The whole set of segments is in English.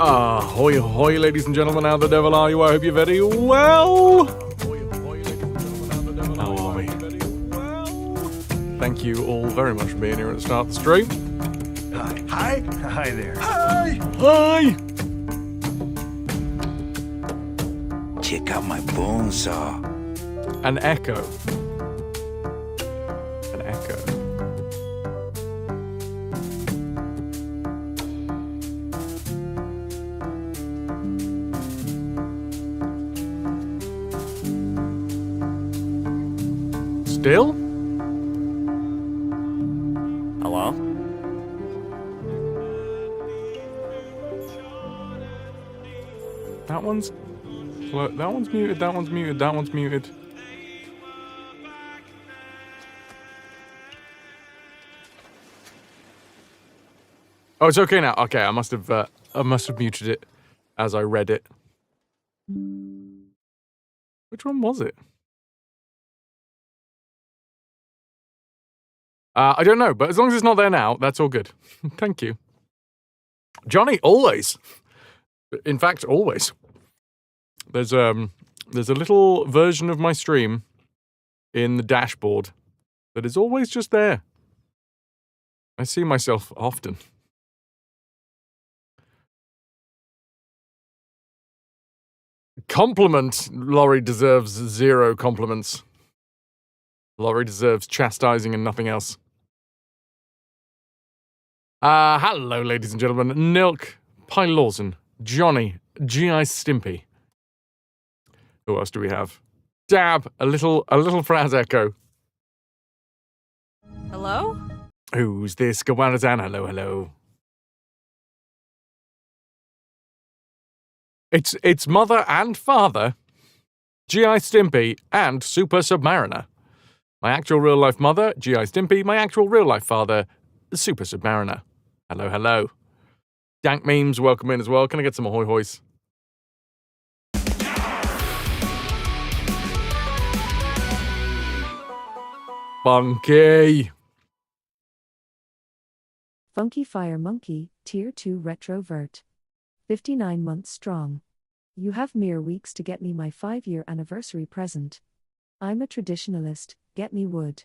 Ahoy, hoy, ladies and gentlemen, how the devil are you? I hope you're very well. How are we? Thank you all very much for being here at the start of the stream. Hi there. Hi! Check out my bone saw. An echo. An echo. Still? Hello? That one's muted, that one's muted, that one's muted. Oh, it's okay now. Okay, I must have muted it as I read it. Which one was it? I don't know, but as long as it's not there now, that's all good. Thank you. Johnny, always. In fact, always. There's a little version of my stream in the dashboard that is always just there. I see myself often. Compliment. Laurie deserves 0 compliments. Laurie deserves chastising and nothing else. Hello, ladies and gentlemen. Nilk, Pylorzen, Johnny, G.I. Stimpy. Who else do we have? Dab, a little Fraz Echo. Hello? Who's this? Gawarazan, hello. It's mother and father, G.I. Stimpy, and Super Submariner. My actual real-life mother, G.I. Stimpy. My actual real-life father, Super Submariner. Hello. Dank Memes, welcome in as well. Can I get some ahoy hoys? Funky. Funky Fire Monkey, Tier 2 Retrovert. 59 months strong. You have mere weeks to get me my 5-year anniversary present. I'm a traditionalist, get me wood.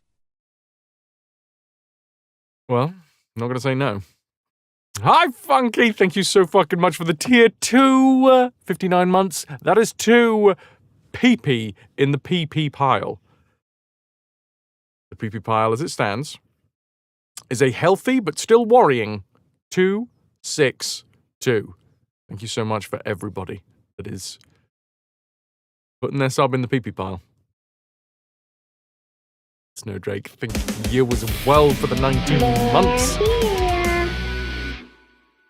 Well, I'm not going to say no. Hi, Funky! Thank you so fucking much for the Tier 2, 59 months. That is 2 PP in the PP pile. The PP pile, as it stands, is a healthy but still worrying 262. Thank you so much for everybody that is putting their sub in the PP pile. Snowdrake, thank you as well for the 19 months.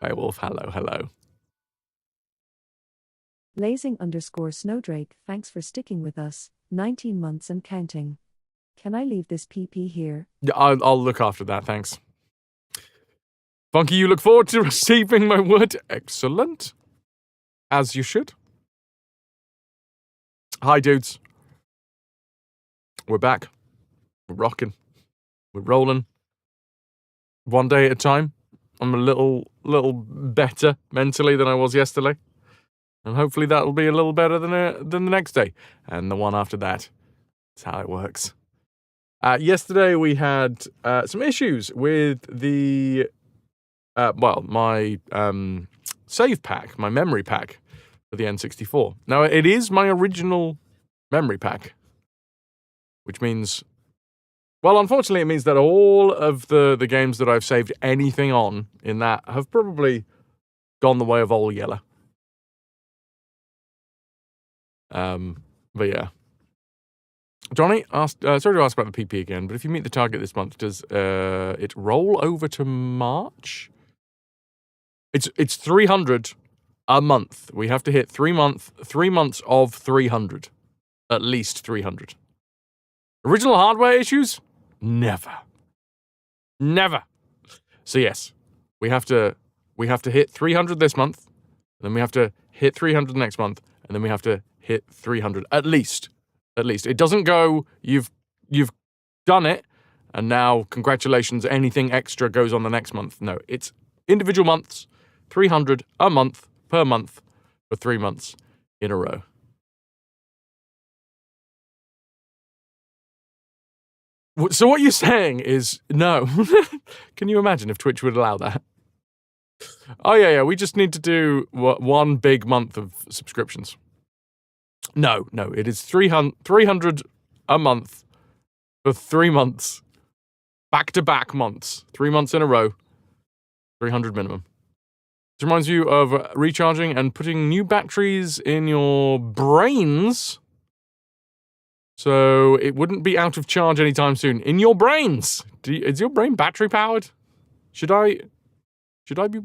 Beowulf, hello. Blazing_Snowdrake, thanks for sticking with us, 19 months and counting. Can I leave this PP here? Yeah, I'll look after that, thanks. Funky, you look forward to receiving my word? Excellent. As you should. Hi, dudes. We're back. We're rocking. We're rolling. One day at a time. I'm a little better mentally than I was yesterday. And hopefully that'll be a little better than the next day. And the one after that. That's how it works. Yesterday we had some issues with the my save pack, my memory pack for the N64. Now, it is my original memory pack, which means, well, unfortunately, it means that all of the games that I've saved anything on in that have probably gone the way of Old Yeller. But yeah. Johnny asked, sorry to ask about the PP again, but if you meet the target this month, does it roll over to March? It's 300 a month. We have to hit 3 months of 300. At least 300. Original hardware issues? Never. So yes, we have to hit 300 this month, and then we have to hit 300 next month, and then we have to hit 300 at least. It doesn't go, you've done it, and now, congratulations, anything extra goes on the next month. No, it's individual months, 300 a month, per month for 3 months in a row. So what you're saying is no. Can you imagine if Twitch would allow that? Oh, yeah, we just need to do one big month of subscriptions. No, it is 300 a month for 3 months. Back-to-back months. 3 months in a row. 300 minimum. This reminds you of recharging and putting new batteries in your brains, so it wouldn't be out of charge anytime soon. In your brains! Is your brain battery powered? Should I be...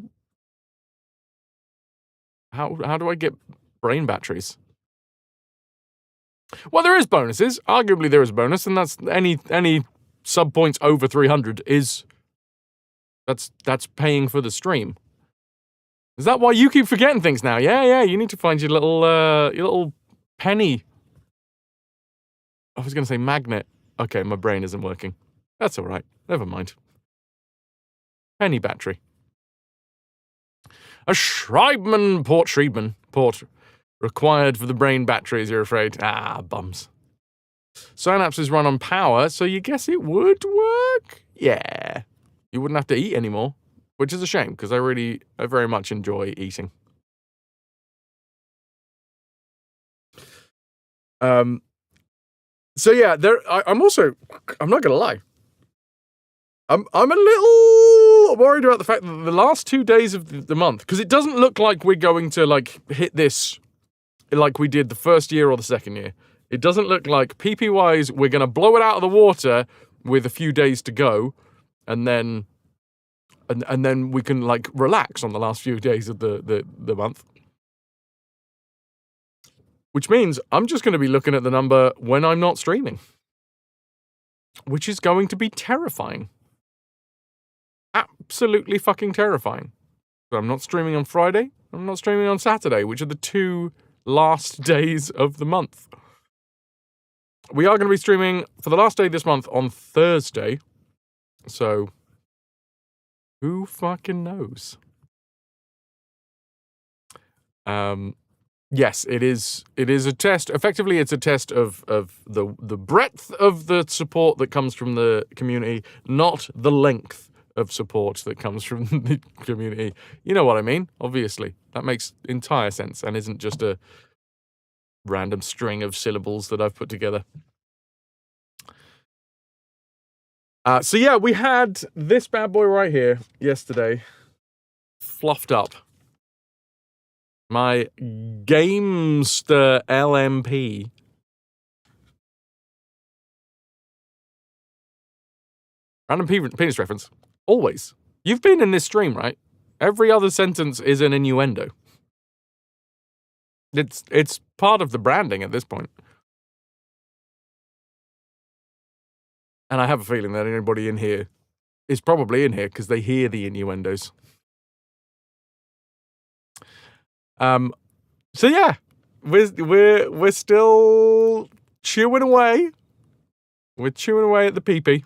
How do I get brain batteries? Well, there is bonuses. Arguably there is a bonus, and that's any sub points over 300 is... That's paying for the stream. Is that why you keep forgetting things now? Yeah, you need to find your little penny. I was going to say magnet. Okay, my brain isn't working. That's all right. Never mind. Penny battery. A Schreibman port required for the brain batteries, you're afraid? Ah, bums. Synapses run on power, so you guess it would work? Yeah. You wouldn't have to eat anymore, which is a shame, because I very much enjoy eating. So yeah, I'm not gonna lie. I'm a little worried about the fact that the last 2 days of the month, because it doesn't look like we're going to like hit this like we did the first year or the second year. It doesn't look like PP-wise we're gonna blow it out of the water with a few days to go, and then we can like relax on the last few days of the month. Which means I'm just going to be looking at the number when I'm not streaming. Which is going to be terrifying. Absolutely fucking terrifying. So I'm not streaming on Friday, I'm not streaming on Saturday, which are the 2 last days of the month. We are going to be streaming for the last day this month on Thursday. So, who fucking knows? Yes, it is a test. Effectively, it's a test of the breadth of the support that comes from the community, not the length of support that comes from the community. You know what I mean? Obviously. That makes entire sense and isn't just a random string of syllables that I've put together. So yeah, we had this bad boy right here yesterday, fluffed up. My Gamester LMP. Random penis reference. Always. You've been in this stream, right? Every other sentence is an innuendo. It's part of the branding at this point. And I have a feeling that anybody in here is probably in here because they hear the innuendos. So yeah, we're still chewing away. We're chewing away at the PP.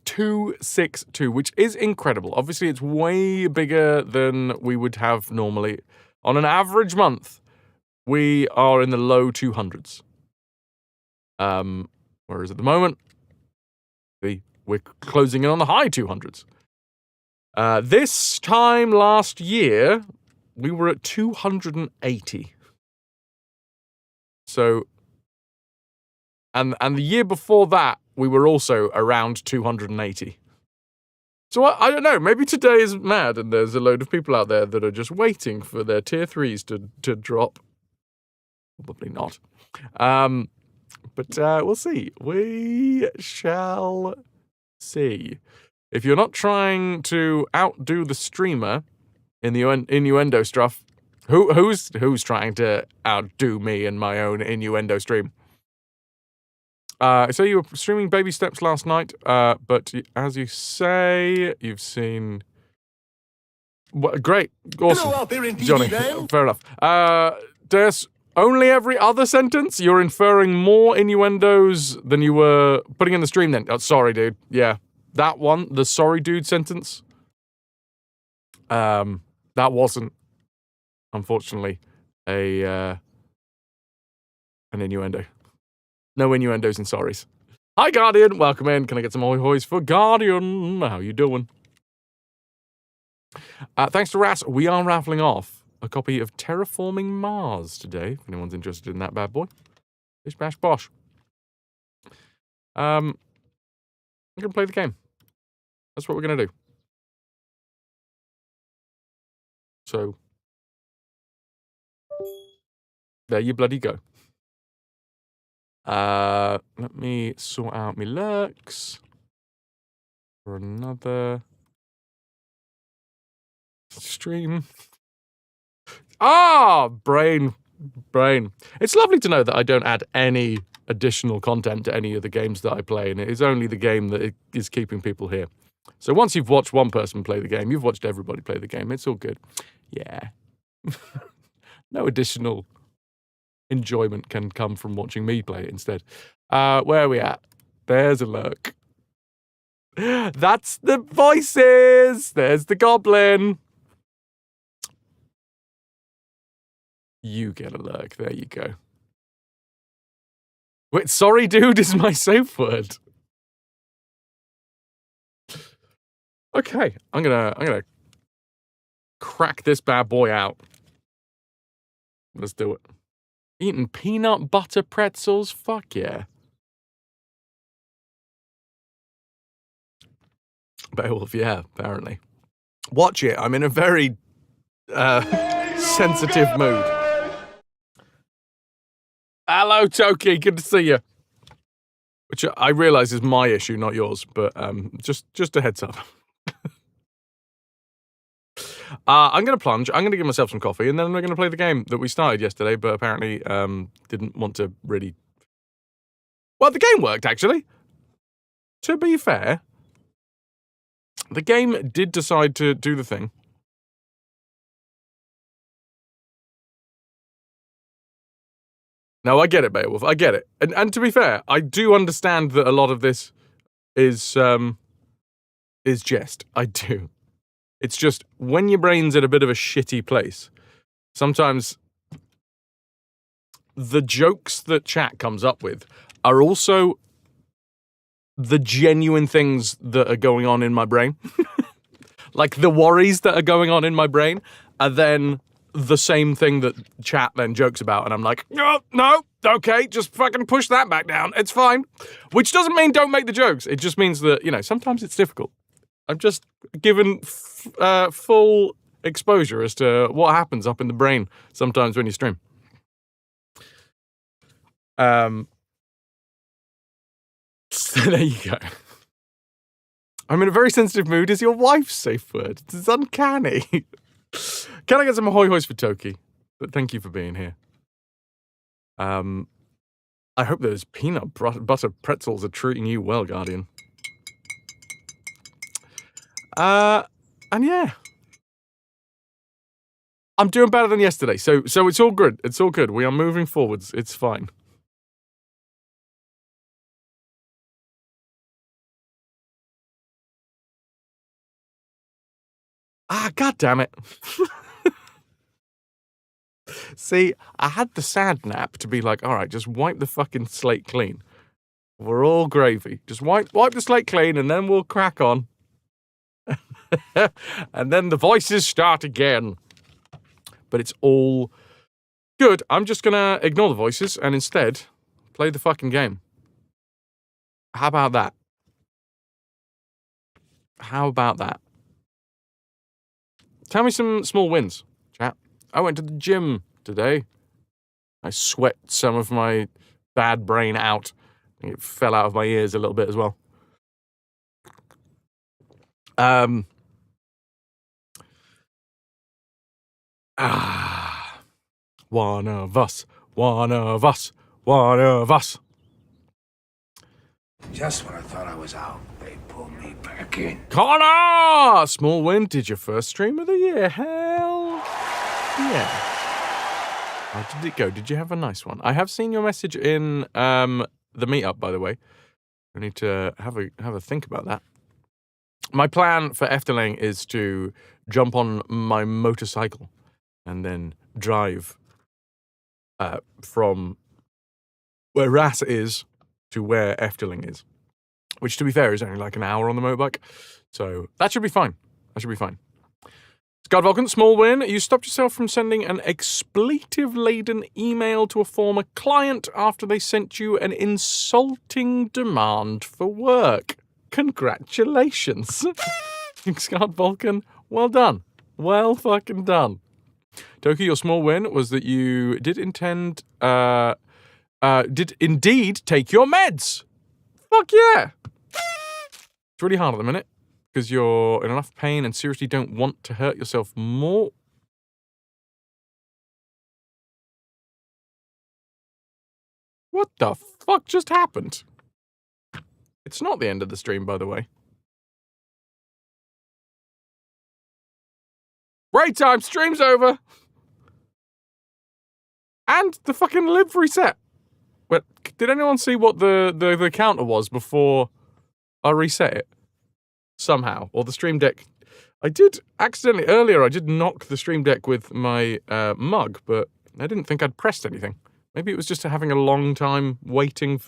262, which is incredible. Obviously, it's way bigger than we would have normally. On an average month, we are in the low 200s. Whereas at the moment, we're closing in on the high 200s. This time last year, we were at 280. So, and the year before that, we were also around 280. So I don't know, maybe today is mad and there's a load of people out there that are just waiting for their tier 3s to drop. Probably not. But we'll see. We shall see. If you're not trying to outdo the streamer in the innuendo stuff, who's trying to outdo me in my own innuendo stream? So you were streaming Baby Steps last night, but as you say, you've seen... great, awesome, Hello out there in Johnny, Dale. fair enough. There's only every other sentence? You're inferring more innuendos than you were putting in the stream then? Oh, sorry, dude. Yeah, that one, the sorry dude sentence, that wasn't unfortunately, an innuendo. No innuendos and sorries. Hi, Guardian. Welcome in. Can I get some hoy-hoys for Guardian? How you doing? Thanks to Ras, we are raffling off a copy of Terraforming Mars today, if anyone's interested in that bad boy. Bish bash bosh. I'm going to play the game. That's what we're going to do. So, there you bloody go. Let me sort out my lurks for another stream. Brain. It's lovely to know that I don't add any additional content to any of the games that I play, and it is only the game that is keeping people here. So once you've watched one person play the game, you've watched everybody play the game. It's all good. Yeah. No additional enjoyment can come from watching me play it instead. Where are we at? There's a lurk. That's the voices! There's the goblin. You get a lurk. There you go. Wait, sorry, dude, is my safe word. Okay, I'm gonna crack this bad boy out. Let's do it. Eating peanut butter pretzels? Fuck yeah. Beowulf, yeah, apparently. Watch it. I'm in a very sensitive mood. Hello, Toki. Good to see you. Which I realise is my issue, not yours, but just a heads up. I'm going to plunge. I'm going to give myself some coffee, and then we're going to play the game that we started yesterday, but apparently didn't want to really... Well, the game worked, actually. To be fair, the game did decide to do the thing. No, I get it, Beowulf. I get it. And to be fair, I do understand that a lot of this is jest. I do. It's just, when your brain's at a bit of a shitty place, sometimes the jokes that chat comes up with are also the genuine things that are going on in my brain. Like, the worries that are going on in my brain are then the same thing that chat then jokes about, and I'm like, no, okay, just fucking push that back down, it's fine. Which doesn't mean don't make the jokes, it just means that, you know, sometimes it's difficult. I'm just given full exposure as to what happens up in the brain sometimes when you stream. So there you go. I'm in a very sensitive mood. Is your wife's safe word? It's uncanny. Can I get some hoy-hoys for Toki? But thank you for being here. I hope those peanut butter pretzels are treating you well, Guardian. And yeah. I'm doing better than yesterday, so it's all good. It's all good. We are moving forwards. It's fine. God damn it. See, I had the sad nap to be like, all right, just wipe the fucking slate clean. We're all gravy. Just wipe the slate clean, and then we'll crack on. And then the voices start again. But it's all good. I'm just gonna ignore the voices and instead play the fucking game. How about that? How about that? Tell me some small wins, chat. I went to the gym today. I sweat some of my bad brain out. It fell out of my ears a little bit as well. One of us, one of us, one of us. Just when I thought I was out, they pulled me back in. Connor! Small win. Did your first stream of the year? Hell yeah. How did it go? Did you have a nice one? I have seen your message in the meetup, by the way. I need to have a think about that. My plan for Efteling is to jump on my motorcycle and then drive from where Ras is to where Efteling is, which, to be fair, is only like an hour on the motorbike. So that should be fine. That should be fine. Scott Vulcan, small win. You stopped yourself from sending an expletive-laden email to a former client after they sent you an insulting demand for work. Congratulations. Scott Vulcan, well done. Well fucking done. Toki, your small win was that you did indeed take your meds. Fuck yeah. It's really hard at the minute because you're in enough pain and seriously don't want to hurt yourself more. What the fuck just happened? It's not the end of the stream, by the way. Break time, stream's over. And the fucking live reset. But did anyone see what the counter was before I reset it? Somehow. Or the stream deck. I did accidentally, earlier I did knock the stream deck with my mug, but I didn't think I'd pressed anything. Maybe it was just having a long time waiting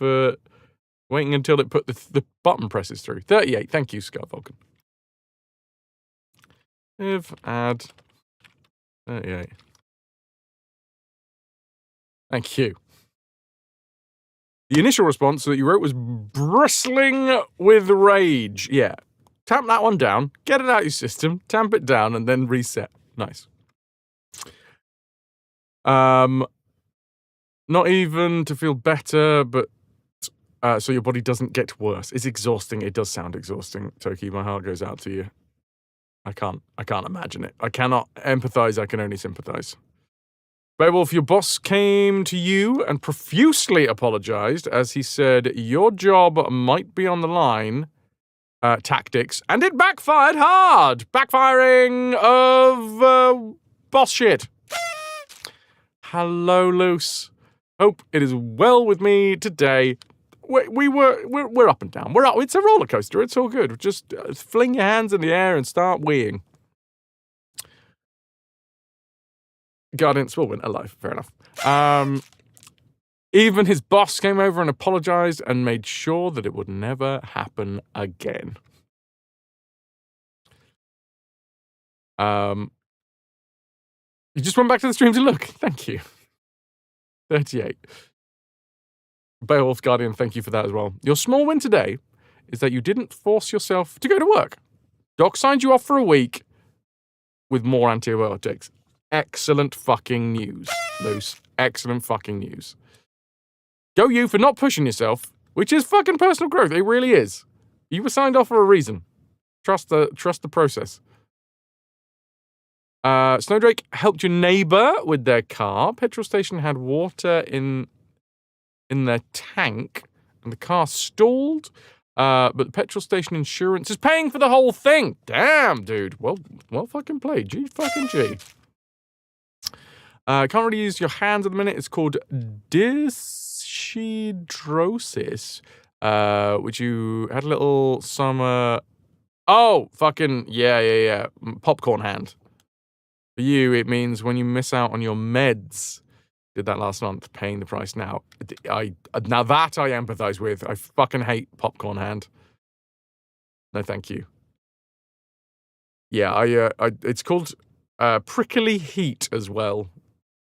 until it put the button presses through. 38, thank you, Scott Vulcan. If add 38. Thank you. The initial response that you wrote was bristling with rage. Yeah. Tamp that one down, get it out of your system, tamp it down, and then reset. Nice. Not even to feel better, but so your body doesn't get worse. It's exhausting. It does sound exhausting, Toki. My heart goes out to you. I can't imagine it. I cannot empathize. I can only sympathize. Beowulf, your boss came to you and profusely apologized as he said your job might be on the line. Tactics, and it backfired hard. Backfiring of boss shit. Hello, Luce. Hope it is well with me today. We're up and down. We're up. It's a roller coaster. It's all good. Just fling your hands in the air and start weeing. Guardians will win alive. Fair enough. Even his boss came over and apologized and made sure that it would never happen again. You just went back to the stream to look. Thank you. 38. Beowulf Guardian, thank you for that as well. Your small win today is that you didn't force yourself to go to work. Doc signed you off for a week with more antibiotics. Excellent fucking news, Luce. Excellent fucking news. Go you for not pushing yourself, which is fucking personal growth. It really is. You were signed off for a reason. Trust the process. Snowdrake helped your neighbor with their car. Petrol station had water in their tank, and the car stalled. But the petrol station insurance is paying for the whole thing. Damn, dude. Well fucking played. G fucking G. Can't really use your hands at the minute. It's called dyshidrosis, which you had a little summer... Oh, fucking, yeah. Popcorn hand. For you, it means when you miss out on your meds. Did that last month, paying the price now. Now that I empathize with. I fucking hate popcorn hand. No, thank you. Yeah, it's called prickly heat as well.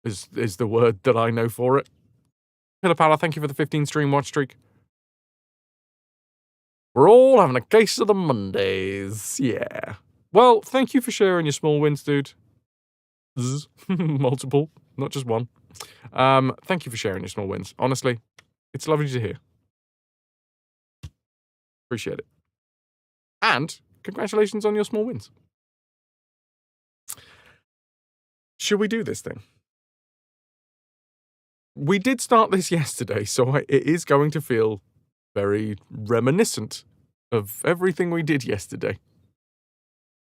Is the word that I know for it. Pillar Pala, thank you for the 15 stream watch streak. We're all having a case of the Mondays. Yeah. Well, thank you for sharing your small wins, dude. Multiple, not just one. Thank you for sharing your small wins. Honestly, it's lovely to hear. Appreciate it. And congratulations on your small wins. Should we do this thing? We did start this yesterday, so it is going to feel very reminiscent of everything we did yesterday.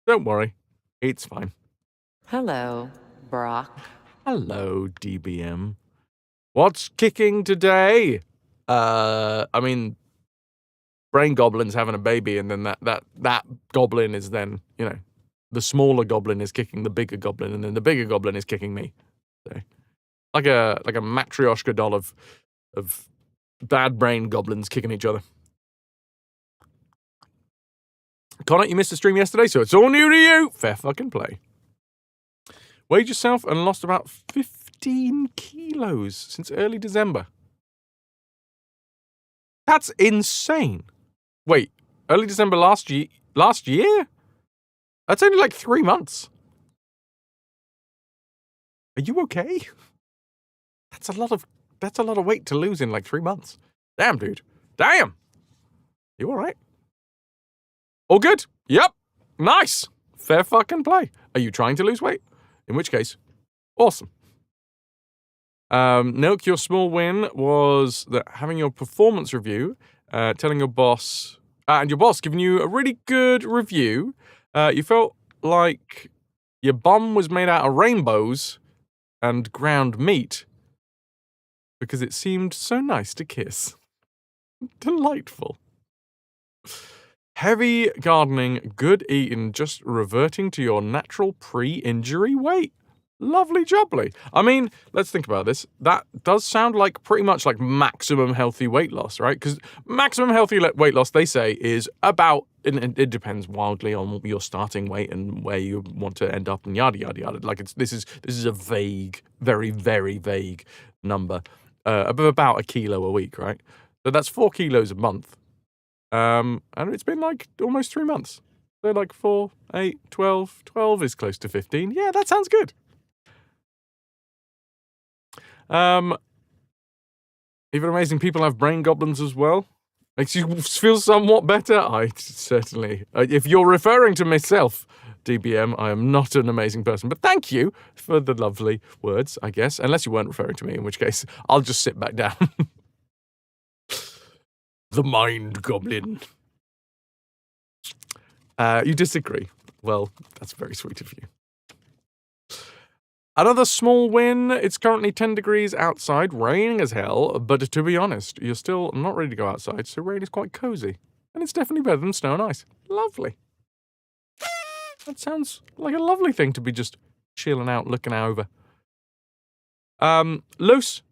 Don't worry, it's fine. Hello, Brock. Hello, DBM. What's kicking today? I mean, Brain Goblin's having a baby, and then that goblin is then, the smaller goblin is kicking the bigger goblin, and then the bigger goblin is kicking me. So, like a matryoshka doll of bad brain goblins kicking each other. Connor, you missed the stream yesterday, so it's all new to you. Fair fucking play. Weighed yourself and lost about 15 kilos since early December. That's insane. Wait, early December last year? That's only like 3 months. Are you okay? That's a lot of weight to lose in like 3 months. Damn, dude. Damn. You all right? All good? Yep. Nice. Fair fucking play. Are you trying to lose weight? In which case, awesome. Milk, your small win was that having your performance review, telling your boss, and your boss giving you a really good review, you felt like your bum was made out of rainbows and ground meat because it seemed so nice to kiss. Delightful. Heavy gardening, good eating, just reverting to your natural pre-injury weight. Lovely jubbly. I mean, let's think about this. That does sound like pretty much like maximum healthy weight loss, right? Because maximum healthy weight loss, they say, is about, and it depends wildly on your starting weight and where you want to end up and yada, yada, yada. Like, this is a vague, very, very vague number of about a kilo a week, right? So that's 4 kilos a month. And it's been like almost 3 months. So like 4, 8, 12. 12 is close to 15. Yeah, that sounds good. Even amazing people have brain goblins as well. Makes you feel somewhat better. I certainly, if you're referring to myself, DBM, I am not an amazing person. But thank you for the lovely words, I guess. Unless you weren't referring to me, in which case I'll just sit back down. The mind goblin. You disagree. Well, that's very sweet of you. Another small win. It's currently 10 degrees outside, raining as hell, but to be honest, you're still not ready to go outside, so rain is quite cozy. And it's definitely better than snow and ice. Lovely. That sounds like a lovely thing to be just chilling out, looking over. Luce,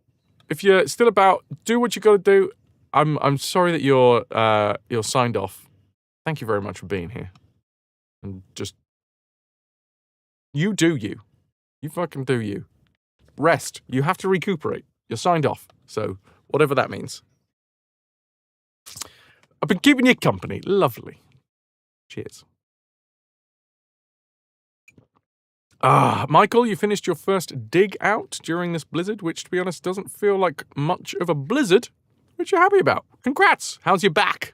if you're still about, do what you gotta do. I'm sorry that you're signed off. Thank you very much for being here. And just, you do you. You fucking do you. Rest. You have to recuperate. You're signed off. So, whatever that means. I've been keeping you company. Lovely. Cheers. Michael, you finished your first dig out during this blizzard, which, to be honest, doesn't feel like much of a blizzard, which you're happy about. Congrats. How's your back?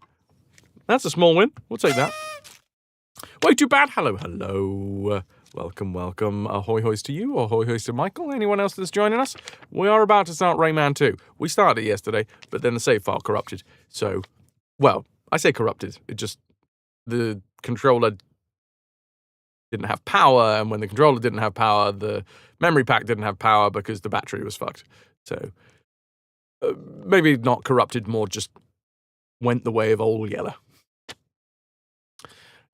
That's a small win. We'll take that. Way too bad. Hello, hello. Welcome. Ahoy hoys to you, ahoy hoys to Michael. Anyone else that's joining us? We are about to start Rayman 2. We started it yesterday, but then the save file corrupted. So, well, I say corrupted. It just, the controller didn't have power, and when the controller didn't have power, the memory pack didn't have power because the battery was fucked. So, maybe not corrupted, more just went the way of old Yeller.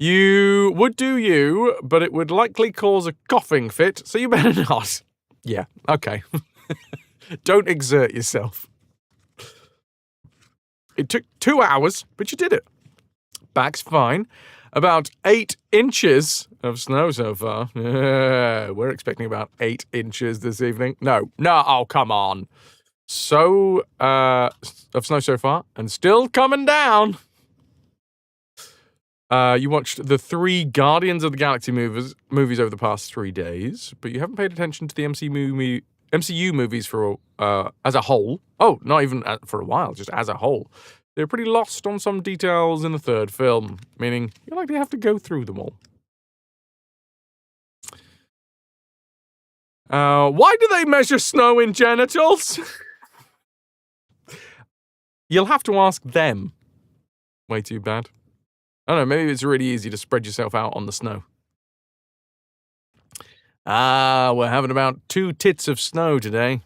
You would do you, but it would likely cause a coughing fit, so you better not. Yeah, okay. Don't exert yourself. It took 2 hours, but you did it. Back's fine. About 8 inches of snow so far. Yeah, we're expecting about 8 inches this evening. No, oh, come on. So, of snow so far, and still coming down. You watched the 3 Guardians of the Galaxy movies over the past 3 days, but you haven't paid attention to the MCU movies for as a whole. Oh, not even for a while, just as a whole. They're pretty lost on some details in the 3rd film, meaning you likely have to go through them all. Why do they measure snow in genitals? You'll have to ask them. Way too bad. I don't know, maybe it's really easy to spread yourself out on the snow. We're having about 2 tits of snow today.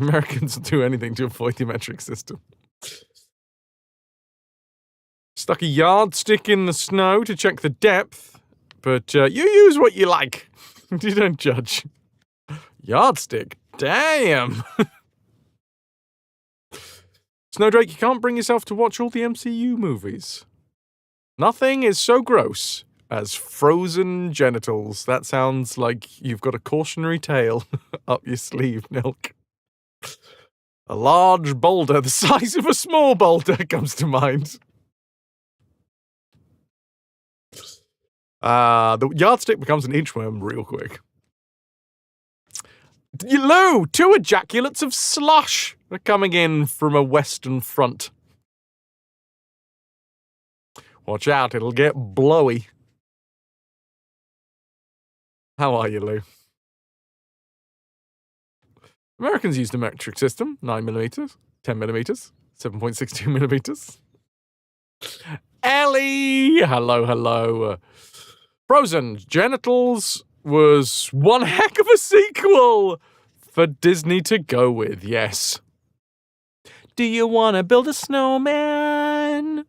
Americans will do anything to avoid the metric system. Stuck a yardstick in the snow to check the depth, but you use what you like. You don't judge. Yardstick. Damn. Snowdrake, you can't bring yourself to watch all the MCU movies. Nothing is so gross as frozen genitals. That sounds like you've got a cautionary tale up your sleeve, Nilk. A large boulder the size of a small boulder comes to mind. The yardstick becomes an inchworm real quick. Lou, 2 ejaculates of slush are coming in from a western front. Watch out, it'll get blowy. How are you, Lou? Americans used a metric system, 9mm, 10mm, 7.62mm. Ellie! Hello. Frozen Genitals was one heck of a sequel for Disney to go with, yes. Do you want to build a snowman?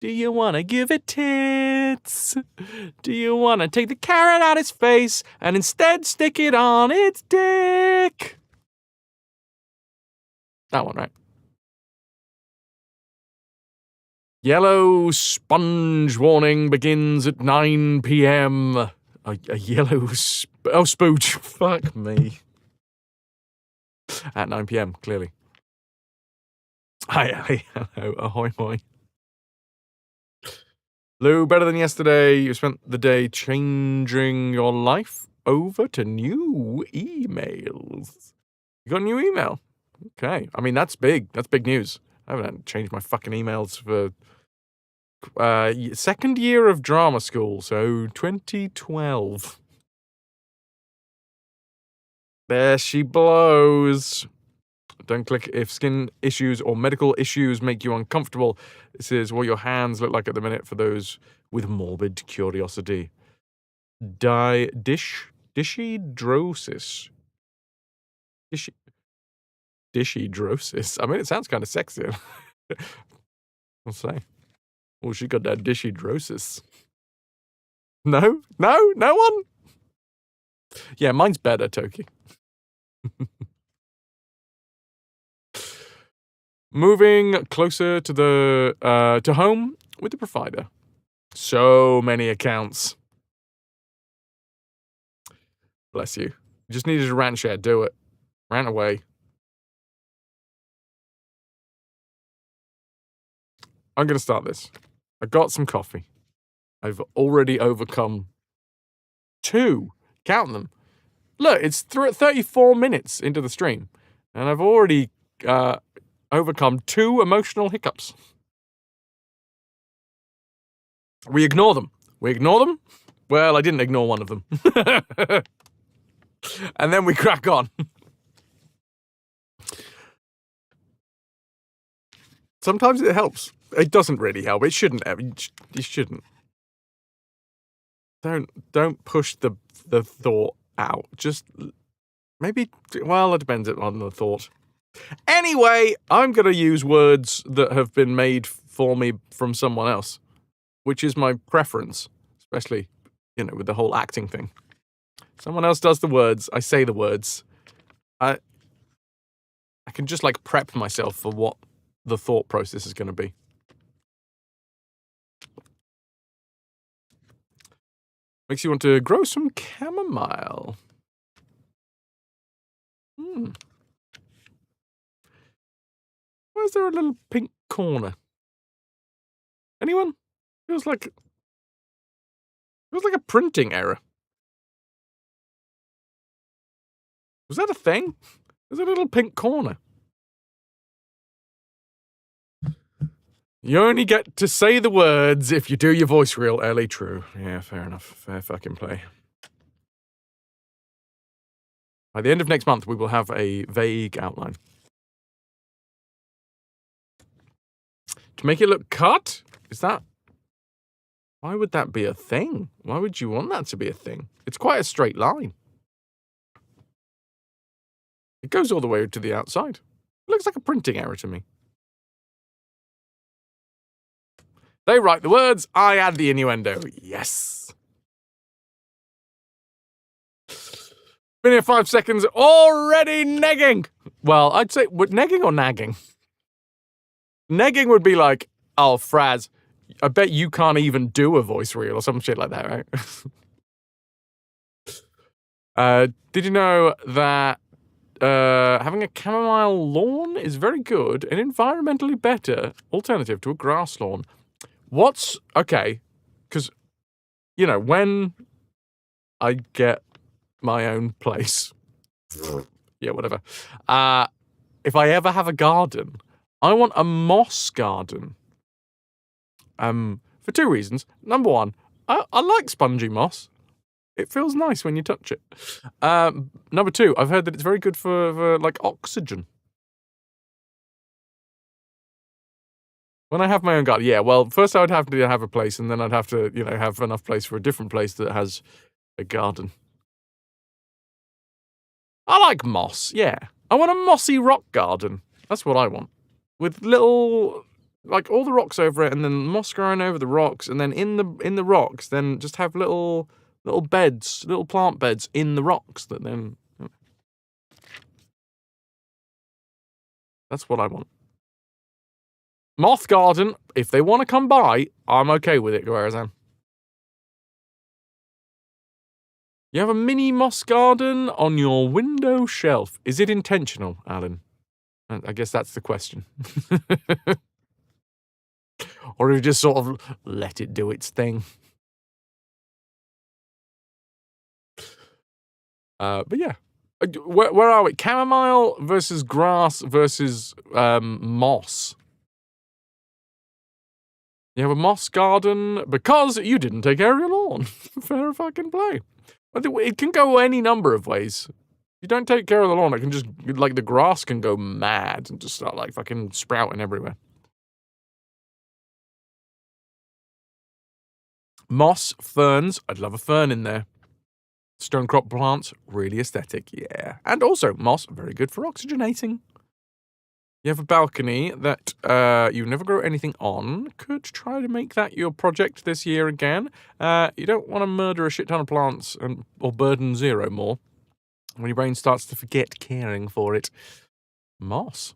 Do you want to give it tits? Do you want to take the carrot out its face and instead stick it on its dick? That one, right? Yellow sponge warning begins at 9 p.m. A yellow spooge. Fuck me. At 9 p.m, clearly. Hi, hello, ahoy, hoy. Lou, better than yesterday. You spent the day changing your life over to new emails. You got a new email? Okay. I mean, that's big. That's big news. I haven't changed my fucking emails for second year of drama school, so 2012. There she blows. Don't click if skin issues or medical issues make you uncomfortable. This is what your hands look like at the minute for those with morbid curiosity. Dishydrosis. Dishydrosis. I mean, it sounds kind of sexy. I'll say. Oh, she got that dishydrosis. No one? Yeah, mine's better, Toki. Moving closer to the to home with the provider. So many accounts. Bless you. You just needed a rant share. Do it. Rant away. I'm going to start this. I got some coffee. I've already overcome 2. Count them. Look, it's 34 minutes into the stream. And I've already overcome 2 emotional hiccups. We ignore them. Well, I didn't ignore one of them. And then we crack on. Sometimes it helps. It doesn't really help. It shouldn't. You shouldn't. Don't push the thought out. Just maybe. Well, it depends on the thought. Anyway, I'm going to use words that have been made for me from someone else, which is my preference, especially, with the whole acting thing. Someone else does the words. I say the words. I can just prep myself for what the thought process is going to be. Makes you want to grow some chamomile. Why is there a little pink corner? Anyone? Feels like a printing error. Was that a thing? There's a little pink corner. You only get to say the words if you do your voice reel, Ellie. True. Yeah, fair enough. Fair fucking play. By the end of next month, we will have a vague outline. To make it look cut? Why would that be a thing? Why would you want that to be a thing? It's quite a straight line. It goes all the way to the outside. It looks like a printing error to me. They write the words, I add the innuendo. Yes. Been here 5 seconds, already negging. Well, I'd say, negging or nagging? Negging would be like, oh, Fraz, I bet you can't even do a voice reel or some shit like that, right? Did you know that having a chamomile lawn is very good and environmentally better alternative to a grass lawn? Okay, because, you know, when I get my own place, yeah, whatever, if I ever have a garden, I want a moss garden. For 2 reasons. Number one, I like spongy moss. It feels nice when you touch it. Number two, I've heard that it's very good for like oxygen. When I have my own garden, yeah, well, first I would have to have a place, and then I'd have to, you know, have enough place for a different place that has a garden. I like moss, yeah. I want a mossy rock garden. That's what I want. With little, like, all the rocks over it, and then moss growing over the rocks, and then in the rocks, then just have little beds, little plant beds in the rocks that then... That's what I want. Moth garden, if they want to come by, I'm okay with it, Guarazan. You have a mini moss garden on your window shelf. Is it intentional, Alan? I guess that's the question. Or have you just sort of let it do its thing? But yeah. Where are we? Chamomile versus grass versus moss. You have a moss garden because you didn't take care of your lawn. Fair fucking play. It can go any number of ways. If you don't take care of the lawn, it can just, like, the grass can go mad and just start, like, fucking sprouting everywhere. Moss, ferns. I'd love a fern in there. Stone crop plants, really aesthetic, yeah. And also, moss, very good for oxygenating. You have a balcony that you never grow anything on. Could try to make that your project this year again. You don't want to murder a shit ton of plants or burden zero more. When your brain starts to forget caring for it. Moss.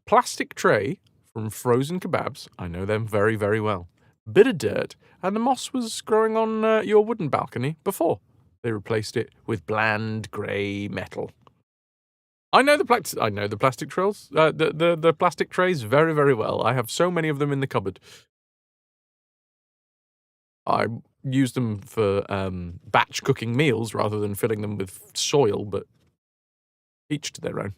Plastic tray from frozen kebabs. I know them very, very well. Bit of dirt, and the moss was growing on your wooden balcony before they replaced it with bland grey metal. I know the plastic trails, the plastic trays very, very well. I have so many of them in the cupboard. I use them for batch cooking meals rather than filling them with soil, but each to their own.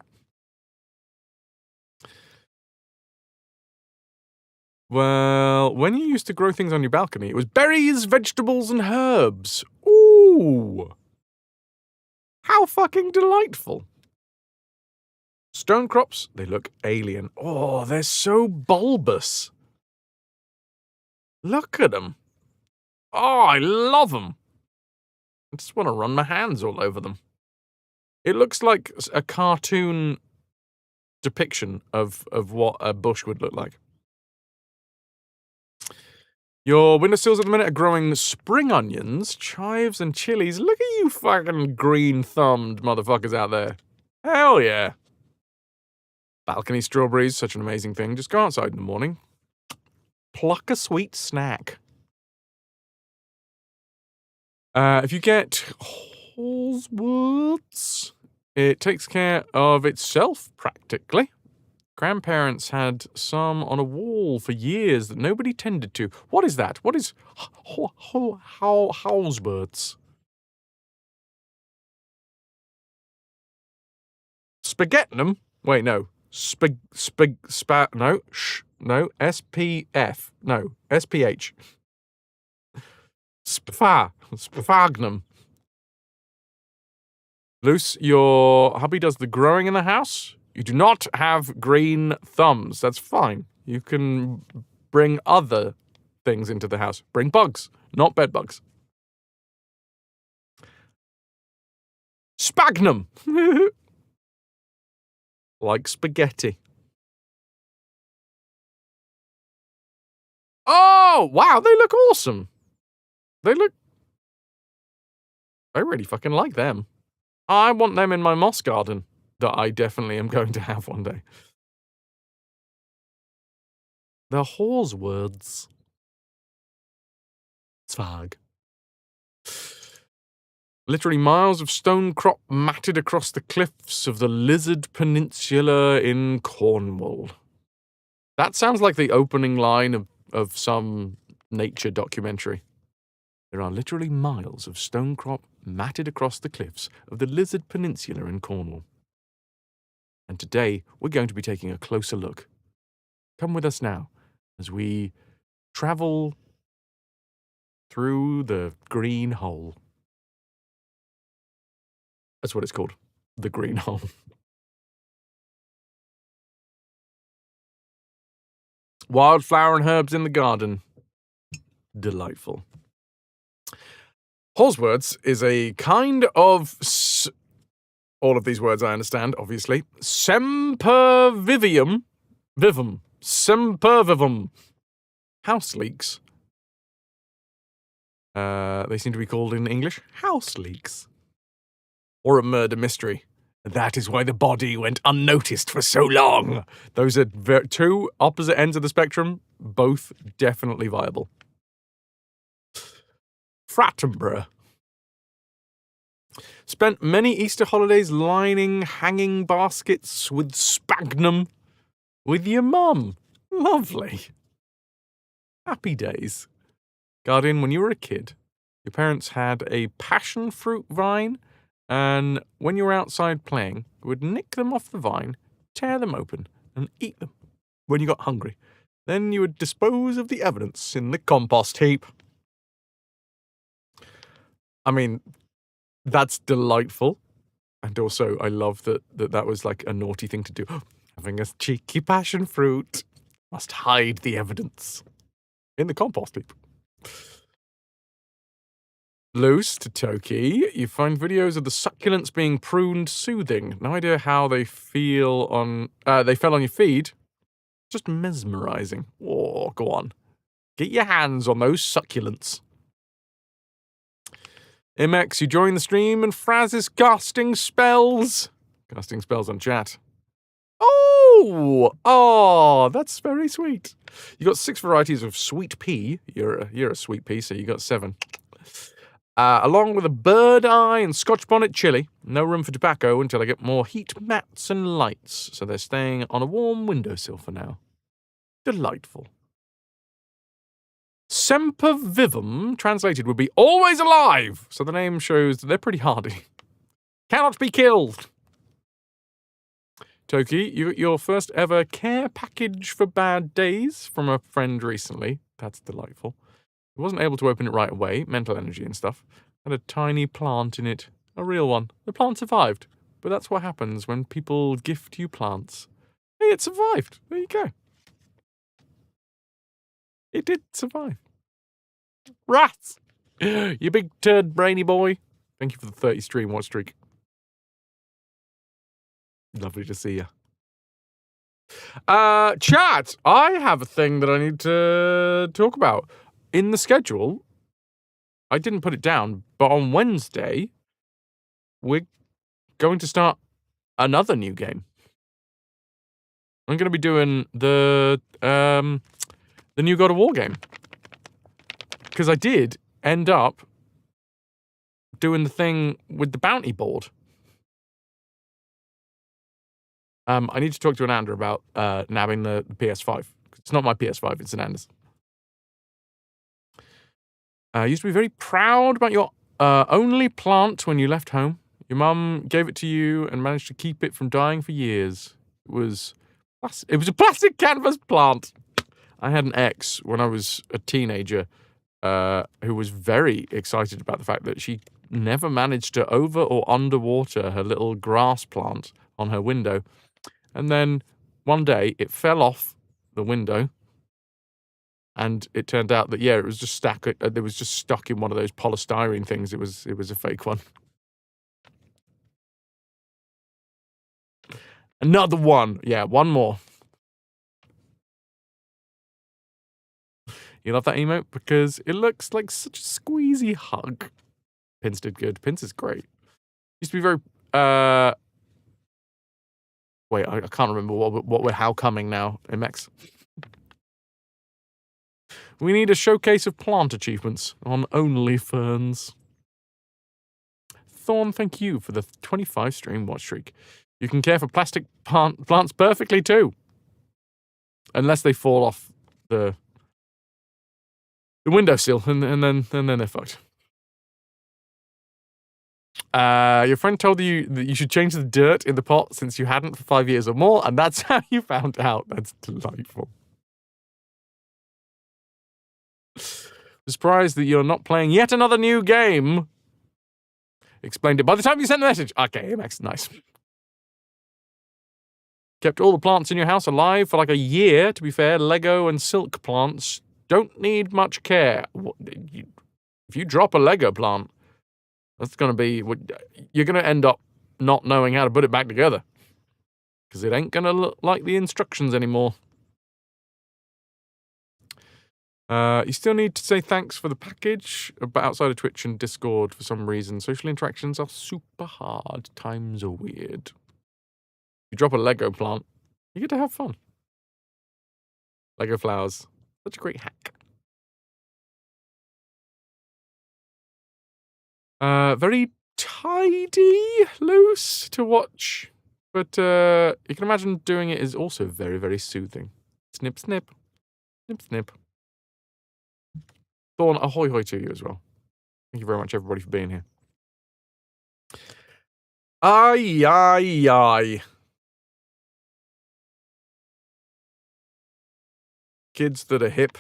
Well, when you used to grow things on your balcony, it was berries, vegetables, and herbs. Ooh! How fucking delightful. Stone crops, they look alien. Oh, they're so bulbous. Look at them. Oh, I love them. I just want to run my hands all over them. It looks like a cartoon depiction of what a bush would look like. Your windowsills at the minute are growing spring onions, chives, and chilies. Look at you fucking green-thumbed motherfuckers out there. Hell yeah. Balcony strawberries, such an amazing thing. Just go outside in the morning. Pluck a sweet snack. If you get Halswoods, it takes care of itself, practically. Grandparents had some on a wall for years that nobody tended to. What is that? What is Halswoods? Spaghettinum? Wait, no. No, SPF. No, SPH. Spafagnum. Luce, your hubby does the growing in the house. You do not have green thumbs. That's fine. You can bring other things into the house. Bring bugs, not bed bugs. Spagnum. Like spaghetti. Oh, wow, they look awesome. I really fucking like them. I want them in my moss garden that I definitely am going to have one day. The Horswords. Zwag. Literally miles of stone crop matted across the cliffs of the Lizard Peninsula in Cornwall. That sounds like the opening line of some nature documentary. There are literally miles of stone crop matted across the cliffs of the Lizard Peninsula in Cornwall. And today we're going to be taking a closer look. Come with us now as we travel through the green hole. That's what it's called. The green hole. Wildflower and herbs in the garden. Delightful. Horswords is a kind of... all of these words I understand, obviously. Sempervivum. Sempervivum. House leeks. They seem to be called in English house leeks. Or a murder mystery. That is why the body went unnoticed for so long. Those are two opposite ends of the spectrum, both definitely viable. Frattenborough. Spent many Easter holidays lining hanging baskets with sphagnum with your mum. Lovely. Happy days. Guardian, when you were a kid, your parents had a passion fruit vine, and when you were outside playing, you would nick them off the vine, tear them open, and eat them when you got hungry. Then you would dispose of the evidence in the compost heap. I mean, that's delightful. And also, I love that was like a naughty thing to do. Having a cheeky passion fruit. Must hide the evidence. In the compost heap. Loose to Toki, you find videos of the succulents being pruned soothing. No idea how they feel on... they fell on your feed. Just mesmerizing. Oh, go on. Get your hands on those succulents. MX, you join the stream and Fraz is casting spells. Casting spells on chat. Oh, that's very sweet. You got 6 varieties of sweet pea. You're a sweet pea, so you got 7. Along with a bird eye and Scotch bonnet chili. No room for tobacco until I get more heat mats and lights. So they're staying on a warm windowsill for now. Delightful. Sempervivum, translated, would be always alive. So the name shows that they're pretty hardy. Cannot be killed. Toki, you got your first ever care package for bad days from a friend recently. That's delightful. He wasn't able to open it right away, mental energy and stuff. Had a tiny plant in it. A real one. The plant survived. But that's what happens when people gift you plants. Hey, it survived. There you go. It did survive. Rats! You big turd brainy boy. Thank you for the 30 stream watch streak. Lovely to see you. Chat, I have a thing that I need to talk about. In the schedule, I didn't put it down, but on Wednesday, we're going to start another new game. I'm going to be doing the new God of War game. Because I did end up doing the thing with the bounty board. I need to talk to Ananda about nabbing the PS5. It's not my PS5, it's Ananda's. You used to be very proud about your only plant when you left home. Your mum gave it to you and managed to keep it from dying for years. It was a plastic canvas plant. I had an ex when I was a teenager who was very excited about the fact that she never managed to over or underwater her little grass plant on her window. And then one day it fell off the window. And it turned out that, yeah, it was just stuck in one of those polystyrene things. It was a fake one. Another one. Yeah, one more. You love that emote? Because it looks like such a squeezy hug. Pins did good. Pins is great. Used to be very Wait, I can't remember what we're how coming now, MX. We need a showcase of plant achievements on OnlyFans. Thorn, thank you for the 25 stream watch streak. You can care for plastic plants perfectly too. Unless they fall off the windowsill, and then they're fucked. Your friend told you that you should change the dirt in the pot since you hadn't for 5 years or more, and that's how you found out. That's delightful. Surprised that you're not playing yet another new game. Explained it by the time you sent the message. Okay, Max, nice. Kept all the plants in your house alive for like a year. To be fair, Lego and silk plants don't need much care. If you drop a Lego plant, that's going to be... You're going to end up not knowing how to put it back together. Because it ain't going to look like the instructions anymore. You still need to say thanks for the package, but outside of Twitch and Discord, for some reason, social interactions are super hard. Times are weird. You drop a Lego plant, you get to have fun. Lego flowers. Such a great hack. Very tidy, loose to watch, but you can imagine doing it is also very, very soothing. Snip, snip. Snip, snip. Thorn, ahoy hoy to you as well. Thank you very much, everybody, for being here. Aye, aye, aye. Kids that are hip,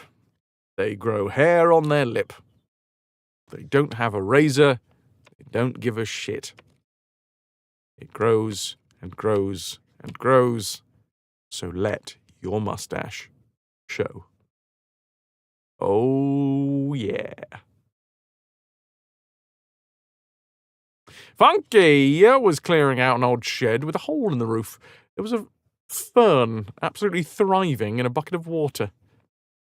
they grow hair on their lip. They don't have a razor, they don't give a shit. It grows and grows and grows, so let your mustache show. Oh, yeah. Funky was clearing out an old shed with a hole in the roof. There was a fern absolutely thriving in a bucket of water.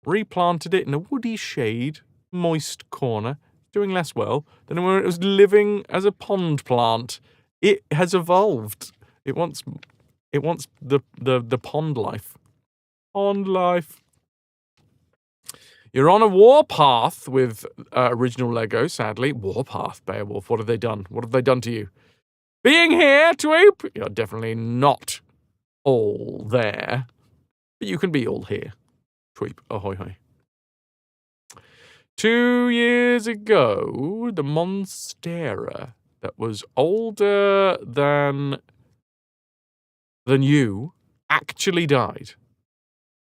Replanted it in a woody shade, moist corner, doing less well than when it was living as a pond plant. It has evolved. It wants the pond life. Pond life. You're on a warpath with original Lego, sadly. Warpath, Beowulf, what have they done? What have they done to you? Being here, Tweep, you're definitely not all there. But you can be all here. Tweep, ahoy hoy. 2 years ago, the Monstera that was older than you actually died.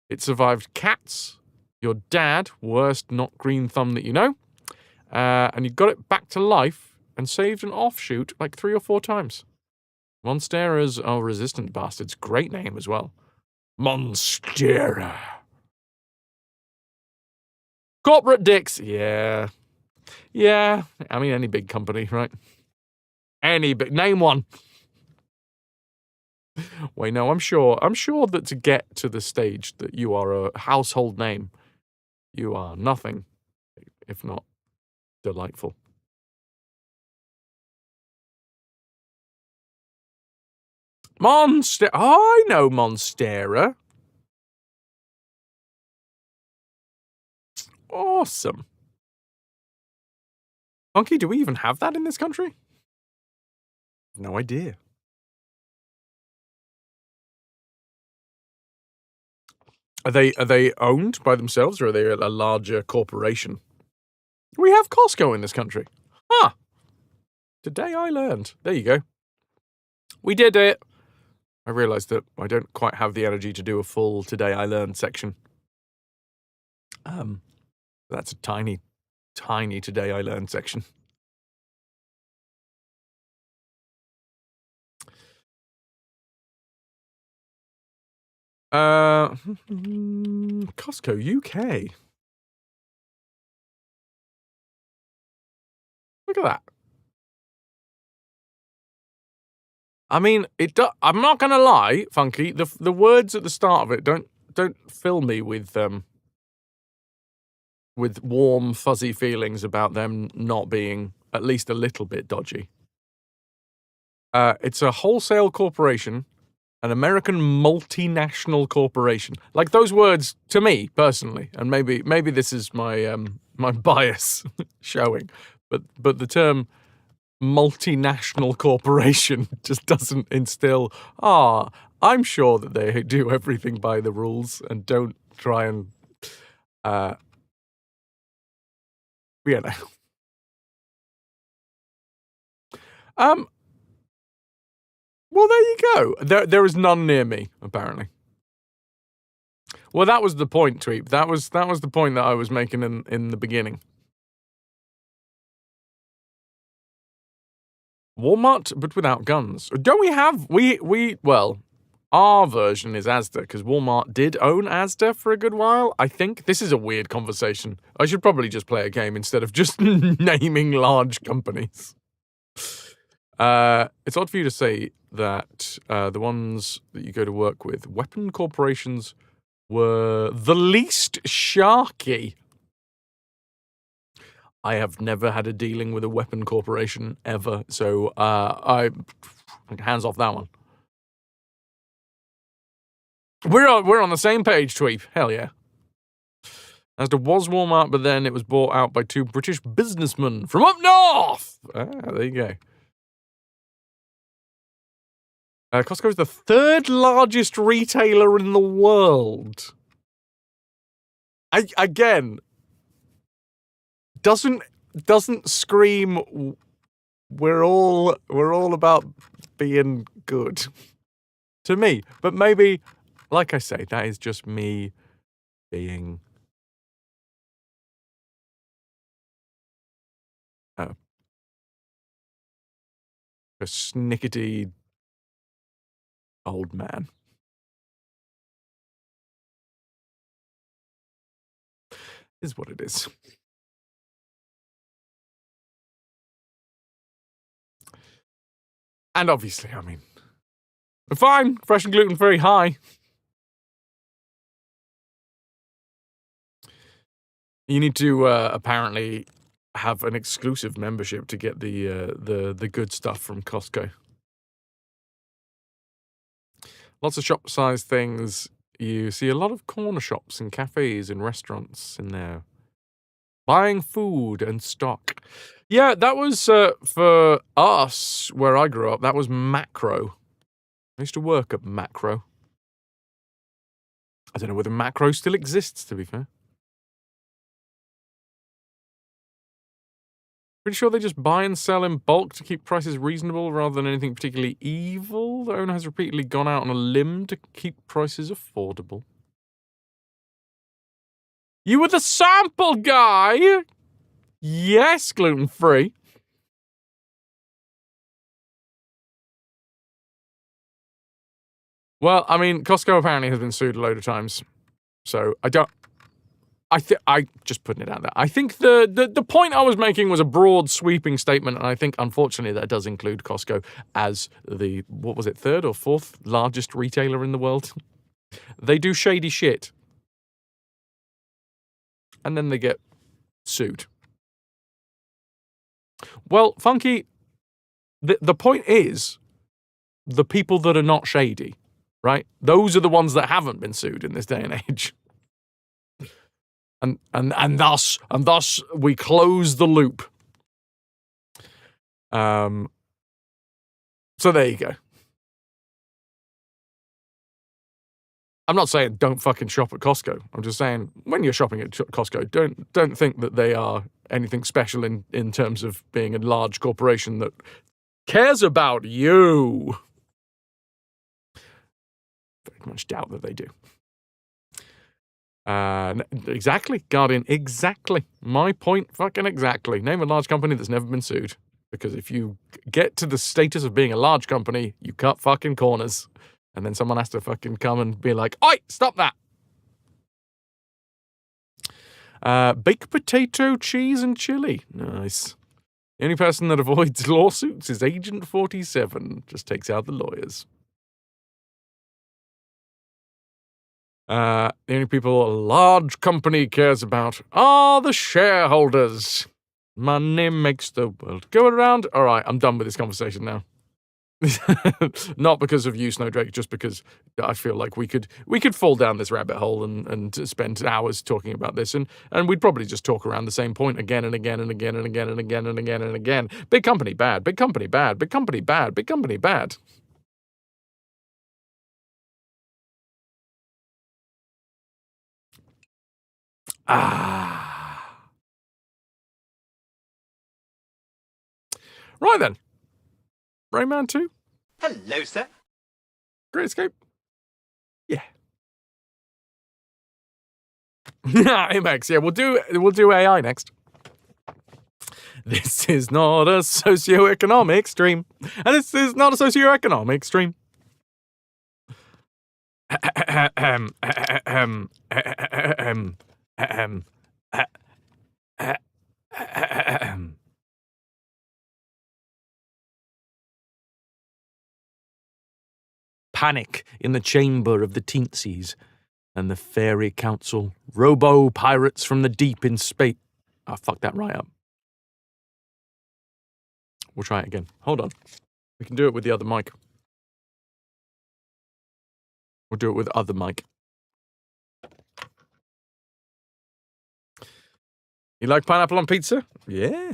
It survived cats, your dad, worst not green thumb that you know, and you got it back to life and saved an offshoot like 3 or 4 times. Monsteras are resistant bastards. Great name as well. Monstera. Corporate dicks. Yeah. Yeah. I mean, any big company, right? Any big... Name one. Wait, no, I'm sure that to get to the stage that you are a household name, you are nothing if not delightful. Monster. Oh, I know Monstera. Awesome. Funky, do we even have that in this country? No idea. Are they owned by themselves, or are they a larger corporation? We have Costco in this country. Ah. Today I learned. There you go. We did it. I realised that I don't quite have the energy to do a full Today I Learned section. That's a tiny, tiny Today I Learned section. Costco UK. Look at that. I mean, I'm not gonna lie, Funky. The words at the start of it don't fill me with warm, fuzzy feelings about them not being at least a little bit dodgy. It's a wholesale corporation, an American multinational corporation. Like those words to me personally, and maybe this is my my bias showing, but the term multinational corporation just doesn't instill. I'm sure that they do everything by the rules and don't try and you know. Well, there you go. There is none near me, apparently. Well, that was the point, Tweep. That was the point that I was making in the beginning. Walmart, but without guns. Don't we have well, our version is Asda, because Walmart did own Asda for a good while, I think. This is a weird conversation. I should probably just play a game instead of just naming large companies. It's odd for you to say that the ones that you go to work with, weapon corporations, were the least sharky. I have never had a dealing with a weapon corporation ever, so I hands off that one. We're on the same page, Tweep. Hell yeah. Asda was Walmart, but then it was bought out by two British businessmen from up north. There you go. Costco is the third largest retailer in the world. Again, doesn't scream. We're all about being good to me, but maybe, like I say, that is just me being a snickety old man. Is what it is. And obviously, I mean, fine, fresh and gluten-free, hi. You need to apparently have an exclusive membership to get the good stuff from Costco. Lots of shop-sized things. You see a lot of corner shops and cafes and restaurants in there. Buying food and stock. Yeah, that was, for us, where I grew up, that was Macro. I used to work at Macro. I don't know whether Macro still exists, to be fair. Pretty sure they just buy and sell in bulk to keep prices reasonable rather than anything particularly evil. The owner has repeatedly gone out on a limb to keep prices affordable. You were the sample guy! Yes, gluten-free. Well, I mean, Costco apparently has been sued a load of times. So, I just putting it out there. I think the point I was making was a broad, sweeping statement, and I think, unfortunately, that does include Costco as the, what was it, third or fourth largest retailer in the world. They do shady shit. And then they get sued. Well, Funky, the point is, the people that are not shady, right? Those are the ones that haven't been sued in this day and age. And thus we close the loop. So there you go. I'm not saying don't fucking shop at Costco. I'm just saying when you're shopping at Costco, don't think that they are anything special in terms of being a large corporation that cares about you. Very much doubt that they do. Exactly, Guardian, exactly. My point, fucking exactly. Name a large company that's never been sued. Because if you get to the status of being a large company, you cut fucking corners. And then someone has to fucking come and be like, oi, stop that. Baked potato, cheese, and chili. Nice. The only person that avoids lawsuits is Agent 47. Just takes out the lawyers. The only people a large company cares about are the shareholders. Money makes the world go around. All right, I'm done with this conversation now. Not because of you, Snowdrake, just because I feel like we could fall down this rabbit hole and spend hours talking about this, and we'd probably just talk around the same point again and again and again and again and again and again and again. Big company bad, big company bad, big company bad, big company bad. Right then. Rayman 2? Hello, sir. Great Escape? Yeah. Amex, yeah, we'll do AI next. This is not a socioeconomic stream. And this is not a socioeconomic stream. Panic in the chamber of the Teensies, and the fairy council, robo-pirates from the deep in space. I fucked that right up. We'll try it again. Hold on. We can do it with the other mic. We'll do it with other mic. You like pineapple on pizza? Yeah.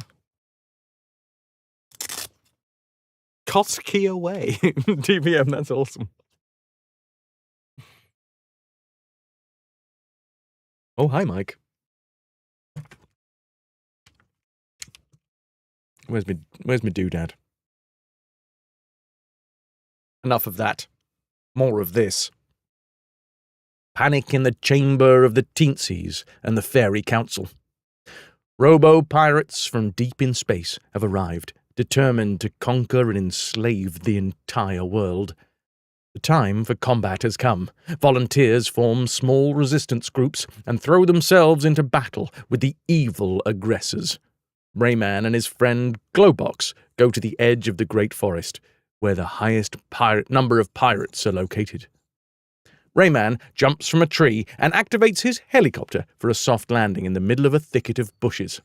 Kotsky away. DVM, that's awesome. Oh, hi, Mike. Where's my doodad? Enough of that. More of this. Panic in the chamber of the Teensies and the fairy council. Robo-pirates from deep in space have arrived, determined to conquer and enslave the entire world. The time for combat has come. Volunteers form small resistance groups and throw themselves into battle with the evil aggressors. Rayman and his friend Glowbox go to the edge of the Great Forest, where the highest number of pirates are located. Rayman jumps from a tree and activates his helicopter for a soft landing in the middle of a thicket of bushes.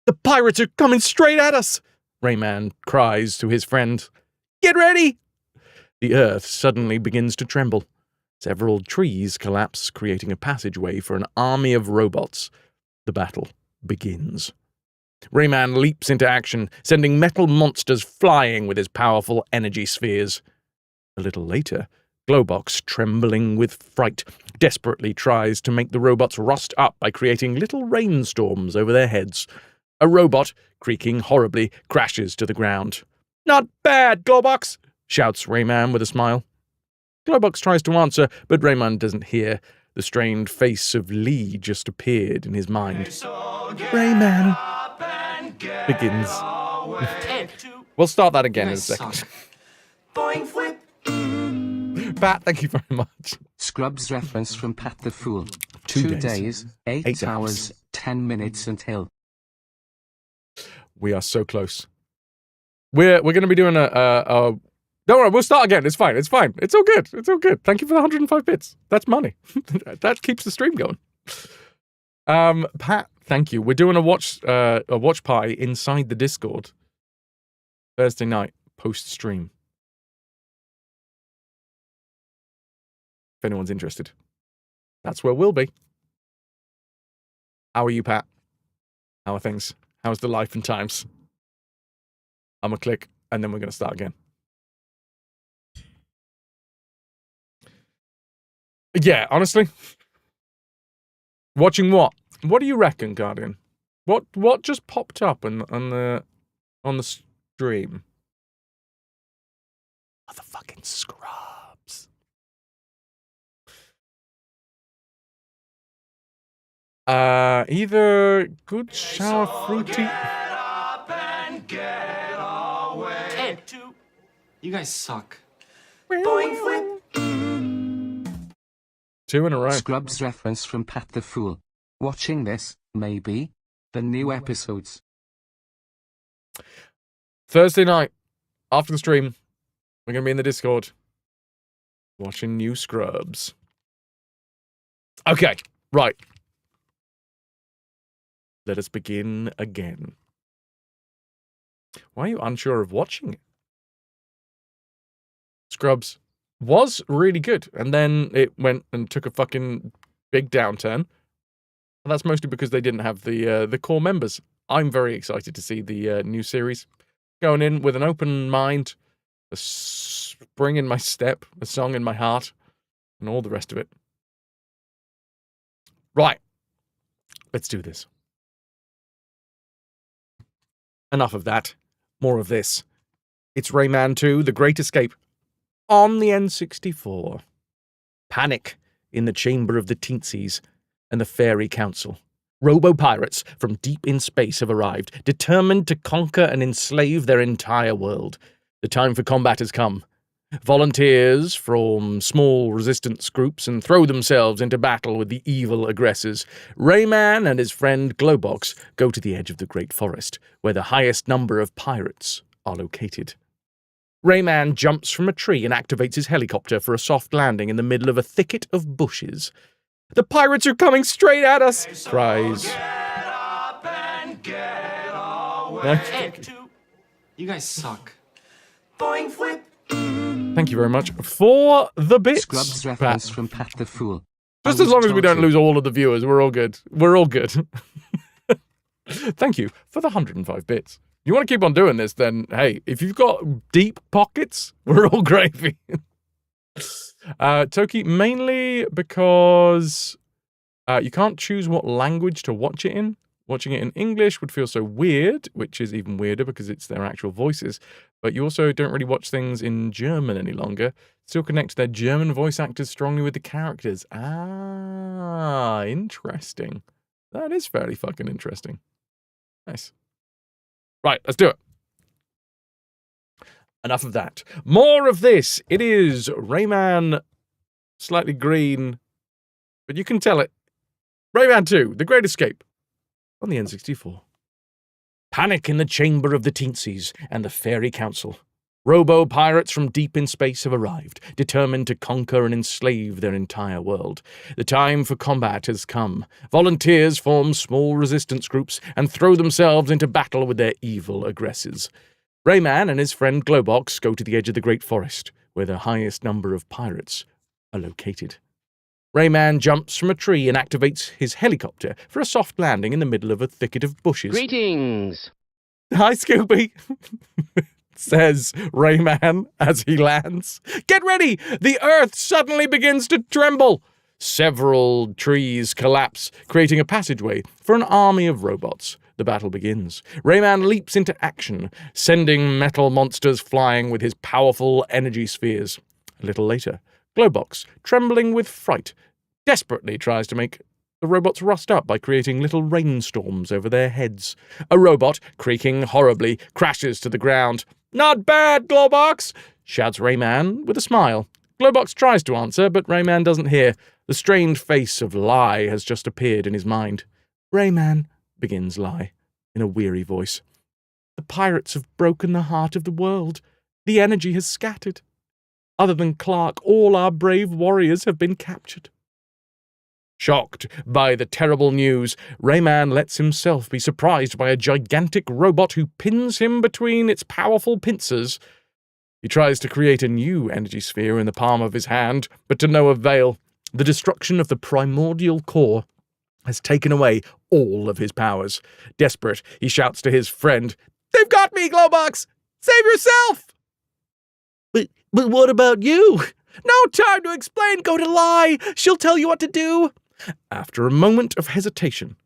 "The pirates are coming straight at us!" Rayman cries to his friend. "Get ready!" The earth suddenly begins to tremble. Several trees collapse, creating a passageway for an army of robots. The battle begins. Rayman leaps into action, sending metal monsters flying with his powerful energy spheres. A little later, Glowbox, trembling with fright, desperately tries to make the robots rust up by creating little rainstorms over their heads. A robot, creaking horribly, crashes to the ground. "Not bad, Glowbox!" shouts Rayman with a smile. Glowbox tries to answer, but Rayman doesn't hear. The strained face of Lee just appeared in his mind. Rayman begins. We'll start that again in a second. Boing flip. Pat, thank you very much. Scrubs reference from Pat the Fool. 2 days, 8 8 hours, 10 minutes until. We are so close. We're going to be doing a don't worry, we'll start again. It's fine. It's fine. It's all good. It's all good. Thank you for the 105 bits. That's money. That keeps the stream going. Pat, thank you. We're doing a watch party inside the Discord Thursday night post stream. If anyone's interested, that's where we'll be. How are you, Pat? How are things? How's the life and times? I'm gonna click, and then we're gonna start again. Yeah, honestly, watching what? What do you reckon, Guardian? What just popped up on the stream? Motherfucking Scrubs. Either good shower fruity. And 2. You guys suck. Boing flip. 2 in a row. Scrubs reference from Pat the Fool. Watching this, maybe, the new episodes. Thursday night, after the stream, we're going to be in the Discord watching new Scrubs. Okay, right. Let us begin again. Why are you unsure of watching it? Scrubs was really good, and then it went and took a fucking big downturn. And that's mostly because they didn't have the core members. I'm very excited to see the new series. Going in with an open mind, a spring in my step, a song in my heart, and all the rest of it. Right. Let's do this. Enough of that. More of this. It's Rayman 2, The Great Escape, on the N64. Panic in the chamber of the Teensies and the Fairy Council. Robo-pirates from deep in space have arrived, determined to conquer and enslave their entire world. The time for combat has come. Volunteers form small resistance groups and throw themselves into battle with the evil aggressors. Rayman and his friend Glowbox go to the edge of the Great Forest, where the highest number of pirates are located. Rayman jumps from a tree and activates his helicopter for a soft landing in the middle of a thicket of bushes. "The pirates are coming straight at us!" cries. Get up and get away. And 2. You guys suck. Boing flip. Thank you very much for the bits. Scrubs Pat. reference from Pat the Fool. Just as long as we don't lose all of the viewers, we're all good. We're all good. Thank you for the 105 bits. You want to keep on doing this, then, hey, if you've got deep pockets, we're all gravy. Toki, mainly because you can't choose what language to watch it in. Watching it in English would feel so weird, which is even weirder because it's their actual voices. But you also don't really watch things in German any longer. Still connect their German voice actors strongly with the characters. Ah, interesting. That is fairly fucking interesting. Nice. Right, let's do it. Enough of that. More of this. It is Rayman, slightly green, but you can tell it. Rayman 2, The Great Escape, on the N64. Panic in the chamber of the Teensies and the Fairy Council. Robo-pirates from deep in space have arrived, determined to conquer and enslave their entire world. The time for combat has come. Volunteers form small resistance groups and throw themselves into battle with their evil aggressors. Rayman and his friend Glowbox go to the edge of the Great Forest, where the highest number of pirates are located. Rayman jumps from a tree and activates his helicopter for a soft landing in the middle of a thicket of bushes. Greetings. "Hi, Scooby," says Rayman as he lands. "Get ready! The earth suddenly begins to tremble." Several trees collapse, creating a passageway for an army of robots. The battle begins. Rayman leaps into action, sending metal monsters flying with his powerful energy spheres. A little later, Glowbox, trembling with fright, desperately tries to make the robots rust up by creating little rainstorms over their heads. A robot, creaking horribly, crashes to the ground. "Not bad, Glowbox!" shouts Rayman with a smile. Glowbox tries to answer, but Rayman doesn't hear. The strained face of Lai has just appeared in his mind. "Rayman," begins Lai, in a weary voice. "The pirates have broken the heart of the world. The energy has scattered. Other than Clark, all our brave warriors have been captured." Shocked by the terrible news, Rayman lets himself be surprised by a gigantic robot who pins him between its powerful pincers. He tries to create a new energy sphere in the palm of his hand, but to no avail. The destruction of the primordial core has taken away all of his powers. Desperate, he shouts to his friend, "They've got me, Glowbox! Save yourself!" But what about you? "No time to explain, go to Lai! She'll tell you what to do!" After a moment of hesitation,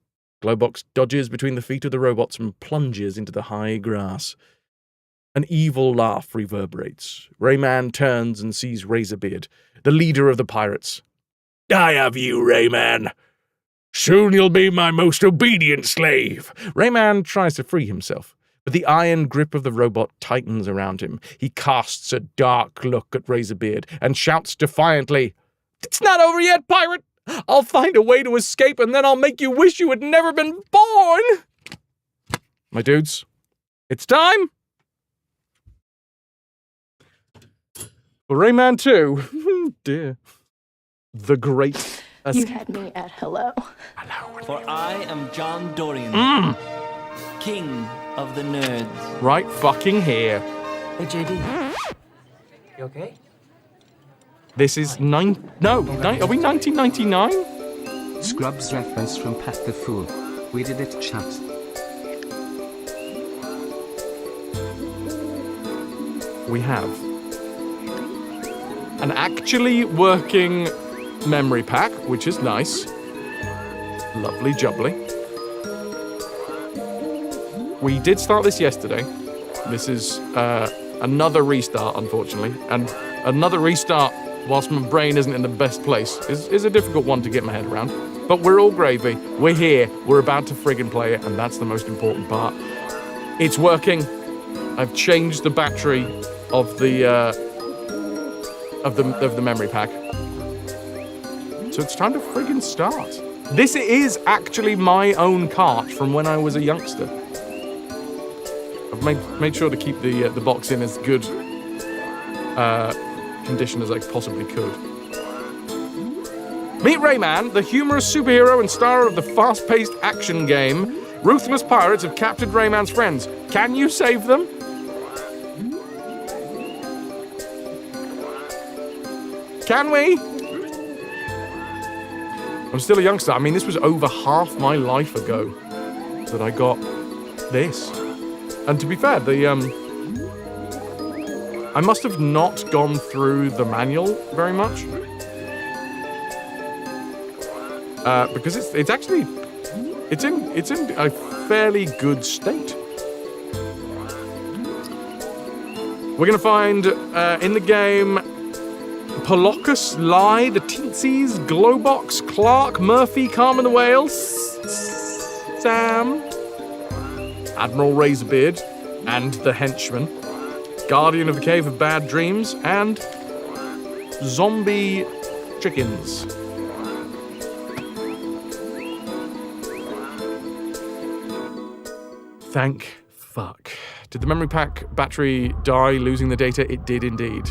Glowbox dodges between the feet of the robots and plunges into the high grass. An evil laugh reverberates. Rayman turns and sees Razorbeard, the leader of the pirates. "I have you, Rayman. Soon you'll be my most obedient slave." Rayman tries to free himself, but the iron grip of the robot tightens around him. He casts a dark look at Razorbeard and shouts defiantly, "It's not over yet, pirate! I'll find a way to escape, and then I'll make you wish you had never been born!" My dudes, it's time for Rayman 2. Dear. The Great You had me at hello. For I am John Dorian, king of the nerds. Right fucking here. Hey, JD. You okay? This is are we 1999? Scrubs reference from Pat the Fool. We did it, chat. We have an actually working memory pack, which is nice. Lovely jubbly. We did start this yesterday. This is another restart, unfortunately. And another restart, whilst my brain isn't in the best place, is a difficult one to get my head around. But we're all gravy. We're here. We're about to friggin' play it, and that's the most important part. It's working. I've changed the battery of the memory pack. So it's time to friggin' start. This is actually my own cart from when I was a youngster. I've made sure to keep the box in as good condition as I possibly could. Meet Rayman, the humorous superhero and star of the fast-paced action game. Ruthless pirates have captured Rayman's friends. Can you save them? Can we? I'm still a youngster. I mean, this was over half my life ago that I got this. And to be fair, I must have not gone through the manual very much. Because it's actually in a fairly good state. We're gonna find in the game Polocus, Lai, the Teensies, Glowbox, Clark, Murphy, Carmen the Whale, Sam, Admiral Razorbeard, and the Henchman, Guardian of the Cave of Bad Dreams, and Zombie Chickens. Thank fuck. Did the memory pack battery die losing the data? It did indeed.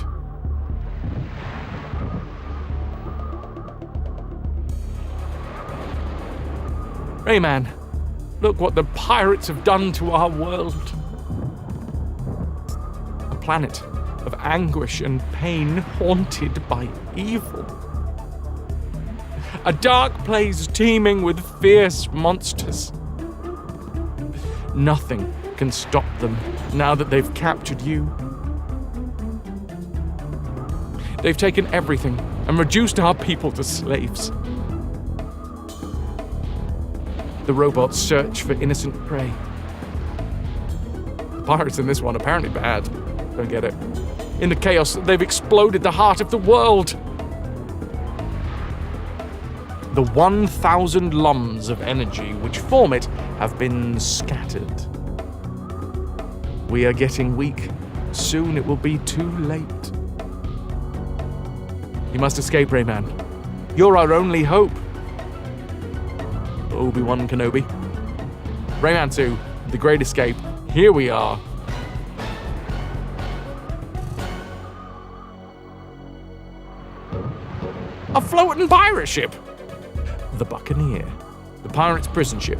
Rayman, look what the pirates have done to our world. A planet of anguish and pain haunted by evil. A dark place teeming with fierce monsters. Nothing can stop them now that they've captured you. They've taken everything and reduced our people to slaves. The robots search for innocent prey. The pirates in this one apparently bad. Don't get it. In the chaos, they've exploded the heart of the world. The 1,000 lums of energy which form it have been scattered. We are getting weak. Soon it will be too late. You must escape, Rayman. You're our only hope. Obi-Wan Kenobi. Rayman 2, The Great Escape. Here we are. A floating pirate ship. The Buccaneer. The pirate's prison ship.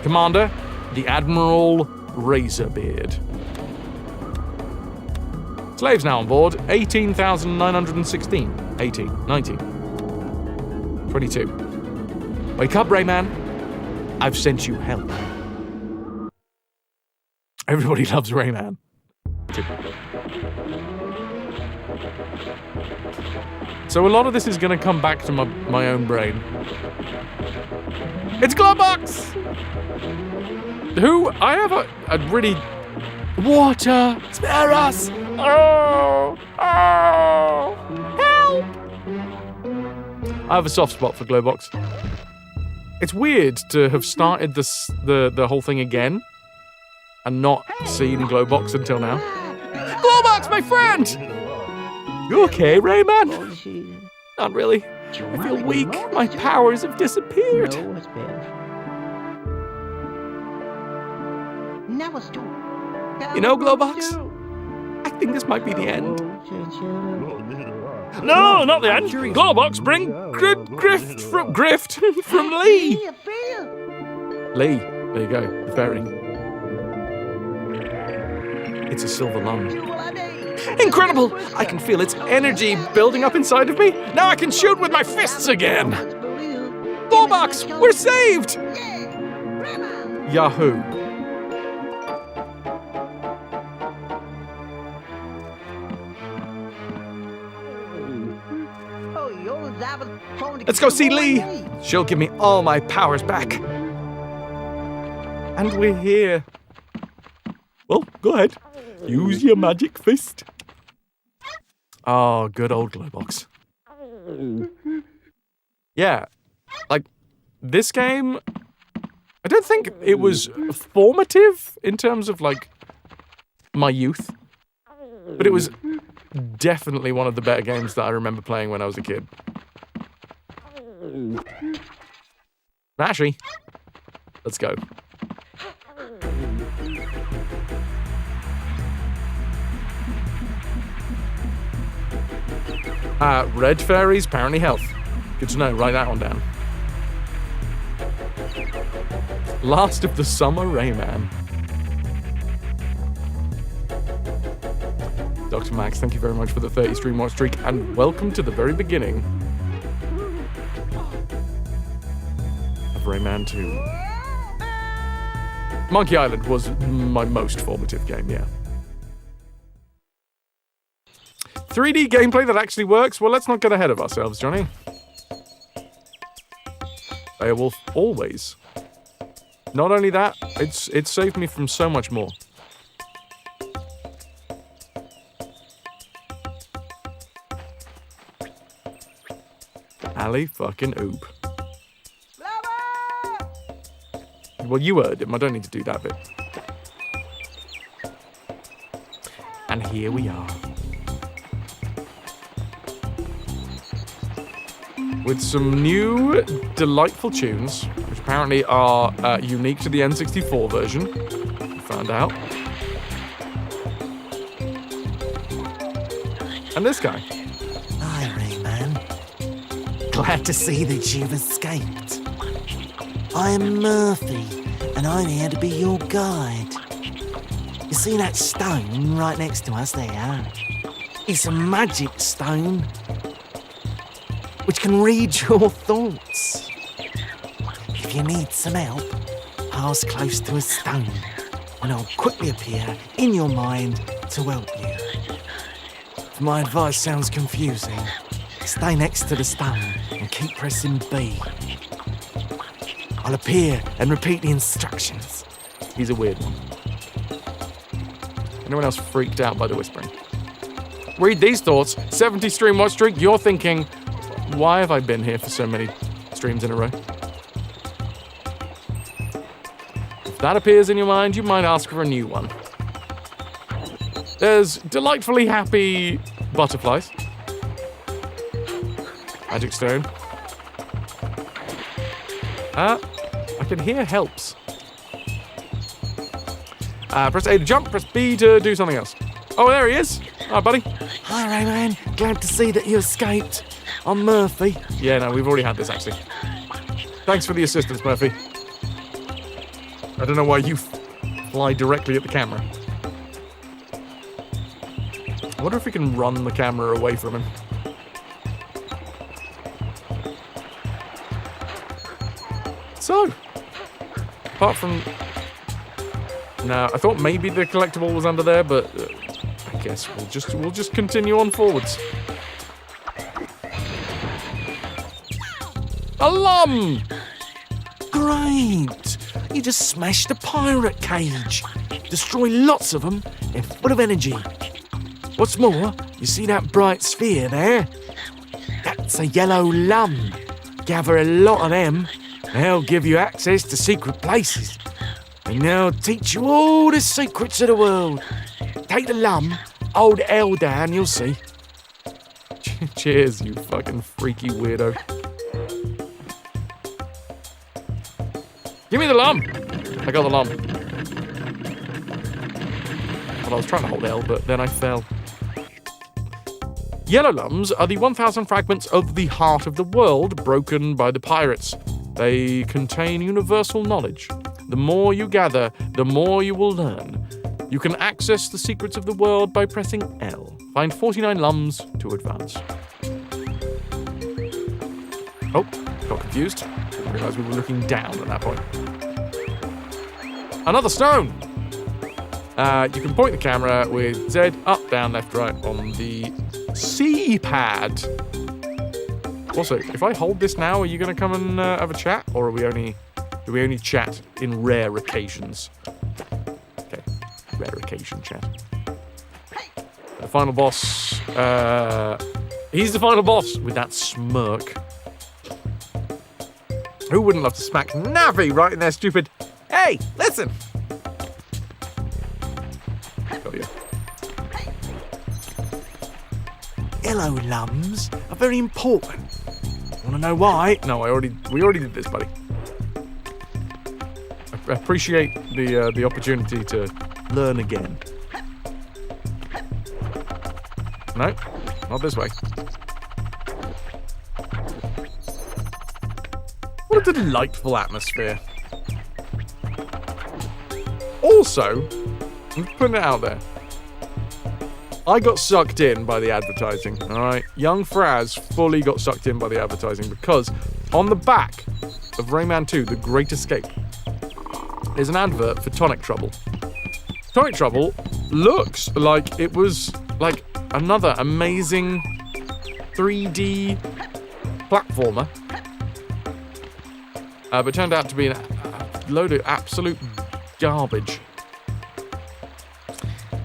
Commander, the Admiral Razorbeard. Slaves now on board, 18,916. 18, 19. 22. Wake up, Rayman. I've sent you help. Everybody loves Rayman. So a lot of this is going to come back to my own brain. It's Glowbox! Who? I have a really... Water! Spare us! Oh! Oh! Help! I have a soft spot for Glowbox. It's weird to have started the whole thing again and not seen Glowbox until now. Glowbox, my friend! You okay, Rayman? Not really. I feel weak. My powers have disappeared. You know, Glowbox? I think this might be the end. No, not the end. Glowbox, bring grift from Lee. Lee, there you go, the fairy. It's a silver lung. Incredible! I can feel its energy building up inside of me. Now I can shoot with my fists again. $4! We're saved! Yahoo. Let's go see Lee. She'll give me all my powers back. And we're here. Well, go ahead. Use your magic fist. Oh, good old Glowbox. Yeah, like, this game, I don't think it was formative in terms of, like, my youth. But it was definitely one of the better games that I remember playing when I was a kid. Mashy. Let's go. Red fairies, apparently health. Good to know, write that one down. Last of the summer, Rayman. Dr. Max, thank you very much for the 30 stream watch streak, and welcome to the very beginning of Rayman 2. Monkey Island was my most formative game, yeah. 3D gameplay that actually works? Well, let's not get ahead of ourselves, Johnny. Beowulf, always. Not only that, it's saved me from so much more. Ali fucking Oob. Well, you heard him. I don't need to do that bit. And here we are. With some new, delightful tunes, which apparently are unique to the N64 version. We found out. And this guy. Hi, Rayman. Glad to see that you've escaped. I am Murphy, and I'm here to be your guide. You see that stone right next to us there? It's a magic stone, which can read your thoughts. If you need some help, pass close to a stone, and I'll quickly appear in your mind to help you. If my advice sounds confusing, stay next to the stone and keep pressing B. I'll appear and repeat the instructions. He's a weird one. Anyone else freaked out by the whispering? Read these thoughts. 70 stream watch streak. You're thinking, why have I been here for so many streams in a row? If that appears in your mind, you might ask for a new one. There's delightfully happy butterflies. Magic stone. I can hear helps. Press A to jump, press B to do something else. Oh, there he is. Hi, buddy. Hi, Rayman. Glad to see that you escaped. I'm Murphy. Yeah, no, we've already had this, actually. Thanks for the assistance, Murphy. I don't know why you fly directly at the camera. I wonder if we can run the camera away from him. So, apart from... No, I thought maybe the collectible was under there, but I guess we'll just continue on forwards. A lum! Great! You just smashed a pirate cage. Destroy lots of them. They're full of energy. What's more, you see that bright sphere there? That's a yellow lum. Gather a lot of them. They'll give you access to secret places. And they'll teach you all the secrets of the world. Take the lum, hold L down, you'll see. Cheers, you fucking freaky weirdo. Give me the lum! I got the lum. Well, I was trying to hold L, but then I fell. Yellow lums are the 1,000 fragments of the heart of the world broken by the pirates. They contain universal knowledge. The more you gather, the more you will learn. You can access the secrets of the world by pressing L. Find 49 lums to advance. Oh, got confused. Didn't realise we were looking down at that point. Another stone! You can point the camera with Z, up, down, left, right on the C pad. Also, if I hold this now, are you going to come and have a chat? Or do we only chat in rare occasions? Okay, rare occasion chat. The final boss, he's the final boss with that smirk. Who wouldn't love to smack Navi right in their stupid, hey, listen! Got you. Hello, lums. Are very important. Want to know why? No, we already did this, buddy. I appreciate the opportunity to learn again. No, not this way. What a delightful atmosphere. Also, I'm putting it out there. I got sucked in by the advertising, alright? Young Fraz fully got sucked in by the advertising because on the back of Rayman 2, The Great Escape, is an advert for Tonic Trouble. Tonic Trouble looks like it was like another amazing 3D platformer, but turned out to be a load of absolute garbage.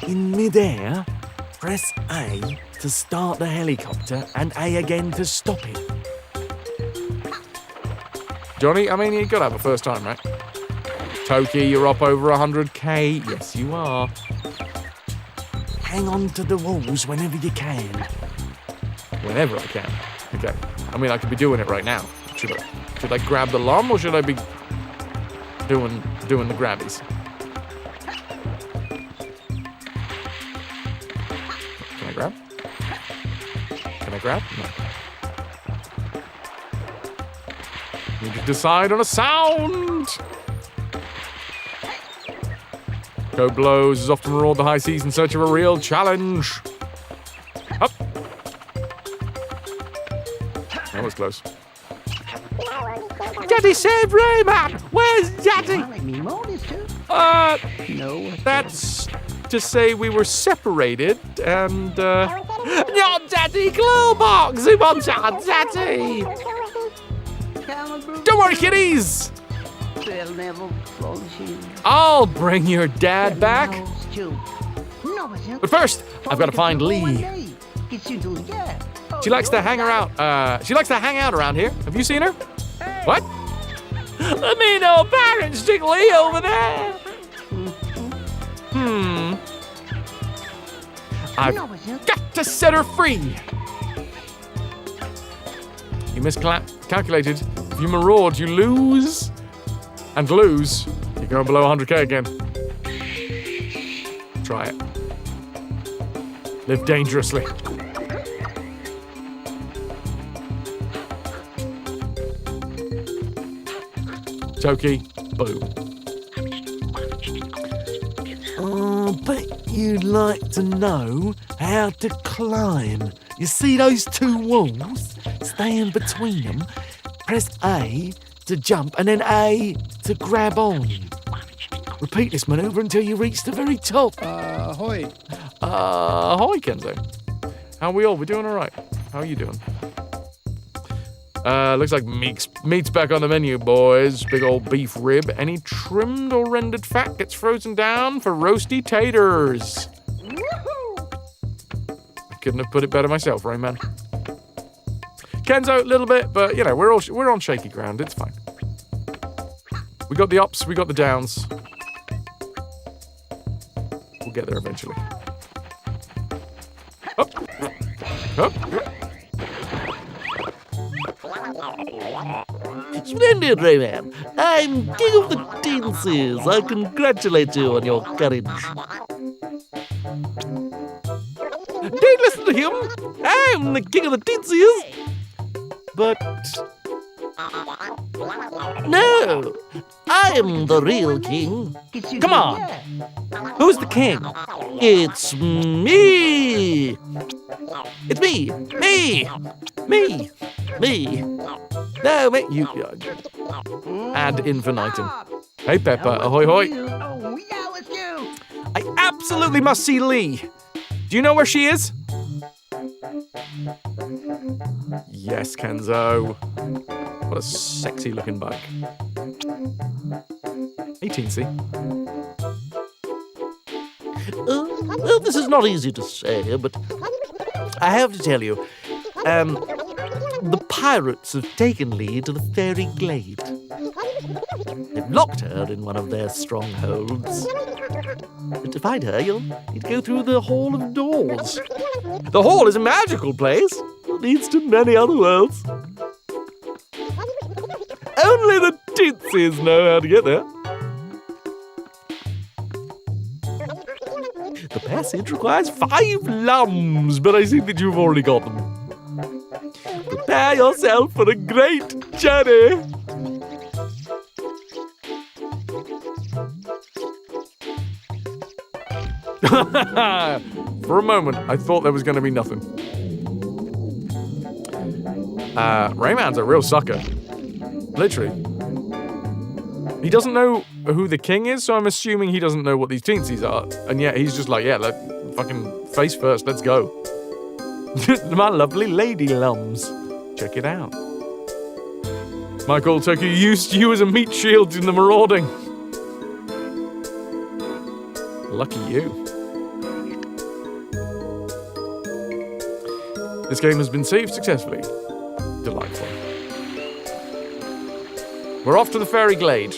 In midair, press A to start the helicopter and A again to stop it. Johnny, I mean, you gotta have a first time, right? Toki, you're up over 100k. Yes, you are. Hang on to the walls whenever you can. Whenever I can. Okay. I mean, I could be doing it right now. Should I grab the lum or should I be doing the grabbies? Can I grab? Can I grab? No. Need to decide on a sound. Code Blows is often roared the high seas in search of a real challenge. Up. That was close. Daddy saved Rayman! Where's Daddy? That's to say we were separated and, Not Daddy Glowbox! He wants our Daddy! Don't worry, kiddies! I'll bring your dad back. But first, I've got to find Lee. She likes to hang out around here. Have you seen her? What? I mean, old parents stick Lee over there. I've got to set her free. You miscalculated. If you maraud, you lose. And lose, you're going below 100k again. Try it. Live dangerously. Toki, boom. Bet you'd like to know how to climb. You see those two walls? Stay in between them. Press A to jump and then A to grab on. Repeat this maneuver until you reach the very top. Ahoy. Ahoy, Kenzo. How are we all? We're doing all right. How are you doing? Looks like meat's back on the menu, boys. Big old beef rib. Any trimmed or rendered fat gets frozen down for roasty taters. I couldn't have put it better myself, Rayman. Kenzo, a little bit, but you know, we're on shaky ground. It's fine. We got the ups, we got the downs. We'll get there eventually. Up. Up. Splendid, Rayman. I'm king of the Tinsies. I congratulate you on your courage. Don't listen to him. I'm the king of the Tinsies. But No, I am the real king. Come on. Who's the king? It's me. It's me. Me. No, me. You. Ad infinitum. Hey, Pepper. Ahoy, hoy. Oh, yeah, let's go. I absolutely must see Lee. Do you know where she is? Yes, Kenzo. What a sexy looking bike. Hey, Teensy. Well, this is not easy to say, but I have to tell you, the pirates have taken Lee to the fairy glade. They've locked her in one of their strongholds. But to find her, you'll need to go through the Hall of Doors. The Hall is a magical place that leads to many other worlds. Only the tootsies know how to get there. The passage requires 5 lums, but I see that you've already got them. Prepare yourself for a great journey. For a moment, I thought there was going to be nothing. Rayman's a real sucker. Literally. He doesn't know who the king is, so I'm assuming he doesn't know what these teensies are. And yet he's just like, yeah, fucking face first, let's go. My lovely lady lums. Check it out. Michael Turkey used you as a meat shield in the marauding. Lucky you. This game has been saved successfully. Delightful. We're off to the fairy glade.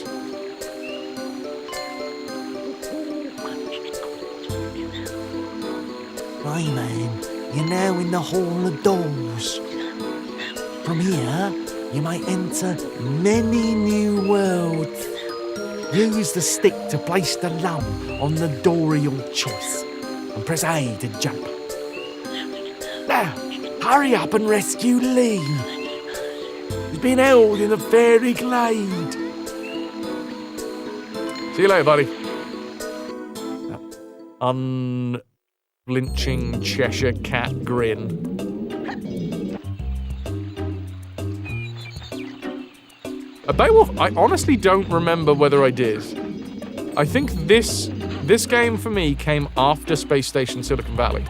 Rayman, you're now in the Hall of Doors. From here, you might enter many new worlds. Use the stick to place the lum on the door of your choice, and press A to jump. Now, hurry up and rescue Lee. He's been held in the fairy glade. See you later, buddy. Unflinching Cheshire cat grin. A Beowulf, I honestly don't remember whether I did. I think this game for me came after Space Station Silicon Valley.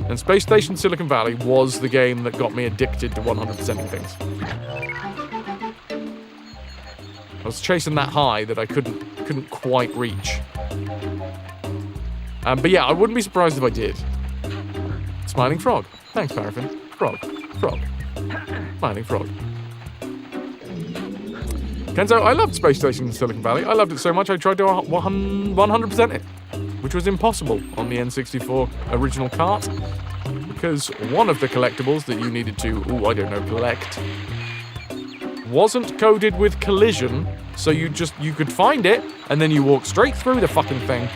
And Space Station Silicon Valley was the game that got me addicted to 100%ing things. I was chasing that high that I couldn't quite reach. But yeah, I wouldn't be surprised if I did. Smiling frog. Thanks, Paraffin. Frog. Smiling frog. Kenzo, I loved Space Station Silicon Valley. I loved it so much I tried to 100% it, which was impossible on the N64 original cart, because one of the collectibles that you needed to, collect, wasn't coded with collision, so you could find it, and then you walk straight through the fucking thing.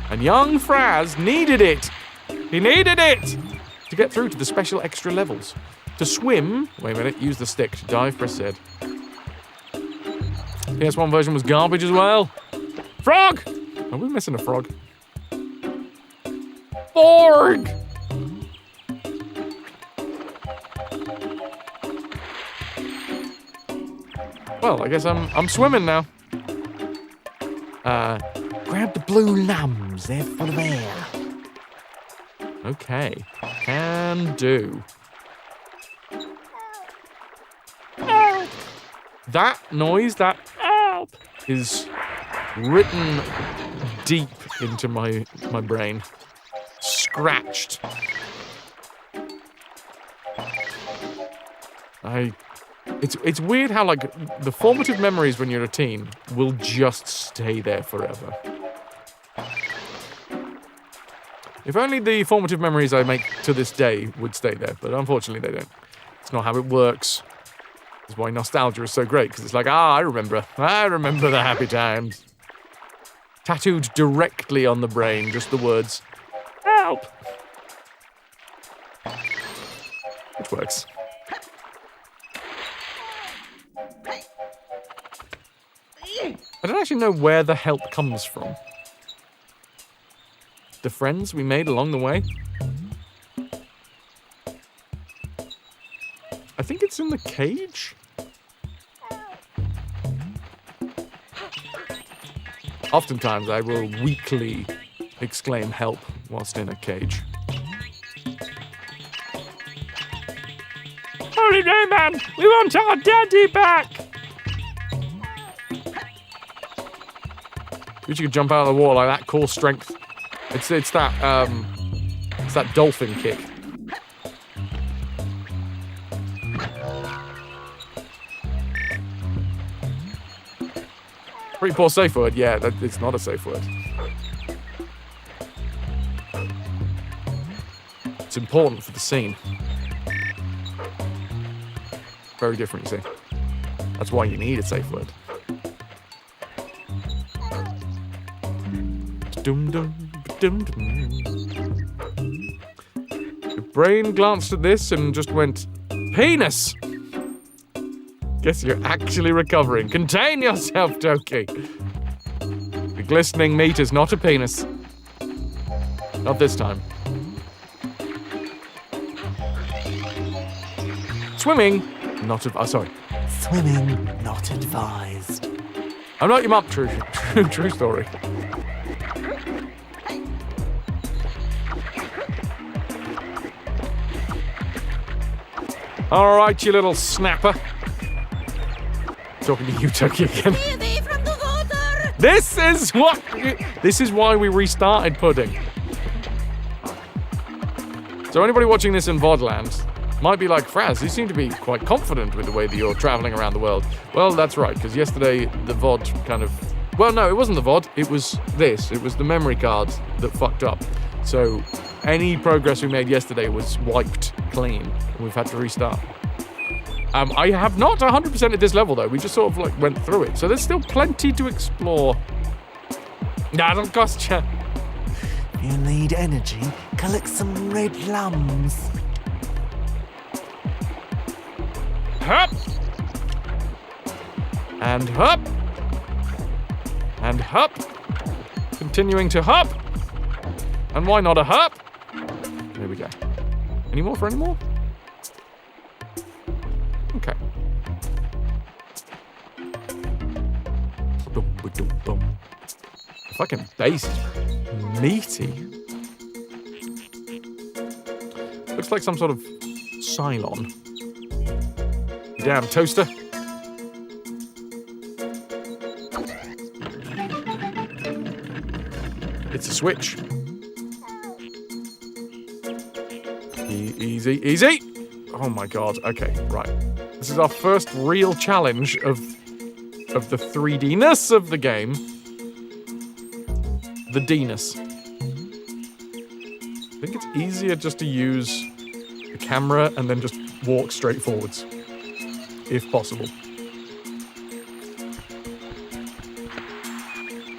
And young Fraz needed it. He needed it to get through to the special extra levels. To swim, wait a minute, use the stick. To dive, press Z. PS1 version was garbage as well. Frog! Are we missing a frog? Borg! Well, I guess I'm swimming now. Grab the blue lums, they're full of air. Okay, can do. That noise, that help, is written deep into my brain. Scratched. It's weird how, like, the formative memories when you're a teen will just stay there forever. If only the formative memories I make to this day would stay there, but unfortunately they don't. It's not how it works. That's why nostalgia is so great, because it's like, I remember the happy times. Tattooed directly on the brain, just the words, help. Which works. I don't actually know where the help comes from. The friends we made along the way? I think it's in the cage? Oftentimes I will weakly exclaim help whilst in a cage. Holy Rayman! We want our daddy back! Wish you could jump out of the water like that, core strength. It's that dolphin kick. Pretty poor safe word, yeah, it's not a safe word. It's important for the scene. Very different, you see. That's why you need a safe word. Dum dum dum dum. Your brain glanced at this and just went, penis! Guess you're actually recovering. Contain yourself, Toki. The glistening meat is not a penis. Not this time. Swimming, not sorry. Swimming not advised. I'm not your mum. True story. All right, you little snapper. Talking to you, Toki, again. This is why we restarted Pudding. So anybody watching this in VODland might be like, Fraz, you seem to be quite confident with the way that you're traveling around the world. Well, that's right, because yesterday the VOD kind of... Well, no, it wasn't the VOD. It was this. It was the memory card that fucked up. So any progress we made yesterday was wiped clean. We've had to restart. I have not 100% at this level, though. We just sort of, like, went through it. So there's still plenty to explore. Nah, don't cost you. You need energy? Collect some red lums. Hup! And hup! And hup! Continuing to hup! And why not a hup? There we go. Any more for any more? Okay. Fucking bass is meaty. Looks like some sort of Cylon. You damn toaster. It's a switch. Easy, easy. Oh my god. Okay, right. This is our first real challenge of the 3D-ness of the game. The D-ness. I think it's easier just to use the camera and then just walk straight forwards, if possible.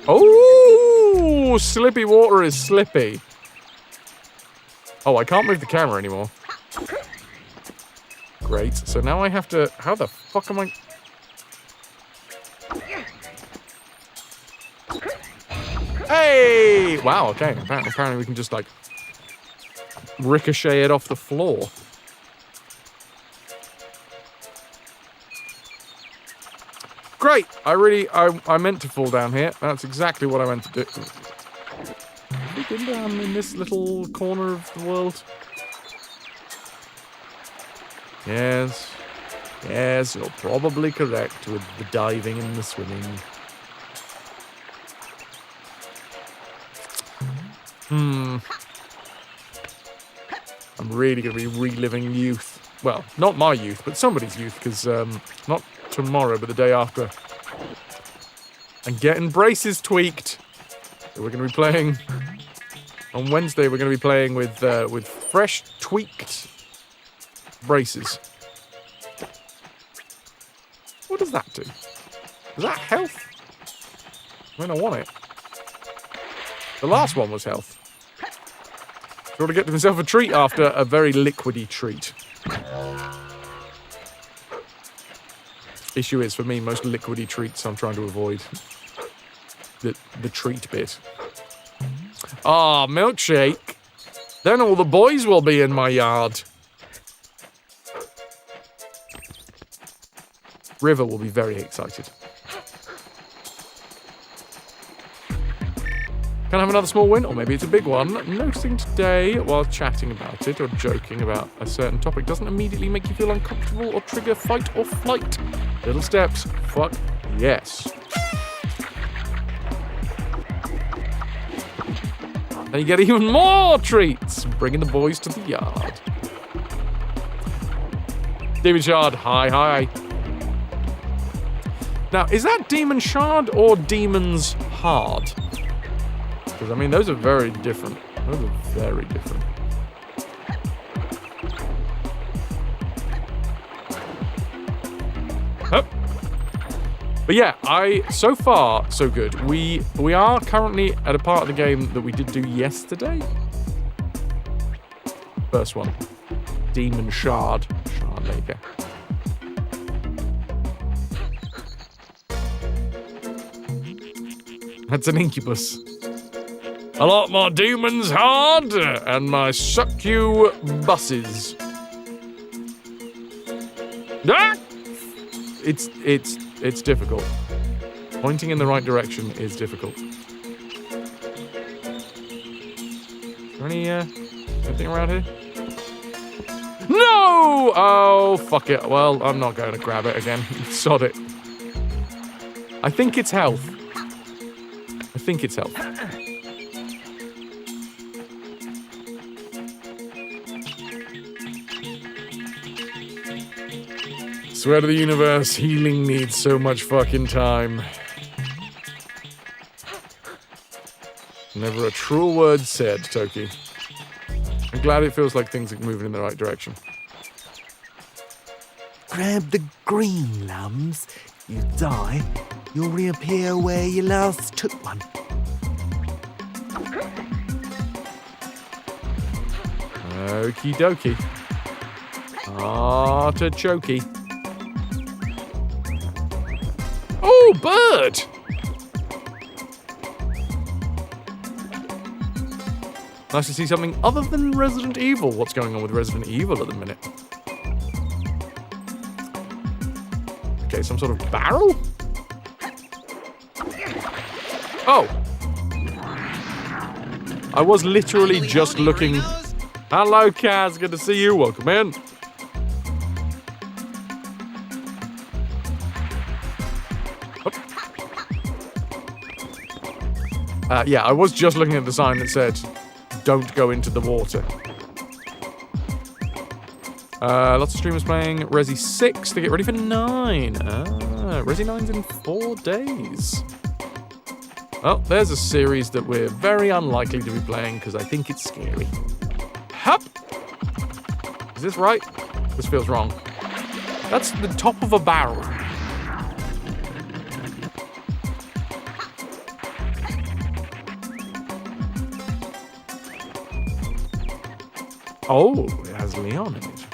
Oh, slippy water is slippy. Oh, I can't move the camera anymore. Great. So now I have to... How the fuck am I... Hey! Wow, okay. Apparently we can just, like, ricochet it off the floor. Great! I meant to fall down here. That's exactly what I meant to do. Have we been down in this little corner of the world? Yes. Yes, you're probably correct with the diving and the swimming. I'm really going to be reliving youth. Well, not my youth, but somebody's youth, because not tomorrow, but the day after. And getting braces tweaked. So we're going to be playing... On Wednesday, we're going to be playing with fresh, tweaked braces. What does that do? Is that health? I mean, I want it. The last one was health. Got to get himself a treat after a very liquidy treat. Issue is, for me, most liquidy treats I'm trying to avoid. the treat bit. Ah, milkshake. Then all the boys will be in my yard. River will be very excited. Can I have another small win? Or maybe it's a big one. Noticing today, while chatting about it or joking about a certain topic, doesn't immediately make you feel uncomfortable or trigger fight or flight. Little steps. Fuck yes. And you get even more treats. Bringing the boys to the yard. Demon Shard. Hi. Now, is that Demon Shard or Demon's Hard? Because, I mean, those are very different. Those are very different. Oh. But yeah, so far, so good. We are currently at a part of the game that we did do yesterday. First one. Demon Shard. There you go. That's an incubus. I like my demons hard and my suck you buses. Ah! It's difficult. Pointing in the right direction is difficult. Is there anything around here? No! Oh, fuck it. Well, I'm not going to grab it again. Sod it. I think it's health. Swear to the universe, healing needs so much fucking time. Never a truer word said, Toki. I'm glad it feels like things are moving in the right direction. Grab the green lums. You die, you'll reappear where you last took one. Okie dokie. Artichoke. Oh, bird! Nice to see something other than Resident Evil. What's going on with Resident Evil at the minute? Okay, some sort of barrel? Oh! I was literally just looking... Hello, Kaz. Good to see you. Welcome in. Yeah, I was just looking at the sign that said, don't go into the water. Lots of streamers playing Resi 6 to get ready for 9. Resi 9's in 4 days. Well, there's a series that we're very unlikely to be playing because I think it's scary. Hup! Is this right? This feels wrong. That's the top of a barrel. Oh, it has Leon in it.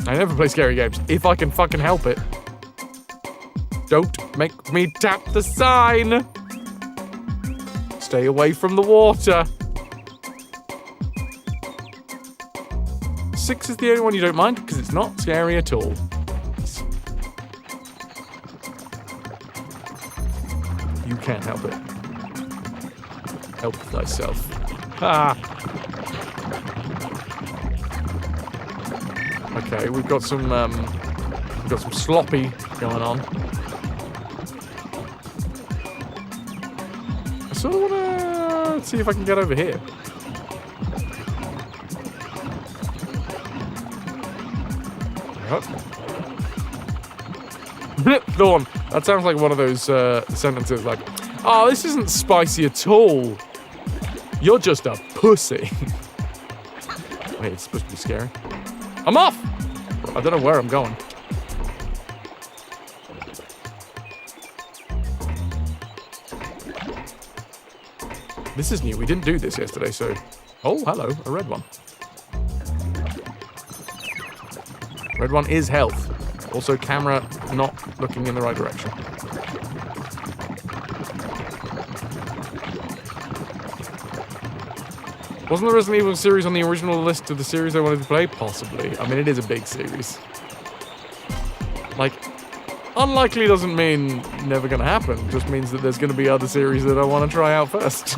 I never play scary games, if I can fucking help it. Don't make me tap the sign! Stay away from the water. 6 is the only one you don't mind, because it's not scary at all. You can't help it. Help thyself. Ah! Okay, we've got some sloppy going on. I sort of want to see if I can get over here. Thorn, that sounds like one of those sentences like, oh, this isn't spicy at all. You're just a pussy. Wait, it's supposed to be scary. I'm off! I don't know where I'm going. This is new. We didn't do this yesterday, so... Oh, hello. A red one. Red one is health. Also, camera not looking in the right direction. Wasn't the Resident Evil series on the original list of the series I wanted to play? Possibly. I mean, it is a big series. Like, unlikely doesn't mean never gonna happen. It just means that there's gonna be other series that I want to try out first.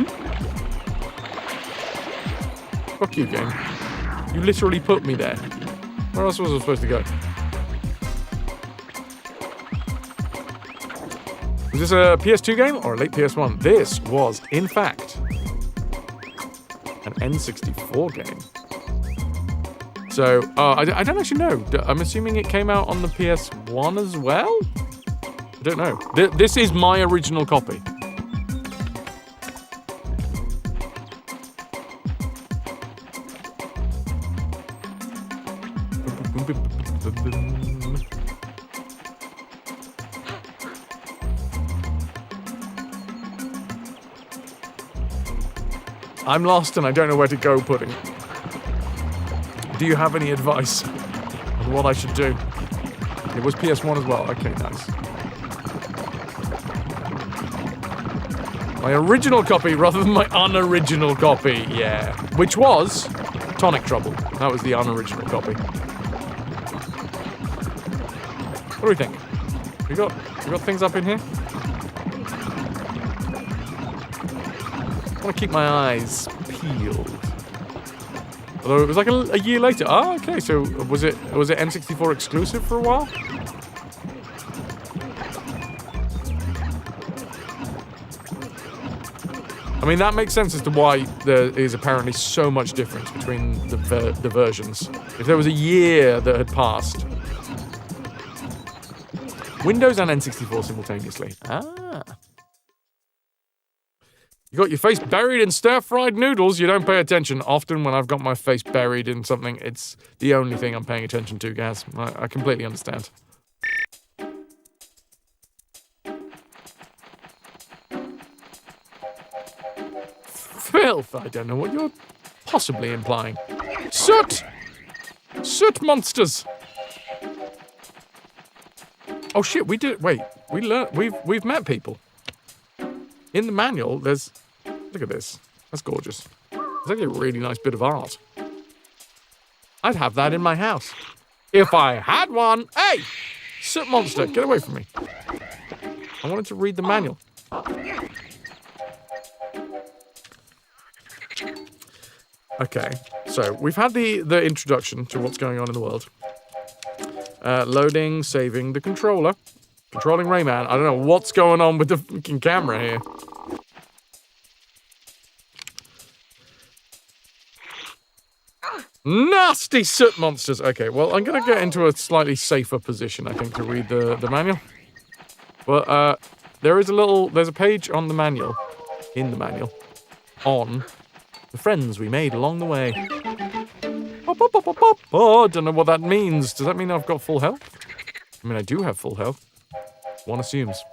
Fuck you, game. You literally put me there. Where else was I supposed to go? Was this a PS2 game or a late PS1? This was, in fact, an N64 game. So, I don't actually know. I'm assuming it came out on the PS1 as well? I don't know. This is my original copy. I'm lost and I don't know where to go, Pudding. Do you have any advice on what I should do? It was PS1 as well. Okay, nice. My original copy rather than my unoriginal copy, yeah. Which was Tonic Trouble. That was the unoriginal copy. What do we think? We got things up in here? I want to keep my eyes peeled. Although it was like a year later. Oh, okay. So was it N64 exclusive for a while? I mean, that makes sense as to why there is apparently so much difference between the versions. If there was a year that had passed. Windows and N64 simultaneously. Ah. You got your face buried in stir-fried noodles, you don't pay attention. Often when I've got my face buried in something, it's the only thing I'm paying attention to, Gaz. I completely understand. Filth! I don't know what you're possibly implying. Soot! Soot monsters! Oh shit, we did. Wait, we've met people. In the manual, there's. Look at this. That's gorgeous. It's actually a really nice bit of art. I'd have that in my house. If I had one. Hey! Soot monster, get away from me. I wanted to read the manual. Okay, so we've had the introduction to what's going on in the world. Loading, saving the controller. Controlling Rayman. I don't know what's going on with the fucking camera here. Nasty soot monsters. Okay, well, I'm going to get into a slightly safer position, I think, to read the manual. Well, there's a page on the manual, in the manual, on the friends we made along the way. Oh, I don't know what that means. Does that mean I've got full health? I mean, I do have full health. One assumes.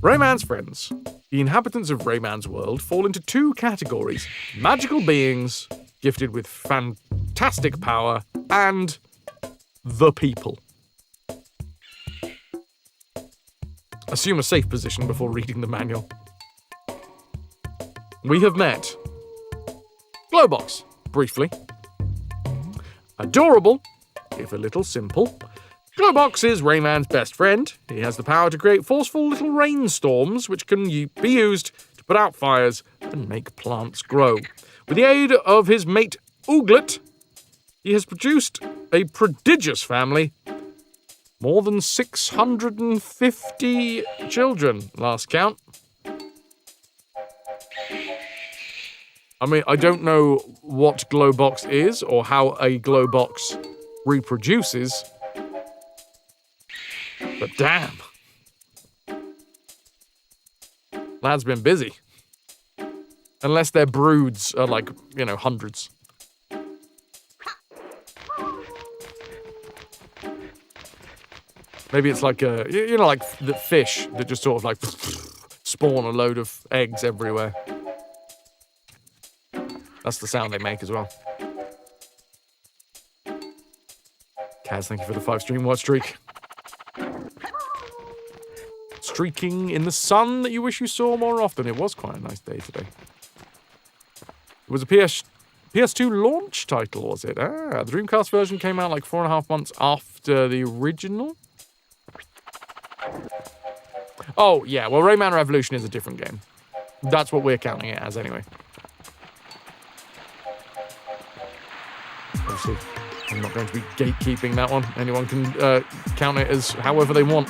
Rayman's friends. The inhabitants of Rayman's world fall into two categories. Magical beings, gifted with fantastic power, and the people. Assume a safe position before reading the manual. We have met Glowbox, briefly. Adorable, if a little simple. Glowbox is Rayman's best friend. He has the power to create forceful little rainstorms, which can be used to put out fires and make plants grow. With the aid of his mate Ooglet, he has produced a prodigious family. More than 650 children, last count. I mean, I don't know what Glowbox is or how a Glowbox reproduces. But damn. Lad's been busy. Unless their broods are like, you know, hundreds. Maybe it's like a, you know, like the fish that just sort of like spawn a load of eggs everywhere. That's the sound they make as well. Kaz, thank you for the 5 stream watch streak. streaking in the sun that you wish you saw more often. It was quite a nice day today. It was a PS2 launch title, was it? Ah, the Dreamcast version came out like 4.5 months after the original. Oh, yeah, well, Rayman Revolution is a different game. That's what we're counting it as, anyway. Obviously, I'm not going to be gatekeeping that one. Anyone can count it as however they want.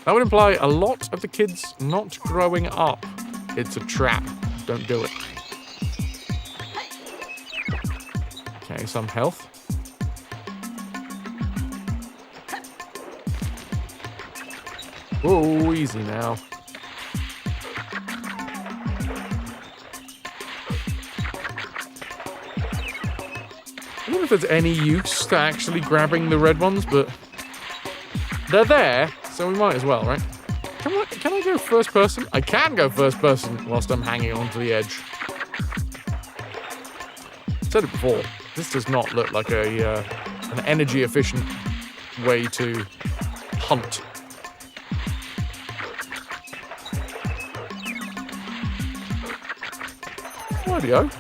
That would imply a lot of the kids not growing up. It's a trap. Don't do it. Okay, some health. Whoa, easy now. I don't know if there's any use to actually grabbing the red ones, but they're there, so we might as well, right? Can I go first person? I can go first person whilst I'm hanging onto the edge. I've said it before. This does not look like an energy efficient way to hunt. Rightio.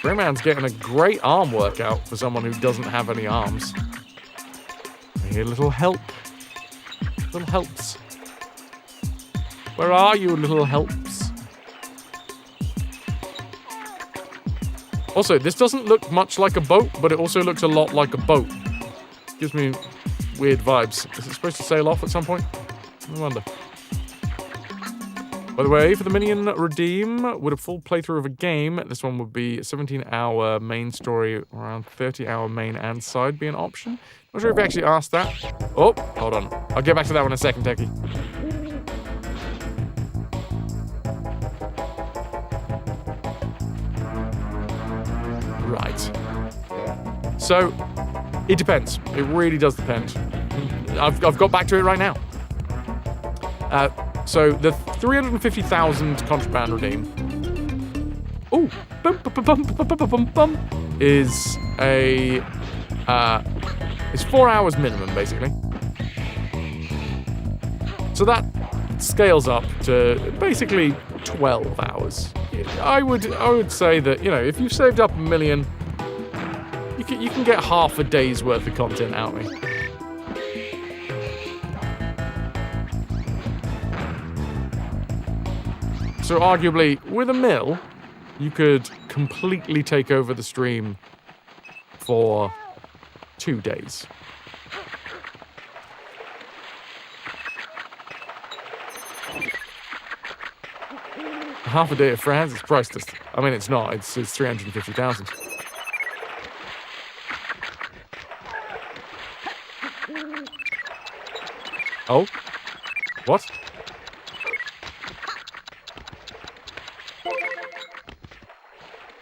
Rayman's getting a great arm workout for someone who doesn't have any arms. I need a little help. Little helps. Where are you, little helps? Also, this doesn't look much like a boat, but it also looks a lot like a boat. Gives me weird vibes. Is it supposed to sail off at some point? I wonder. By the way, for the Minion Redeem, with a full playthrough of a game, this one would be a 17-hour main story, around 30-hour main and side be an option. Not sure if you actually asked that. Oh, hold on. I'll get back to that one in a second, Techie. Right. So, it depends. It really does depend. I've got back to it right now. So the 350,000 contraband redeem. Ooh, is a it's 4 hours minimum basically. So that scales up to basically 12 hours. I would say that, you know, if you've saved up $1 million, you can get half a day's worth of content out of me. So arguably, with $1 million, you could completely take over the stream for 2 days. Half a day of France is priceless. I mean, it's not. It's 350,000. Oh? What?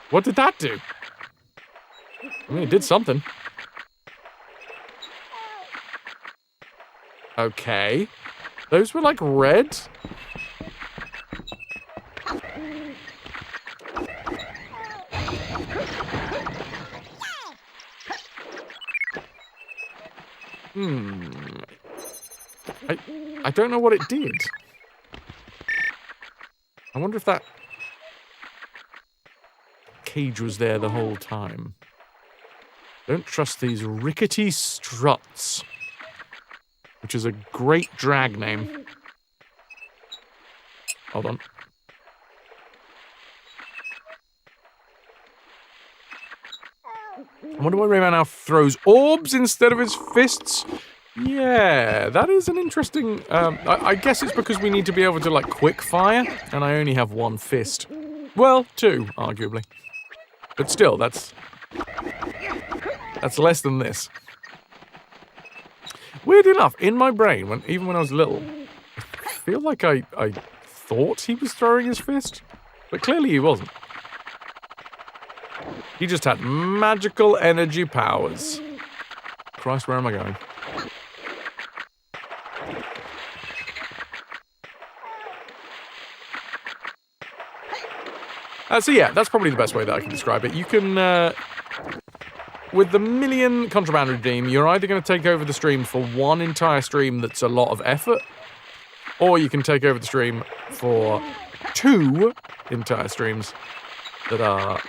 What did that do? I mean, it did something. Okay. Those were like red? I don't know what it did. I wonder if that cage was there the whole time. Don't trust these rickety struts. Which is a great drag name. Hold on. I wonder why Rayman now throws orbs instead of his fists. Yeah, that is an interesting... I guess it's because we need to be able to, like, quick fire, and I only have one fist. Well, two, arguably. But still, that's less than this. Weird enough, in my brain, even when I was little, I feel like I thought he was throwing his fist, but clearly he wasn't. He just had magical energy powers. Christ, where am I going? So yeah, that's probably the best way that I can describe it. You can with the million contraband redeem, you're either going to take over the stream for one entire stream that's a lot of effort, or you can take over the stream for 2 entire streams that are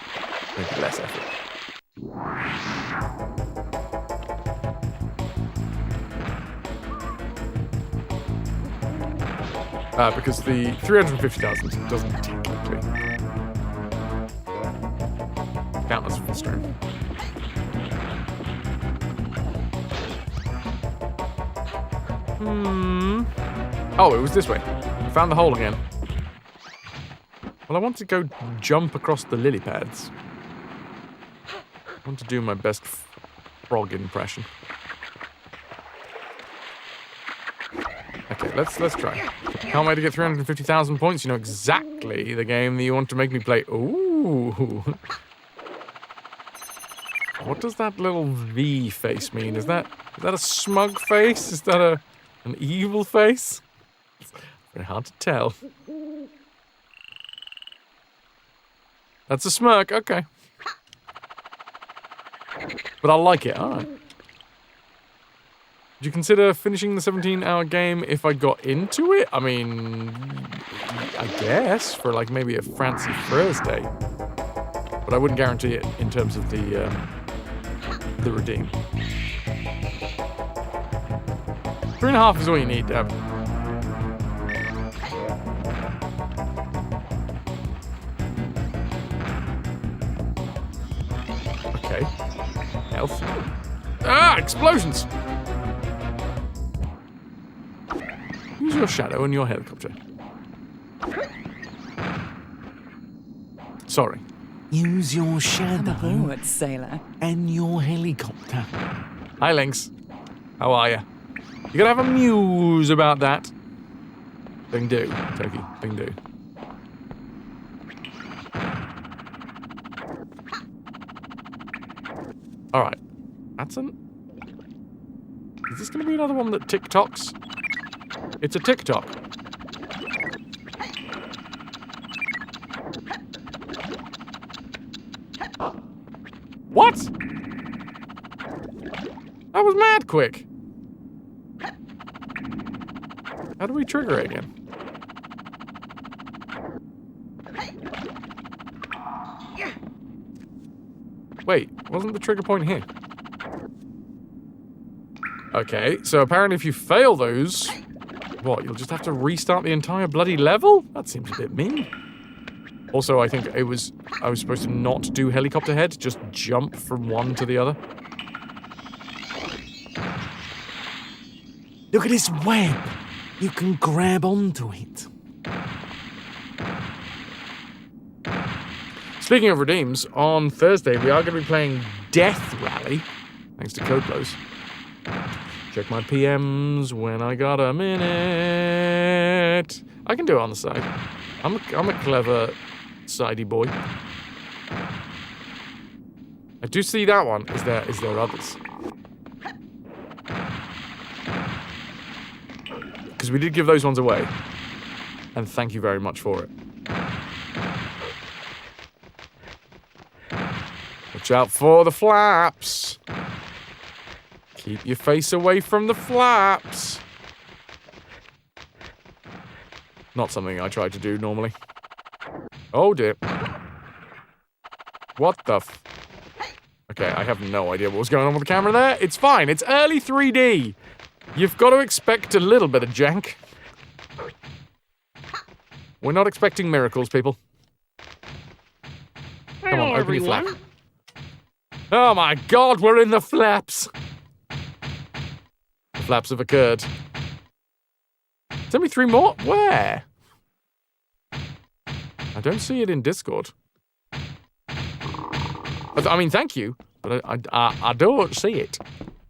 maybe less effort. Because the 350,000 doesn't technically count as a full stream. Oh, it was this way. I found the hole again. Well, I want to go jump across the lily pads. I want to do my best frog impression. Okay, let's try. Can't wait to get 350,000 points. You know exactly the game that you want to make me play. Ooh. What does that little V face mean? Is that a smug face? Is that an evil face? It's very hard to tell. That's a smirk, okay. But I like it, alright. Would you consider finishing the 17-hour game if I got into it? I mean, I guess, for like maybe a fancy Thursday. But I wouldn't guarantee it in terms of the redeem. 3.5 is all you need, Deb. Okay. Health. Ah, explosions! Use your shadow and your helicopter. Sorry. Use your shadow Aboard, sailor. and your helicopter. Hi, Lynx. How are you? You gotta have a muse about that. Bing do, Turkey. Bing do. Alright. That's an... Is this gonna be another one that TikToks? It's a TikTok. What? That was mad quick. How do we trigger it again? Wait, wasn't the trigger point here? Okay, so apparently if you fail those, what, you'll just have to restart the entire bloody level? That seems a bit mean. Also, I think I was supposed to not do helicopter head, just jump from one to the other. Look at this web. You can grab onto it. Speaking of redeems, on Thursday we are going to be playing Death Rally, thanks to Codeblows. Check my PMs when I got a minute. I can do it on the side. I'm a clever sidey boy. I do see that one. Is there others? Because we did give those ones away. And thank you very much for it. Watch out for the flaps. Keep your face away from the flaps. Not something I try to do normally. Oh dear. What the f... Okay, I have no idea what was going on with the camera there. It's fine, it's early 3D. You've got to expect a little bit of jank. We're not expecting miracles, people. Come on, open your flap. Oh my god, we're in the flaps. The flaps have occurred. Send me 3 more? Where? I don't see it in Discord. I mean, thank you, but I don't see it.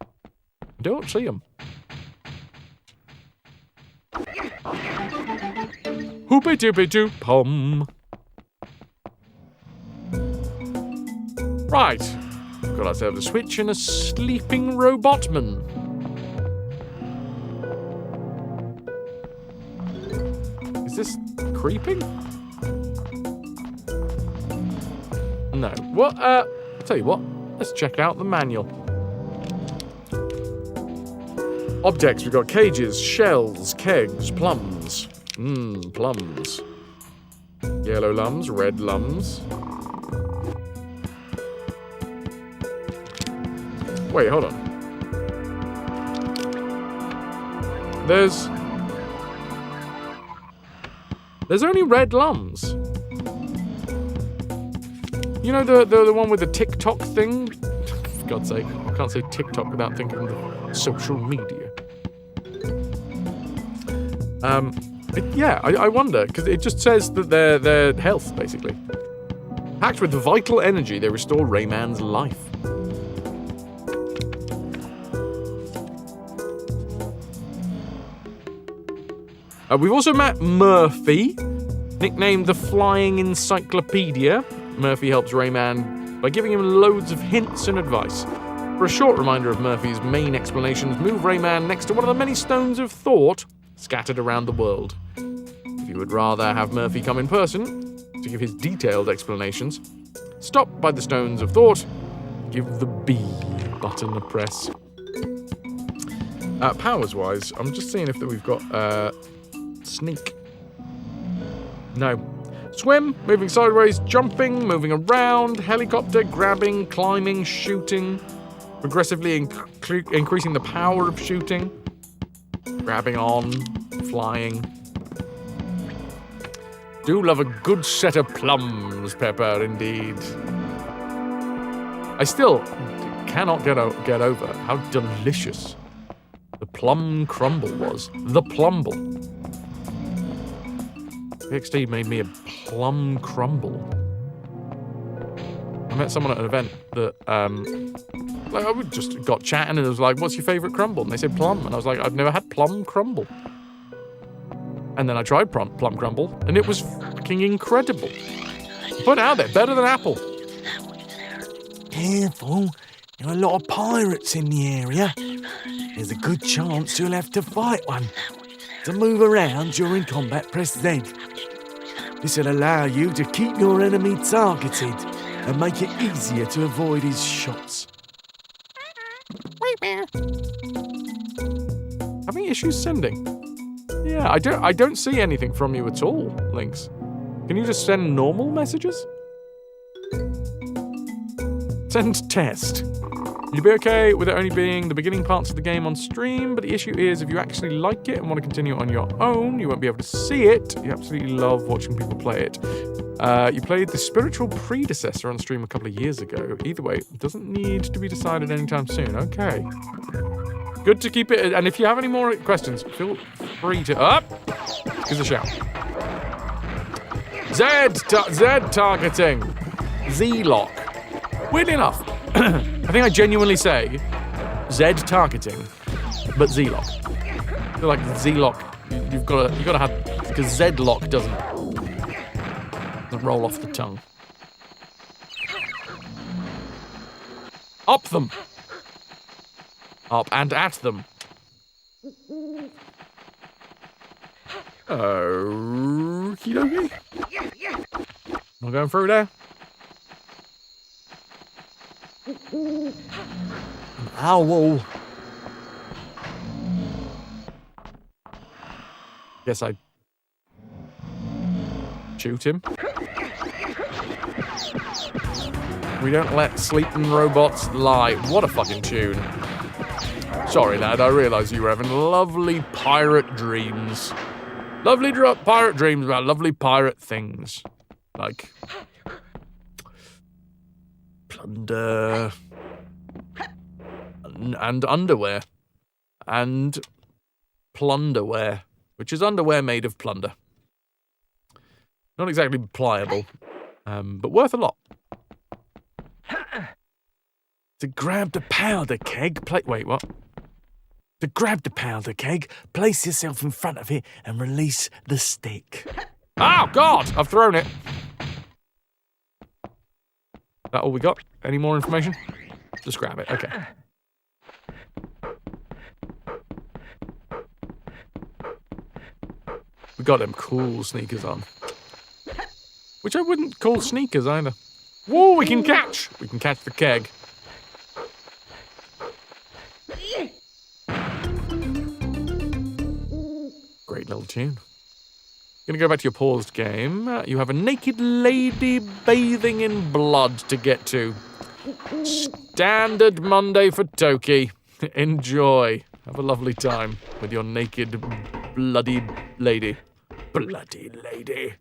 I don't see them. Hoopy doopy doop pom. Right. We've got ourselves a switch and a sleeping robotman. Is this creeping? No. What? I'll tell you what. Let's check out the manual. Objects, we've got cages, shells, kegs, plums. Plums. Yellow lums, red lums. Wait, hold on. There's only red lums. You know the one with the TikTok thing? For God's sake, I can't say TikTok without thinking of social media. I wonder, because it just says that their health, basically. Packed with vital energy, they restore Rayman's life. We've also met Murphy, nicknamed the Flying Encyclopedia. Murphy helps Rayman by giving him loads of hints and advice. For a short reminder of Murphy's main explanations, move Rayman next to one of the many stones of thought scattered around the world. If you would rather have Murphy come in person to give his detailed explanations, stop by the stones of thought, give the B button a press. Powers-wise, I'm just seeing if we've got sneak. No. Swim, moving sideways, jumping, moving around, helicopter, grabbing, climbing, shooting, progressively increasing the power of shooting, grabbing on, flying. Do love a good set of plums, Pepper, indeed. I still cannot get over how delicious the plum crumble was. The plumble. PXD made me a plum crumble. I met someone at an event that, I just got chatting and it was like, what's your favourite crumble? And they said plum. And I was like, I've never had plum crumble. And then I tried plum crumble and it was fucking incredible. Put it out there, better than apple. Careful, there are a lot of pirates in the area. There's a good chance you'll have to fight one. To move around during combat, press Z. This will allow you to keep your enemy targeted and make it easier to avoid his shots. Having issues sending? Yeah, I don't see anything from you at all, Lynx. Can you just send normal messages? Send test. You'll be okay with it only being the beginning parts of the game on stream, but the issue is if you actually like it and want to continue on your own, you won't be able to see it. You absolutely love watching people play it. You played the spiritual predecessor on stream a couple of years ago. Either way, it doesn't need to be decided anytime soon. Okay. Good to keep it. And if you have any more questions, feel free to... Give us a shout. Z targeting. Z-lock. Weirdly enough, I think I genuinely say Z targeting, but Z-lock. I feel like Z-lock, you've got to have, because Z-lock doesn't roll off the tongue. Up them. Up and at them. Okie dokie. Not going through there. An owl. Guess I'd shoot him. We don't let sleeping robots lie. What a fucking tune. Sorry, lad, I realise you were having lovely pirate dreams. Lovely pirate dreams about lovely pirate things. Like... plunder... and underwear. And plunderwear. Which is underwear made of plunder. Not exactly pliable. But worth a lot. To grab the powder keg... Wait, what? To grab the powder keg, place yourself in front of it and release the stick. Oh, God! I've thrown it. That all we got? Any more information? Just grab it. Okay. We got them cool sneakers on. Which I wouldn't call sneakers either. Whoa, we can catch! We can catch the keg. Sweet little tune. Gonna go back to your paused game. You have a naked lady bathing in blood to get to. Standard Monday for Toki. Enjoy. Have a lovely time with your naked, bloody lady. Bloody lady.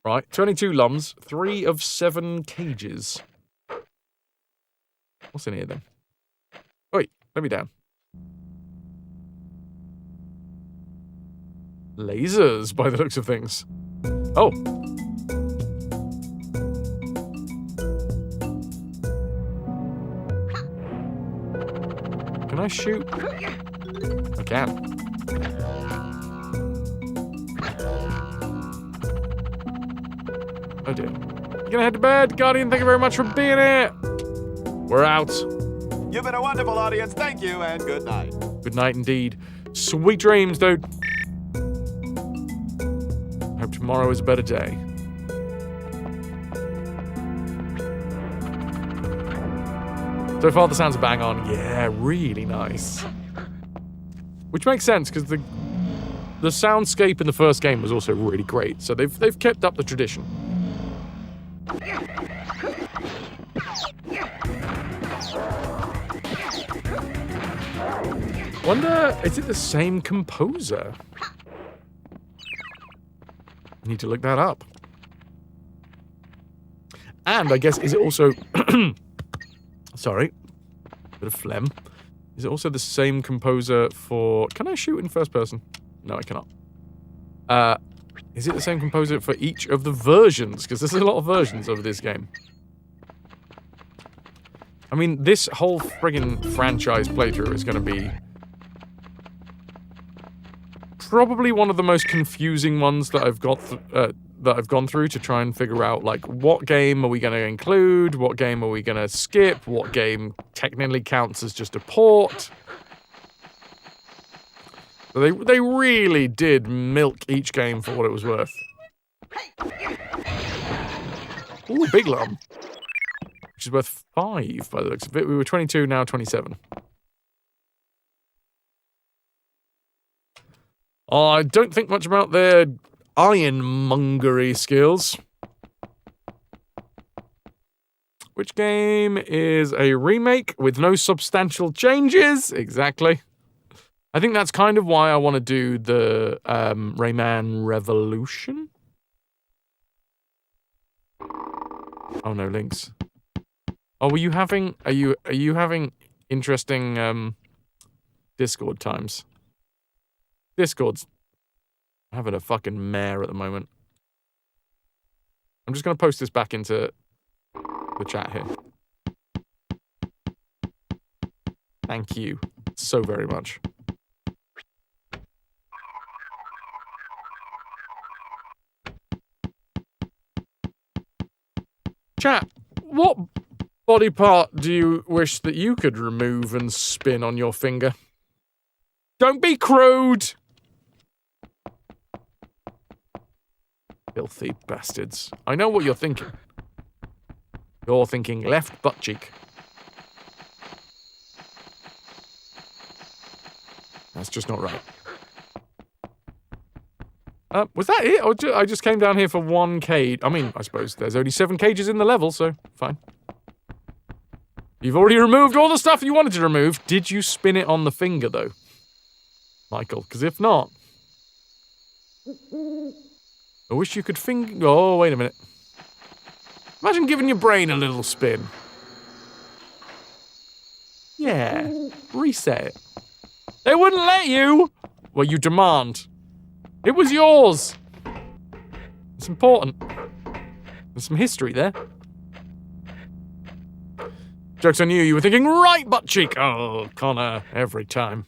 Right, 22 lums, 3 of 7 cages. What's in here then? Wait, let me down. Lasers, by the looks of things. Oh. Can I shoot? I can. Oh dear. You're gonna head to bed, Guardian. Thank you very much for being here. We're out. You've been a wonderful audience. Thank you and good night. Good night indeed. Sweet dreams, dude. Hope tomorrow is a better day. So far, the sounds are bang on. Yeah, really nice. Which makes sense because the soundscape in the first game was also really great. So they've kept up the tradition. Wonder, is it the same composer? I need to look that up. And I guess, is it also... Sorry. Bit of phlegm. Is it also the same composer for... Can I shoot in first person? No, I cannot. Is it the same composer for each of the versions? Because there's a lot of versions of this game. I mean, this whole friggin' franchise playthrough is going to be... probably one of the most confusing ones that I've got that I've gone through to try and figure out, like, what game are we going to include, what game are we going to skip, what game technically counts as just a port. They really did milk each game for what it was worth. Ooh, big lump. Which is worth 5 by the looks of it. We were 22, now 27. I don't think much about their ironmongery skills. Which game is a remake with no substantial changes? Exactly. I think that's kind of why I want to do the RAYMAN Revolution. Oh no, links. Oh, are you having interesting Discord times? Discord's having a fucking mare at the moment. I'm just going to post this back into the chat here. Thank you so very much. Chat, what body part do you wish that you could remove and spin on your finger? Don't be crude! Filthy bastards. I know what you're thinking. You're thinking left butt cheek. That's just not right. Was that it? Or I just came down here for 1 cage. I mean, I suppose there's only 7 cages in the level, so fine. You've already removed all the stuff you wanted to remove. Did you spin it on the finger, though? Michael, because if not... I wish you could finger... Oh, wait a minute. Imagine giving your brain a little spin. Yeah. Reset it. They wouldn't let you! Well, you demand. It was yours! It's important. There's some history there. Joke's on you, you were thinking right butt cheek! Oh, Connor, every time.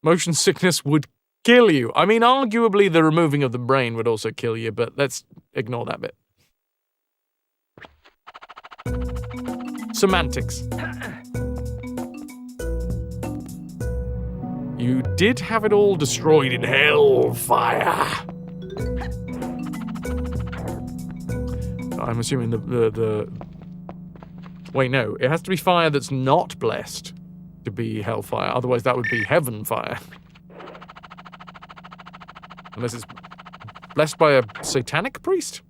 Motion sickness would kill you. I mean, arguably the removing of the brain would also kill you, but let's ignore that bit. Semantics. You did have it all destroyed in hellfire. I'm assuming the Wait, no. It has to be fire that's not blessed to be hellfire. Otherwise, that would be heaven fire. Unless it's blessed by a satanic priest?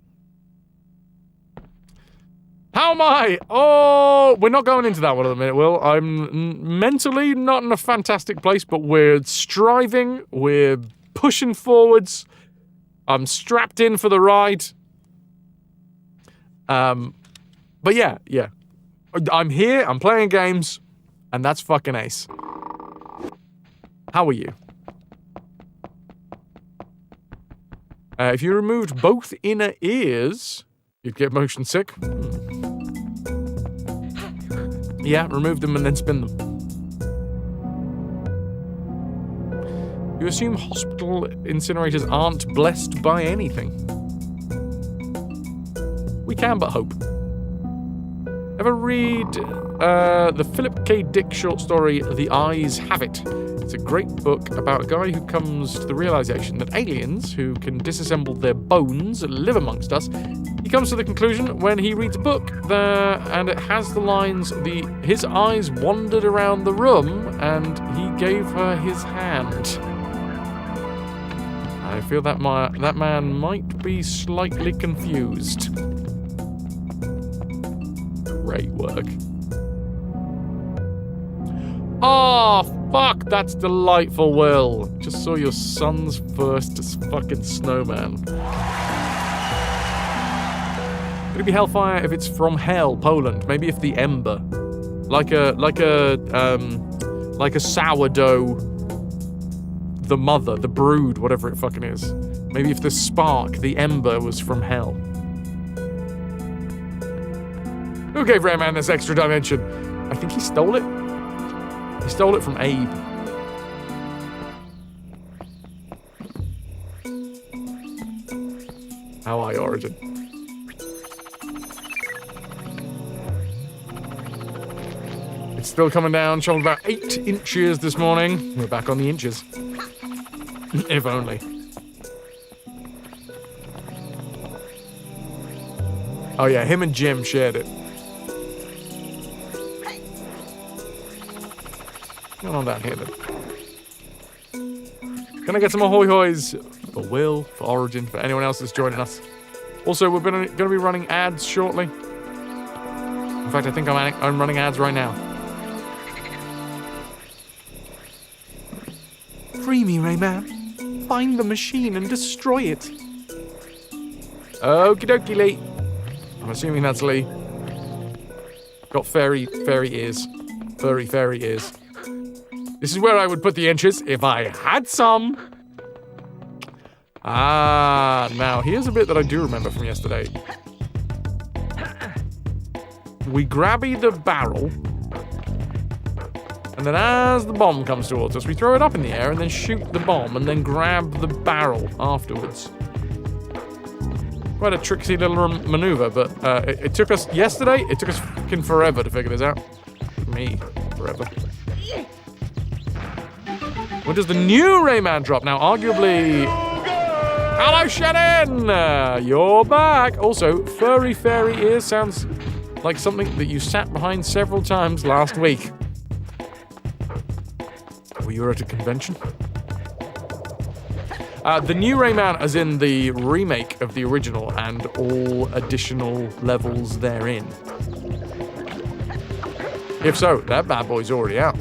How am I? Oh, we're not going into that one in a minute, Will. I'm mentally not in a fantastic place, but we're striving. We're pushing forwards. I'm strapped in for the ride. But yeah. I'm here, I'm playing games, and that's fucking ace. How are you? If you removed both inner ears, you'd get motion sick. Yeah, remove them and then spin them. You assume hospital incinerators aren't blessed by anything. We can but hope. Ever read the Philip K. Dick short story, The Eyes Have It? It's a great book about a guy who comes to the realization that aliens who can disassemble their bones live amongst us. He comes to the conclusion when he reads a book and it has the lines, his eyes wandered around the room and he gave her his hand. I feel that man might be slightly confused. Great work. Oh, fuck, that's delightful, Will. Just saw your son's first fucking snowman. Could it be hellfire if it's from hell, Poland? Maybe if the ember, like a sourdough, the mother, the brood, whatever it fucking is. Maybe if the spark, the ember, was from hell. Who gave Rayman this extra dimension? I think he stole it. He stole it from Abe. How are you, Origin? It's still coming down. Shoveled about 8 inches this morning. We're back on the inches. If only. Oh yeah, him and Jim shared it. What's going on down here then? Can I get some ahoy hoys for Will, for Origin, for anyone else that's joining us? Also, we're going to be running ads shortly. In fact, I think I'm running ads right now. Free me, Rayman. Find the machine and destroy it. Okie dokie, Lee. I'm assuming that's Lee. Got fairy ears. Furry ears. This is where I would put the inches if I had some. Ah, now here's a bit that I do remember from yesterday. We grabby the barrel, and then as the bomb comes towards us, we throw it up in the air and then shoot the bomb and then grab the barrel afterwards. Quite a tricksy little maneuver, but it took us fucking forever to figure this out. Me, forever. When does the new Rayman drop? Now, arguably... Hello, Shannon! You're back! Also, furry ears sounds like something that you sat behind several times last week. Were you at a convention? The new Rayman, as in the remake of the original and all additional levels therein. If so, that bad boy's already out.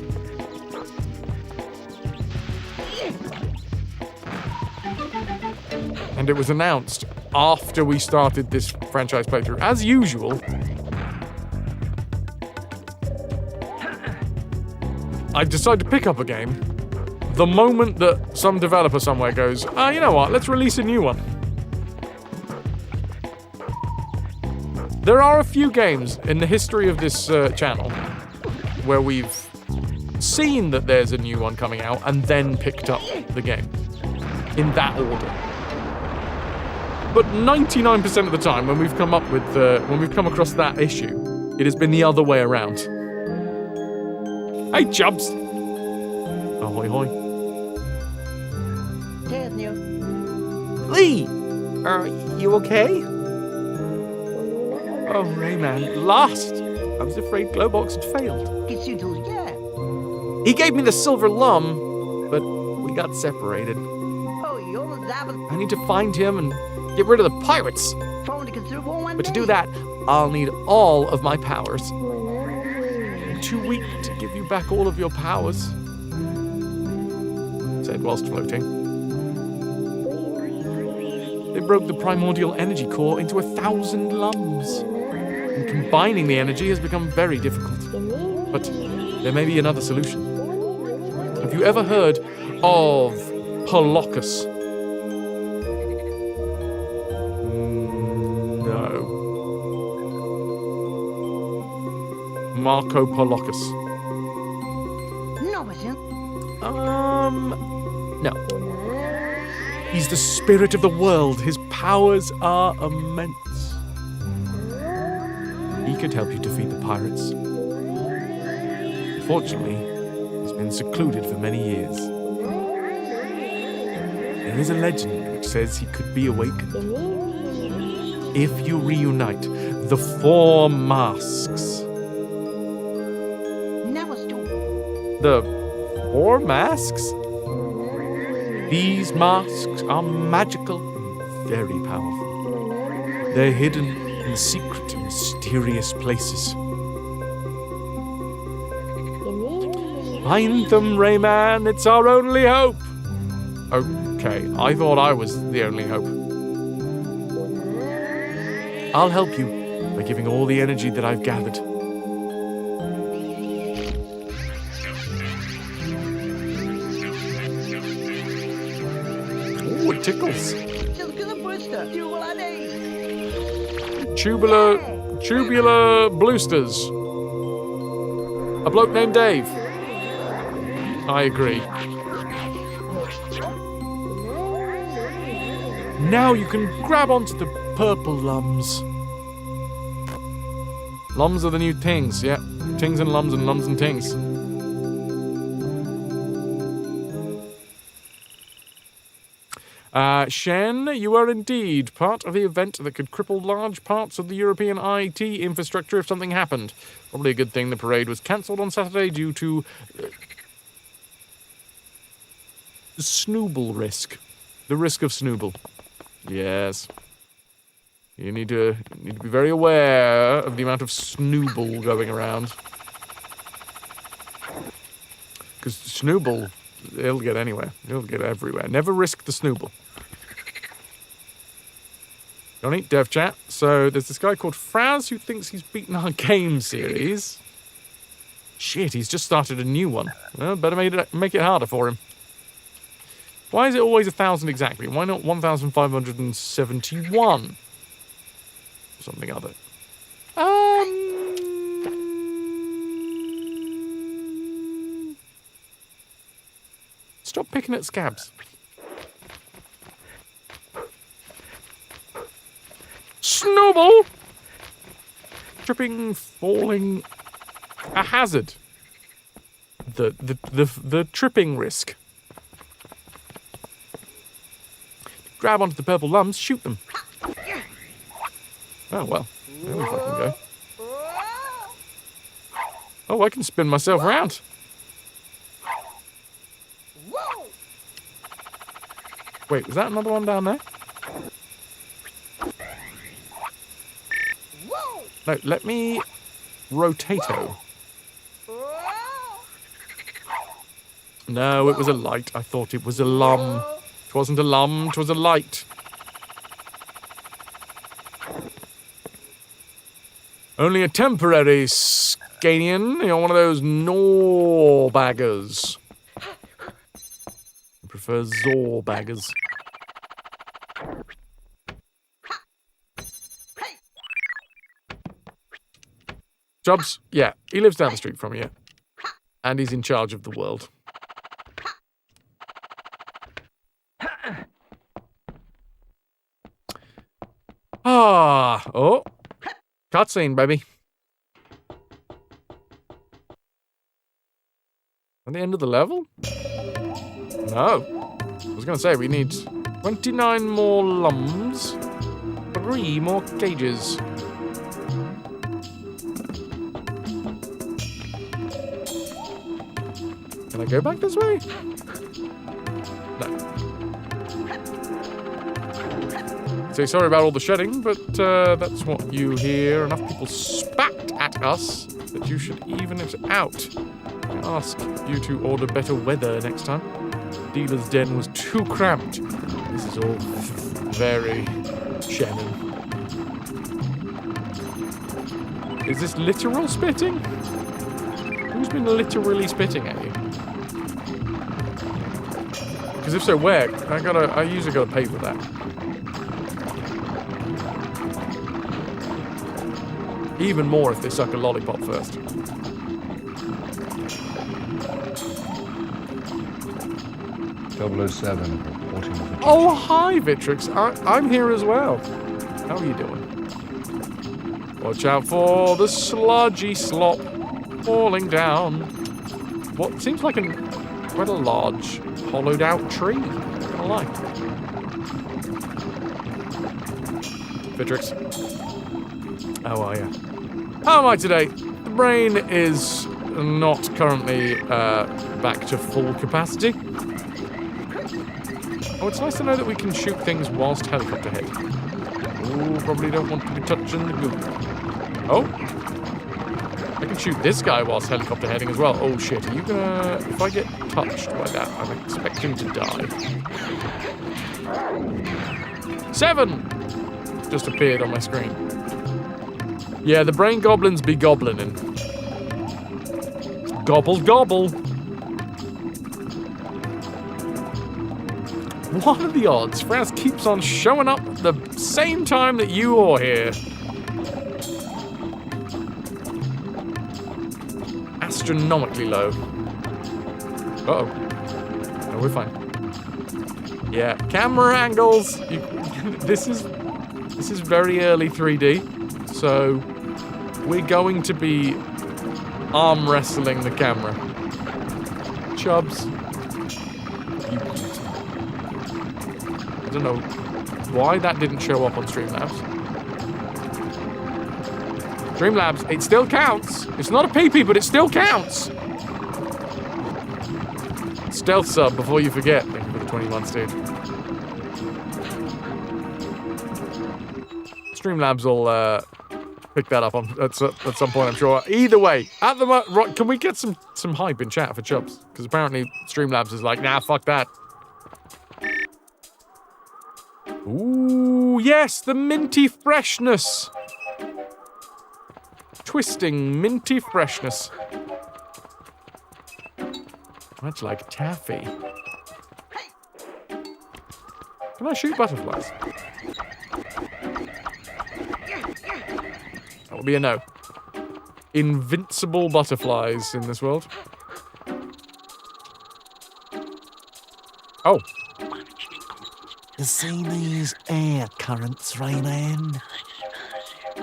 And it was announced after we started this franchise playthrough. As usual, I decided to pick up a game the moment that some developer somewhere goes, you know what, let's release a new one. There are a few games in the history of this channel where we've seen that there's a new one coming out and then picked up the game in that order. But 99% of the time, when we've come across that issue, it has been the other way around. Hey, Chubs! Ahoy, hoy. Lee! Are you okay? Oh, Rayman, lost! I was afraid Glowbox had failed. Qu'est-ce que tu veux? He gave me the silver lum, but we got separated. Oh, you're the I need to find him and get rid of the pirates. phone to consider one. But to do that, I'll need all of my powers. I'm too weak to give you back all of your powers, said whilst floating. They broke the primordial energy core into 1,000 lums. And combining the energy has become very difficult. But there may be another solution. Have you ever heard of Polocus? No. Marco Polocus. No, monsieur. No. He's the spirit of the world. His powers are immense. He could help you defeat the pirates. Fortunately, he's been secluded for many years. There is a legend which says he could be awakened if you reunite the 4 masks. Never stop. The 4 masks? These masks are magical and very powerful. They're hidden in secret and mysterious places. Find them, Rayman. It's our only hope. Okay, I thought I was the only hope. I'll help you by giving all the energy that I've gathered. Ooh, it tickles. Tubular bloosters. A bloke named Dave. I agree. Now you can grab onto the purple lums. Lums are the new tings, yeah. Tings and lums and tings. Shen, you are indeed part of the event that could cripple large parts of the European IT infrastructure if something happened. Probably a good thing the parade was cancelled on Saturday due to snooble risk. The risk of snooble. Yes. You need to be very aware of the amount of snooble going around. Because snooble, it'll get anywhere. It'll get everywhere. Never risk the snooble. Don't eat dev chat. So there's this guy called Fraz who thinks he's beaten our game series. Shit, he's just started a new one. Well, better make it harder for him. Why is it always 1,000 exactly? Why not 1,571? Something other. Stop picking at scabs. Snowball! Tripping, falling, a hazard. The tripping risk. Grab onto the purple lums, shoot them. Oh, well. There we fucking go. Oh, I can spin myself around. Wait, was that another one down there? No, let me rotato. No, it was a light. I thought it was a lum. It wasn't a lum, it was a light. Only a temporary Scanian. You're one of those Norbaggers. I prefer Zorbaggers. Jobs? Yeah, he lives down the street from you. And he's in charge of the world. Oh. Cutscene, baby. At the end of the level? No. I was going to say, we need 29 more lums, 3 more cages. I go back this way? No. Say sorry about all the shedding, but that's what you hear. Enough people spat at us that you should even it out. I ask you to order better weather next time. Dealer's den was too cramped. This is all very Shannon. Is this literal spitting? Who's been literally spitting at you? Because if so, where? I usually gotta pay for that. Even more if they suck a lollipop first. Oh, hi, Vitrix. I'm here as well. How are you doing? Watch out for the sludgy slop falling down. What seems like quite a large, hollowed out tree. Not gonna lie. Vitrix. How are you? How am I today? The brain is not currently back to full capacity. Oh, it's nice to know that we can shoot things whilst helicopter head. Oh, probably don't want to be touching the goop. Oh. I can shoot this guy whilst helicopter heading as well. Oh shit, are you gonna... If I get touched by that, I'm expecting to die. 7! Just appeared on my screen. Yeah, the brain goblins be goblining. Gobble, gobble. What are the odds? Fraz keeps on showing up at the same time that you are here. Astronomically low. Uh-oh. No, we're fine. Yeah, camera angles. This is very early 3D, so we're going to be arm wrestling the camera. Chubs. I don't know why that didn't show up on Streamlabs. Streamlabs, it still counts. It's not a PP, but it still counts. Stealth sub before you forget. Thank you for the 20 months, dude. Streamlabs will pick that up at some point, I'm sure. Either way, at the right, can we get some hype in chat for Chubbs? Because apparently Streamlabs is like, nah, fuck that. Ooh, yes, the minty freshness. Twisting minty freshness. Much like taffy. Can I shoot butterflies? That would be a no. Invincible butterflies in this world. Oh. You see these air currents, Rayman?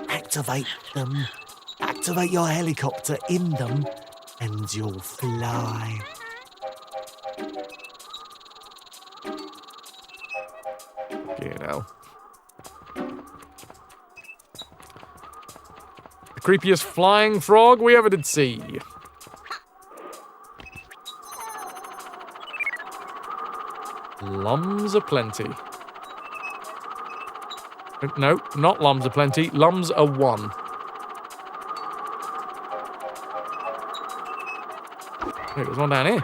Activate them. Activate your helicopter in them, and you'll fly. You know. The creepiest flying frog we ever did see. Lums aplenty. No, not lums aplenty. Lums are 1. Wait, there's one down here.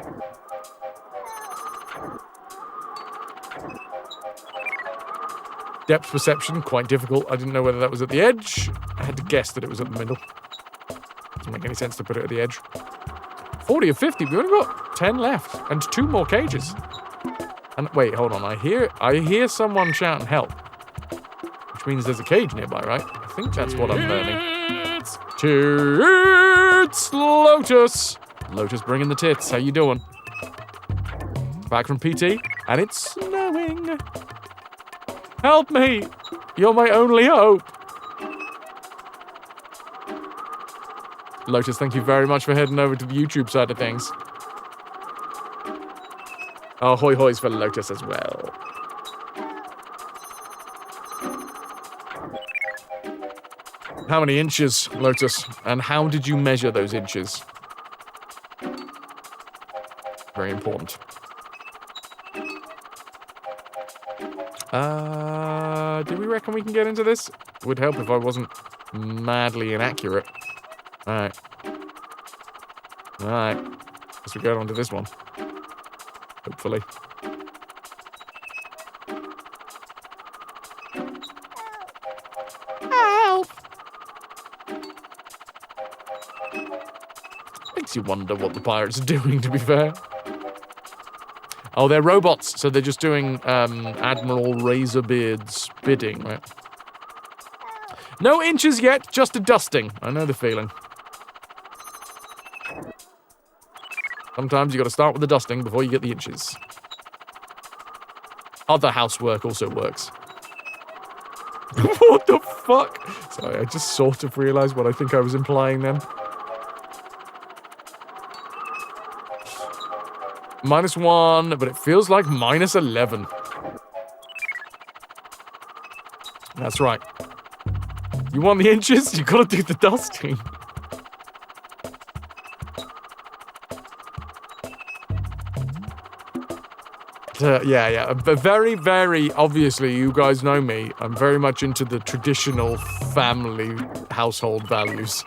Depth perception, quite difficult. I didn't know whether that was at the edge. I had to guess that it was at the middle. Doesn't make any sense to put it at the edge. 40 of 50. We only got 10 left. And 2 more cages. And wait, hold on. I hear someone shouting help. Which means there's a cage nearby, right? I think that's what I'm learning. Tits! Lotus! Lotus bringing the tits. How you doing? Back from PT. And it's snowing. Help me! You're my only hope. Lotus, thank you very much for heading over to the YouTube side of things. Oh, hoi hois for Lotus as well. How many inches, Lotus? And how did you measure those inches? very important. Do we reckon we can get into this? It would help if I wasn't madly inaccurate. Alright. Alright. Guess we go on to this one. Hopefully. Help! Makes you wonder what the pirates are doing, to be fair. Oh, they're robots, so they're just doing Admiral Razorbeard's bidding, right? No inches yet, just a dusting. I know the feeling. Sometimes you gotta start with the dusting before you get the inches. Other housework also works. What the fuck? Sorry, I just sort of realized what I think I was implying then. -1, but it feels like -11. That's right. You want the inches? You gotta do the dusting. Yeah. But very, very obviously, you guys know me. I'm very much into the traditional family household values.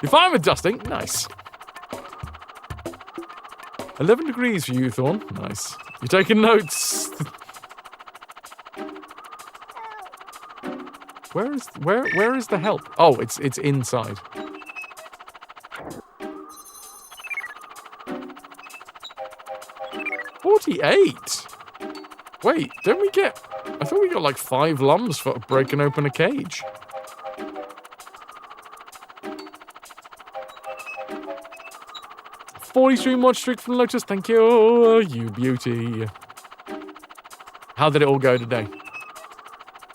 You're fine with dusting? Nice. 11 degrees for you, Thorn. Nice. You're taking notes. Where is the help? Oh, it's inside. $48. Wait, don't we get? I thought we got like 5 lumps for breaking open a cage. $43 mod streak from Lotus, thank you, you beauty. How did it all go today?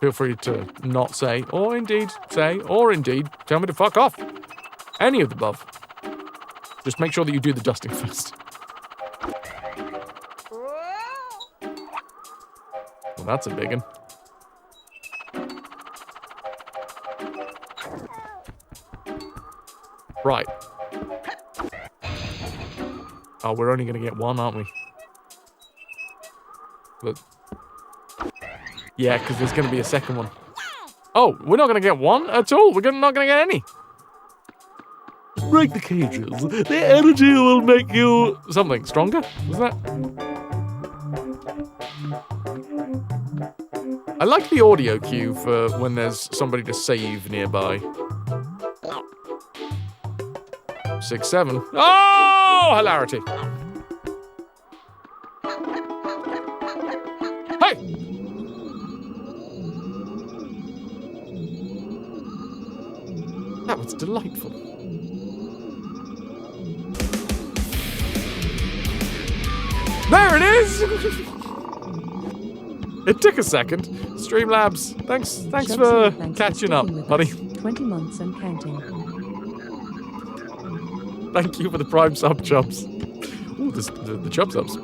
Feel free to not say, or indeed say, or indeed tell me to fuck off. Any of the above. Just make sure that you do the dusting first. Well, that's a big one. Right. Oh, we're only going to get one, aren't we? But yeah, because there's going to be a second one. Oh, we're not going to get one at all. We're not going to get any. Break the cages. The energy will make you something stronger. Was that? I like the audio cue for when there's somebody to save nearby. 6, 7. Oh, hilarity. Hey! That was delightful. There it is! It took a second. Streamlabs, thanks for catching up, buddy. 20 months and counting. Thank you for the prime sub, Chubs. Ooh, the Chub subs.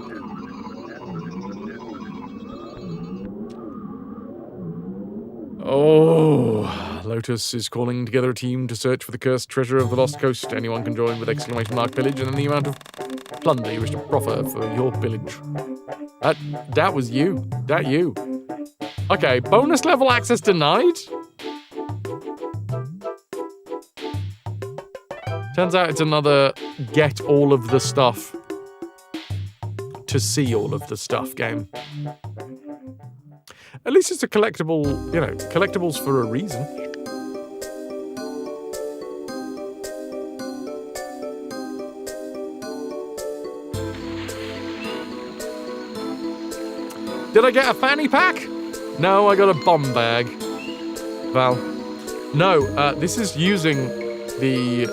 Oh, Lotus is calling together a team to search for the cursed treasure of the Lost Coast. Anyone can join with exclamation mark pillage and then the amount of plunder you wish to proffer for your pillage. That was you. That you. Okay, bonus level access denied? Turns out it's another get all of the stuff to see all of the stuff game. At least it's a collectible, you know, collectibles for a reason. Did I get a fanny pack? No, I got a bomb bag. Val. No, this is using the...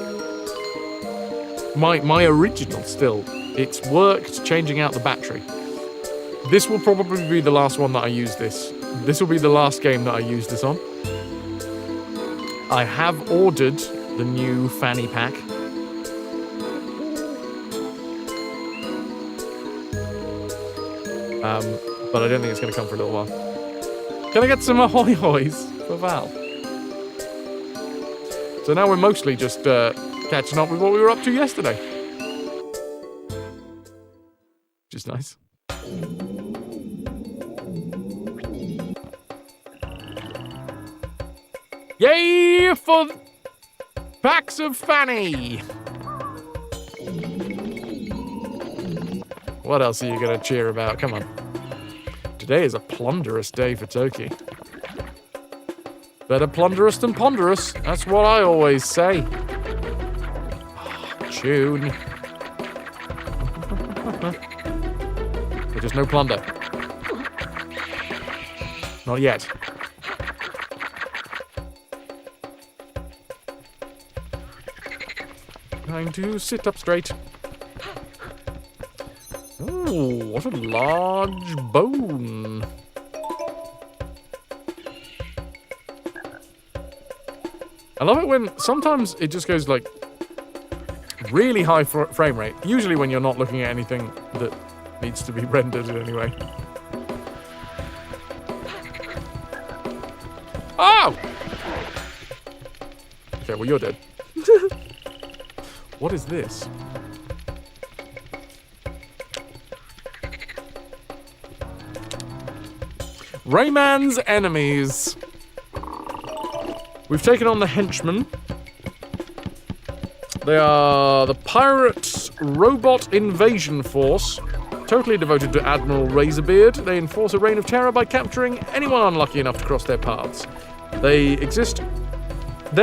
My original still. It's worked changing out the battery. This will probably be the last one that I use this. This will be the last game that I use this on. I have ordered the new fanny pack. But I don't think it's going to come for a little while. Can I get some ahoy hoys for Val? So now we're mostly just catching up with what we were up to yesterday. Which is nice. Yay for packs of fanny! What else are you going to cheer about? Come on. Today is a plunderous day for Toki. Better plunderous than ponderous. That's what I always say. Oh, tune. But there's no plunder. Not yet. Trying to sit up straight. Oh, what a large bone. I love it when sometimes it just goes like really high frame rate. Usually when you're not looking at anything that needs to be rendered in any way. Oh! Okay, well you're dead. What is this? RAYMAN's enemies. We've taken on the henchmen. They are the Pirates Robot Invasion Force, totally devoted to Admiral Razorbeard. They enforce a reign of terror by capturing anyone unlucky enough to cross their paths. There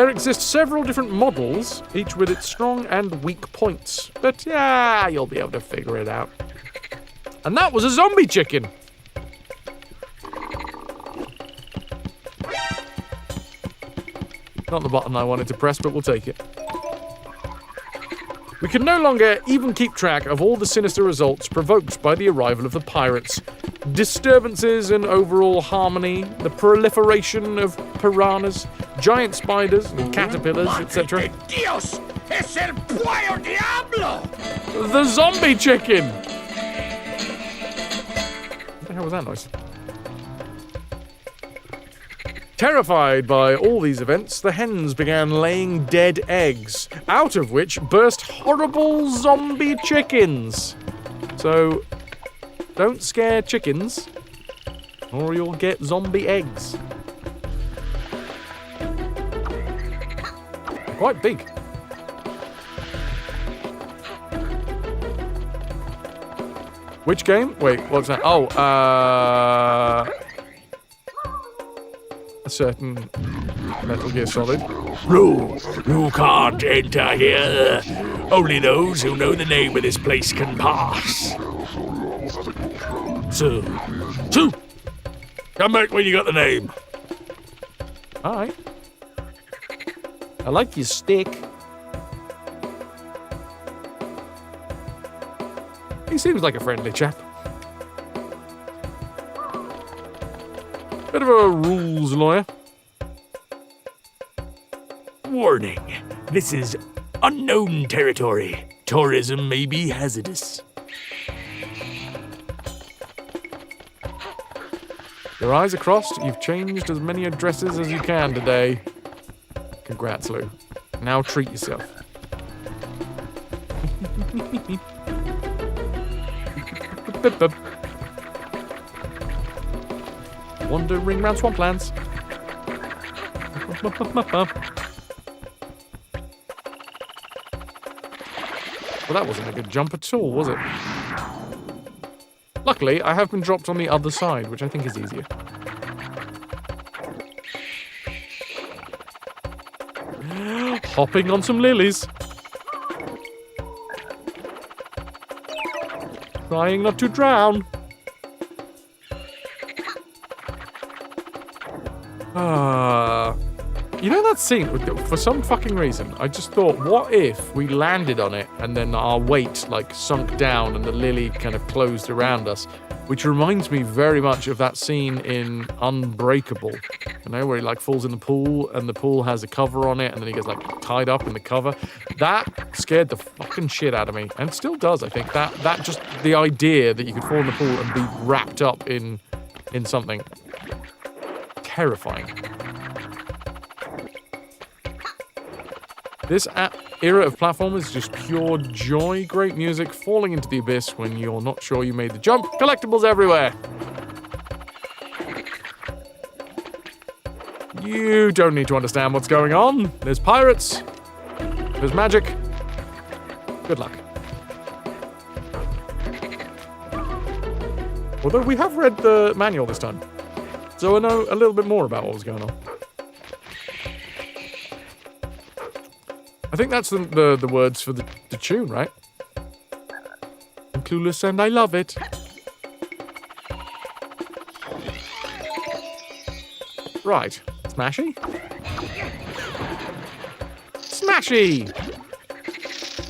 exist several different models, each with its strong and weak points. But yeah, you'll be able to figure it out. And that was a zombie chicken! Not the button I wanted to press, but we'll take it. We can no longer even keep track of all the sinister results provoked by the arrival of the pirates. Disturbances in overall harmony, the proliferation of piranhas, giant spiders and caterpillars, etc. Dios, es el pollo diablo! The zombie chicken! What the hell was that noise? Terrified by all these events, the hens began laying dead eggs, out of which burst horrible zombie chickens. So, don't scare chickens, or you'll get zombie eggs. They're quite big. Which game? Wait, what's that? Oh, a certain Metal Gear Solid. Rule, you can't enter here. Only those who know the name of this place can pass. So, come back when you got the name. Alright. I like your stick. He seems like a friendly chap. Bit of a rules lawyer. Warning, this is unknown territory. Tourism may be hazardous. Your eyes are crossed. You've changed as many addresses as you can today. Congrats, Lou. Now treat yourself. Wandering round swamplands. Well, that wasn't a good jump at all, was it? Luckily, I have been dropped on the other side, which I think is easier. Hopping on some lilies. Trying not to drown. You know that scene? For some fucking reason, I just thought, what if we landed on it and then our weight like sunk down and the lily kind of closed around us? Which reminds me very much of that scene in Unbreakable. You know, where he like falls in the pool and the pool has a cover on it and then he gets like tied up in the cover. That scared the fucking shit out of me. And still does, I think. That just, the idea that you could fall in the pool and be wrapped up in something. Terrifying. This era of platformers is just pure joy. Great music, falling into the abyss when you're not sure you made the jump. Collectibles everywhere. You don't need to understand what's going on. There's pirates. There's magic. Good luck. Although we have read the manual this time, so I know a little bit more about what was going on. I think that's the words for the tune, right? I'm clueless and I love it. Right. Smashy? Smashy!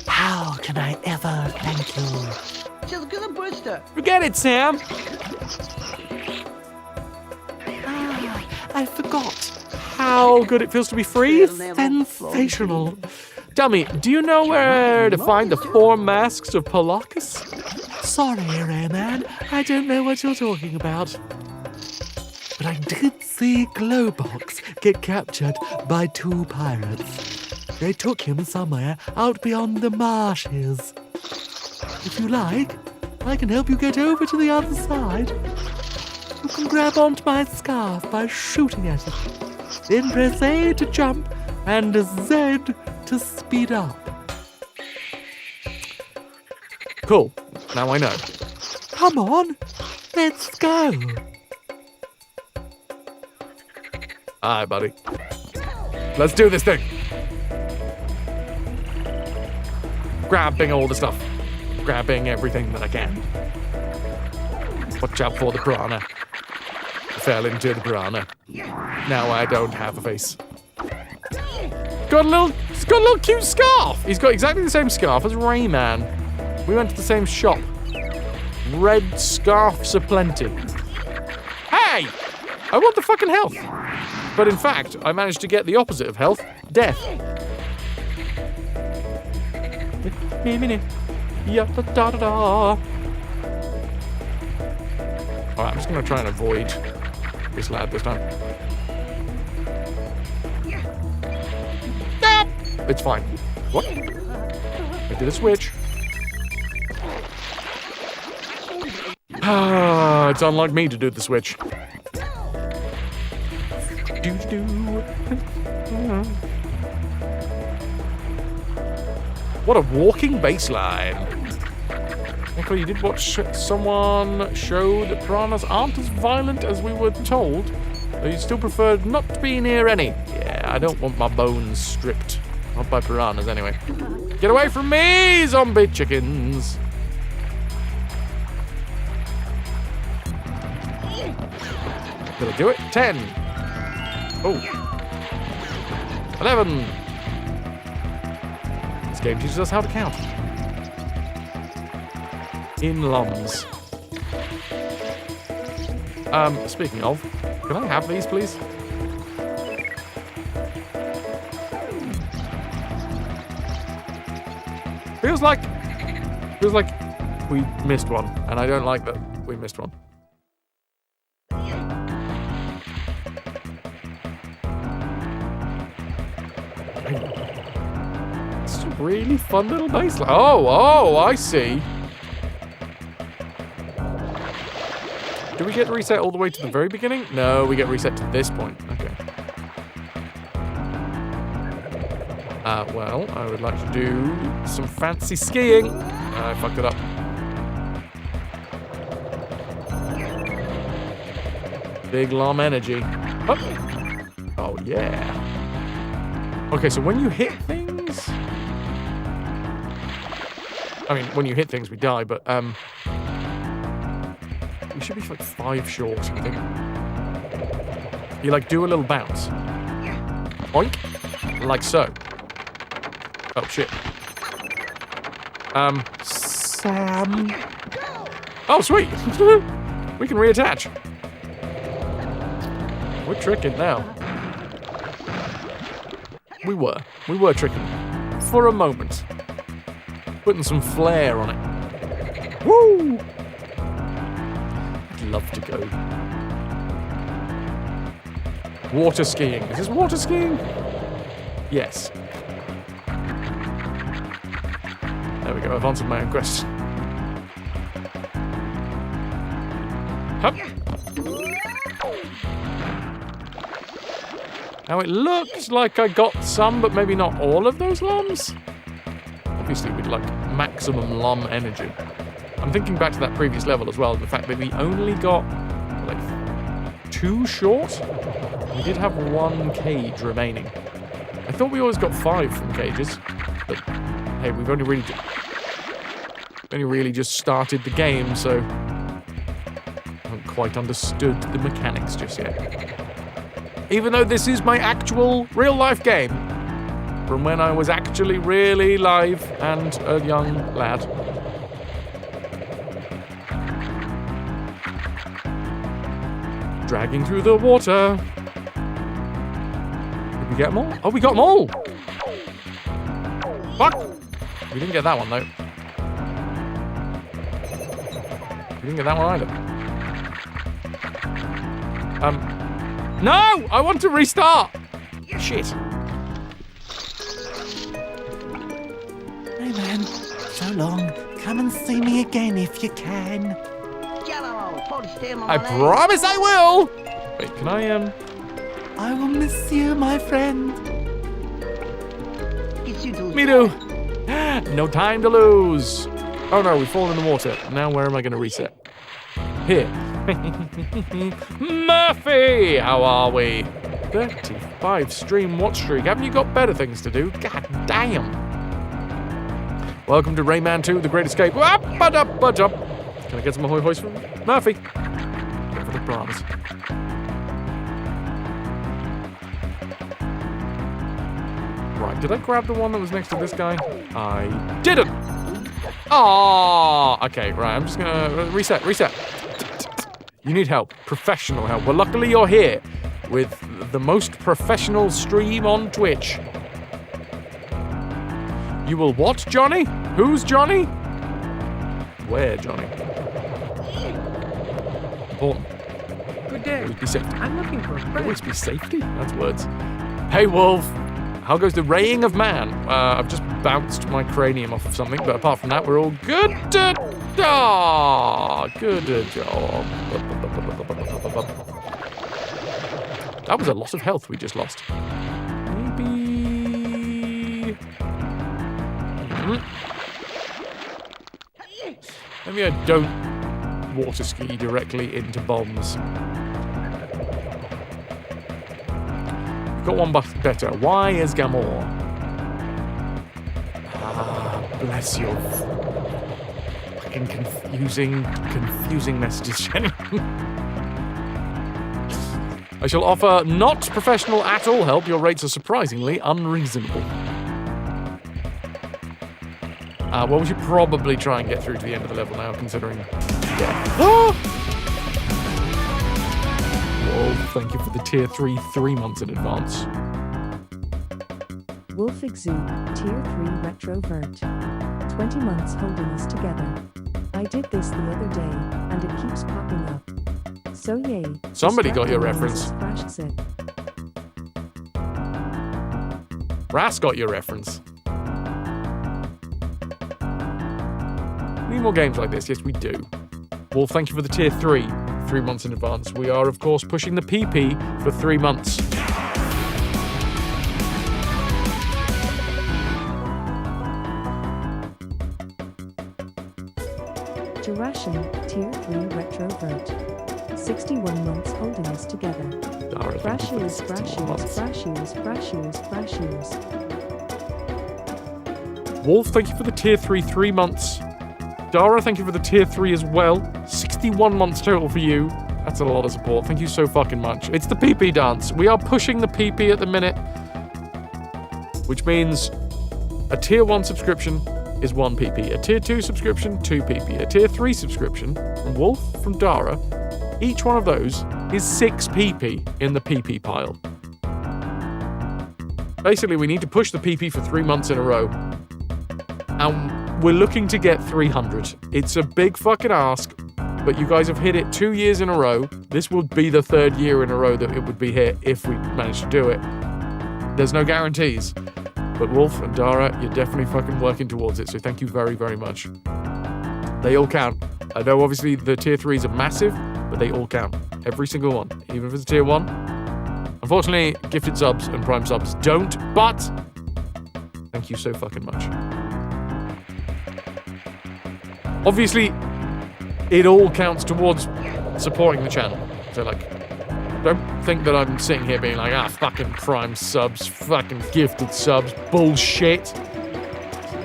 How can I ever thank you? Forget it, Sam! I forgot. How good it feels to be free? Sensational. Tell me, do you know where to find the 4 masks of Polacus? Sorry, Rayman. I don't know what you're talking about. But I did see Glowbox get captured by 2 pirates. They took him somewhere out beyond the marshes. If you like, I can help you get over to the other side. You can grab onto my scarf by shooting at it. Then press A to jump and Z to speed up. Cool. Now I know. Come on, let's go. Alright, buddy. Let's do this thing. Grabbing all the stuff. Grabbing everything that I can. Watch out for the piranha. I fell into the piranha. Now I don't have a face. He's got a little cute scarf. He's got exactly the same scarf as Rayman. We went to the same shop. Red scarfs aplenty. Hey! I want the fucking health. But in fact, I managed to get the opposite of health. Death. Alright, I'm just going to try and avoid this lad this time. It's fine. What? I did a switch. Ah, it's unlike me to do the switch. What a walking bass line. Okay, you did watch someone show that piranhas aren't as violent as we were told, though you still preferred not to be near any. Yeah, I don't want my bones stripped. Not by piranhas, anyway. Get away from me, zombie chickens! Did I do it? 10. Oh. 11. This game teaches us how to count. In lums. Speaking of, can I have these, please? Feels like we missed one, and I don't like that we missed one. It's a really fun little baseline. Oh, I see. Do we get reset all the way to the very beginning? No, we get reset to this point. Okay. Well, I would like to do some fancy skiing. I fucked it up. Big Lom energy. Oh, yeah. Okay, so when you hit things... I mean, when you hit things, we die, but, we should be like 5 short, I think. You, like, do a little bounce. Oink. Like so. Oh, shit. Sam. Oh, sweet. We can reattach. We're tricking now. We were tricking. For a moment. Putting some flair on it. Woo! I'd love to go. Water skiing. Is this water skiing? Yes. go. I've answered my own question. Hup. Now it looks like I got some, but maybe not all of those LOMs. Obviously, we'd like maximum LOM energy. I'm thinking back to that previous level as well, the fact that we only got, like, 2 short? We did have 1 cage remaining. I thought we always got 5 from cages, but hey, we've only really just started the game, so I haven't quite understood the mechanics just yet. Even though this is my actual real-life game, from when I was actually really live and a young lad. Dragging through the water. Did we get them all? Oh, we got them all! Fuck! We didn't get that one, though. We didn't get that one either. No! I want to restart! Shit. Rayman, so long. Come and see me again if you can. I promise I will! Wait, can I, I will miss you, my friend. Me too. No time to lose. Oh no, we've fallen in the water. Now where am I going to reset? Here. Murphy! How are we? 35 stream watch streak. Haven't you got better things to do? God damn. Welcome to Rayman 2, The Great Escape. Up, but up, but up. Can I get some ahoy hoist from Murphy? Go for the bronze. Right, did I grab the one that was next to this guy? I didn't! Ah, okay, right, I'm just gonna reset. You need help, professional help. Well, luckily you're here with the most professional stream on Twitch. You will what, Johnny? Who's Johnny? Where, Johnny? Important. Good day. Always be safety. I'm looking for a friend. Always be safety? That's words. Hey, Wolf. How goes the raying of man? I've just bounced my cranium off of something, but apart from that, we're all good. Good job. That was a lot of health we just lost. Maybe... Maybe I don't water ski directly into bombs. Got one better. Why is Gamor? Ah, bless your fucking confusing messages, Jenny. I shall offer not professional at all help. Your rates are surprisingly unreasonable. Well, we should probably try and get through to the end of the level now, considering... Yeah. Oh! Whoa, thank you for the tier 3 months in advance. Wolf Exude, tier 3 RetroVution. 20 months holding us together. I did this the other day, and it keeps popping up. So yay. Somebody got your reference. Ras got your reference. Need more games like this? Yes, we do. Wolf, thank you for the tier 3 months in advance. We are, of course, pushing the PP for 3 months. Duration, tier 3 RetroVution. 61 months holding us together. Brashiers. Wolf, thank you for the tier 3 months. Dara, thank you for the tier 3 as well. 61 months total for you. That's a lot of support. Thank you so fucking much. It's the PP dance. We are pushing the PP at the minute, which means a tier 1 subscription is 1 PP. A tier 2 subscription, 2 PP. A tier 3 subscription from Wolf, from Dara, each one of those is 6 PP in the PP pile. Basically, we need to push the PP for 3 months in a row. And we're looking to get 300. It's a big fucking ask, but you guys have hit it 2 years in a row. This would be the 3rd year in a row that it would be hit if we managed to do it. There's no guarantees. But Wolf and Dara, you're definitely fucking working towards it, so thank you very, very much. They all count. I know obviously the tier 3s are massive, but they all count. Every single one. Even if it's a tier 1. Unfortunately, gifted subs and prime subs don't, but thank you so fucking much. Obviously, it all counts towards supporting the channel. So, like, don't think that I'm sitting here being like, fucking prime subs, fucking gifted subs, bullshit.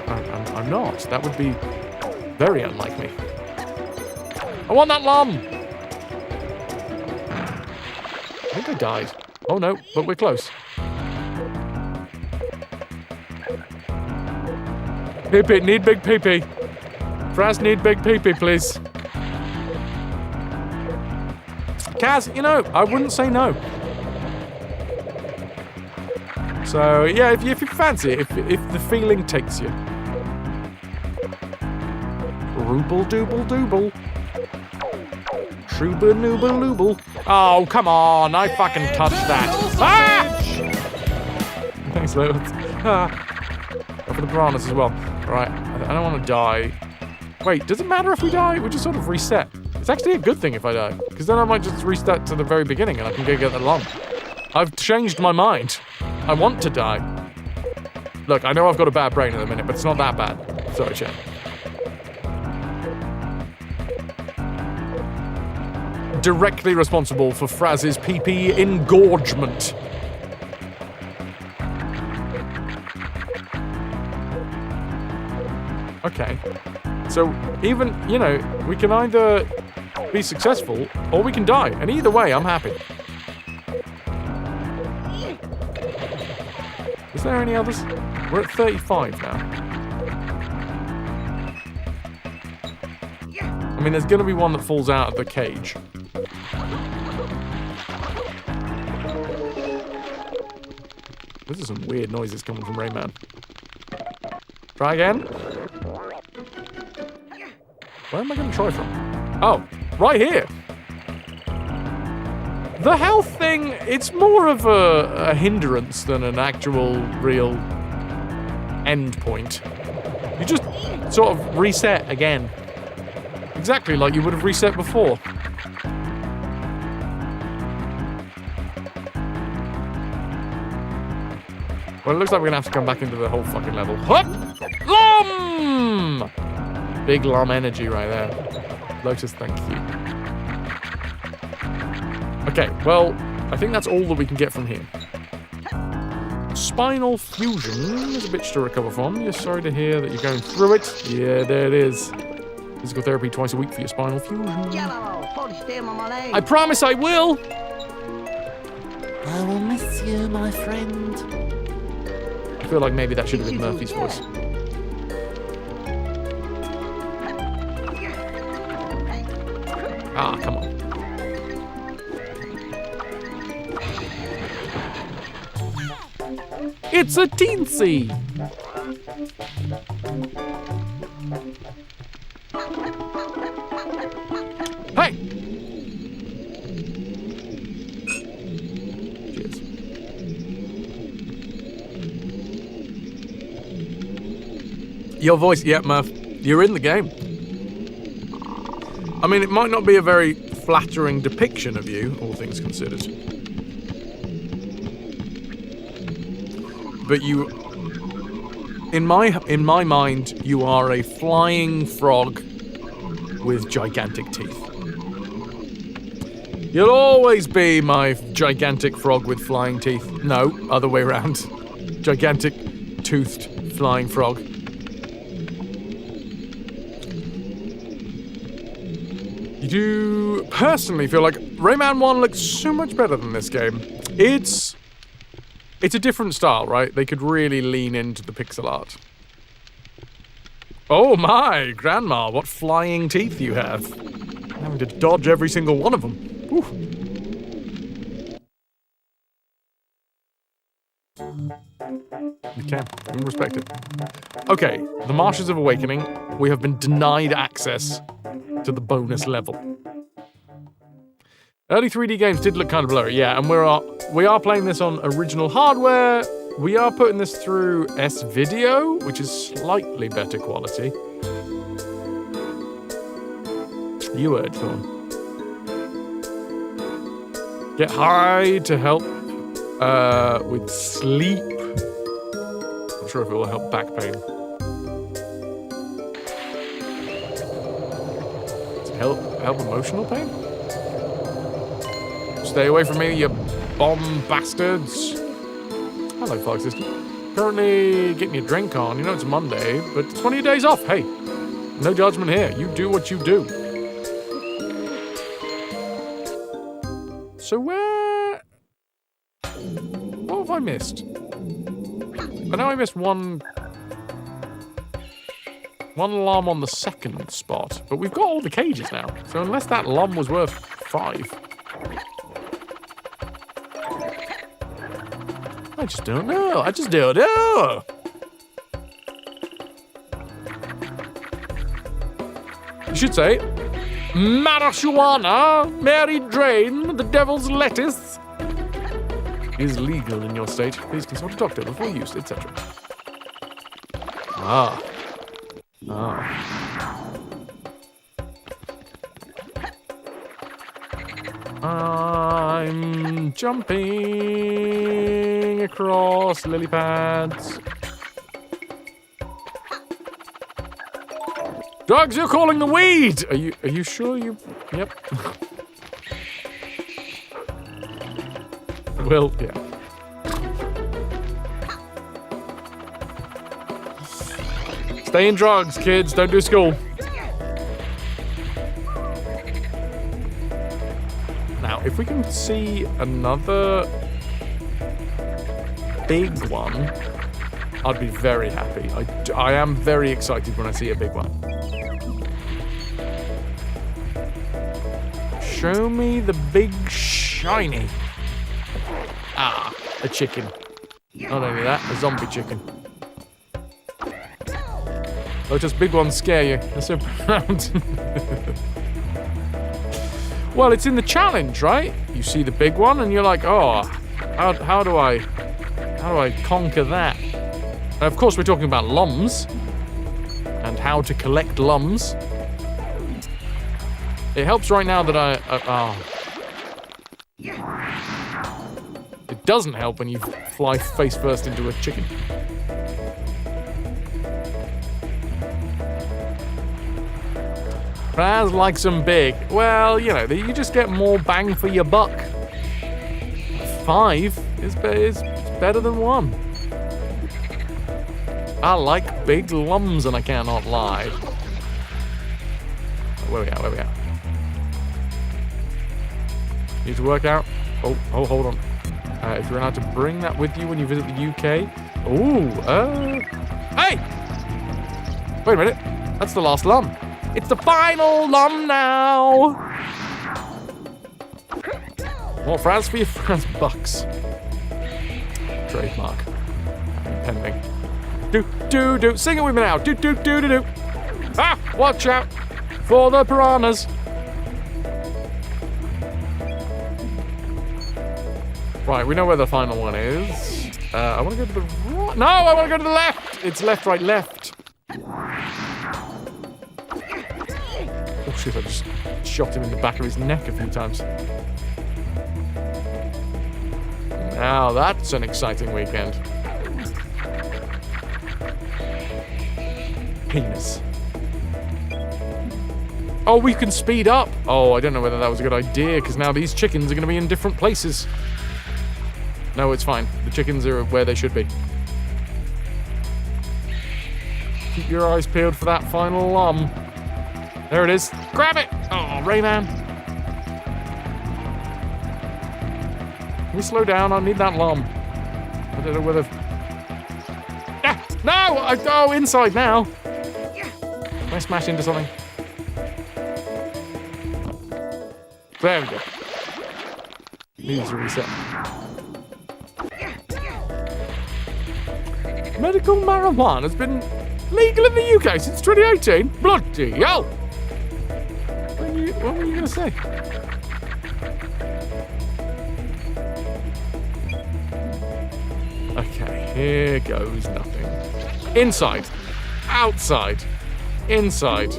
I'm not. That would be very unlike me. I want that llama! I think I died. Oh no, but we're close. Pee-pee, need big pee-pee. Fraz, need big pee-pee, please. Kaz, you know, I wouldn't say no. So, yeah, if you fancy it, if the feeling takes you. Rooble dooble dooble. Shooba nooba looble. Oh, come on, I fucking touched that. Ah! Thanks, Lewis. Go for the piranhas as well. Right, I don't want to die. Wait, does it matter if we die? We just sort of reset. It's actually a good thing if I die, because then I might just restart to the very beginning and I can go get the lump. I've changed my mind. I want to die. Look, I know I've got a bad brain at the minute, but it's not that bad. Sorry, chat. Directly responsible for Fraz's PP engorgement. Okay. So, even, you know, we can either be successful or we can die. And either way, I'm happy. Is there any others? We're at 35 now. I mean, there's going to be one that falls out of the cage. Those are some weird noises coming from Rayman. Try again. Where am I going to try from? Oh, right here. The health thing, it's more of a hindrance than an actual real end point. You just sort of reset again. Exactly like you would have reset before. Well, it looks like we're going to have to come back into the whole fucking level. Hup! Lum! Big lum energy right there. Lotus, thank you. Okay, well, I think that's all that we can get from here. Spinal fusion. There's a bitch to recover from. You're sorry to hear that you're going through it. Yeah, there it is. Physical therapy twice a week for your spinal fusion. I promise I will! I will miss you, my friend. I feel like maybe that should have been Murphy's voice. Ah, come on. It's a teensy! Hey! Cheers. Your voice, yeah, Murph. You're in the game. I mean, it might not be a very flattering depiction of you, all things considered. But you, in my mind, you are a flying frog with gigantic teeth. You'll always be my gigantic frog with flying teeth. No, other way around. Gigantic toothed flying frog. You do personally feel like Rayman 1 looks so much better than this game. It's a different style, right? They could really lean into the pixel art. Oh my, Grandma, what flying teeth you have. I'm having to dodge every single one of them. Whew. Okay, we respect it. Okay, the Marshes of Awakening. We have been denied access to the bonus level. Early 3D games did look kind of blurry, yeah, and we are playing this on original hardware We are putting this through S-Video, which is slightly better quality. You heard, Thorn. Get high to help with sleep. Not sure if it will help back pain. To help emotional pain? Stay away from me, you bomb bastards. Hello, Fog System. Currently getting your drink on. You know it's Monday, but it's one of your days off. Hey, no judgment here. You do what you do. So where... What have I missed? I know I missed one lum on the second spot, but we've got all the cages now. So unless that lum was worth 5... I just don't know. I just don't know. You should say, marijuana, Mary Drain, the devil's lettuce, is legal in your state. Please consult a doctor before use, etc. I'm jumping across lily pads. Drugs, you're calling the weed! Are you sure you... Yep. Well, yeah. Stay in drugs, kids. Don't do school. Now, if we can see another big one, I'd be very happy. I am very excited when I see a big one. Show me the big shiny. Ah, a chicken. Not only that, a zombie chicken. Oh, just big ones scare you. They're so proud. Well, it's in the challenge, right? You see the big one and you're like, oh, how do I conquer that? Now, of course, we're talking about lums and how to collect lums. It helps right now that It doesn't help when you fly face first into a chicken. Raz likes them big. Well, you know, you just get more bang for your buck. 5 is better than 1. I like big lums and I cannot lie. Where we at? Need to work out. Oh, hold on. If you're allowed to bring that with you when you visit the UK. Ooh, hey! Wait a minute. That's the last lum. It's the final lum now. More Franz for your Franz bucks. Trademark. Pending. Do. Sing it with me now. Do. Ah, watch out for the piranhas. Right, we know where the final one is. I want to go to the right. No, I want to go to the left. It's left, right, left. Oh shit, I just shot him in the back of his neck a few times. Now that's an exciting weekend. Penis. Oh, we can speed up. Oh, I don't know whether that was a good idea, because now these chickens are going to be in different places. No, it's fine. The chickens are where they should be. Keep your eyes peeled for that final lum. There it is. Grab it! Oh, Rayman. Can we slow down? I need that lum. I don't know whether... Ah, no! Oh, inside now. Can I smash into something? There we go. Needs a reset. Medical marijuana has been legal in the UK since 2018? Bloody hell! What were you going to say? Okay. Okay, here goes nothing. Inside. Outside. Inside.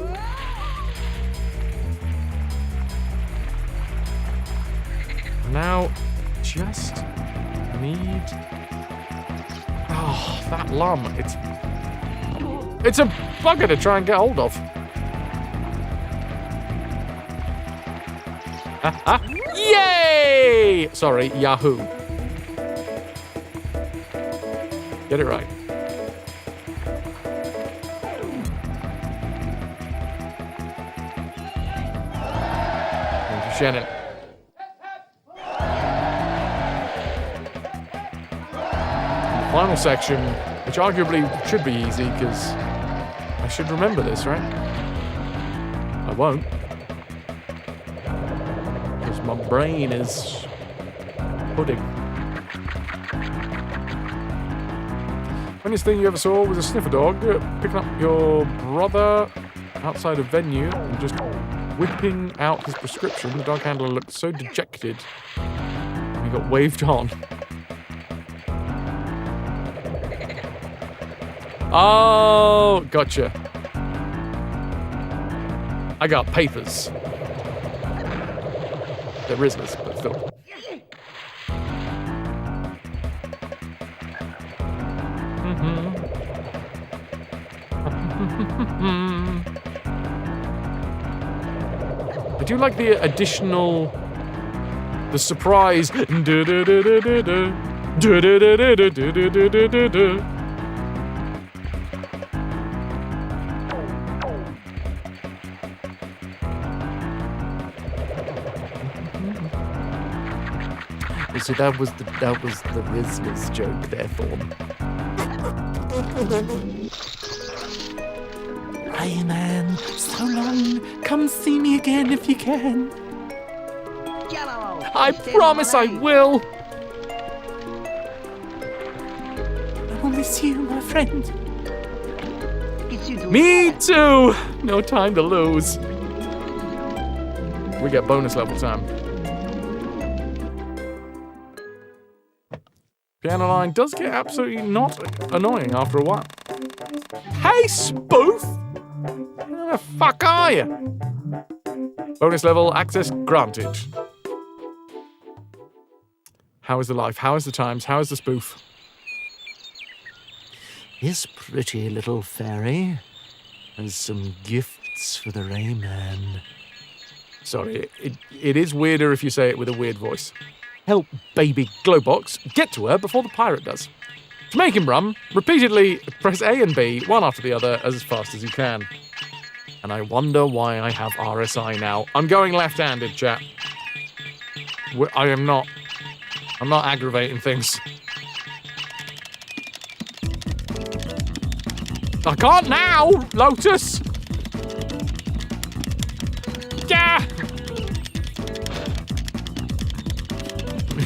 Now, just need... Oh, that lum. It's a bugger to try and get hold of. Yay! Sorry, Yahoo. Get it right. Thank you, Shannon. Final section, which arguably should be easy because I should remember this, right? I won't. Because my brain is pudding. Funniest thing you ever saw was a sniffer dog picking up your brother outside a venue and just whipping out his prescription. The dog handler looked so dejected and he got waved on. Oh, gotcha. I got papers. They're Rizzlers, but still. I do like the additional, the surprise. So that was the Rizzlers joke there, Thorn. Rayman, so long. Come see me again if you can. I promise I will. I will miss you, my friend. Me too. No time to lose. We get bonus level time. Piano line does get absolutely not annoying after a while. Hey, spoof! Where the fuck are you? Bonus level access granted. How is the life? How is the times? How is the spoof? This pretty little fairy has some gifts for the Rayman. Sorry, it is weirder if you say it with a weird voice. Help baby Glowbox get to her before the pirate does. To make him run, repeatedly press A and B, one after the other, as fast as you can. And I wonder why I have RSI now. I'm going left-handed, chat. I'm not aggravating things. I can't now, Lotus! Yeah!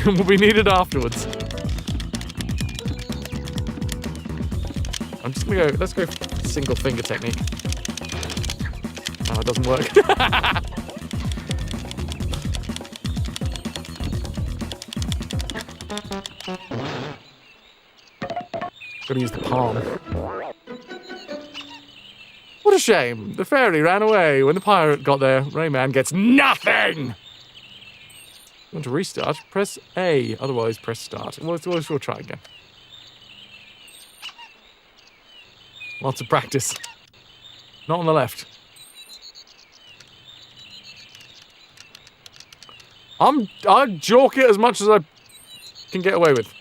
Will be needed afterwards. I'm just gonna go, let's go single finger technique. Oh, it doesn't work. Gotta use the palm. What a shame. The fairy ran away. When the pirate got there, Rayman gets nothing! Want to restart? Press A. Otherwise, press start. We'll try again. Lots of practice. Not on the left. I jork it as much as I can get away with.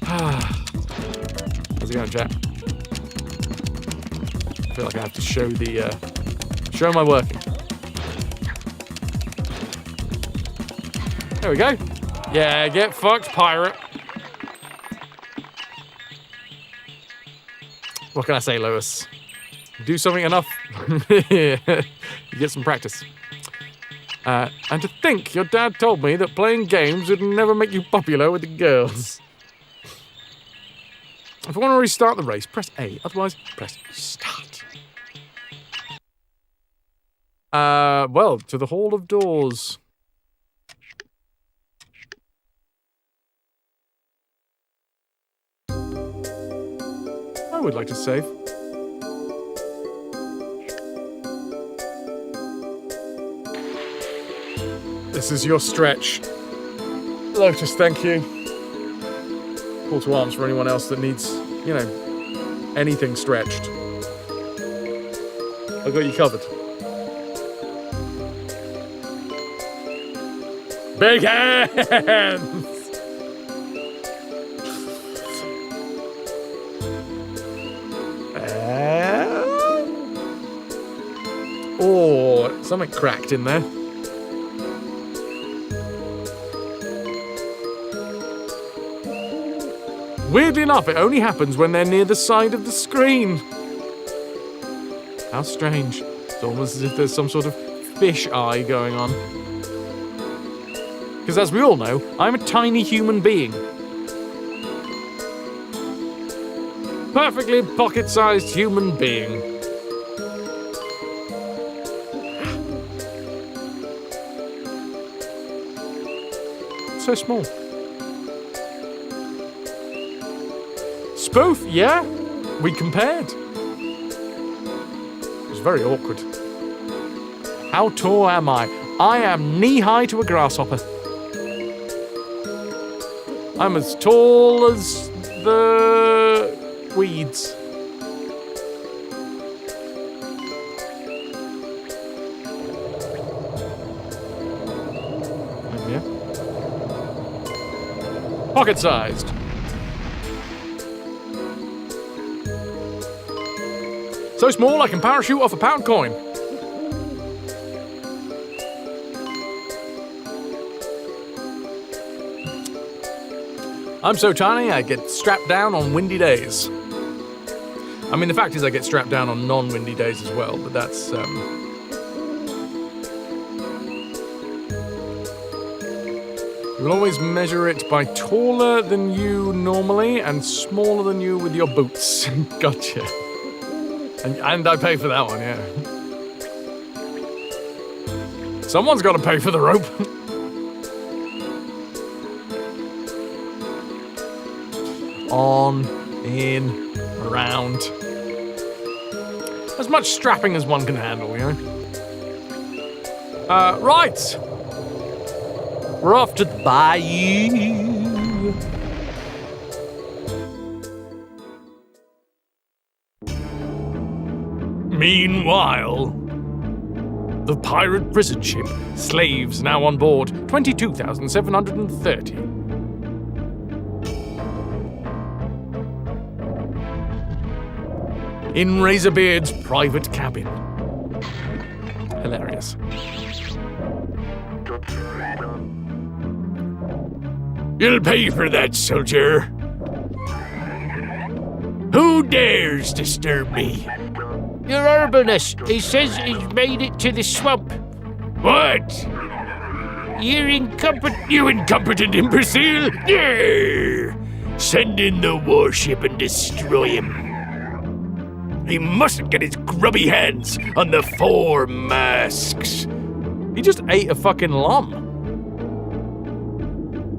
How's it going, chat? I feel like I have to show show my working. There we go. Yeah, get fucked, pirate. What can I say, Lewis? Do something enough, you get some practice. And to think your dad told me that playing games would never make you popular with the girls. If I want to restart the race, press A. Otherwise, press start. Well, to the Hall of Doors. I would like to save. This is your stretch. Lotus, thank you. Call to arms for anyone else that needs, you know, anything stretched. I've got you covered. Big hands! Oh, something cracked in there. Weirdly enough, it only happens when they're near the side of the screen. How strange. It's almost as if there's some sort of fish eye going on. Because as we all know, I'm a tiny human being. Perfectly pocket-sized human being. So small. Spoof, yeah. We compared. It was very awkward. How tall am I? I am knee-high to a grasshopper. I'm as tall as the weeds. Yeah. Pocket-sized. So small I can parachute off a pound coin. I'm so tiny I get strapped down on windy days. I mean, the fact is I get strapped down on non-windy days as well, but that's... You'll always measure it by taller than you normally and smaller than you with your boots. Gotcha. And I pay for that one, yeah. Someone's got to pay for the rope. On, in, around. As much strapping as one can handle, you know? Right. We're off to the bayou. Meanwhile, the pirate prison ship, slaves now on board, 22,730. In Razorbeard's private cabin. Hilarious. You'll pay for that, soldier. Who dares disturb me? Your herbalist. He says he's made it to the swamp. What? You incompetent imbecile! Yeah! Send in the warship and destroy him. He mustn't get his grubby hands on the 4 masks. He just ate a fucking llama.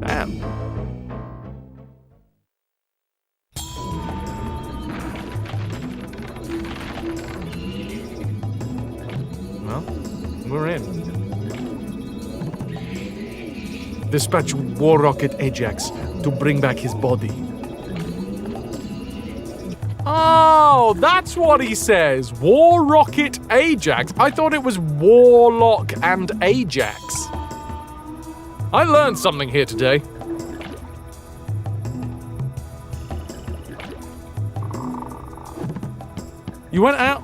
Damn. Well, we're in. Dispatch War Rocket Ajax to bring back his body. Oh, that's what he says. War Rocket Ajax. I thought it was Warlock and Ajax. I learned something here today. You went out,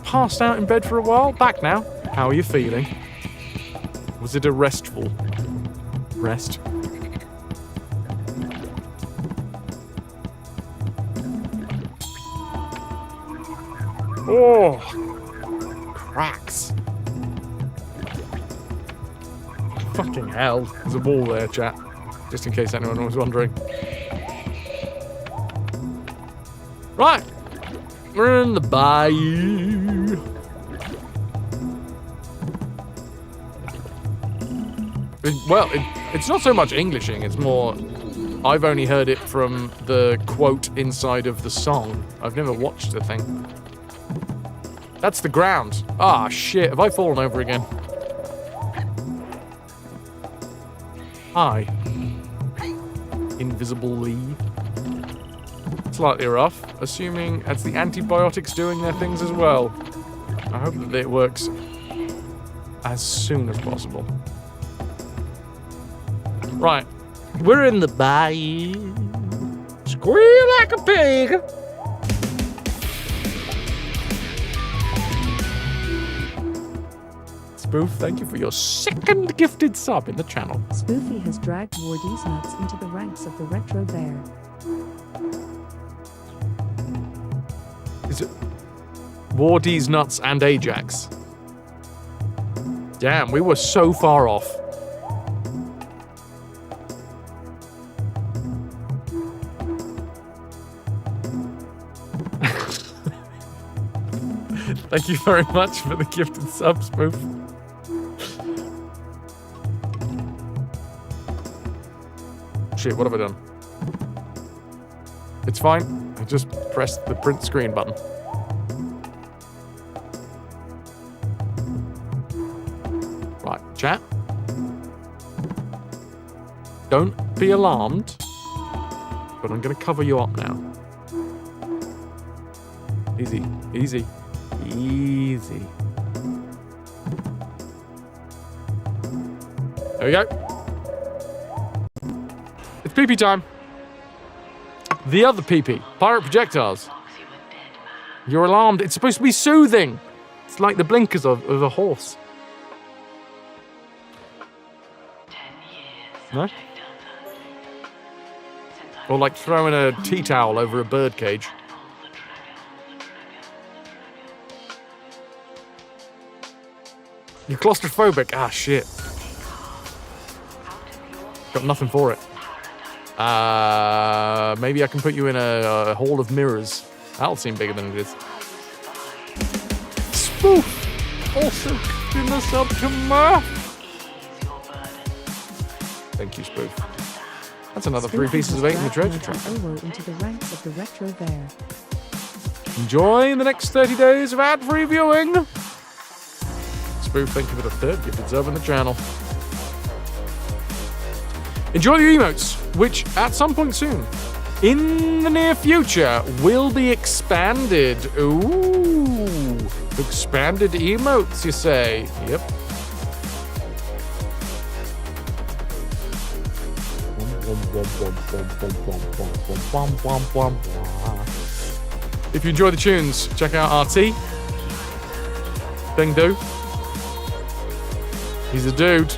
passed out in bed for a while, back now. How are you feeling? Was it a restful rest? Oh, cracks. Fucking hell. There's a wall there, chat. Just in case anyone was wondering. Right. We're in the bayou. It's not so much Englishing, it's more... I've only heard it from the quote inside of the song. I've never watched the thing. That's the ground. Ah, shit. Have I fallen over again? Hi. Invisible Lee. Slightly rough, assuming that's the antibiotics doing their things as well. I hope that it works as soon as possible. Right. We're in the bayou. Squeal like a pig. Spoof, thank you for your second gifted sub in the channel. Spoofy has dragged Wardy's nuts into the ranks of the Retro Bear. Is it Wardy's nuts and Ajax? Damn, we were so far off. Thank you very much for the gifted sub, Spoof. Shit, what have I done? It's fine. I just pressed the print screen button. Right, chat. Don't be alarmed, but I'm going to cover you up now. Easy, easy, easy. There we go. It's pee-pee time. The other pee-pee. Pirate projectiles. You're alarmed. It's supposed to be soothing. It's like the blinkers of a horse. No? Or like throwing a tea towel over a bird cage. You're claustrophobic. Ah, shit. Got nothing for it. Maybe I can put you in a hall of mirrors. That'll seem bigger than it is. Spoof! Also in the sub to Murph. Thank you, Spoof. That's another 3 pieces of 8 in the treasure trap. Into the ranks of the Retro Bear. Enjoy the next 30 days of ad-free viewing. Spoof, thank you for the 3rd gifted sub in the channel. Enjoy your emotes, which at some point soon, in the near future, will be expanded. Ooh, expanded emotes, you say? Yep. If you enjoy the tunes, check out RT. Thing do. He's a dude.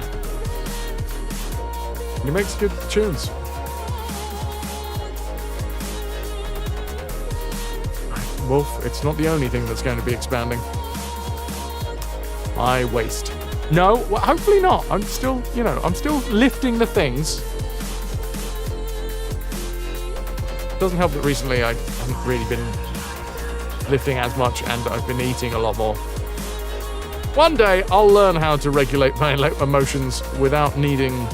He makes good tunes. Wolf, it's not the only thing that's going to be expanding. My waist. No, well, hopefully not. I'm still, I'm still lifting the things. Doesn't help that recently I haven't really been lifting as much and I've been eating a lot more. One day I'll learn how to regulate my emotions without needing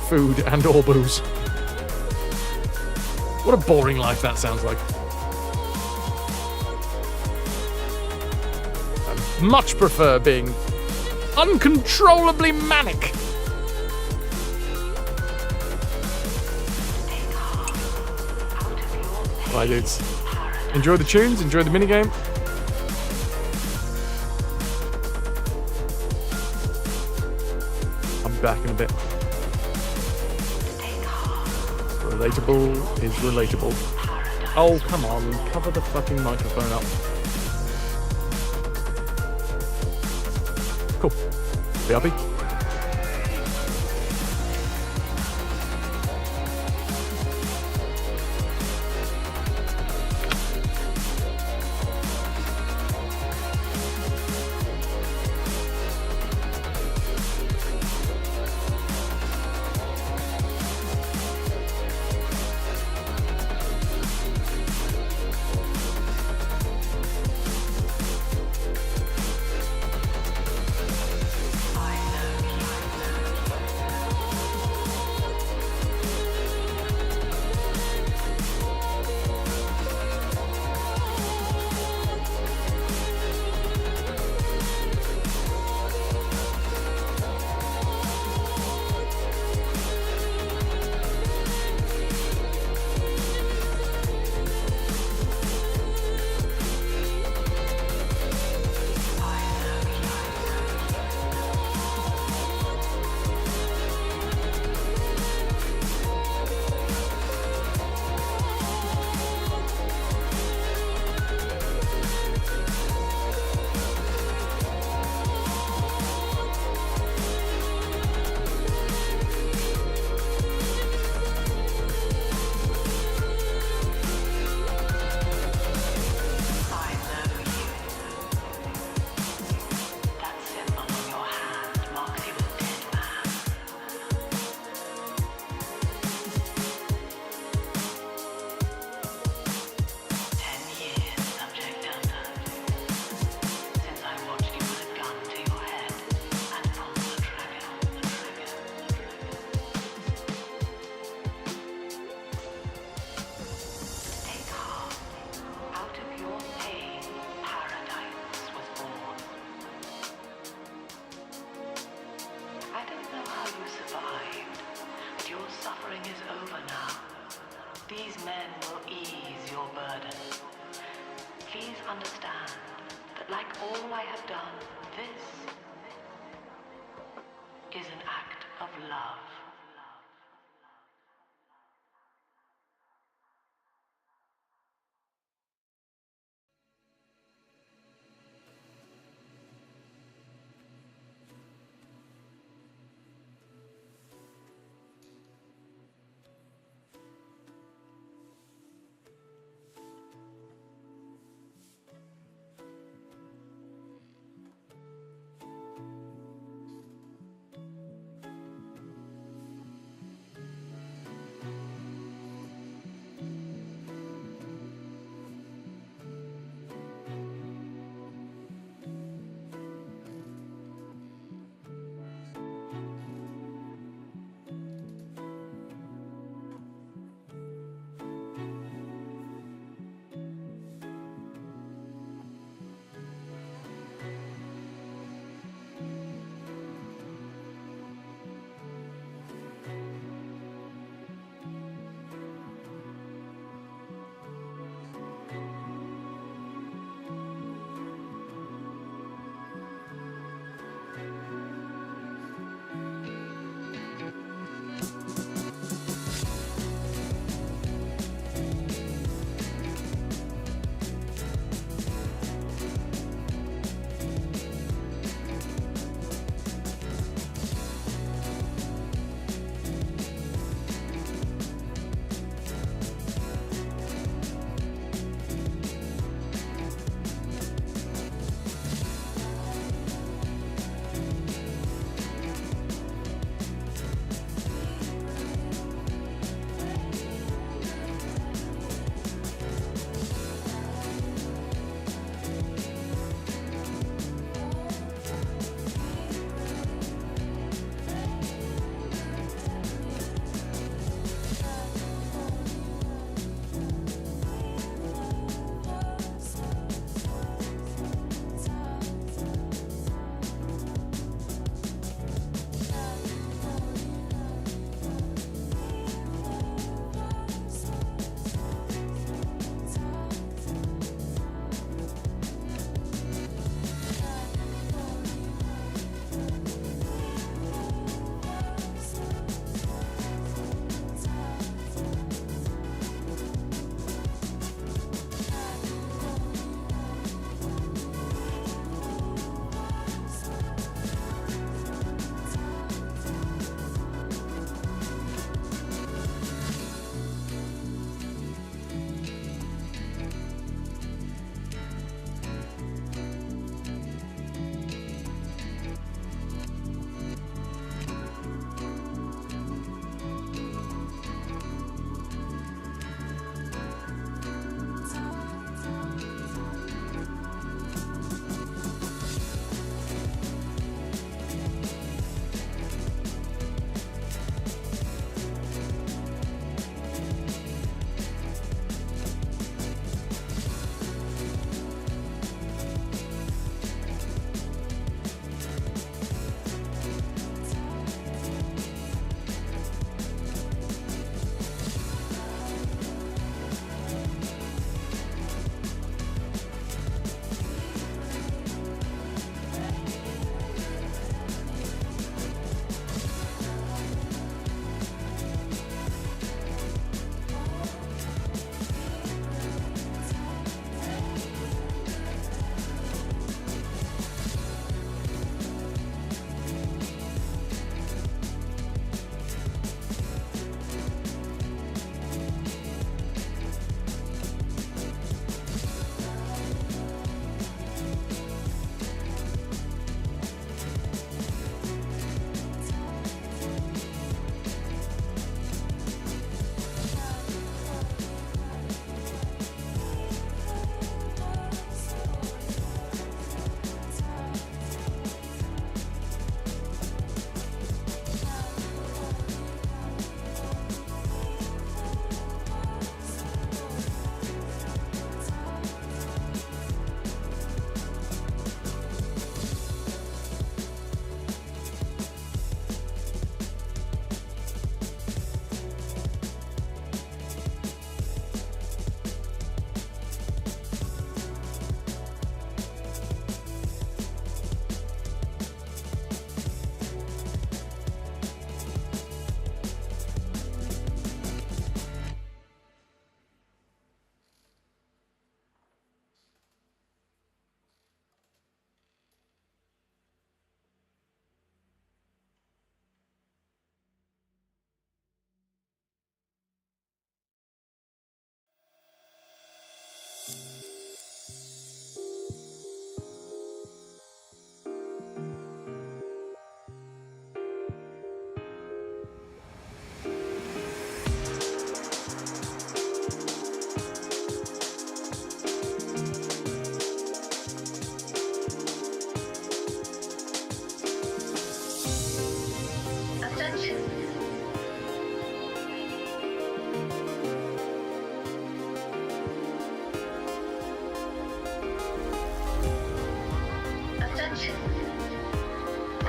food and or booze. What a boring life that sounds like. I much prefer being uncontrollably manic. Right, dudes. Enjoy the tunes, enjoy the minigame. I'm back in a bit. Relatable is relatable. Oh, come on, cover the fucking microphone up. Cool. Be happy. understand that like all I have done, this is an act of love.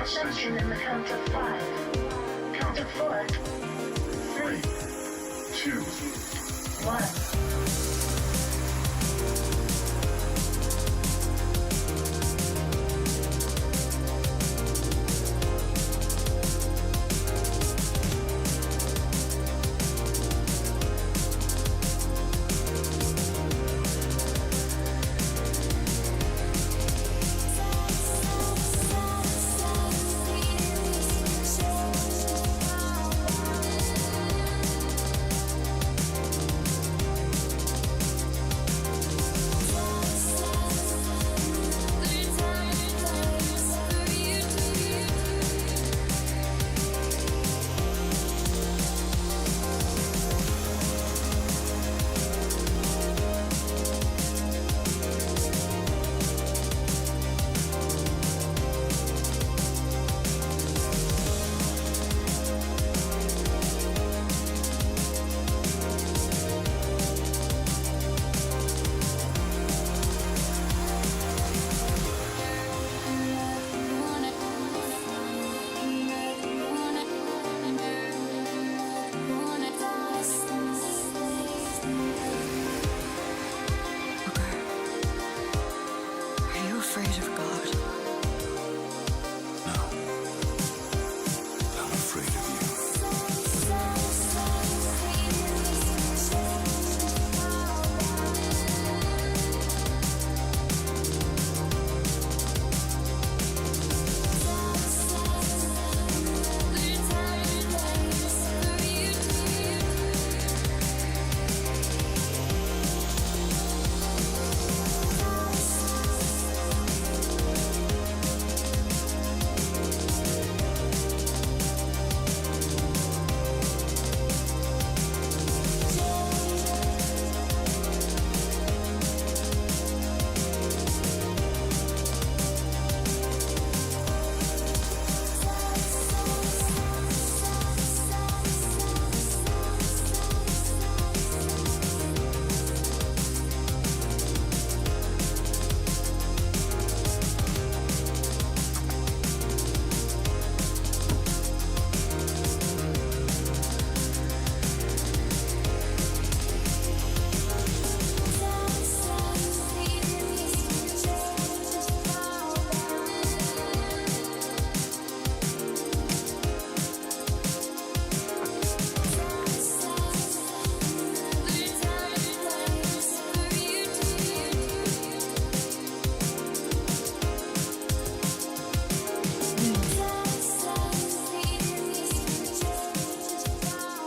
Perception in the count of 5. Count of 4. 3, 2, 1.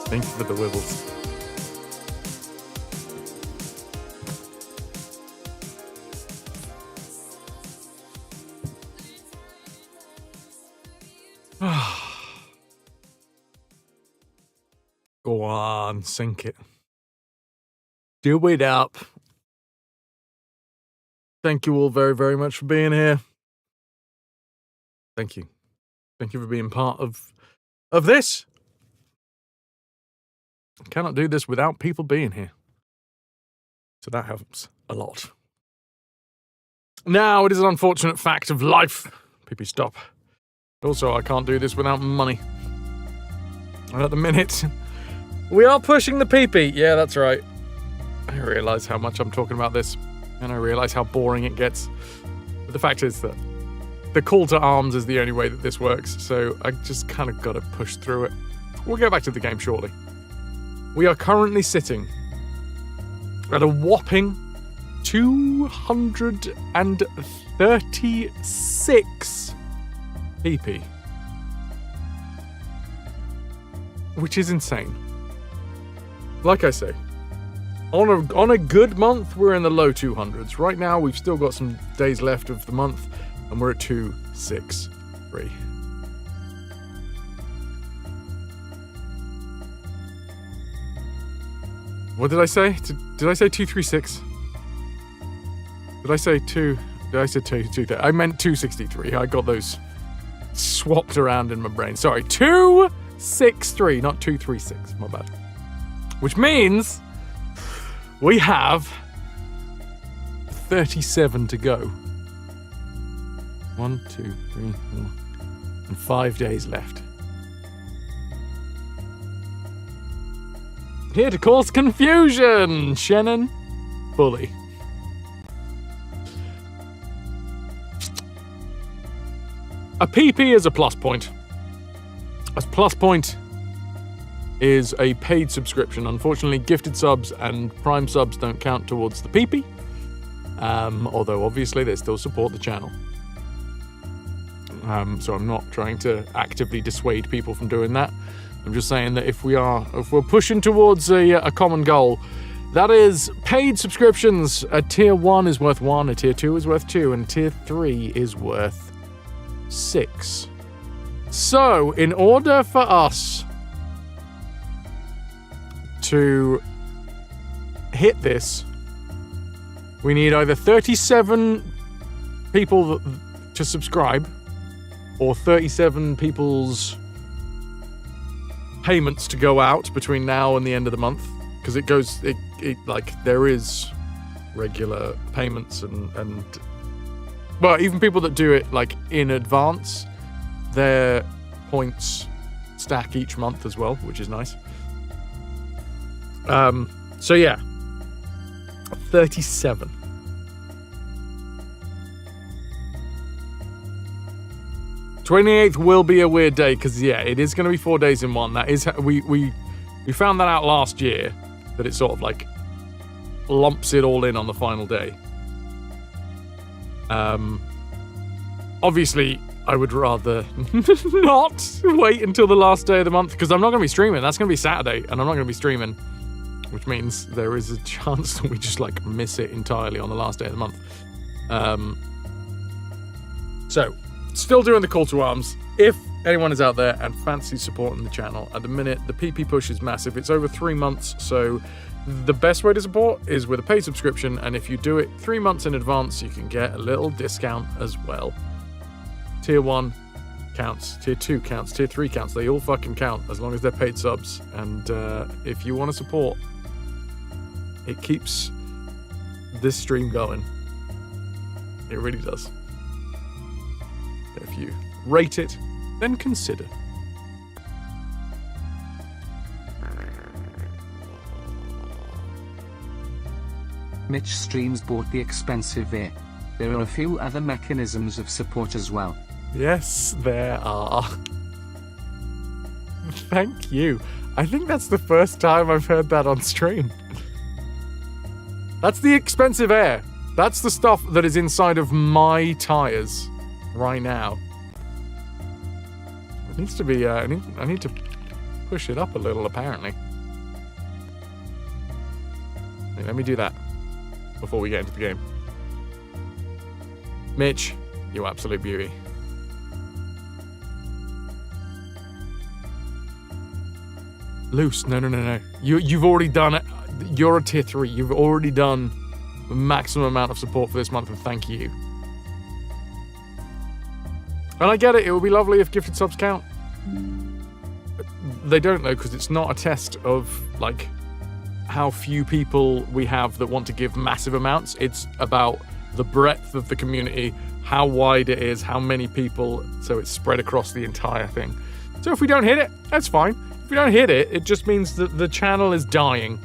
Thank you for the wibbles. Go on, sink it. Do it up. Thank you all very, very much for being here. Thank you. Thank you for being part of this. I cannot do this without people being here. So that helps a lot. Now, it is an unfortunate fact of life. Pee-pee, stop. Also, I can't do this without money. And at the minute, we are pushing the pee-pee. Yeah, that's right. I realise how much I'm talking about this. And I realise how boring it gets. But the fact is that the call to arms is the only way that this works. So I just kind of got to push through it. We'll get back to the game shortly. We are currently sitting at a whopping 236 PP. Which is insane. Like I say, on a good month, we're in the low 200s. Right now, we've still got some days left of the month, and we're at 263. What did I say? Did I say 236? Did I say 2? Did I say 2? I meant 263. I got those swapped around in my brain. Sorry, 263, not 236. My bad. Which means we have 37 to go. 1, 2, 3, 4, And 5 days left. Here to cause confusion, Shannon. Bully. A PP is a plus point. A plus point is a paid subscription. Unfortunately, gifted subs and prime subs don't count towards the PP. Although obviously they still support the channel. So I'm not trying to actively dissuade people from doing that. I'm just saying that if we're pushing towards a common goal, that is paid subscriptions. A tier 1 is worth 1, a tier 2 is worth 2, and tier 3 is worth 6. So, in order for us to hit this, we need either 37 people to subscribe or 37 people's payments to go out between now and the end of the month, because there is regular payments and well, even people that do it like in advance, their points stack each month as well, which is nice. So yeah, 37. The 28th will be a weird day because yeah, it is going to be 4 days in one. That is we found that out last year, that it sort of like lumps it all in on the final day. Obviously, I would rather not wait until the last day of the month because I'm not going to be streaming. That's going to be Saturday, and I'm not going to be streaming, which means there is a chance that we just like miss it entirely on the last day of the month. So, still doing the call to arms. If anyone is out there and fancies supporting the channel, at the minute the PP push is massive. It's over 3 months, so the best way to support is with a paid subscription, and if you do it 3 months in advance, you can get a little discount as well. Tier 1 counts, Tier 2 counts, Tier 3 counts. They all fucking count as long as they're paid subs. And if you want to support, it keeps this stream going. It really does. If you rate it, then consider. Mitch Streams bought the expensive ear. There are a few other mechanisms of support as well. Yes, there are. Thank you. I think that's the first time I've heard that on stream. That's the expensive air. That's the stuff that is inside of my tires right now. It needs to be, I need to push it up a little, apparently. Hey, let me do that before we get into the game. Mitch, you absolute beauty. Loose, no. You've already done it. You're a tier 3. You've already done the maximum amount of support for this month, and thank you. And I get it, it would be lovely if gifted subs count. They don't though, because it's not a test of like how few people we have that want to give massive amounts. It's about the breadth of the community, how wide it is, how many people, so it's spread across the entire thing. So if we don't hit it, that's fine. If we don't hit it, it just means that the channel is dying.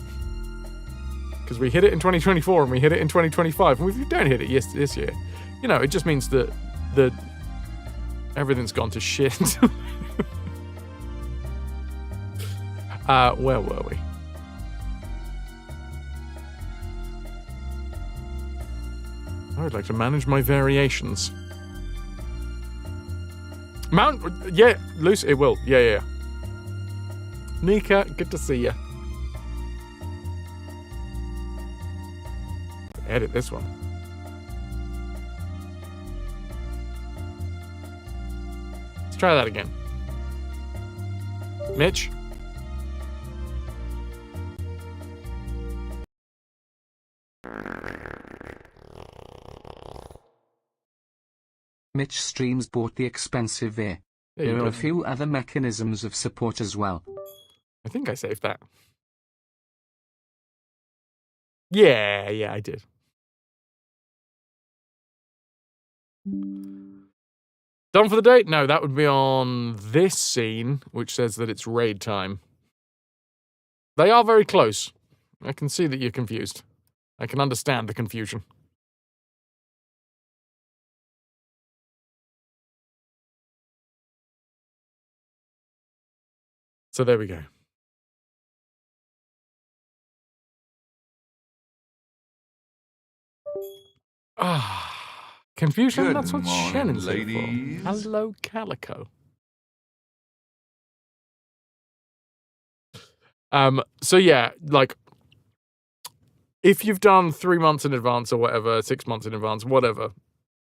Because we hit it in 2024 and we hit it in 2025, and if we don't hit it this year, you know, it just means that everything's gone to shit. Where were we? I would like to manage my variations. Yeah, Lucy, it will. Yeah. Nika, good to see you. Edit this one. Let's try that again. Mitch? Mitch Streams bought the expensive ear. There are a few other mechanisms of support as well. I think I saved that. Yeah, I did. Done for the day? No, that would be on this scene, which says that it's raid time. They are very close. I can see that you're confused. I can understand the confusion. So there we go. Confusion, Good that's what morning, Shannon's here ladies. for. Hello, Calico. So yeah, like, if you've done 3 months in advance or whatever, 6 months in advance, whatever,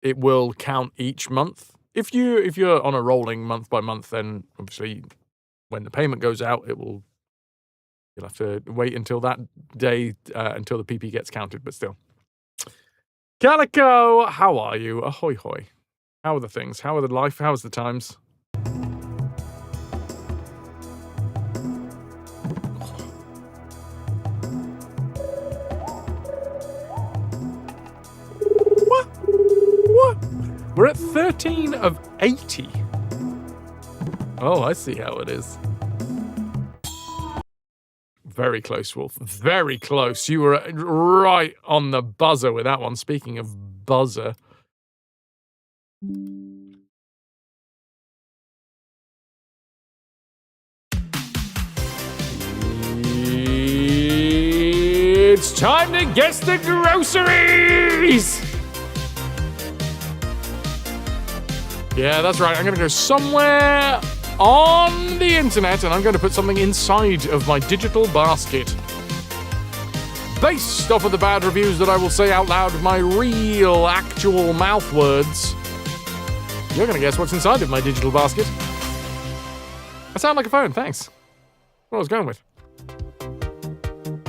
it will count each month. If you're on a rolling month by month, then obviously when the payment goes out, you'll have to wait until that day, until the PP gets counted, but still. Calico, how are you? Ahoy hoy. How are the things? How are the life? How's the times? What? We're at 13 of 80. Oh, I see how it is. Very close, Wolf. Very close. You were right on the buzzer with that one. Speaking of buzzer. It's time to guess the groceries! Yeah, that's right. I'm going to go somewhere on the internet, and I'm going to put something inside of my digital basket. Based off of the bad reviews that I will say out loud with my real, actual mouth words, you're going to guess what's inside of my digital basket. I sound like a phone, thanks. What I was going with.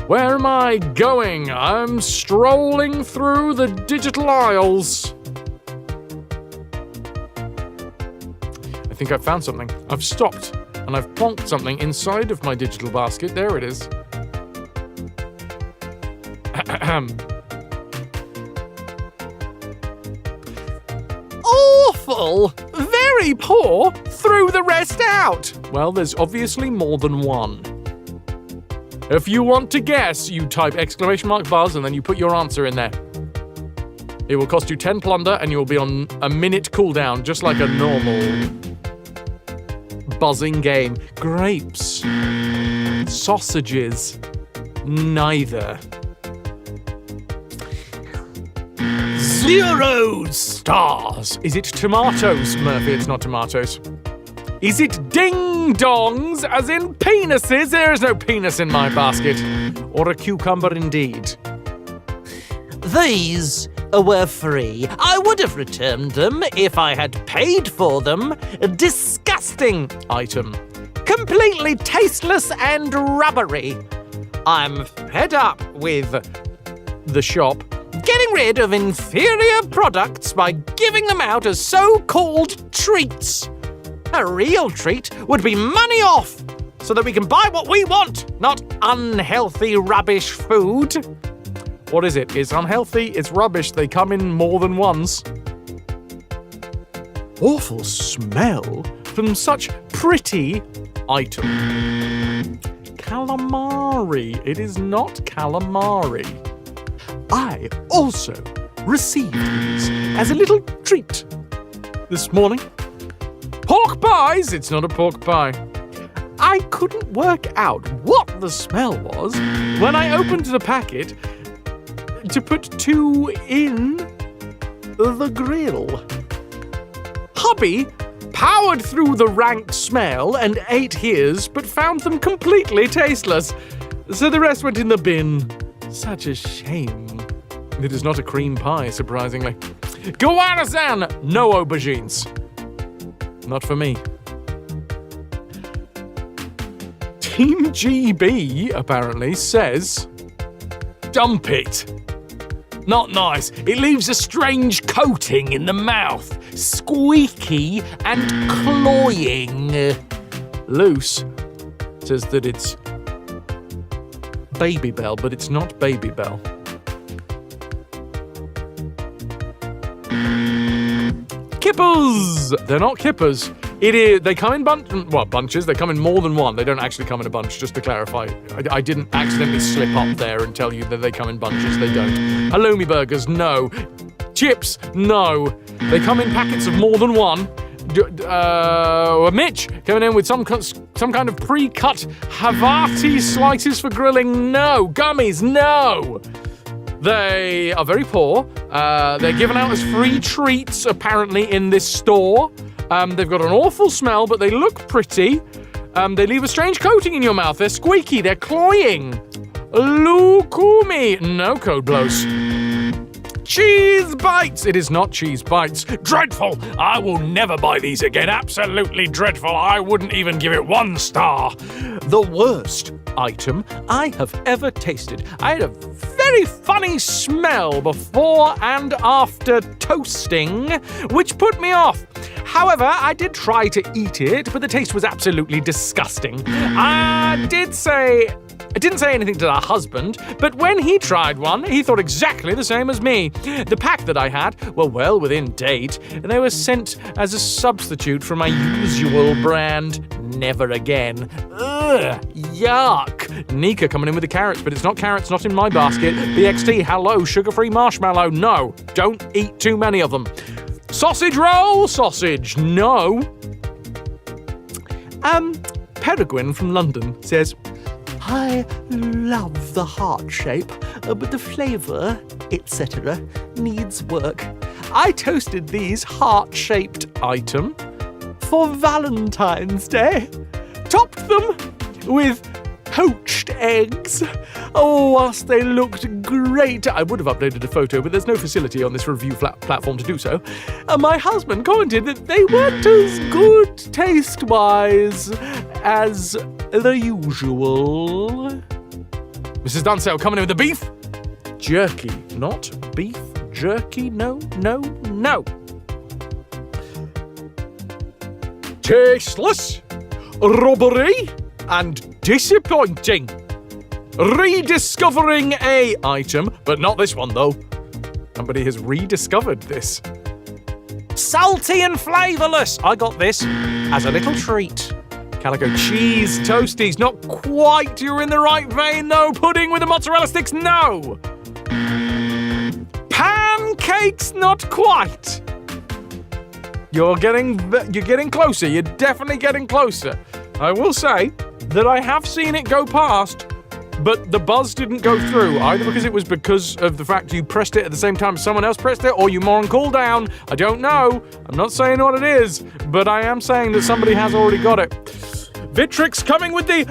Where am I going? I'm strolling through the digital aisles. I think I've found something. I've stopped, and I've plonked something inside of my digital basket. There it is. Awful! Very poor! Threw the rest out! Well, there's obviously more than one. If you want to guess, you type !buzz and then you put your answer in there. It will cost you 10 plunder, and you will be on a minute cooldown, just like a normal buzzing game. Grapes. Sausages. Neither. 0 stars. Is it tomatoes, Murphy? It's not tomatoes. Is it ding-dongs, as in penises? There is no penis in my basket. Or a cucumber indeed. These were free. I would have returned them if I had paid for them. Disgusting Item. completely tasteless and rubbery. I'm fed up with The shop. getting rid of inferior products by giving them out as so-called treats. A real treat would be money off, so that we can buy what we want, not unhealthy rubbish food. What is it? It's unhealthy, it's rubbish, they come in more than once. Awful smell from such pretty item. Calamari. It is not calamari. I also received these as a little treat this morning. Pork pies! It's not a pork pie. I couldn't work out what the smell was when I opened the packet to put 2 in the grill. Hubby powered through the rank smell and ate his, but found them completely tasteless. So the rest went in the bin. Such a shame. It is not a cream pie, surprisingly. Goanna-san! No aubergines. Not for me. Team GB, apparently, says, dump it. Not nice. It leaves a strange coating in the mouth. Squeaky and cloying. Loose says that it's Baby Bell, but it's not Baby Bell. kippers. They're not kippers. They come in bunches. They come in more than one. They don't actually come in a bunch, just to clarify. I didn't accidentally slip up there and tell you that they come in bunches. They don't. Halloumi burgers, no. Chips, no. They come in packets of more than one. Mitch coming in with some kind of pre-cut Havarti slices for grilling. No. Gummies, no. They are very poor. They're given out as free treats, apparently, in this store. They've got an awful smell, but they look pretty. They leave a strange coating in your mouth. They're squeaky. They're cloying. Lukumi. No code blows. Cheese bites. It is not cheese bites. Dreadful! I will never buy these again. Absolutely dreadful. I wouldn't even give it 1 star. The worst item I have ever tasted. I had a very funny smell before and after toasting, which put me off. However, I did try to eat it, but the taste was absolutely disgusting. I didn't say anything to the husband, but when he tried one, he thought exactly the same as me. The pack that I had were well within date, and they were sent as a substitute for my usual brand. Never again. Ugh, yuck. Nika coming in with the carrots, but it's not carrots, not in my basket. BXT, hello, sugar-free marshmallow. No, don't eat too many of them. Sausage roll, sausage, no. Peregrine from London says, I love the heart shape, but the flavour, etc., needs work. I toasted these heart-shaped item for Valentine's Day. Topped them with poached eggs. Oh, whilst they looked great. I would have uploaded a photo, but there's no facility on this review platform to do so. My husband commented that they weren't as good taste-wise as the usual. Mrs. Dunsell coming in with the beef jerky, not beef jerky. No, no, no. Tasteless, rubbery, and disappointing. Rediscovering a item, but not this one though. Somebody has rediscovered this. Salty and flavourless. I got this as a little treat. Calico cheese toasties, not quite. You're in the right vein though. Pudding with the mozzarella sticks, no. Pancakes, not quite. You're getting closer. You're definitely getting closer. I will say that I have seen it go past, but the buzz didn't go through, either because of the fact you pressed it at the same time as someone else pressed it, or you more on cooldown. I don't know. I'm not saying what it is, but I am saying that somebody has already got it. Vitrix coming with the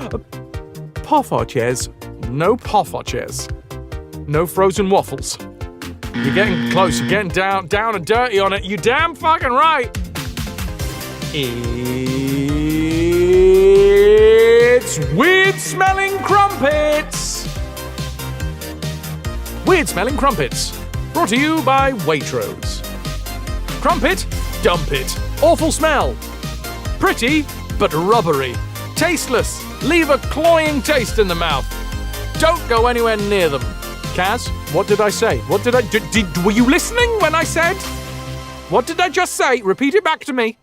poffertjes. No poffertjes. No frozen waffles. You're getting close. You're getting down and dirty on it. You damn fucking right. It's weird smelling crumpets. Weird smelling crumpets. Brought to you by Waitrose. Crumpet, dump it. Awful smell. Pretty, but rubbery. Tasteless. Leave a cloying taste in the mouth. Don't go anywhere near them. Kaz, what did I say? What did I... were you listening when I said? What did I just say? Repeat it back to me.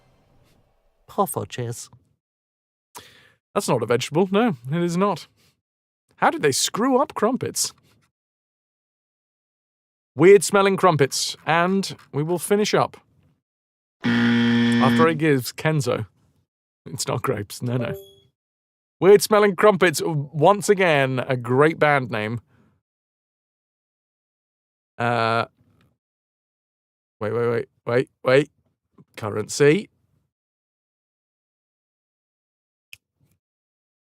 Poffertjes. That's not a vegetable. No, it is not. How did they screw up crumpets? Weird smelling crumpets. And we will finish up after it gives Kenzo. It's not grapes. No, no. Weird smelling crumpets. Once again, a great band name. Wait. Currency.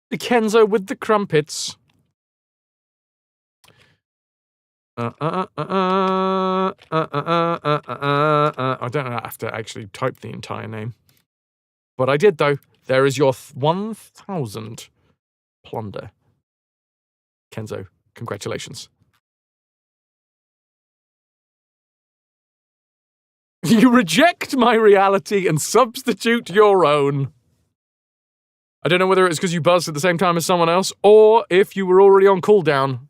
The Kenzo with the crumpets. I don't know. I have to actually type the entire name. But I did, though. There is your 1,000 plunder. Kenzo, congratulations. You reject my reality and substitute your own. I don't know whether it's because you buzzed at the same time as someone else, or if you were already on cooldown.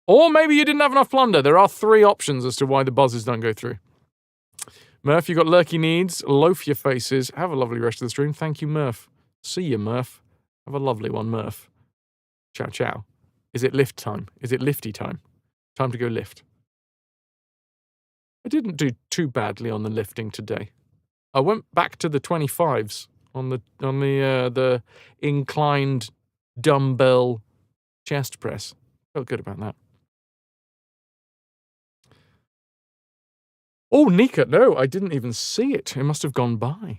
Or maybe you didn't have enough plunder. There are 3 options as to why the buzzes don't go through. Murph, you got lurky needs. Loaf your faces. Have a lovely rest of the stream. Thank you, Murph. See you, Murph. Have a lovely one, Murph. Ciao, ciao. Is it lift time? Is it lifty time? Time to go lift. I didn't do too badly on the lifting today. I went back to the 25s on the inclined dumbbell chest press. Felt good about that. Oh, Nika, no, I didn't even see it. It must have gone by.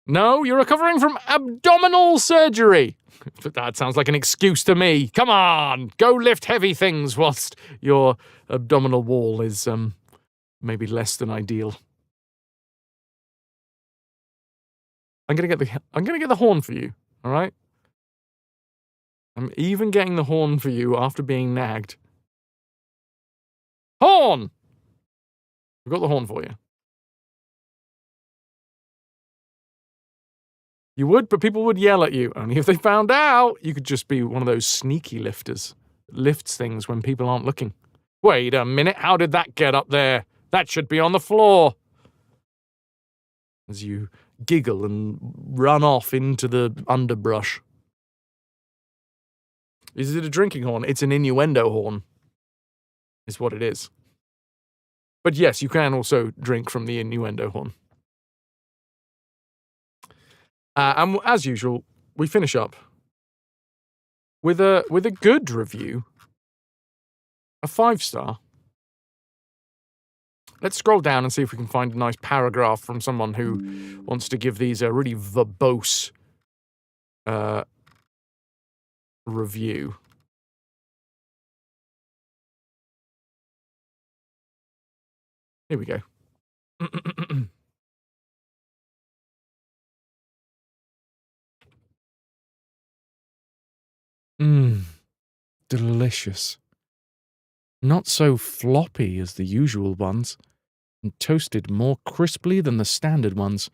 No, you're recovering from abdominal surgery. That sounds like an excuse to me. Come on, go lift heavy things whilst your abdominal wall is maybe less than ideal. I'm gonna get the horn for you. All right. I'm even getting the horn for you after being nagged. Horn. I've got the horn for you. You would, but people would yell at you. Only if they found out, you could just be one of those sneaky lifters. Lifts things when people aren't looking. Wait a minute, how did that get up there? That should be on the floor. As you giggle and run off into the underbrush. Is it a drinking horn? It's an innuendo horn. Is what it is. But yes, you can also drink from the innuendo horn. And as usual, we finish up with a good review, a 5-star. Let's scroll down and see if we can find a nice paragraph from someone who wants to give these a really verbose review. Here we go. Delicious. Not so floppy as the usual ones, and toasted more crisply than the standard ones.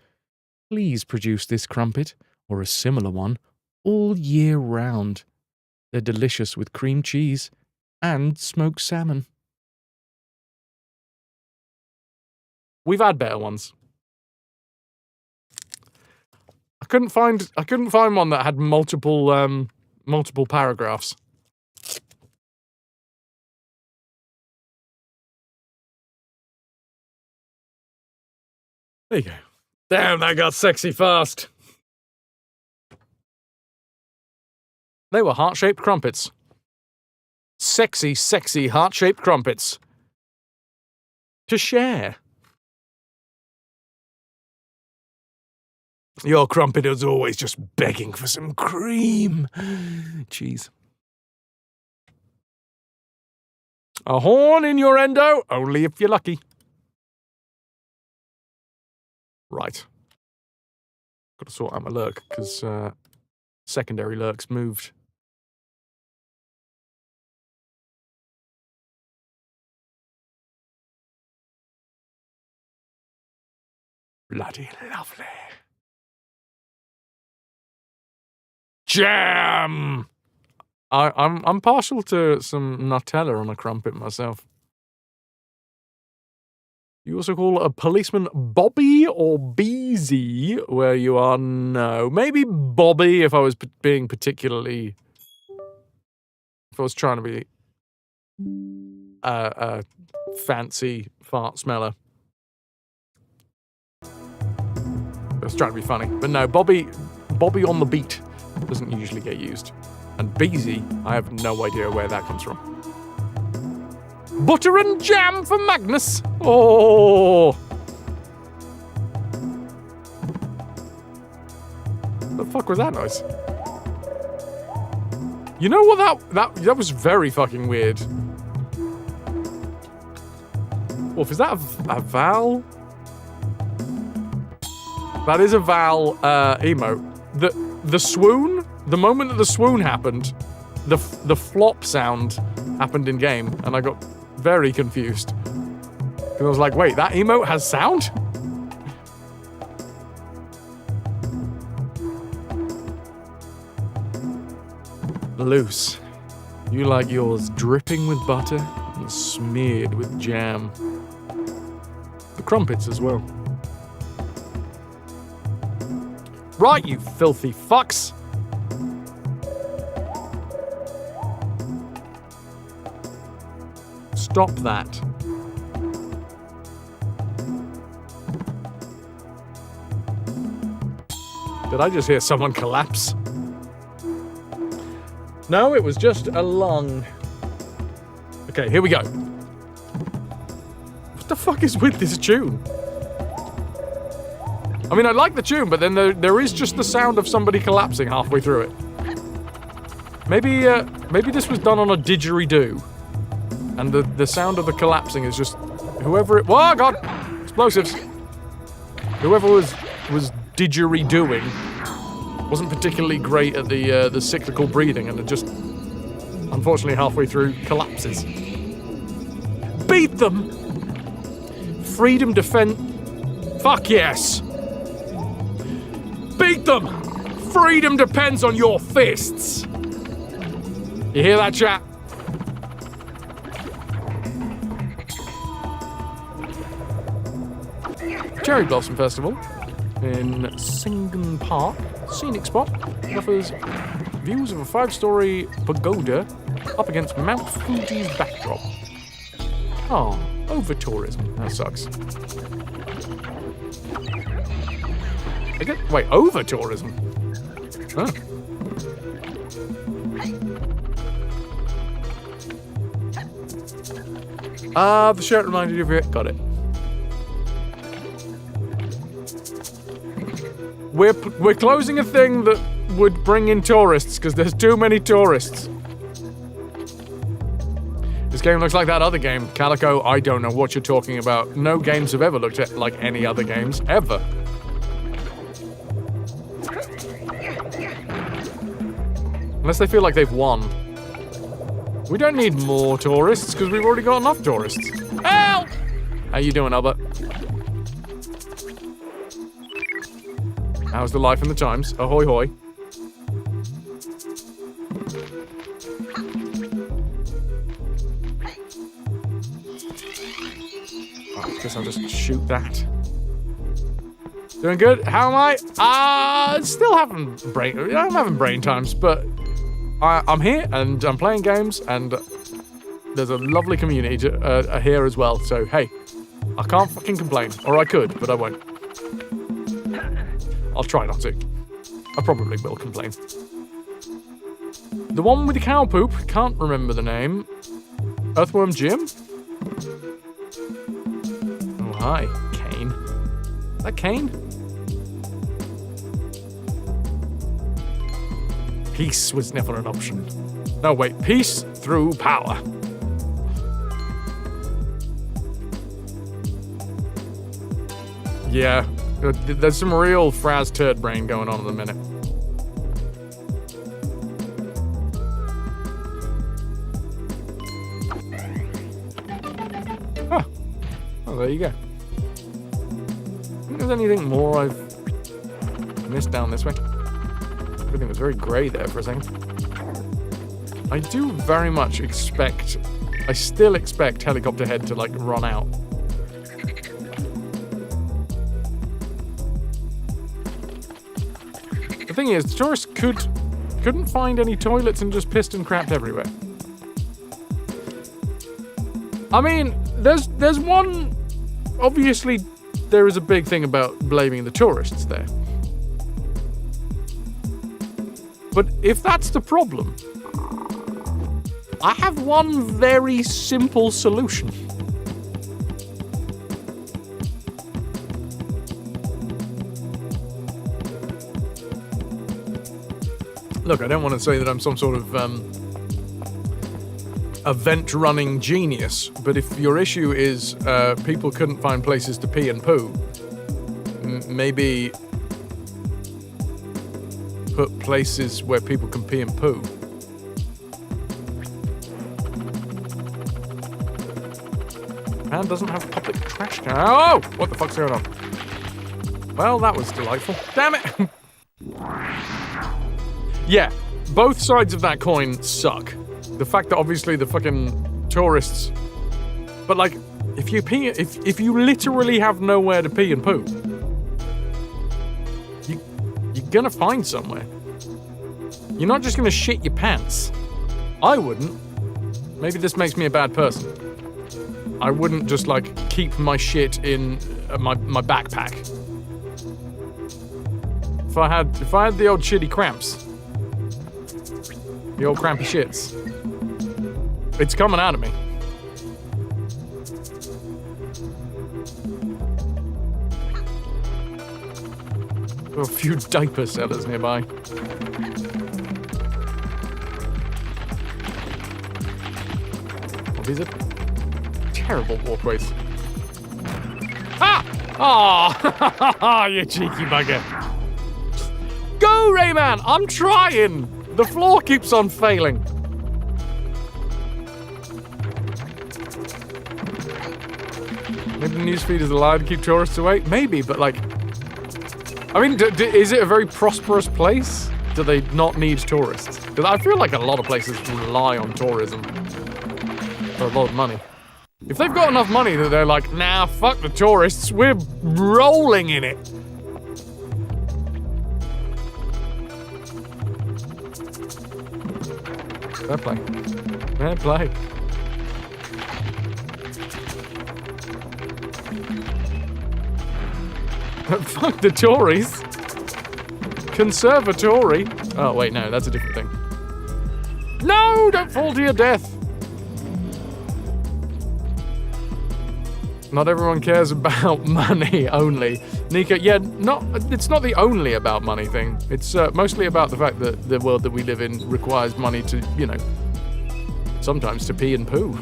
Please produce this crumpet, or a similar one, all year round. They're delicious with cream cheese and smoked salmon. We've had better ones. I couldn't find one that had multiple paragraphs. There you go. Damn, that got sexy fast. They were heart-shaped crumpets. Sexy, sexy heart-shaped crumpets. To share. Your crumpet is always just begging for some cream. Cheese. A horn in your endo, only if you're lucky. Right. Got to sort out my lurk, because secondary lurks moved. Bloody lovely. Jam! I'm partial to some Nutella on a crumpet myself. You also call a policeman Bobby or Beezy where you are? No. Maybe Bobby if I was being particularly... If I was trying to be a fancy fart smeller. I was trying to be funny. But no, Bobby on the beat doesn't usually get used. And Beezy, I have no idea where that comes from. Butter and jam for Magnus. Oh. The fuck was that noise? You know what that was very fucking weird. Wolf, is that a Val? That is a Val emote. The swoon, the moment that the swoon happened, the flop sound happened in game, and I got very confused. Because I was like, wait, that emote has sound? Loose. You like yours dripping with butter and smeared with jam. The crumpets as well. Right, you filthy fucks. Stop that. Did I just hear someone collapse? No, it was just a lung. Okay, here we go. What the fuck is with this tune? I mean, I like the tune, but then there is just the sound of somebody collapsing halfway through it. Maybe this was done on a didgeridoo. And the sound of the collapsing is just whoever it... Oh, God! Explosives! Whoever was didgeridooing wasn't particularly great at the cyclical breathing, and it just, unfortunately, halfway through, collapses. Beat them! Freedom defend... Fuck yes! Beat them! Freedom depends on your fists! You hear that, chat? Cherry Blossom Festival in Singen Park, scenic spot, offers views of a 5-story pagoda up against Mount Fuji's backdrop. Oh, over-tourism. That sucks. Wait, over-tourism? Huh. The shirt reminded you of it. Got it. We're closing a thing that would bring in tourists, because there's too many tourists. This game looks like that other game. Calico, I don't know what you're talking about. No games have ever looked at like any other games, ever. Unless they feel like they've won. We don't need more tourists, because we've already got enough tourists. Help! How you doing, Albert? How's the life in the times? Ahoy hoy. Oh, I guess I'll just shoot that. Doing good? How am I? Still having I'm having brain times, but I'm here and I'm playing games, and there's a lovely community here as well. So hey, I can't fucking complain, or I could, but I won't. I'll try not to. I probably will complain. The one with the cow poop, can't remember the name. Earthworm Jim? Oh, hi, Kane. Is that Kane? Peace was never an option. No, wait, peace through power. Yeah. There's some real Fraz turd brain going on in a minute. Huh. Oh, there you go. Think there's anything more I've missed down this way? Everything was very grey there for a second. I do very much expect... I still expect Helicopter Head to, like, run out. The thing is, tourists couldn't find any toilets and just pissed and crapped everywhere. I mean, there's one... Obviously, there is a big thing about blaming the tourists there. But if that's the problem, I have one very simple solution. Look, I don't want to say that I'm some sort of event-running genius, but if your issue is people couldn't find places to pee and poo, maybe put places where people can pee and poo. Man doesn't have public trash can. Oh! What the fuck's going on? Well, that was delightful. Damn it! Yeah, both sides of that coin suck. The fact that obviously the fucking tourists... But like, If you pee, if you literally have nowhere to pee and poo, you're gonna find somewhere. You're not just gonna shit your pants. I wouldn't. Maybe this makes me a bad person. I wouldn't just like keep my shit in my backpack. If I had the old shitty cramps, the old crampy shits, it's coming out of me. There are a few diaper sellers nearby. Oh, these are terrible walkways. Ah! Oh, you cheeky bugger. Go, Rayman! I'm trying! The floor keeps on failing. Maybe the newsfeed is allowed to keep tourists away? Maybe, but like... I mean, is it a very prosperous place? Do they not need tourists? Because I feel like a lot of places rely on tourism for a lot of money. If they've got enough money that they're like, nah, fuck the tourists, we're rolling in it. Fair play. Fair play. Fuck the Tories. Conservatory. Oh, wait, no, that's a different thing. No, don't fall to your death. Not everyone cares about money only. Nika, yeah, it's not the only about money thing. It's mostly about the fact that the world that we live in requires money to, you know, sometimes to pee and poo.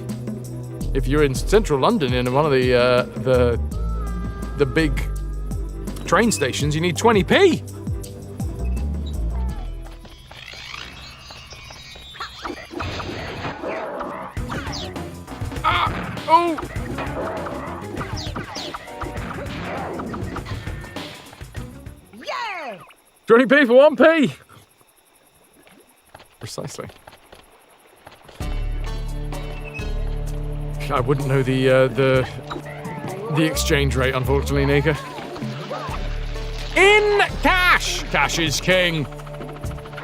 If you're in central London in one of the big train stations, you need 20p. Ah! Oh! 20p for 1p! Precisely. I wouldn't know the exchange rate, unfortunately, Nika. In cash! Cash is king.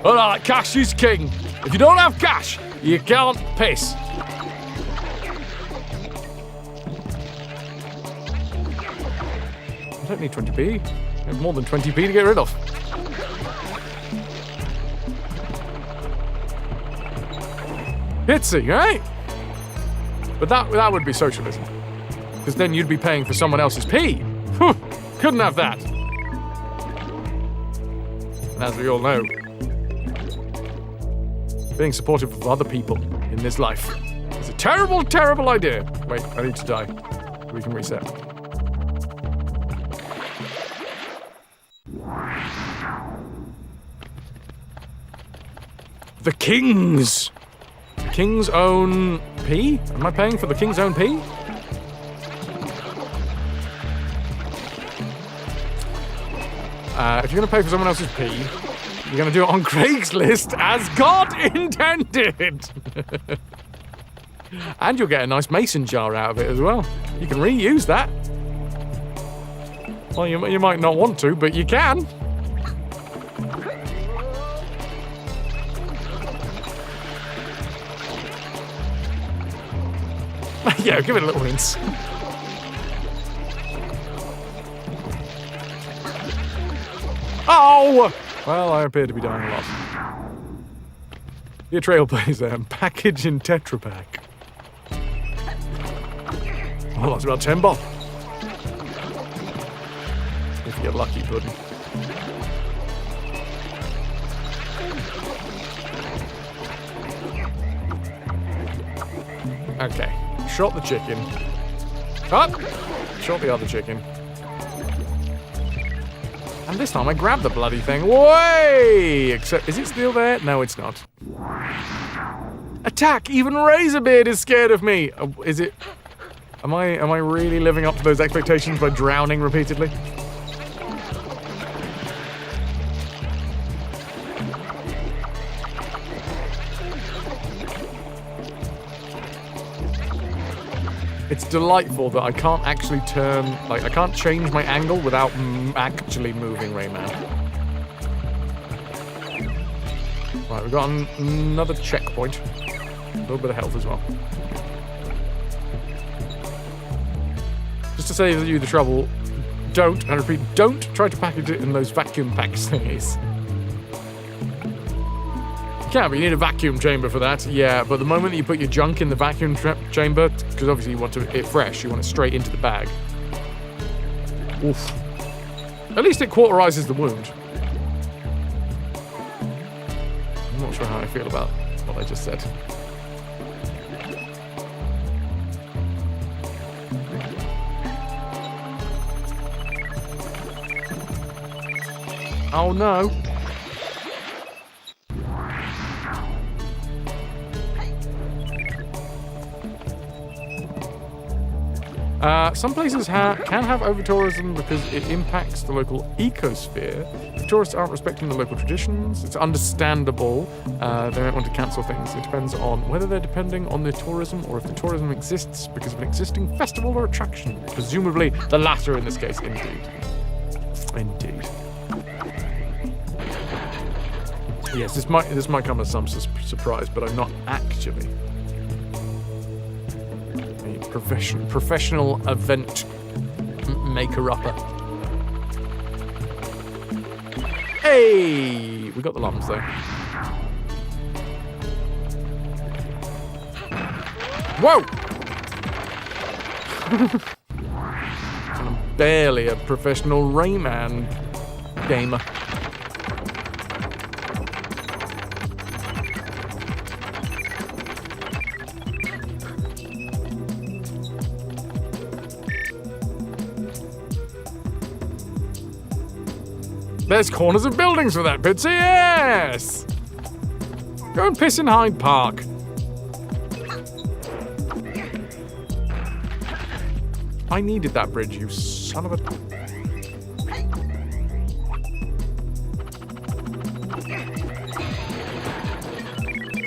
Alright, cash is king. If you don't have cash, you can't piss. I don't need 20p. I have more than 20p to get rid of. Itsy, right? But that would be socialism. Because then you'd be paying for someone else's pee. Whew, couldn't have that. And as we all know, being supportive of other people in this life is a terrible, terrible idea. Wait, I need to die. We can reset. The King's own pee? Am I paying for the King's own pee? If you're gonna pay for someone else's pee, you're gonna do it on Craigslist as God intended. And you'll get a nice mason jar out of it as well. You can reuse that. Well, you might not want to, but you can. Yeah, give it a little rinse. Oh! Well, I appear to be dying a lot. Be a trailblazer and package in Tetra Pak. Well, that's about 10 bob. If you get lucky, pudding. Okay. Shot the chicken. Up! Shot the other chicken. And this time I grabbed the bloody thing. Way! Except, is it still there? No, it's not. Attack! Even Razorbeard is scared of me! Is it... Am I really living up to those expectations by drowning repeatedly? It's delightful that I can't actually turn, like, I can't change my angle without actually moving Rayman. Right, we've got another checkpoint. A little bit of health as well. Just to save you the trouble, don't, I repeat, don't try to package it in those vacuum packs thingies. You can, but you need a vacuum chamber for that. Yeah, but the moment that you put your junk in the vacuum chamber, because obviously you want it fresh, you want it straight into the bag. Oof. At least it cauterizes the wound. I'm not sure how I feel about what I just said. Oh no. Some places can have over-tourism because it impacts the local ecosphere. If tourists aren't respecting the local traditions, it's understandable they might want to cancel things. It depends on whether they're depending on the tourism or if the tourism exists because of an existing festival or attraction. Presumably the latter in this case, indeed. Indeed. Yes, this might come as some surprise, but I'm not actually professional event maker-upper. Hey! We got the lumps, though. Whoa! I'm barely a professional Rayman gamer. There's corners of buildings for that, Pitsy, yes! Go and piss in Hyde Park. I needed that bridge, you son of a...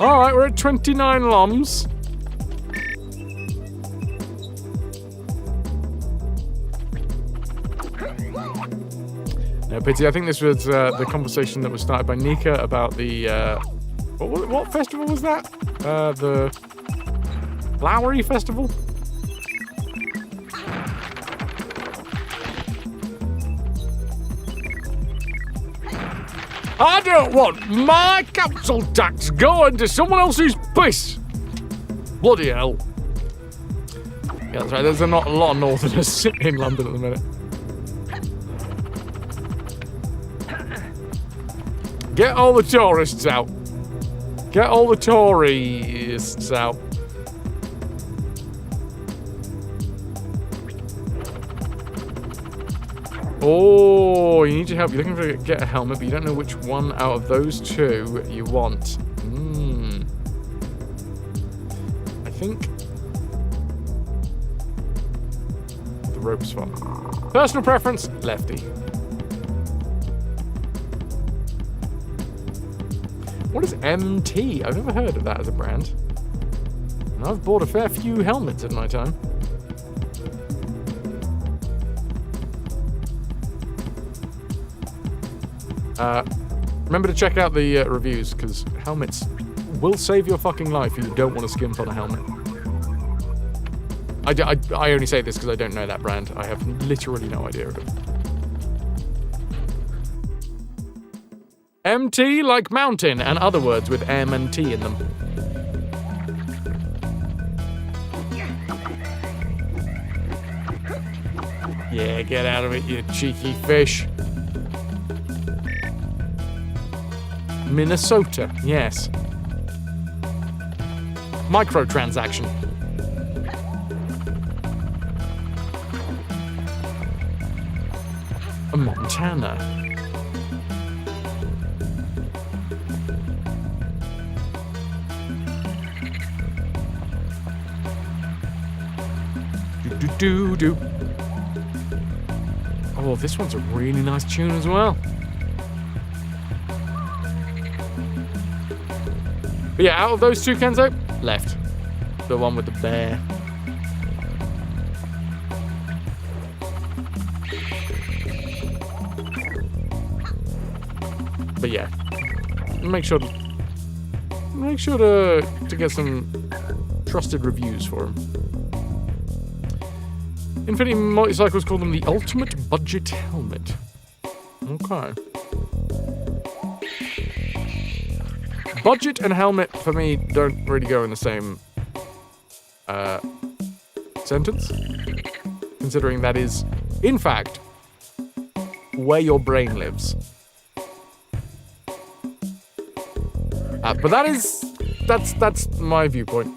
Alright, we're at 29 LOMs. No, Pity, I think this was the conversation that was started by Nika about the... what festival was that? The... Flowery Festival? I don't want my council tax going to someone else's piss! Bloody hell. Yeah, that's right, there's not a lot of northerners in London at the minute. Get all the tourists out. Get all the tourists out. Oh, you need your help. You're looking to get a helmet, but you don't know which one out of those two you want. I think the rope swap. Personal preference, lefty. What is MT? I've never heard of that as a brand. And I've bought a fair few helmets in my time. Remember to check out the reviews, because helmets will save your fucking life if you don't want to skimp on a helmet. I only say this because I don't know that brand. I have literally no idea of it. MT like mountain, and other words with M and T in them. Yeah, get out of it, you cheeky fish. Minnesota, yes. Microtransaction. Montana. Do. Oh, this one's a really nice tune as well. But yeah, out of those two, Kenzo, left. The one with the bear. But yeah, make sure to get some trusted reviews for them. Infinity Motorcycles call them the ultimate budget helmet. Okay. Budget and helmet for me don't really go in the same sentence, considering that is, in fact, where your brain lives. But that's my viewpoint.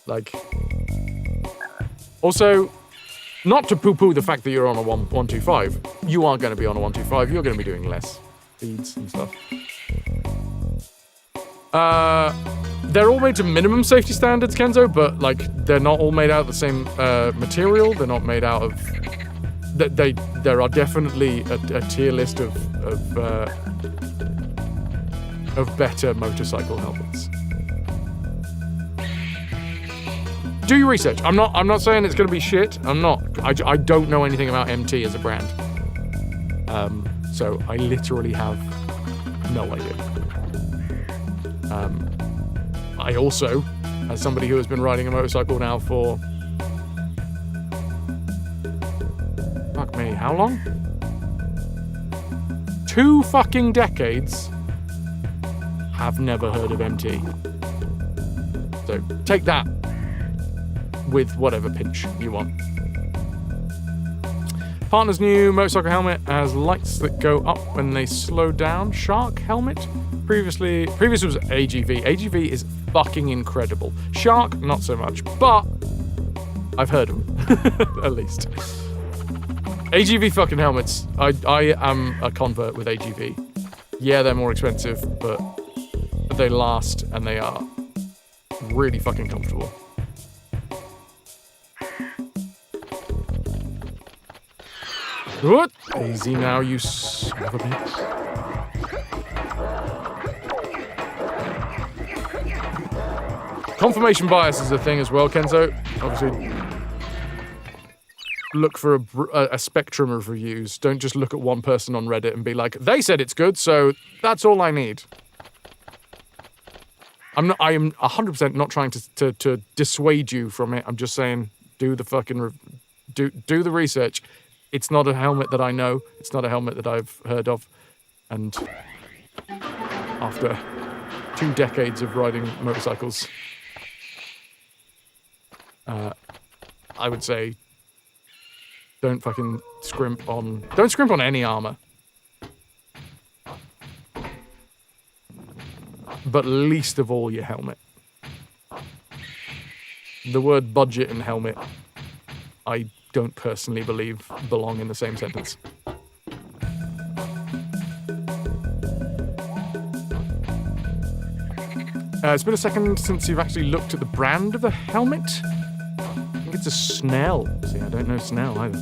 Like, also, not to poo-poo the fact that you're on a 125. You are going to be on a 125. You're going to be doing less speeds and stuff. They're all made to minimum safety standards, Kenzo, but like they're not all made out of the same material. They're not made out of. There are definitely a tier list of better motorcycle helmets. Do your research. I'm not saying it's going to be shit. I'm not. I don't know anything about MT as a brand. So I literally have no idea. I also, as somebody who has been riding a motorcycle now for, fuck me, how long? 2 fucking decades, have never heard of MT. So take that with whatever pinch you want. Partner's new motorcycle helmet has lights that go up when they slow down. Shark helmet. Previous was AGV. AGV is fucking incredible. Shark, not so much, but I've heard them, at least. AGV fucking helmets. I am a convert with AGV. Yeah, they're more expensive, but they last and they are really fucking comfortable. What? Easy now, you son of a bitch. Confirmation bias is a thing as well, Kenzo. Obviously, look for a spectrum of reviews. Don't just look at one person on Reddit and be like, they said it's good, so that's all I need. I am 100% not trying to dissuade you from it. I'm just saying, do the fucking do the research. It's not a helmet that I know. It's not a helmet that I've heard of. And after 2 decades of riding motorcycles, I would say don't fucking scrimp on any armor. But least of all your helmet. The word budget and helmet, I don't personally believe belong in the same sentence. It's been a second since you've actually looked at the brand of the helmet. I think it's a Snell. See, I don't know Snell either.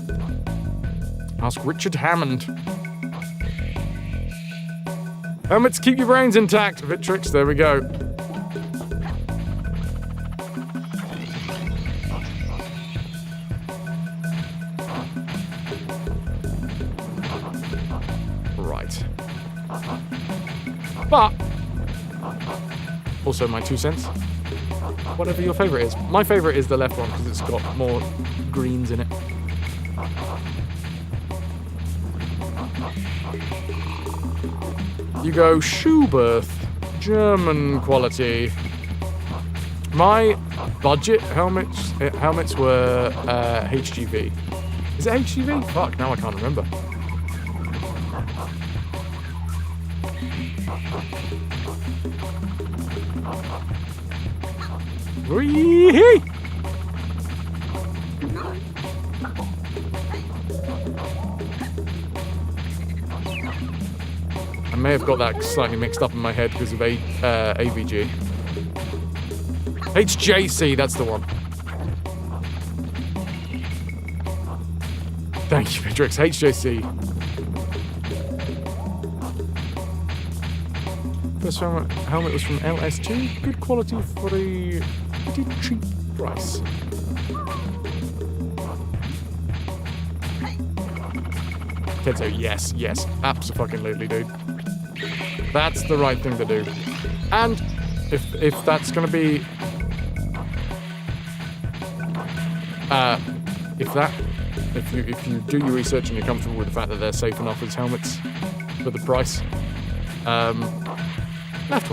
Ask Richard Hammond. Helmets keep your brains intact. Vitrix, there we go. Right. But, also my 2 cents. Whatever your favourite is. My favourite is the left one because it's got more greens in it. You go Schuberth, German quality. My budget helmets were HGV. Is it HGV? Fuck, now I can't remember. Wee-hee! I may have got that slightly mixed up in my head because of AVG. HJC, that's the one. Thank you, Matrix. HJC. First helmet was from LS2. Good quality for a pretty cheap price. Kenzo, yes, absolutely, dude. That's the right thing to do. And if that's gonna be if you do your research and you're comfortable with the fact that they're safe enough as helmets for the price, left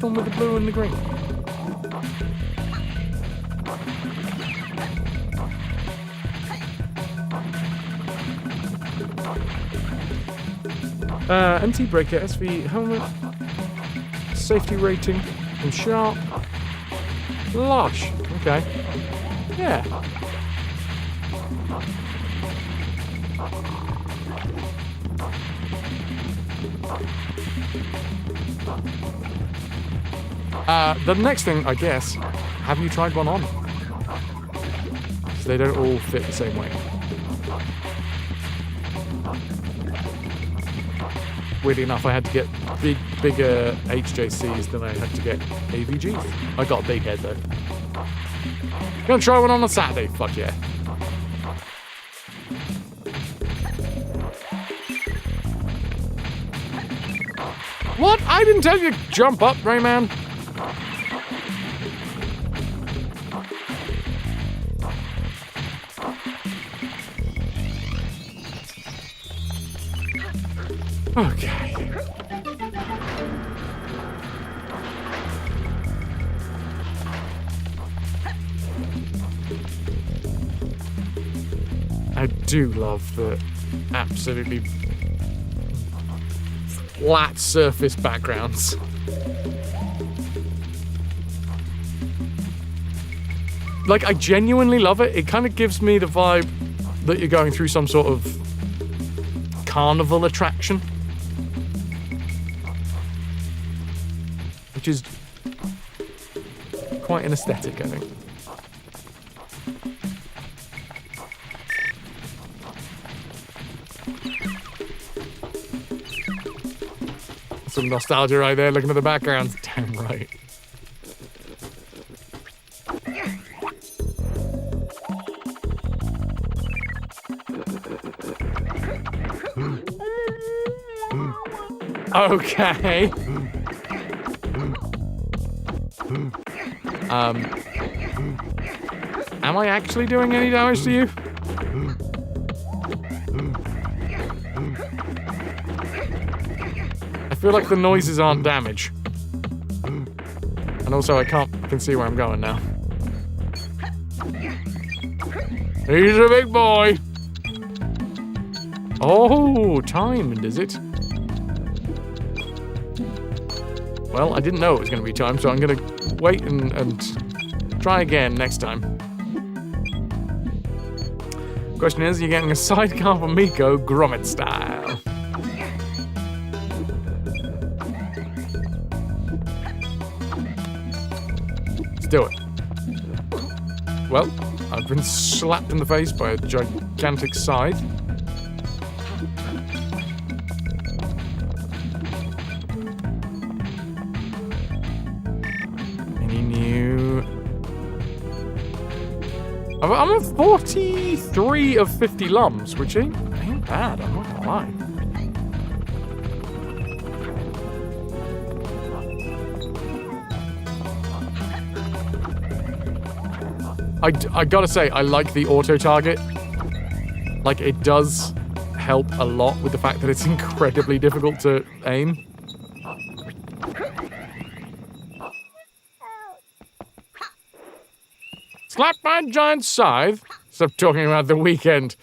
one with the blue and the green. MT Breaker SV helmet, safety rating from Sharp, Lush. Okay, yeah. The next thing, I guess, have you tried one on? So they don't all fit the same way. Weirdly enough, I had to get bigger HJCs than I had to get AVGs. I got a big head though. Gonna try one on Saturday, fuck yeah. What? I didn't tell you to jump up, Rayman. Okay. I do love the absolutely flat surface backgrounds. Like, I genuinely love it. It kind of gives me the vibe that you're going through some sort of carnival attraction. Which is quite an aesthetic, I think. Some nostalgia right there, looking at the background. Damn right. Okay. Am I actually doing any damage to you? I feel like the noises aren't damage. And also I can see where I'm going now. He's a big boy! Oh, timed, is it? Well, I didn't know it was going to be timed, so I'm going to wait and try again next time. Question is, you're getting a sidecar for Miko, Grommet style. Let's do it. Well, I've been slapped in the face by a gigantic scythe. I'm at 43 of 50 lums, which ain't bad, I'm not gonna lie. I gotta say, I like the auto target. Like, it does help a lot with the fact that it's incredibly difficult to aim. Slap my giant scythe. Stop talking about the weekend.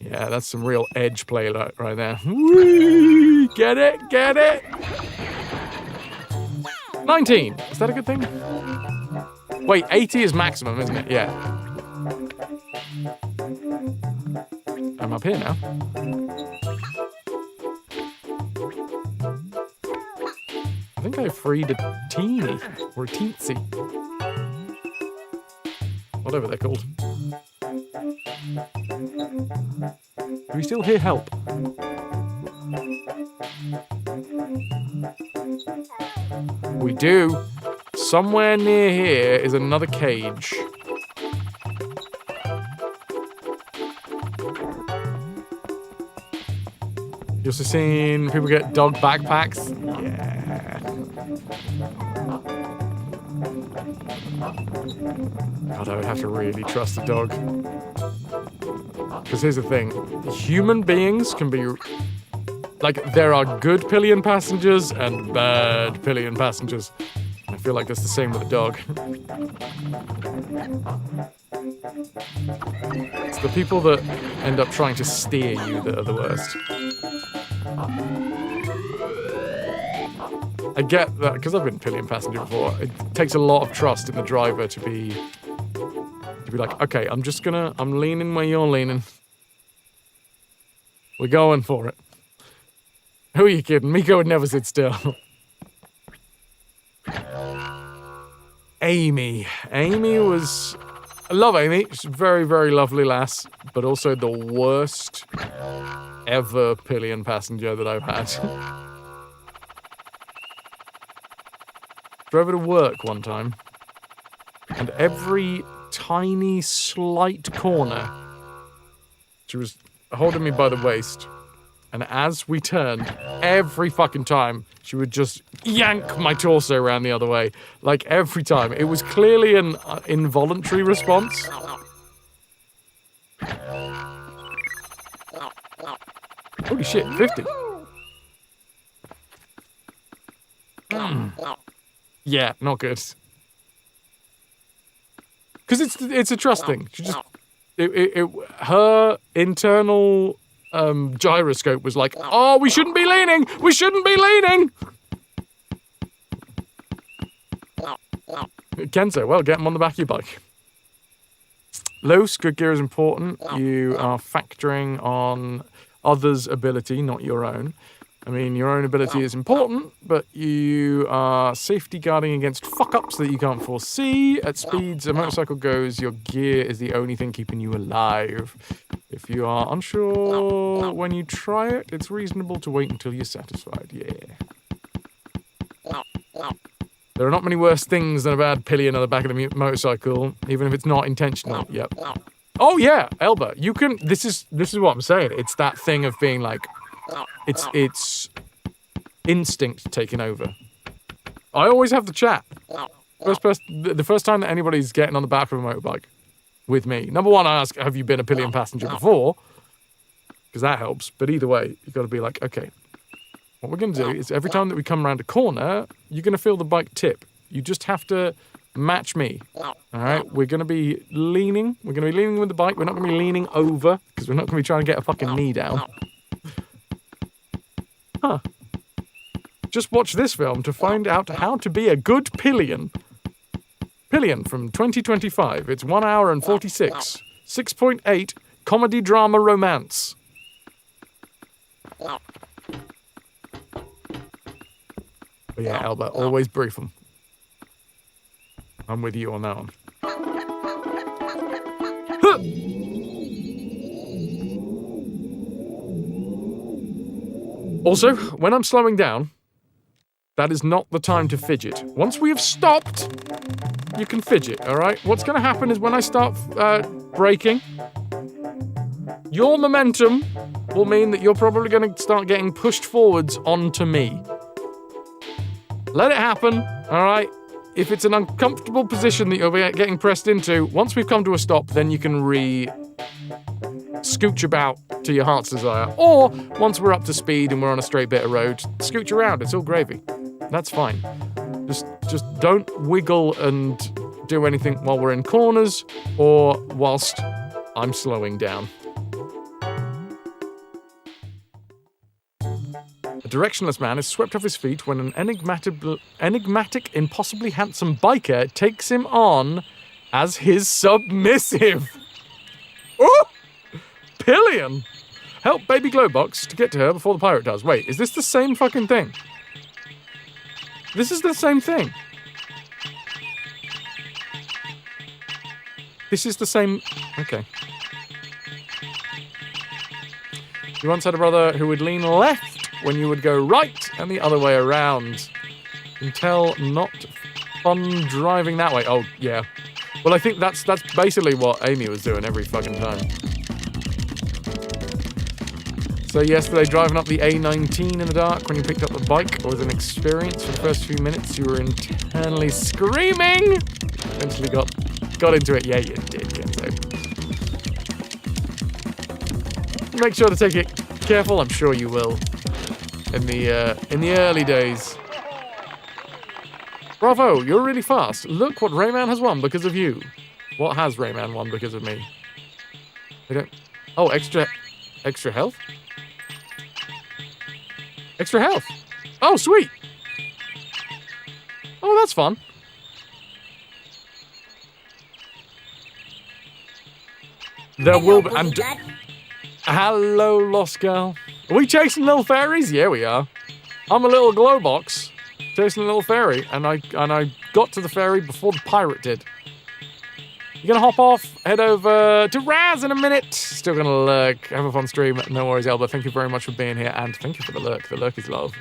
Yeah, that's some real edge play right there. Whee! Get it? Get it? 19. Is that a good thing? Wait, 80 is maximum, isn't it? Yeah. I'm up here now. I think I freed a teeny or a teensy. Whatever they're called. Do we still hear help? We do. Somewhere near here is another cage. You also seen people get dog backpacks? Yeah. God, I would have to really trust the dog. Because here's the thing. Human beings can be... Like, there are good pillion passengers and bad pillion passengers. I feel like that's the same with a dog. It's the people that end up trying to steer you that are the worst. I get that, because I've been pillion passenger before. It takes a lot of trust in the driver to be like, okay, I'm leaning where you're leaning. We're going for it. Who are you kidding? Miko would never sit still. Amy. Amy was... I love Amy. She's a very, very lovely lass, but also the worst ever pillion passenger that I've had. Drove her to work one time, and every tiny, slight corner, she was holding me by the waist, and as we turned, every fucking time, she would just yank my torso around the other way. Like, every time. It was clearly an involuntary response. Holy shit, 50. Yeah, not good. Because it's a trust thing. She just... her internal... gyroscope was like, oh, we shouldn't be leaning! We shouldn't be leaning! Kenzo, well, get him on the back of your bike. Loose, good gear is important. You are factoring on others' ability, not your own. I mean, your own ability is important, but you are safety guarding against fuck-ups that you can't foresee. At speeds a motorcycle goes, your gear is the only thing keeping you alive. If you are unsure when you try it, it's reasonable to wait until you're satisfied. Yeah. There are not many worse things than a bad pillion on the back of the motorcycle, even if it's not intentional. Yep. Oh yeah, Elba, you can... This is what I'm saying. It's that thing of being like... It's instinct taking over. I always have the chat. The first time that anybody's getting on the back of a motorbike with me, number one, I ask, have you been a pillion passenger before? Because that helps. But either way, you've got to be like, okay, what we're going to do is every time that we come around a corner, you're going to feel the bike tip. You just have to match me. All right? We're going to be leaning. We're going to be leaning with the bike. We're not going to be leaning over because we're not going to be trying to get a fucking knee down. Huh. Just watch this film to find out how to be a good pillion. Pillion from 2025. It's 1 hour and 46. 6.8 comedy drama romance. But yeah, Albert, always brief them. I'm with you on that one. Huh! Also, when I'm slowing down, that is not the time to fidget. Once we have stopped, you can fidget, all right? What's going to happen is when I start braking, your momentum will mean that you're probably going to start getting pushed forwards onto me. Let it happen, all right? If it's an uncomfortable position that you're getting pressed into, once we've come to a stop, then you can scooch about to your heart's desire. Or, once we're up to speed and we're on a straight bit of road, scooch around. It's all gravy. That's fine. Just don't wiggle and do anything while we're in corners or whilst I'm slowing down. A directionless man is swept off his feet when an enigmatic, impossibly handsome biker takes him on as his submissive. Ooh! Pillion! Help baby Glowbox to get to her before the pirate does. Wait, is this the same fucking thing? This is the same thing. This is the same... Okay. You once had a brother who would lean left when you would go right and the other way around. Until not fun driving that way. Oh, yeah. Well, I think that's basically what Amy was doing every fucking time. So yesterday, driving up the A19 in the dark when you picked up the bike was an experience. For the first few minutes, you were internally screaming. Eventually got into it. Yeah, you did, Kenzo. Make sure to take it careful. I'm sure you will. In the early days. Bravo, you're really fast. Look what Rayman has won because of you. What has Rayman won because of me? We don't. Oh, extra health. Extra health. Oh, sweet. Oh, that's fun. There will be. Hello, Lost Girl. Are we chasing little fairies? Yeah, we are. I'm a little glow box chasing a little fairy, and I got to the fairy before the pirate did. You're gonna hop off, head over to Raz in a minute. Still gonna lurk, have a fun stream. No worries, Elba. Thank you very much for being here, and thank you for the lurk. The lurk is love.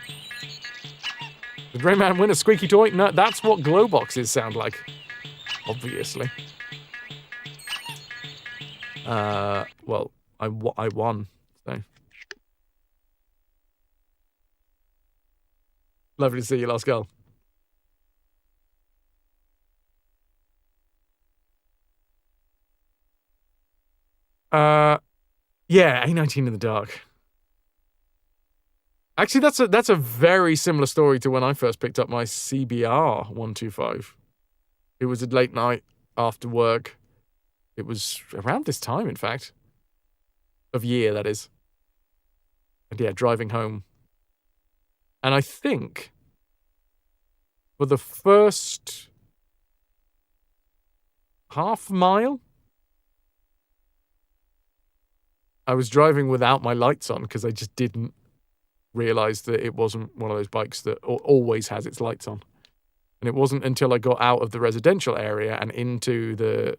Did Rayman win a squeaky toy? No, that's what glow boxes sound like. Obviously. Well, I won, so. Lovely to see you, Lost Girl. Yeah, A19 in the dark. Actually, that's a very similar story to when I first picked up my CBR 125. It was a late night after work. It was around this time, in fact. Of year, that is. And yeah, driving home. And I think for the first half mile, I was driving without my lights on because I just didn't realize that it wasn't one of those bikes that always has its lights on. And it wasn't until I got out of the residential area and into the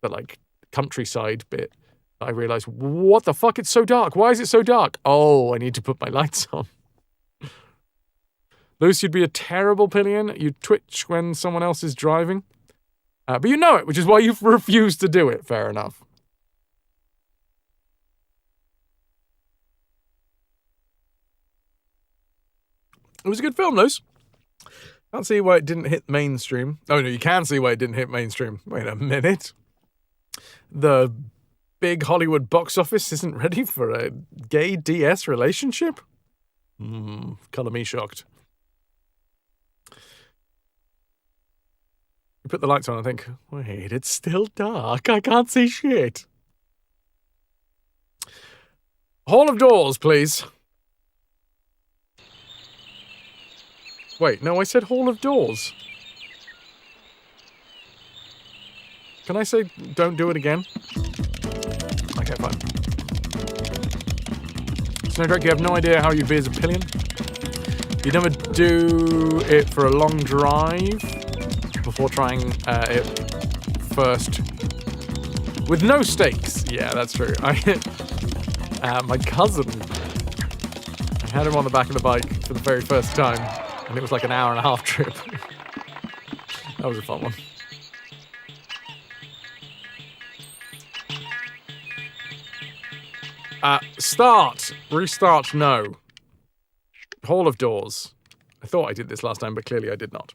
like countryside bit that I realized, what the fuck, it's so dark. Why is it so dark? Oh, I need to put my lights on. Lucy, you'd be a terrible pillion. You twitch when someone else is driving. But you know it, which is why you've refused to do it. Fair enough. It was a good film, Luce. Can't see why it didn't hit mainstream. Oh, no, you can see why it didn't hit mainstream. Wait a minute. The big Hollywood box office isn't ready for a gay DS relationship? Colour me shocked. You put the lights on and think, wait, it's still dark. I can't see shit. Hall of Doors, please. Wait, no, I said Hall of Doors. Can I say don't do it again? Okay, fine. Snowdrake, you have no idea how you'd be as a pillion. You never do it for a long drive before trying it first. With no stakes. Yeah, that's true. My cousin, I had him on the back of the bike for the very first time, and it was like an hour-and-a-half trip. That was a fun one. Start. Restart, no. Hall of Doors. I thought I did this last time, but clearly I did not.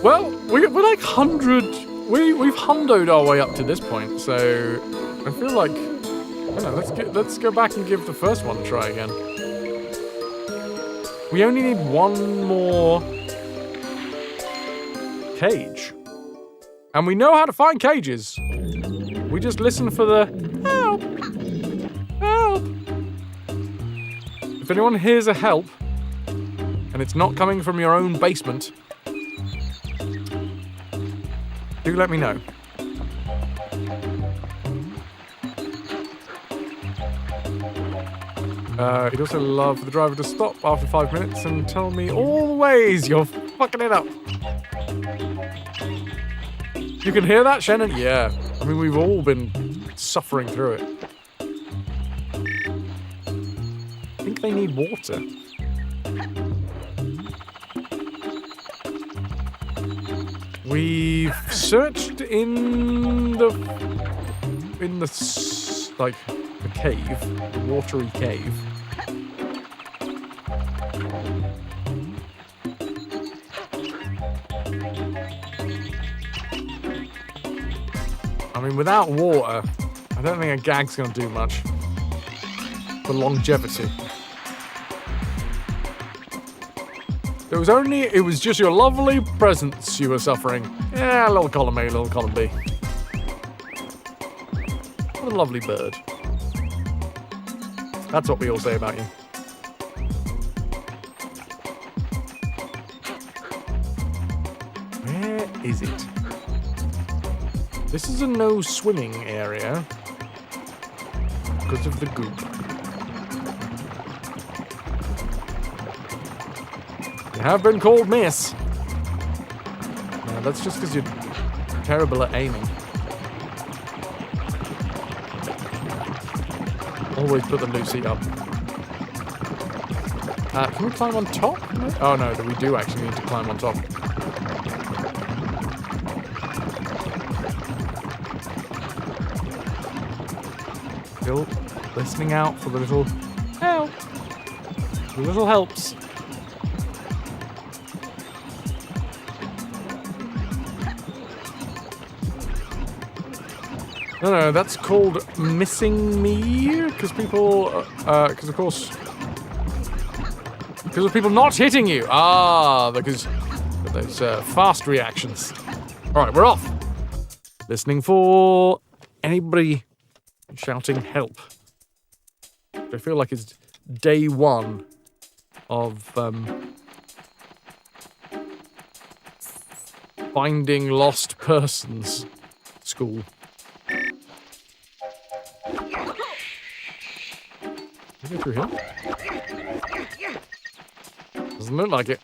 Well, we're like 100... We've hundoed our way up to this point, so I feel like... I don't know, let's go back and give the first one a try again. We only need one more cage. And we know how to find cages. We just listen for the help. Help. If anyone hears a help, and it's not coming from your own basement, do let me know. He'd also love for the driver to stop after 5 minutes and tell me all the ways you're fucking it up. You can hear that, Shannon? Yeah. I mean, we've all been suffering through it. I think they need water. We've searched in the cave, the watery cave. I mean, without water, I don't think a gag's gonna do much for longevity. It was just your lovely presence you were suffering. Yeah, little column A, little column B. What a lovely bird. That's what we all say about you. Where is it? This is a no swimming area because of the goop. You have been called miss. No, that's just because you're terrible at aiming. Always put the loot seat up. Can we climb on top? Oh no, we do actually need to climb on top. Still listening out for the little help. The little helps. No, that's called missing me, because people, because of people not hitting you. Because of those fast reactions. All right, we're off. Listening for anybody shouting help. I feel like it's day one of finding lost persons school. Can we go through here? Doesn't look like it.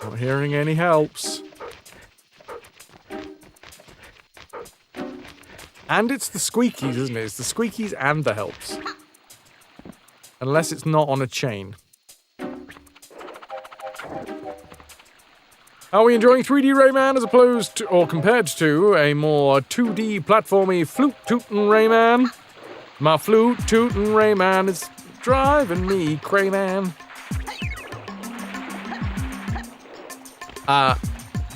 Not hearing any helps. And it's the squeakies, isn't it? It's the squeakies and the helps. Unless it's not on a chain. Are we enjoying 3D Rayman as opposed to, or compared to, a more 2D platformy flute-tootin' Rayman? My flute-tootin' Rayman is driving me cray, man.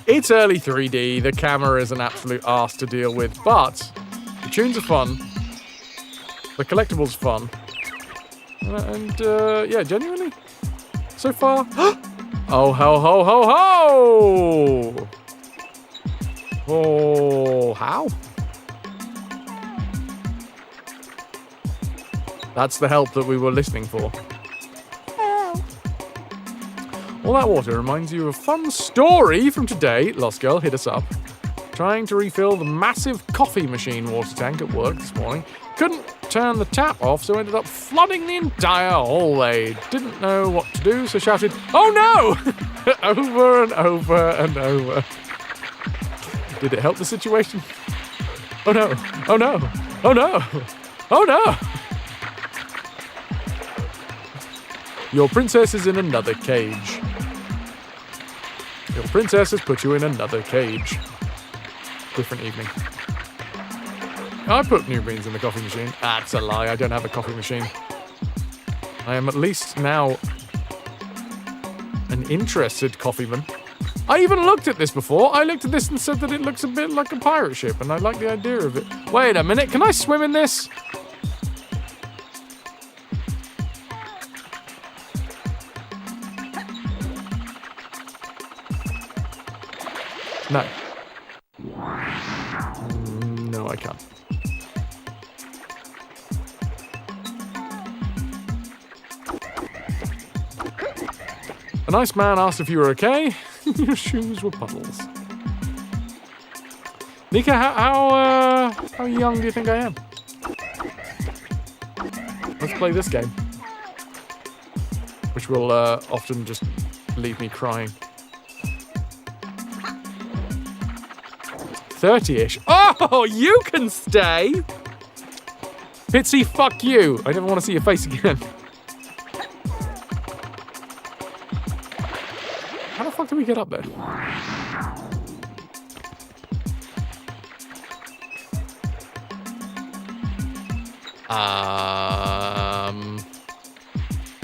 It's early 3D, the camera is an absolute arse to deal with, but the tunes are fun, the collectibles are fun, and yeah, genuinely, so far, oh ho ho ho ho! Oh, how? That's the help that we were listening for. All that water reminds you of a fun story from today. Lost Girl hit us up. Trying to refill the massive coffee machine water tank at work this morning. Couldn't turn the tap off, so ended up flooding the entire hallway. Didn't know what to do, so shouted, "Oh no!" over and over and over. Did it help the situation? Oh no! Oh no! Oh no! Oh no! Your princess is in another cage. Your princess has put you in another cage. Different evening. I put new beans in the coffee machine. That's a lie, I don't have a coffee machine. I am at least now an interested coffeeman. I even looked at this before. I looked at this and said that it looks a bit like a pirate ship, and I like the idea of it. Wait a minute, can I swim in this? No. No, I can't. A nice man asked if you were okay. Your shoes were puddles. Nika, how young do you think I am? Let's play this game. Which will often just leave me crying. 30-ish. Oh, you can stay! Pitsy, fuck you. I never want to see your face again. How the fuck do we get up there?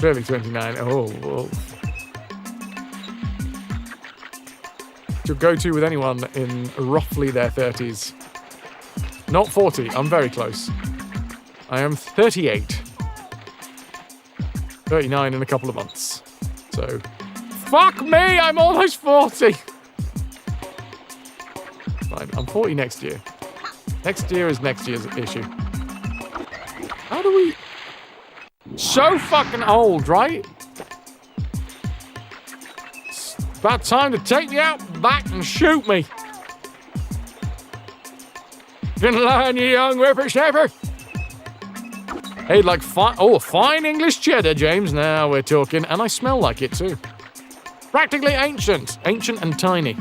29. Oh. To go to with anyone in roughly their 30s. Not 40. I'm very close. I am 38. 39 in a couple of months. So, fuck me! I'm almost 40! Fine, I'm 40 next year. Next year is next year's issue. How do we... So fucking old, right? It's about time to take me out back and shoot me. Gonna learn, you young whippersnapper. Hey, like fine English cheddar, James. Now we're talking, and I smell like it too. Practically ancient and tiny.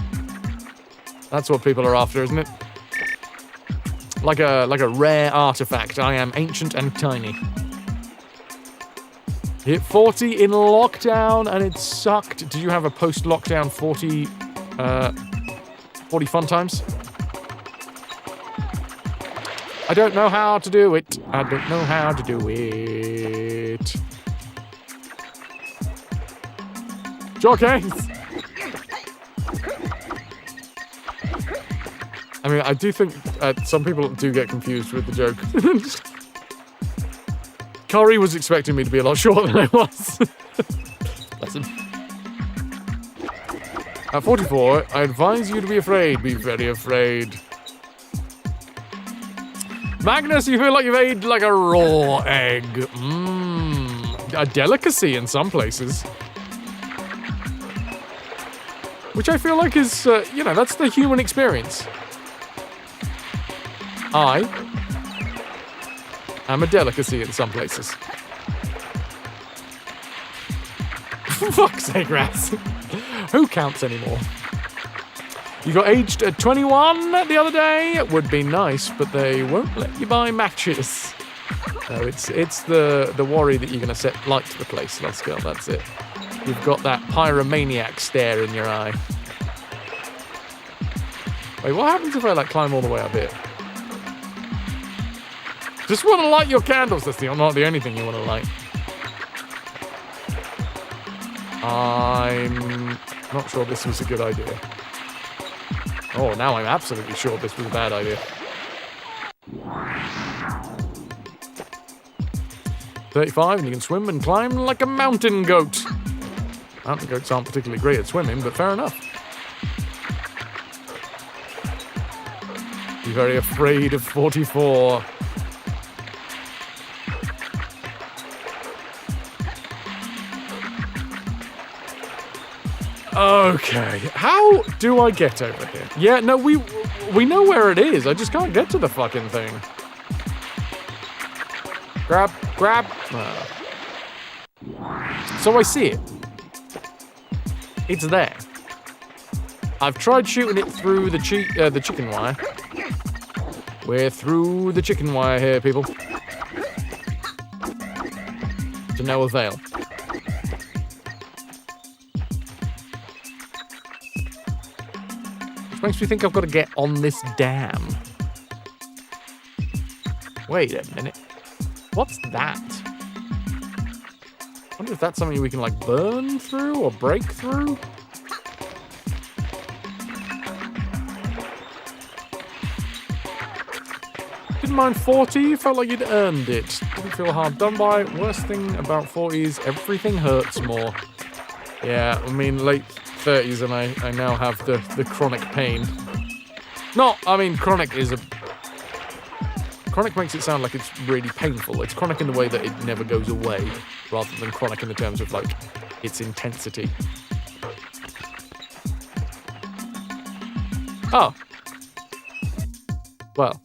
That's what people are after, isn't it? Like a rare artifact. I am ancient and tiny. Hit 40 in lockdown, and it sucked. Did you have a post-lockdown 40 fun times? I don't know how to do it. I don't know how to do it. Jockeys! I mean, I do think some people do get confused with the joke. Corey was expecting me to be a lot shorter than I was. Bless him. At 44, I advise you to be afraid. Be very afraid. Magnus, you feel like you've ate like a raw egg. A delicacy in some places. Which I feel like is, that's the human experience. I am a delicacy in some places. For fuck's sake, rats. Who counts anymore? You got aged at 21 the other day. It would be nice, but they won't let you buy matches. So it's the worry that you're going to set light to the place. Let's go, that's it. You've got that pyromaniac stare in your eye. Wait, what happens if I climb all the way up here? Just want to light your candles. That's not the only thing you want to light. I'm not sure this was a good idea. Oh, now I'm absolutely sure this was a bad idea. 35, and you can swim and climb like a mountain goat. Mountain goats aren't particularly great at swimming, but fair enough. Be very afraid of 44. Okay, how do I get over here? Yeah, no, we know where it is. I just can't get to the fucking thing. Grab. So I see it. It's there. I've tried shooting it through the chicken wire. We're through the chicken wire here, people. To no avail. Makes me think I've got to get on this dam. Wait a minute. What's that? I wonder if that's something we can burn through or break through. Didn't mind 40, felt like you'd earned it. Didn't feel hard done by. Worst thing about 40 is everything hurts more. Yeah, I mean, late 30s, and I now have the chronic pain. Chronic makes it sound like it's really painful. It's chronic in the way that it never goes away, rather than chronic in the terms of its intensity. Oh. Well.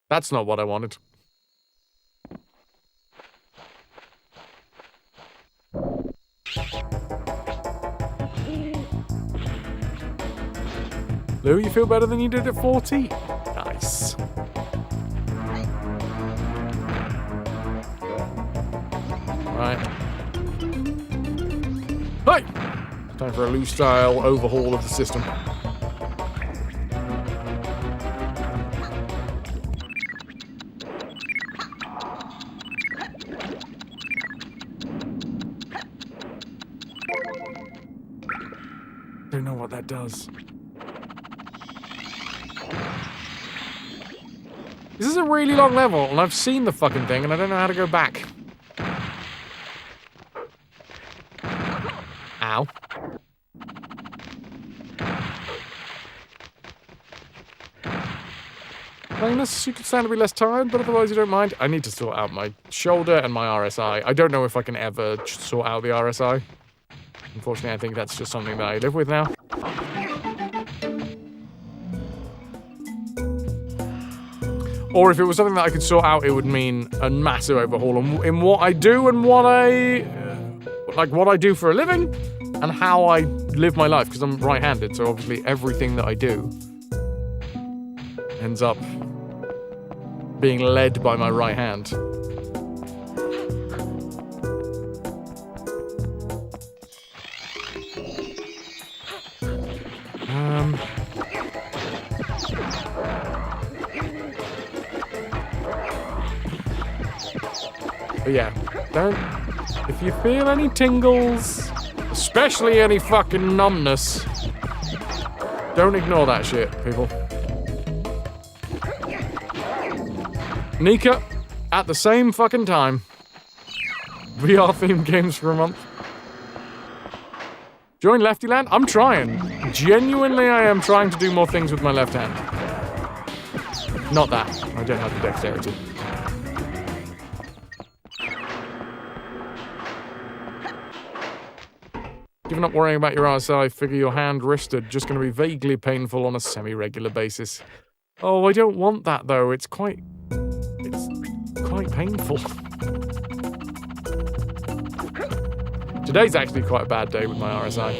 That's not what I wanted. Lou, you feel better than you did at 40? Nice. Right. Hey! Time for a loose-style overhaul of the system. Don't know what that does. This is a really long level, and I've seen the fucking thing, and I don't know how to go back. Ow. Playing this, you could stand to be less tired, but otherwise you don't mind. I need to sort out my shoulder and my RSI. I don't know if I can ever sort out the RSI. Unfortunately, I think that's just something that I live with now. Or if it was something that I could sort out, it would mean a massive overhaul in what I do and what I do for a living and how I live my life, because I'm right-handed, so obviously everything that I do ends up being led by my right hand. But yeah, if you feel any tingles, especially any fucking numbness, don't ignore that shit, people. Nika, at the same fucking time. VR themed games for a month. Join Lefty Land? I'm trying. Genuinely, I am trying to do more things with my left hand. Not that. I don't have the dexterity. Given up worrying about your RSI, figure your hand wristed just going to be vaguely painful on a semi-regular basis. Oh, I don't want that though. It's quite painful. Today's actually quite a bad day with my RSI.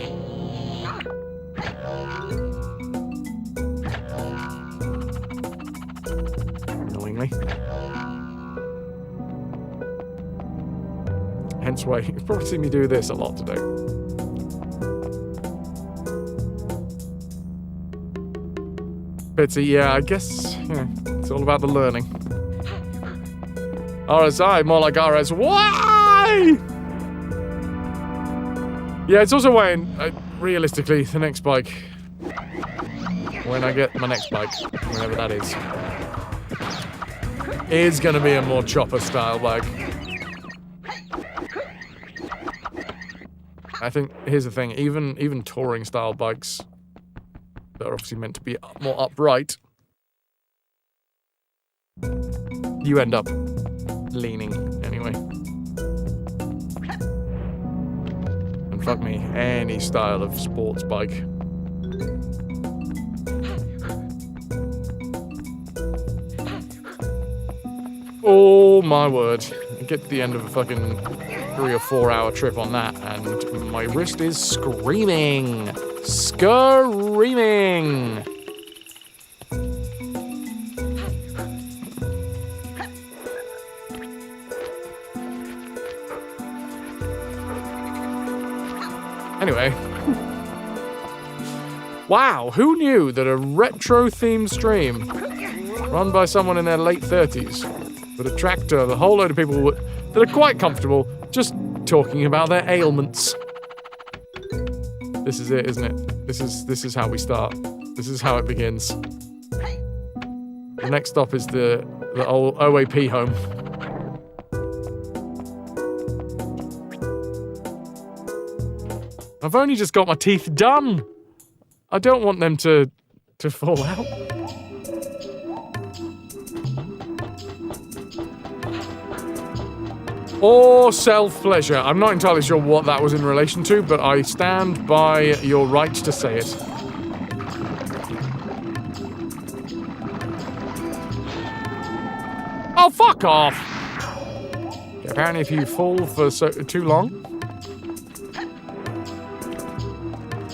Annoyingly. Hence why you've probably seen me do this a lot today. Bitsy, yeah, I guess, it's all about the learning. RSI, more like RSY! Yeah, it's also when, realistically, the next bike, when I get my next bike, whenever that is going to be a more chopper-style bike. I think, here's the thing, even touring-style bikes that are obviously meant to be more upright, you end up leaning anyway. And fuck me, any style of sports bike. Oh my word. You get to the end of a fucking 3 or 4 hour trip on that and my wrist is screaming. Screaming! Anyway. Wow, who knew that a retro-themed stream run by someone in their late 30s would attract a whole load of people that are quite comfortable just talking about their ailments. This is it, isn't it? This is how we start. This is how it begins. The next stop is the old OAP home. I've only just got my teeth done. I don't want them to fall out. Or self-pleasure. I'm not entirely sure what that was in relation to, but I stand by your right to say it. Oh, fuck off! Apparently if you fall for too long...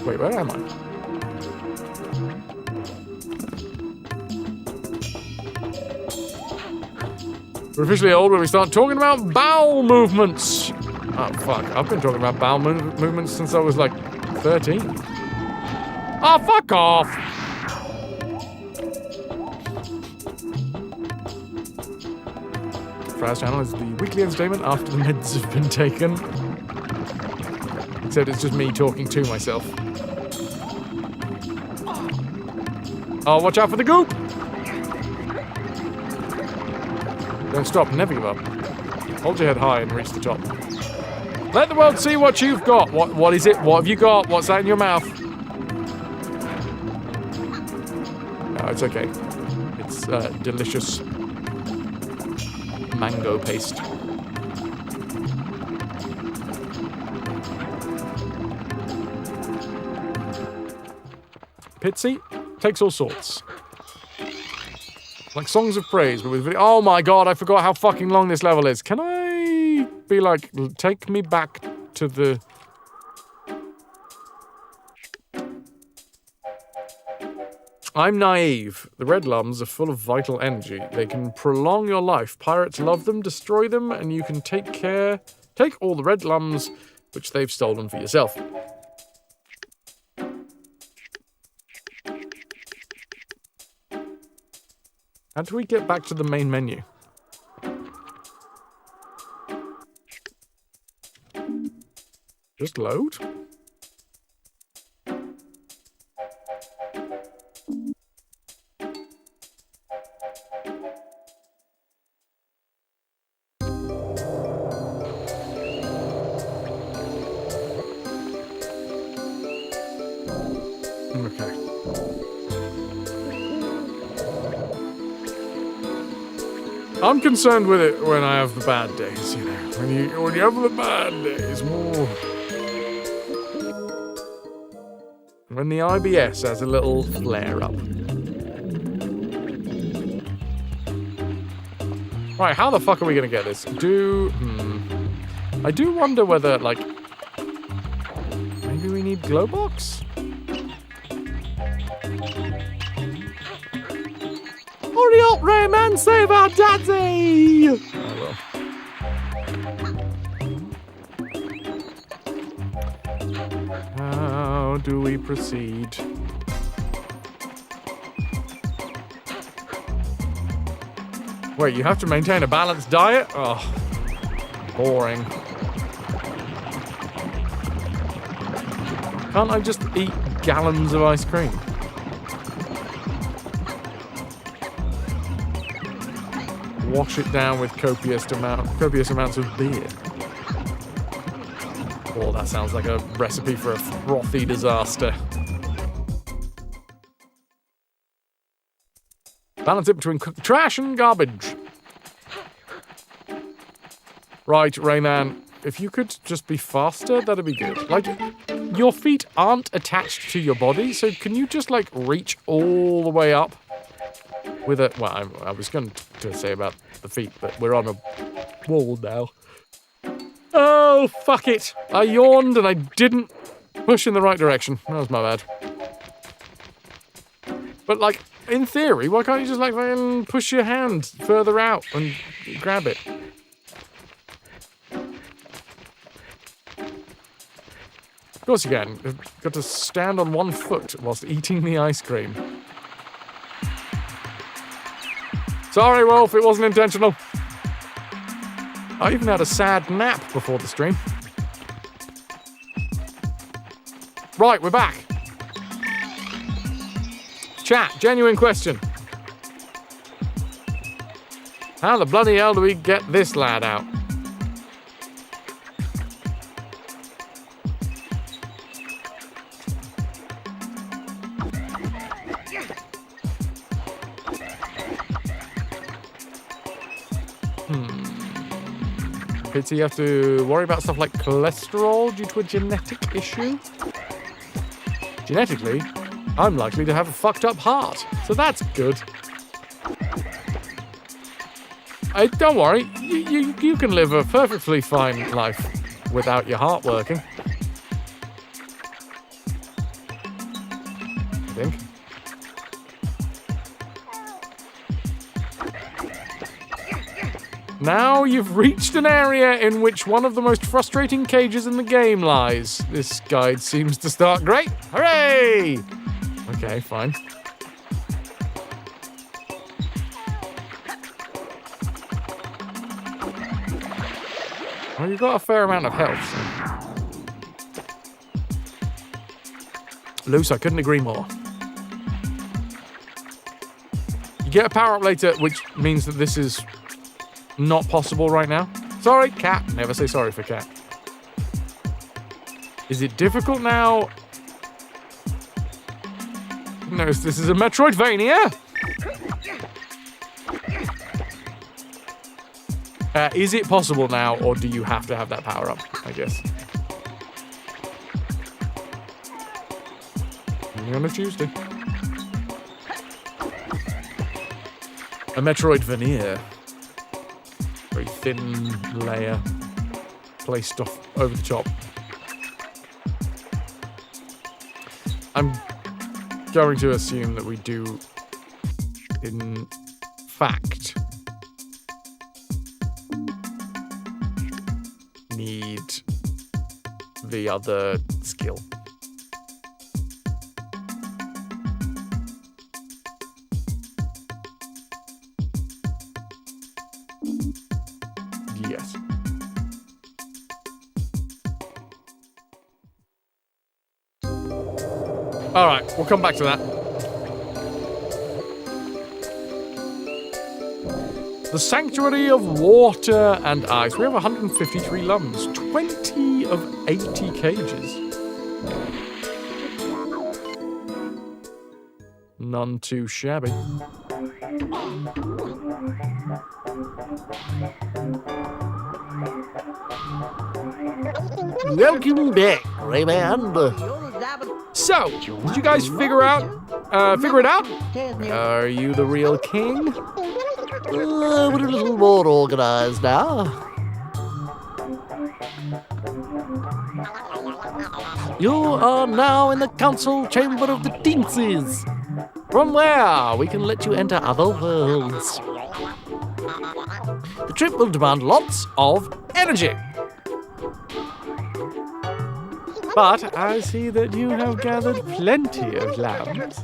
Wait, where am I? We're officially old when we start talking about bowel movements. Oh, fuck. I've been talking about bowel movements since I was like 13. Oh, fuck off! Fry's channel is the weekly entertainment after the meds have been taken. Except it's just me talking to myself. Oh, watch out for the goop! Don't stop, never give up. Hold your head high and reach the top. Let the world see what you've got. What is it? What have you got? What's that in your mouth? No, it's okay. It's delicious mango paste. Pitsy takes all sorts. Like songs of praise, but with video. Oh my god, I forgot how fucking long this level is. Can I be like, take me back to the... I'm naive. The red lums are full of vital energy. They can prolong your life. Pirates love them, destroy them, and you can take all the red lums which they've stolen for yourself. How do we get back to the main menu? Just load? Okay. I'm concerned with it when I have the bad days, you know. When you have the bad days, more. When the IBS has a little flare-up. Right, how the fuck are we gonna get this? I do wonder whether, like... Maybe we need Glowbox? Hurry up, Rayman! Save our daddy! Oh, well. How do we proceed? Wait, you have to maintain a balanced diet? Oh, boring. Can't I just eat gallons of ice cream? Wash it down with copious amounts of beer. Oh, that sounds like a recipe for a frothy disaster. Balance it between trash and garbage. Right, Rayman, if you could just be faster, that'd be good. Like, your feet aren't attached to your body, so can you just, like, reach all the way up? With a... Well, I was going to say about the feet, but we're on a wall now. Oh, fuck it. I yawned and I didn't push in the right direction. That was my bad. But, like, in theory, why can't you just, like, push your hand further out and grab it? Of course you can. You've got to stand on one foot whilst eating the ice cream. Sorry, Wolf, it wasn't intentional. I even had a sad nap before the stream. Right, we're back. Chat, genuine question. How the bloody hell do we get this lad out? So you have to worry about stuff like cholesterol due to a genetic issue. Genetically, I'm likely to have a fucked up heart, so that's good. Don't worry, you can live a perfectly fine life without your heart working. I think. Now you've reached an area in which one of the most frustrating cages in the game lies. This guide seems to start great. Hooray! Okay, fine. Well, you've got a fair amount of health. So. Loose, I couldn't agree more. You get a power-up later, which means that this is not possible right now. Sorry, cat. Never say sorry for cat. Is it difficult now? Notice this is a Metroidvania. Is it possible now, or do you have to have that power up, I guess? Only on a Tuesday. A Metroid veneer. Very thin layer placed off over the top. I'm going to assume that we do, in fact, need the other skill. Yes. All right, we'll come back to that. The Sanctuary of Water and Ice. We have 153 lumps, 20 of 80 cages. None too shabby. Welcome back, Rayman. So, did you guys figure it out? Are you the real king? We're a little more organized now. You are now in the council chamber of the Dinksies, from where we can let you enter other worlds. The trip will demand lots of energy. But I see that you have gathered plenty of lambs.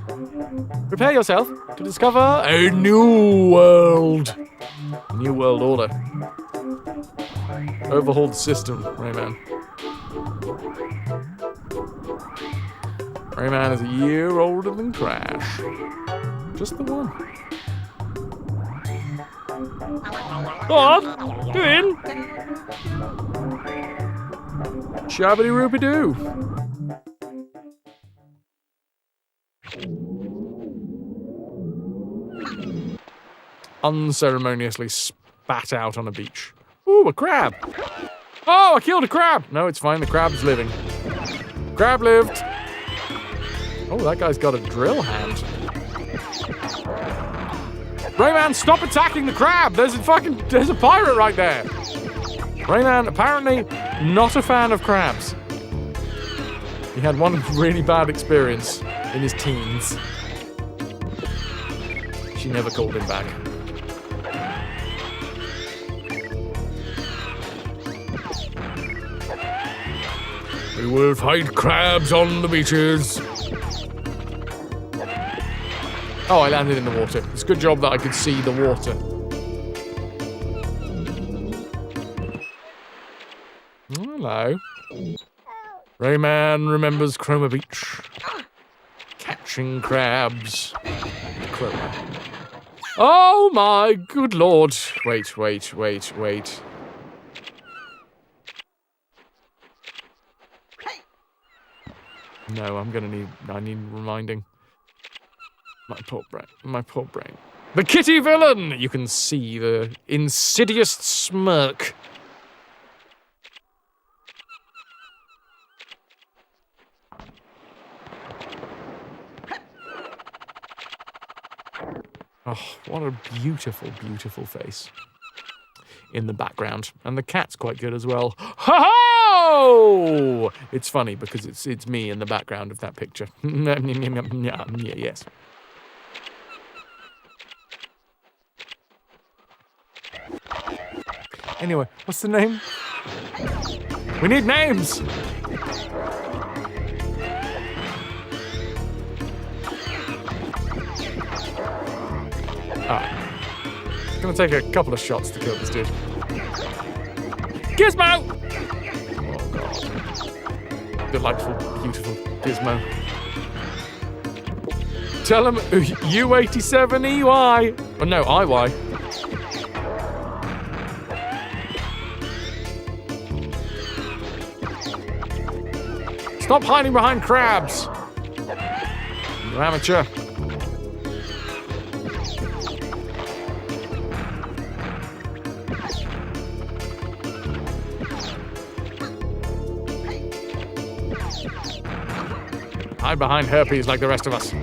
Prepare yourself to discover a new world. New world order. Overhaul the system, Rayman. Rayman is a year older than Crash. Just the one. Go on, do in. Shabbity roopy doo. Unceremoniously spat out on a beach. Ooh, a crab. Oh, I killed a crab. No, it's fine. The crab's living. Crab lived. Oh, that guy's got a drill hand. Rayman, stop attacking the crab. There's a pirate right there. Rayman, apparently not a fan of crabs. He had one really bad experience in his teens. She never called him back. We will fight crabs on the beaches. Oh, I landed in the water. It's a good job that I could see the water. Hello. Rayman remembers Chroma Beach. Catching crabs. Chroma. Oh my good lord. Wait. No, I need reminding. My poor brain. The kitty villain! You can see the insidious smirk. Oh, what a beautiful, beautiful face in the background. And the cat's quite good as well. Ho-ho! It's funny because it's me in the background of that picture. Yes. Anyway, what's the name? We need names! Alright. It's gonna take a couple of shots to kill this dude. Gizmo! Oh god. Delightful, beautiful Gizmo. Tell him U87EY. Oh no, IY. Stop hiding behind crabs! You amateur. Hide behind herpes like the rest of us.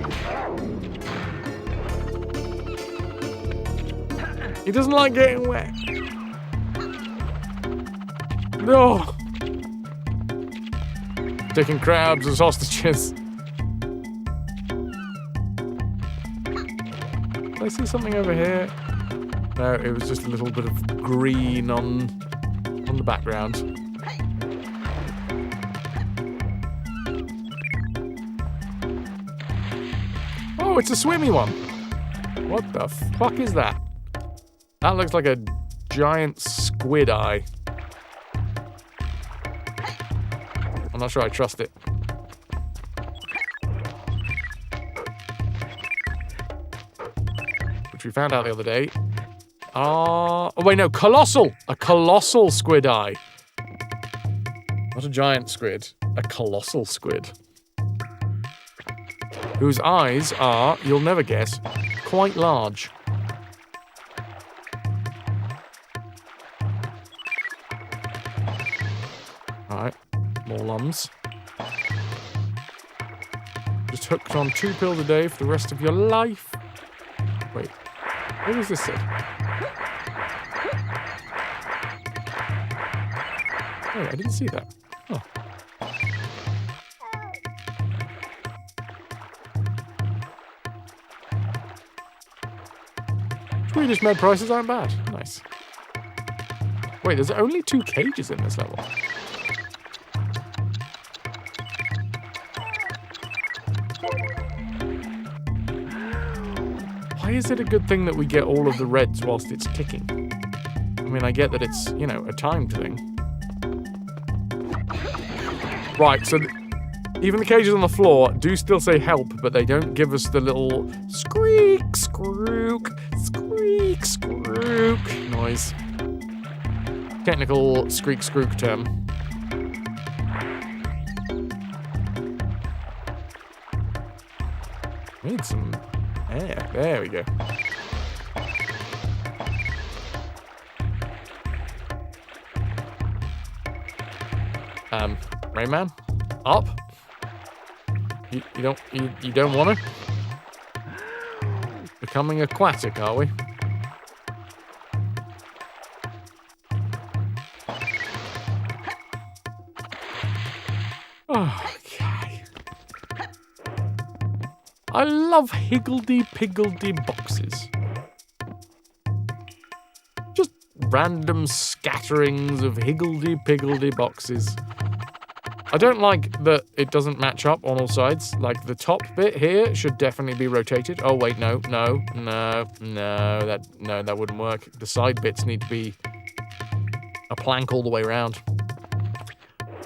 He doesn't like getting wet. No. Taking crabs as hostages. Did I see something over here? No, it was just a little bit of green on the background. Oh, it's a swimmy one. What the fuck is that? That looks like a giant squid eye. I'm not sure I trust it. Which we found out the other day. Oh wait, no, colossal! A colossal squid eye. Not a giant squid, a colossal squid. Whose eyes are, you'll never guess, quite large. Alright, more lums. Just hooked on 2 pills a day for the rest of your life. Wait, what was this said? Oh, I didn't see that. Oh. Swedish med prices aren't bad. Nice. Wait, there's only 2 cages in this level. Why is it a good thing that we get all of the reds whilst it's ticking? I mean, I get that it's, you know, a timed thing. Right, so even the cages on the floor do still say help, but they don't give us the little squeak, scrook, squeak, scrook noise. Technical squeak, scrook term. We need some air. There we go. Rayman, up. You don't want to? Becoming aquatic, are we? Okay. I love higgledy-piggledy boxes. Just random scatterings of higgledy-piggledy boxes. I don't like that it doesn't match up on all sides. Like, the top bit here should definitely be rotated. Oh, wait, no, that wouldn't work. The side bits need to be a plank all the way around.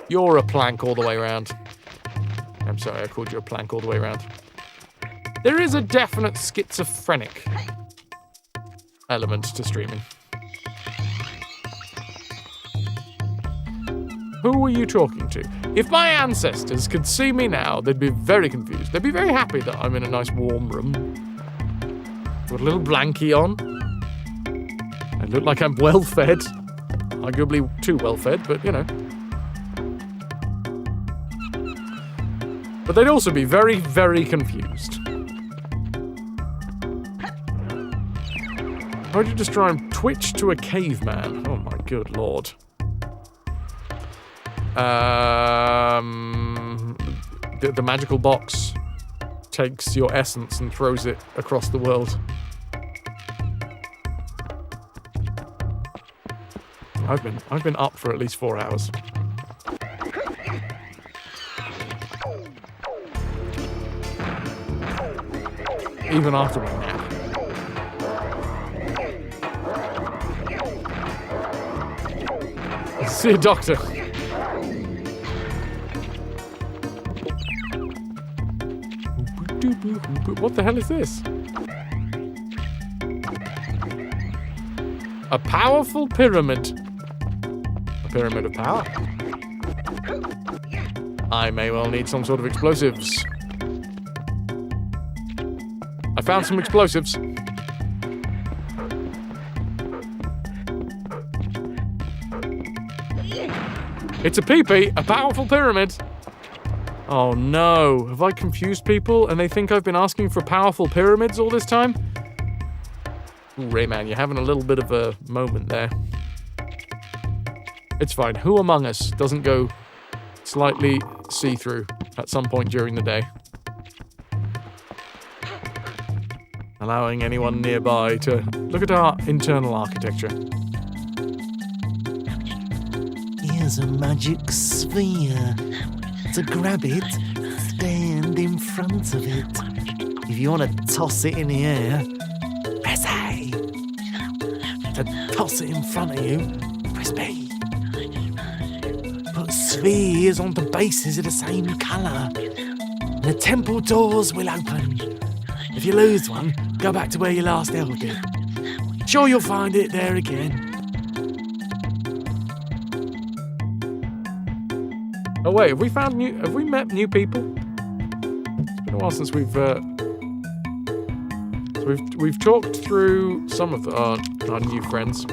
You're a plank all the way around. I'm sorry, I called you a plank all the way around. There is a definite schizophrenic element to streaming. Who are you talking to? If my ancestors could see me now, they'd be very confused. They'd be very happy that I'm in a nice warm room with a little blankie on. I look like I'm well fed. Arguably too well fed, but you know. But they'd also be very, very confused. How'd you describe Twitch to a caveman? Oh my good lord. The magical box takes your essence and throws it across the world. I've been up for at least 4 hours. Even after my nap. See a doctor. What the hell is this? A powerful pyramid. A pyramid of power. I may well need some sort of explosives. I found some explosives. It's a peepee, a powerful pyramid. Oh no, have I confused people and they think I've been asking for powerful pyramids all this time? Ooh, Rayman, you're having a little bit of a moment there. It's fine. Who among us doesn't go slightly see-through at some point during the day? Allowing anyone nearby to look at our internal architecture. Here's a magic sphere. To grab it, stand in front of it. If you want to toss it in the air, press A. To toss it in front of you, press B. Put spheres onto bases of the same colour, and the temple doors will open. If you lose one, go back to where you last held it. Sure you'll find it there again. Oh wait, have we met new people? It's been a while since we've talked through some of our new friends.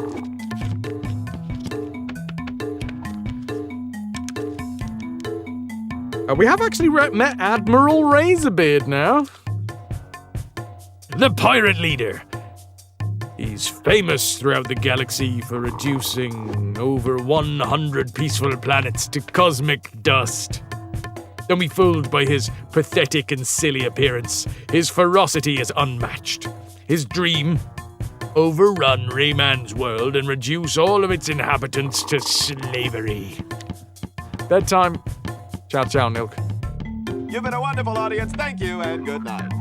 We have actually met Admiral Razorbeard now. The pirate leader. He's famous throughout the galaxy for reducing over 100 peaceful planets to cosmic dust. Don't be fooled by his pathetic and silly appearance. His ferocity is unmatched. His dream? Overrun Rayman's world and reduce all of its inhabitants to slavery. Bedtime. Ciao, ciao, Nilk. You've been a wonderful audience. Thank you and good night.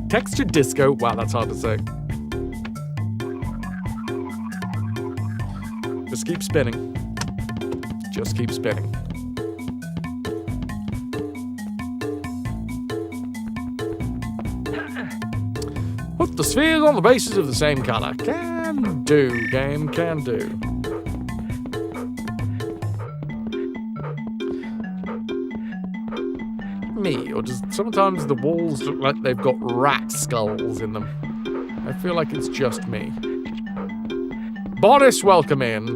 Texture disco. Wow, that's hard to say. Just keep spinning. Just keep spinning. Put the spheres on the bases of the same color. Can do, game, can do. Me, or just sometimes the walls look like they've got rat skulls in them. I feel like it's just me. Boris, welcome in.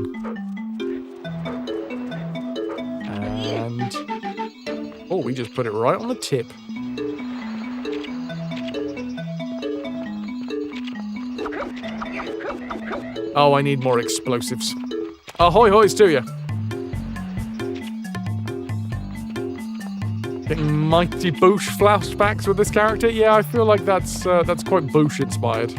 And oh, we just put it right on the tip. Oh, I need more explosives. Ahoy hoys to you. Getting mighty Boosh flashbacks with this character. Yeah, I feel like that's quite Boosh inspired.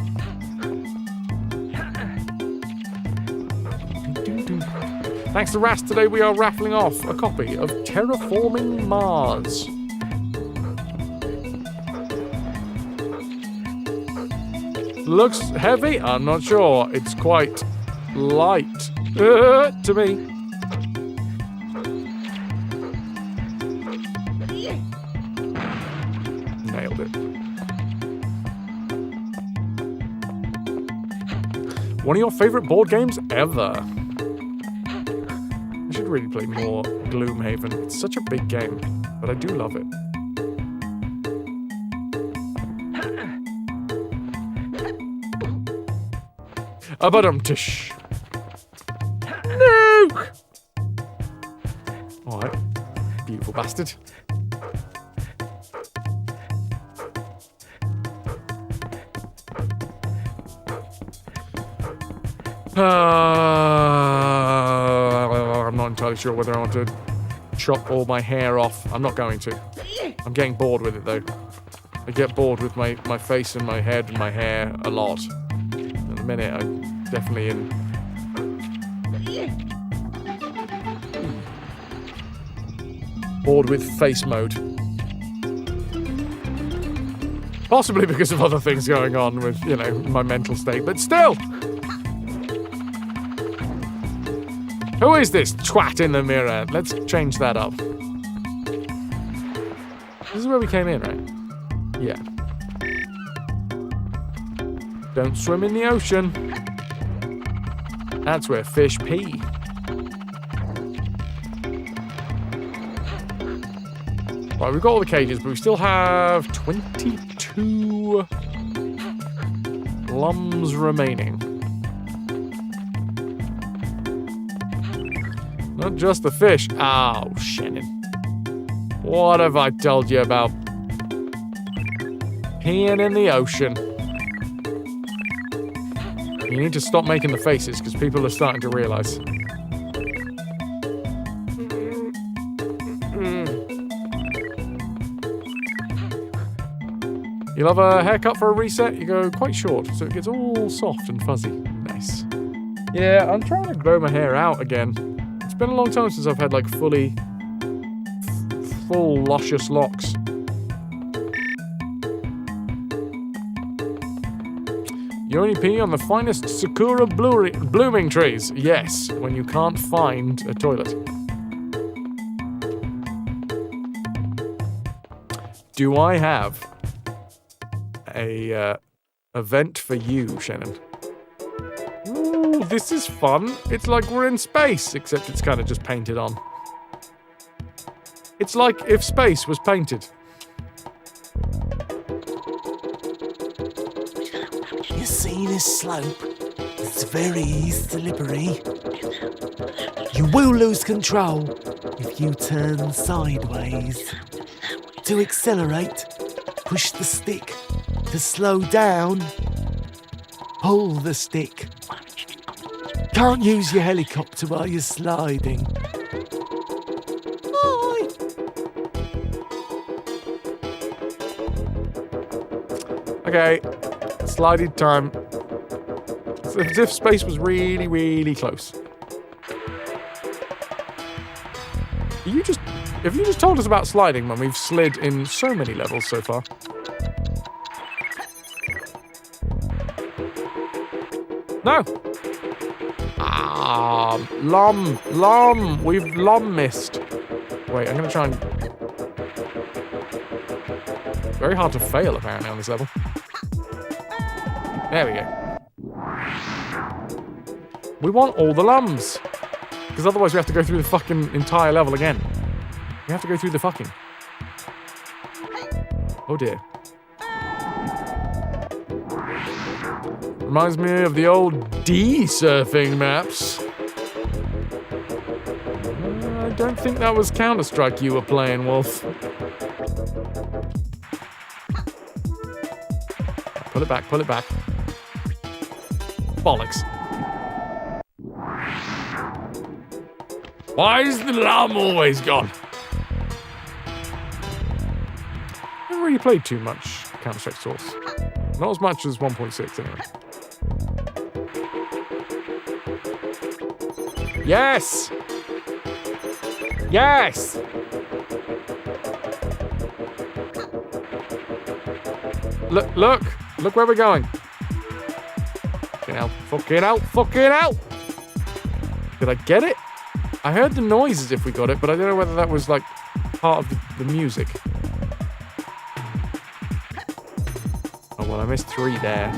Thanks to Rast, today we are raffling off a copy of Terraforming Mars. Looks heavy? I'm not sure. It's quite light to me. Nailed it. One of your favorite board games ever? I should really play more Gloomhaven. It's such a big game, but I do love it. Tish. No! Alright. Beautiful bastard. I'm not entirely sure whether I want to chop all my hair off. I'm not going to. I'm getting bored with it though. I get bored with my face and my head and my hair a lot. At the minute, I'm definitely in bored with face mode. Possibly because of other things going on with, you know, my mental state, but still! Who is this twat in the mirror? Let's change that up. This is where we came in, right? Yeah. Don't swim in the ocean. That's where fish pee. Right, we've got all the cages, but we still have 22 lums remaining. Not just the fish. Oh, Shannon. What have I told you about peeing in the ocean? You need to stop making the faces, because people are starting to realize. You love a haircut for a reset? You go quite short, so it gets all soft and fuzzy. Nice. Yeah, I'm trying to grow my hair out again. It's been a long time since I've had, like, full luscious locks. You only pee on the finest sakura blooming trees. Yes, when you can't find a toilet. Do I have a event for you, Shannon? Ooh, this is fun. It's like we're in space, except it's kind of just painted on. It's like if space was painted. You see this slope? It's very slippery. You will lose control if you turn sideways. To accelerate, push the stick. To slow down, pull the stick. Can't use your helicopter while you're sliding. Okay, sliding time. It's as if space was really, really close. Have you just told us about sliding when we've slid in so many levels so far? No. Lom. We've lom missed. Wait, I'm gonna try and... Very hard to fail, apparently, on this level. There we go. We want all the lums. Because otherwise we have to go through the fucking entire level again. We have to go through the fucking... Oh dear. Reminds me of the old D-surfing maps. I don't think that was Counter-Strike you were playing, Wolf. Pull it back, pull it back. Bollocks. Why is the llama always gone? I haven't really played too much Counter-Strike Source. Not as much as 1.6 anyway. Yes! Yes! Look where we're going. Fucking out! Did I get it? I heard the noise as if we got it, but I don't know whether that was like part of the music. Oh well, I missed 3 there.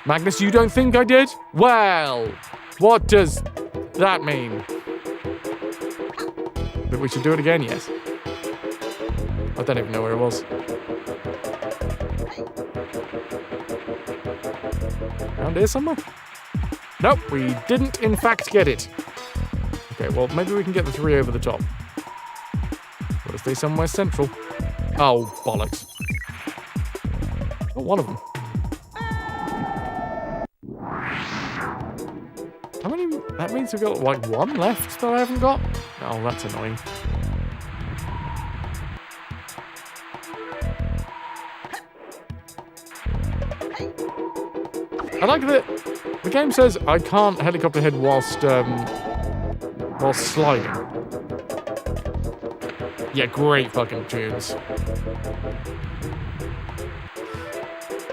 Magnus, you don't think I did? Well, what does that mean? That we should do it again? Yes. I don't even know where it was. Around here somewhere? Nope, we didn't in fact get it. Okay, well, maybe we can get the 3 over the top. Gotta stay somewhere central. Oh, bollocks. Oh, one of them. How many? That means we've got like 1 left that I haven't got? Oh, that's annoying. I like that the game says I can't helicopter head whilst sliding. Yeah, great fucking tunes.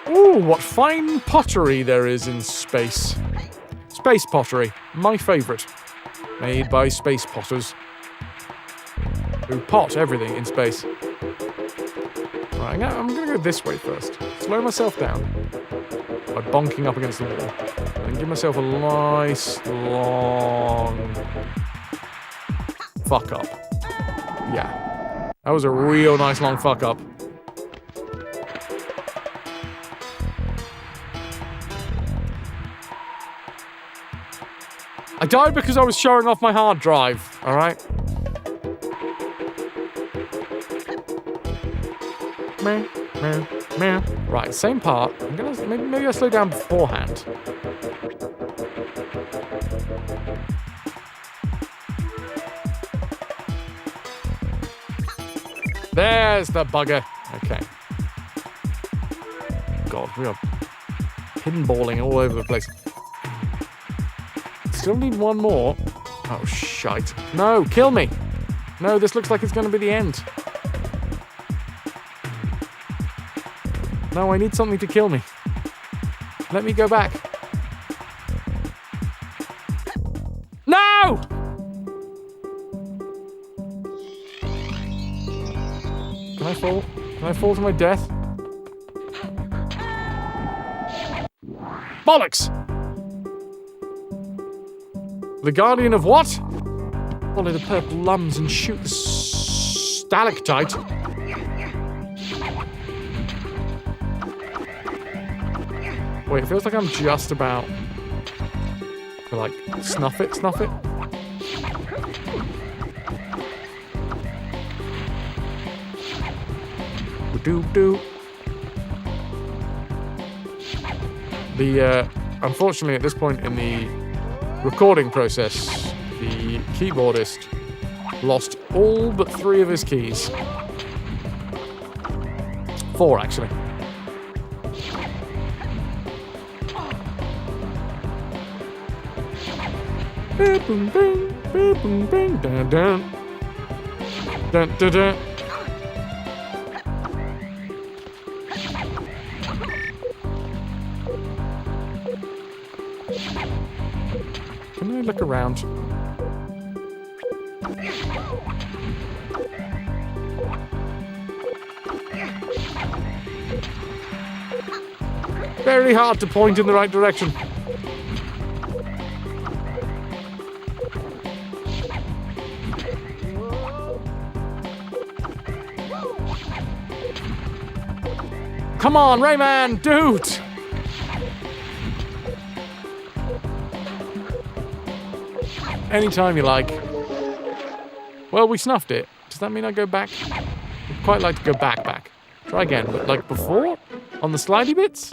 Ooh, what fine pottery there is in space. Space pottery, my favourite. Made by space potters. Who pot everything in space. Right, I'm gonna go this way first. Slow myself down by bonking up against the wall. And give myself a nice, long fuck up. Yeah. That was a real nice long fuck up. I died because I was showing off my hard drive, alright? Right, same part. I'm gonna maybe I'll slow down beforehand. There's the bugger. Okay. God, we are pinballing all over the place. Still need one more. Oh, shite. No, kill me. No, this looks like it's going to be the end. No, I need something to kill me. Let me go back. No! Can I fall? Can I fall to my death? Bollocks! The guardian of what? Follow the purple lums and shoot the stalactite. Wait, it feels like I'm just about to, like, snuff it. Do. Unfortunately, at this point in the recording process, the keyboardist lost all but 3 of his keys. 4, actually. Boom, boom, bing, dun, dun. Dun, dun, dun. Can I look around? Very hard to point in the right direction. Come on, Rayman, dude! Anytime you like. Well, we snuffed it. Does that mean I go back? I'd quite like to go back. Try again, but like before? On the slidey bits?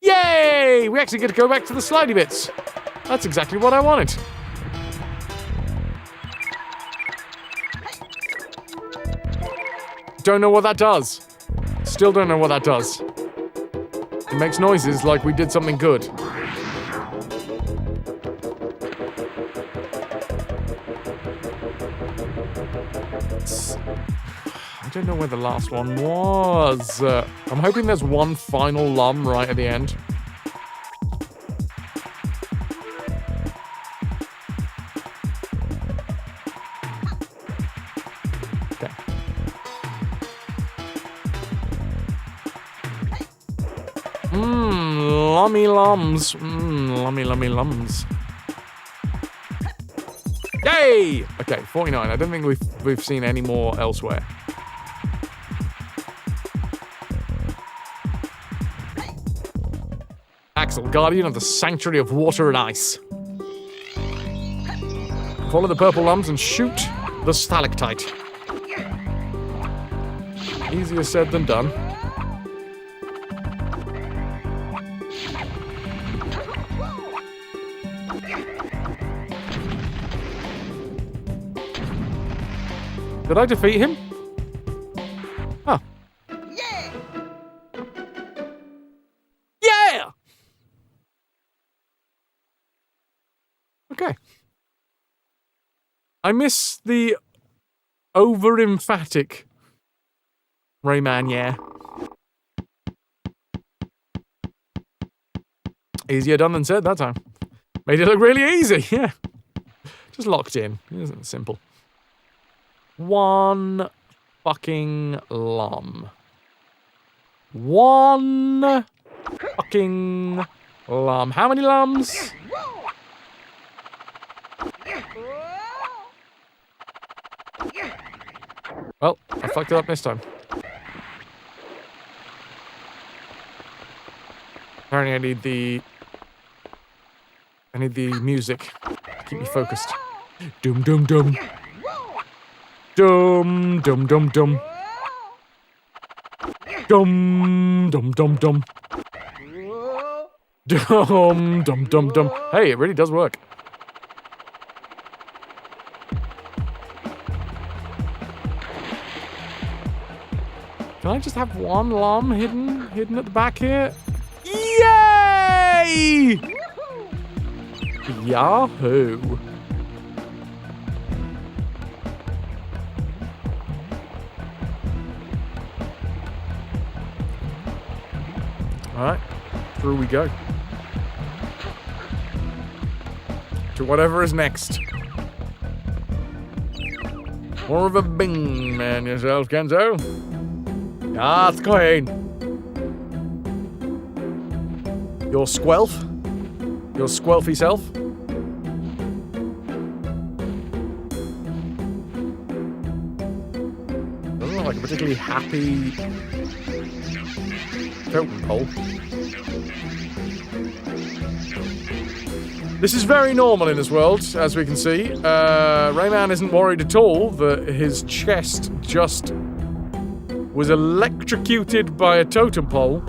Yay! We actually get to go back to the slidey bits. That's exactly what I wanted. Don't know what that does. Still don't know what that does. It makes noises like we did something good. I don't know where the last one was. I'm hoping there's one final lum right at the end. Okay. Lummy lums. Lummy lums. Yay! Okay, 49. I don't think we've seen any more elsewhere. Axel, guardian of the sanctuary of water and ice. Follow the purple lums and shoot the stalactite. Easier said than done. Did I defeat him? Oh. Yeah! Okay. I miss the over-emphatic Rayman, yeah. Easier done than said that time. Made it look really easy, yeah. Just locked in. It isn't simple. One fucking lum. One fucking lum. How many lums? Well, I fucked it up this time. Apparently I need the music to keep me focused. Dum dum dum. Dum dum dum dum. Dum dum dum dum. Dum dum dum dum. Hey, it really does work. Can I just have one lum hidden at the back here? Yay! Yahoo! Alright, through we go. To whatever is next. More of a bing man yourself, Kenzo. That's going. Your squelf? Your squelfy self? Doesn't look like a particularly happy totem pole. This is very normal in this world, as we can see. Rayman isn't worried at all that his chest just was electrocuted by a totem pole.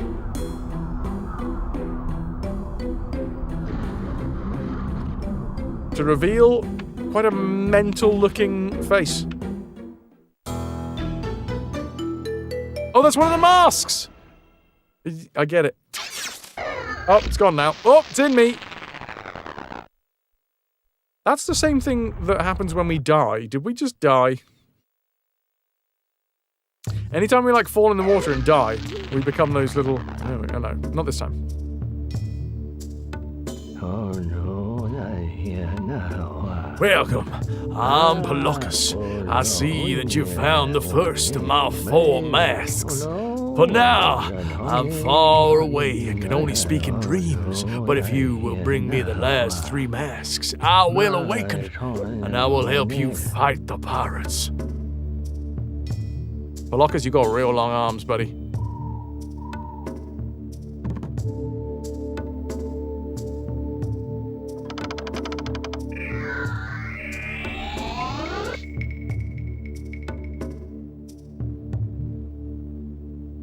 To reveal quite a mental-looking face. Oh, that's one of the masks! I get it. Oh, it's gone now. Oh, it's in me! That's the same thing that happens when we die. Did we just die? Anytime we, like, fall in the water and die, we become those little... Oh, no, not this time. Oh, no, not here now. Welcome. I'm Pelocus. I see that you found the first of my 4 masks. For now, I'm far away and can only speak in dreams. But if you will bring me the last 3 masks, I will awaken, and I will help you fight the pirates. Pelocus, you got real long arms, buddy.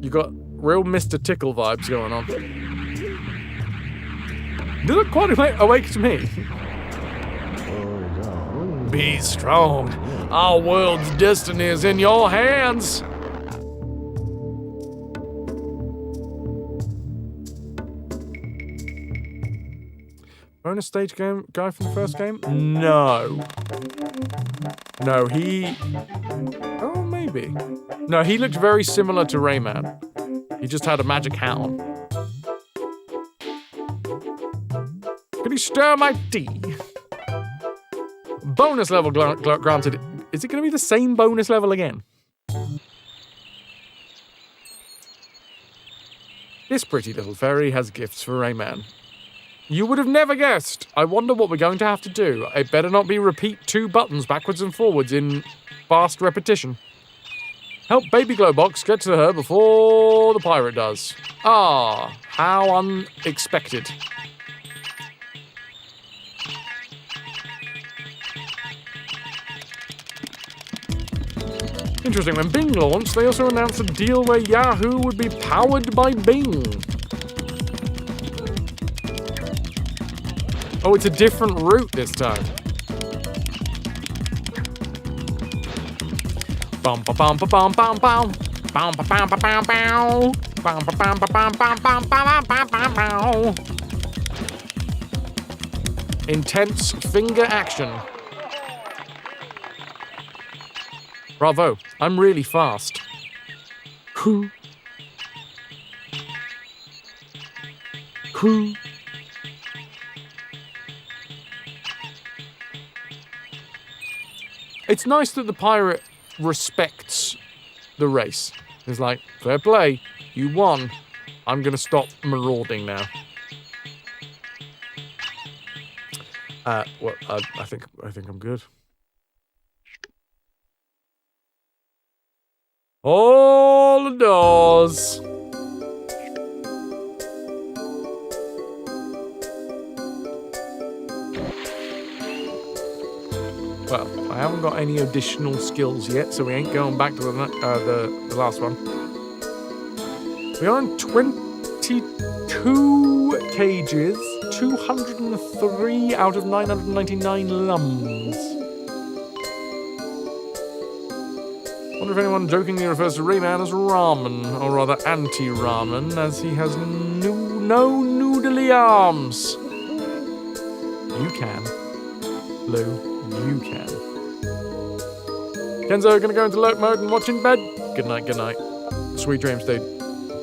You got real Mr. Tickle vibes going on. You look quite awake to me. Be strong. Our world's destiny is in your hands. Bonus stage game guy from the first game? No. No, he... Oh, maybe. No, he looked very similar to Rayman. He just had a magic hat on. Can you stir my tea? Bonus level granted. Is it going to be the same bonus level again? This pretty little fairy has gifts for Rayman. You would have never guessed. I wonder what we're going to have to do. It better not be repeat 2 buttons backwards and forwards in fast repetition. Help Baby Glowbox get to her before the pirate does. Ah, how unexpected. Interesting, when Bing launched, they also announced a deal where Yahoo would be powered by Bing. Oh, it's a different route this time. Bum ba bum ba bum bum bum. Bum ba bum ba bum bum. Bum ba bum ba bum bum bum bum bum bum bum. intense finger action. Bravo. I'm really fast. Whoo. Whoo. It's nice that the pirate respects the race. It's like, fair play, you won. I'm gonna stop marauding now. Well, I think I'm good. All the doors. Well, I haven't got any additional skills yet, so we ain't going back to the last one. We are on 22 cages, 203 out of 999 lums. Wonder if anyone jokingly refers to Rayman as ramen, or rather anti-ramen, as he has no noodly arms. You can, Lou. You can. Kenzo, gonna go into lurk mode and watch in bed. Good night, good night. Sweet dreams, dude.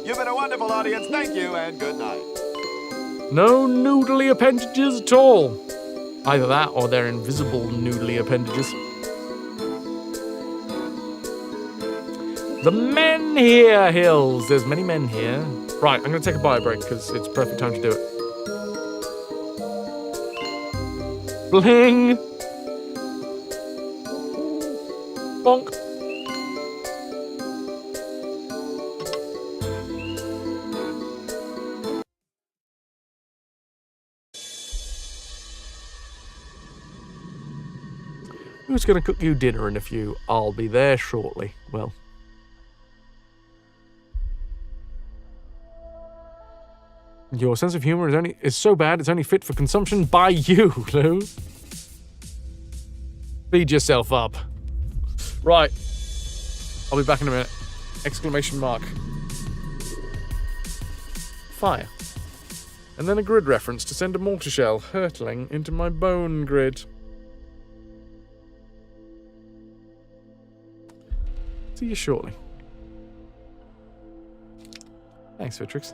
You've been a wonderful audience. Thank you and good night. No noodly appendages at all. Either that or they're invisible noodly appendages. The men here, Hills. There's many men here. Right, I'm gonna take a bio break because it's perfect time to do it. Bling! Bonk. Who's going to cook you dinner in a few? I'll be there shortly. Well. Your sense of humor is so bad it's only fit for consumption by you, Lou. Feed yourself up. Right. I'll be back in a minute. Exclamation mark. Fire. And then a grid reference to send a mortar shell hurtling into my bone grid. See you shortly. Thanks, Vitrix.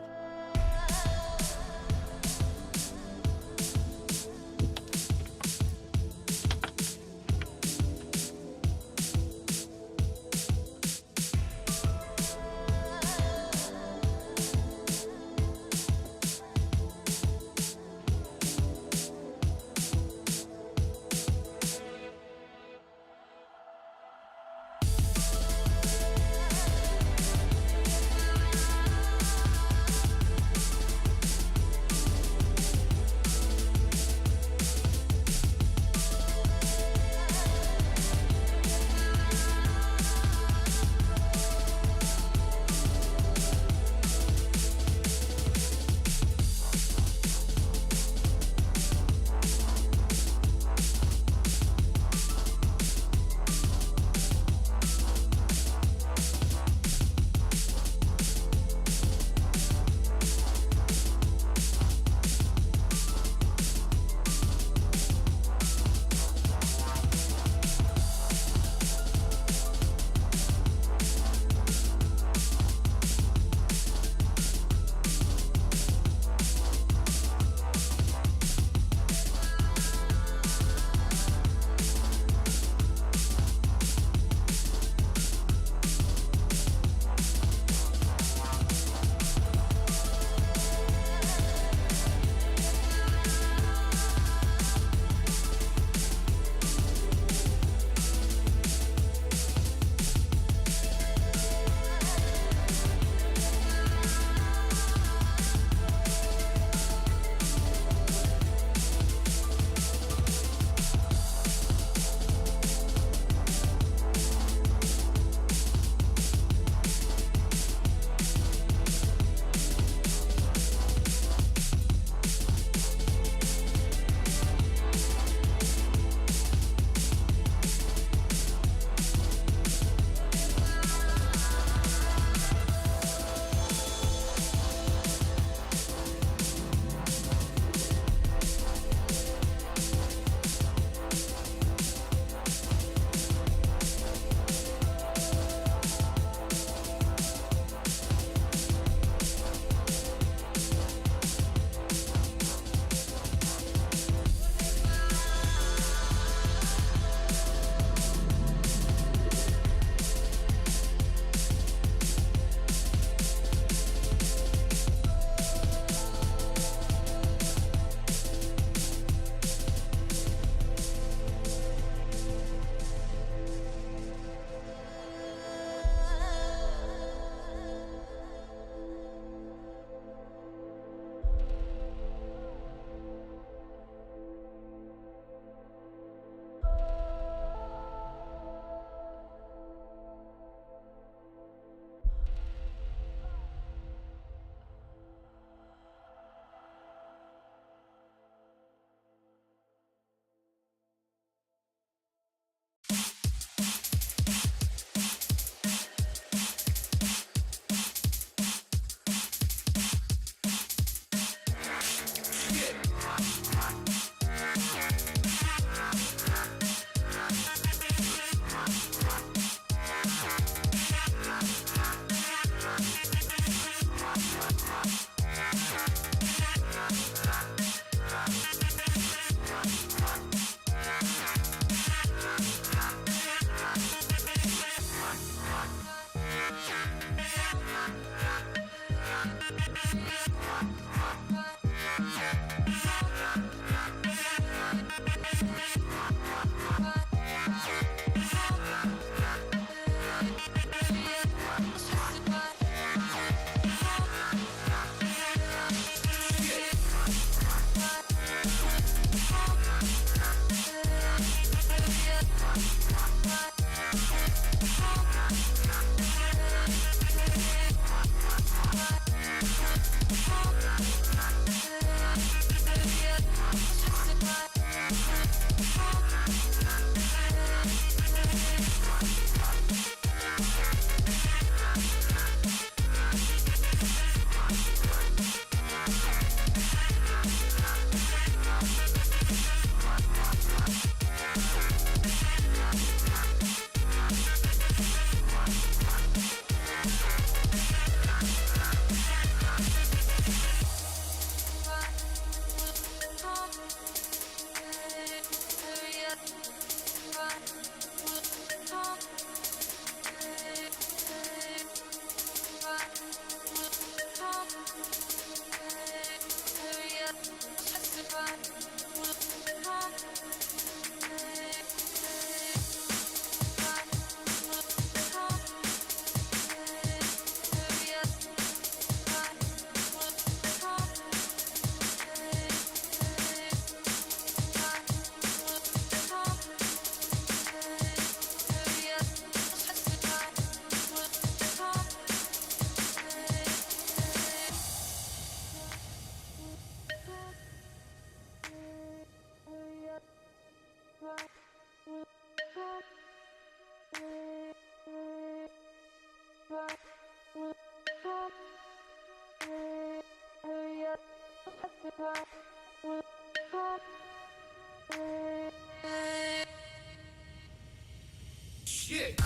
Shit.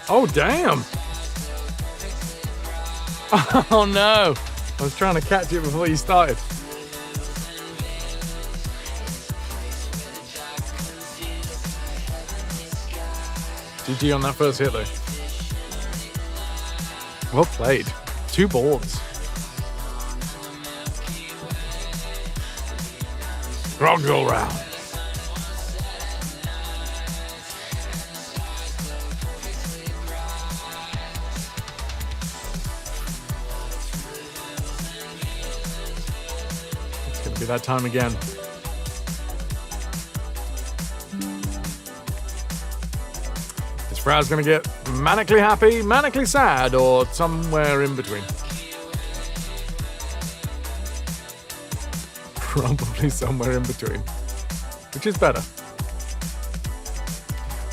Oh, damn. Oh, no. I was trying to catch it before you started. GG on that first hit, though. Well played. 2 boards. Grog go round. It's going to be that time again. This Fraz's going to get manically happy, manically sad, or somewhere in between. Probably somewhere in between. Which is better.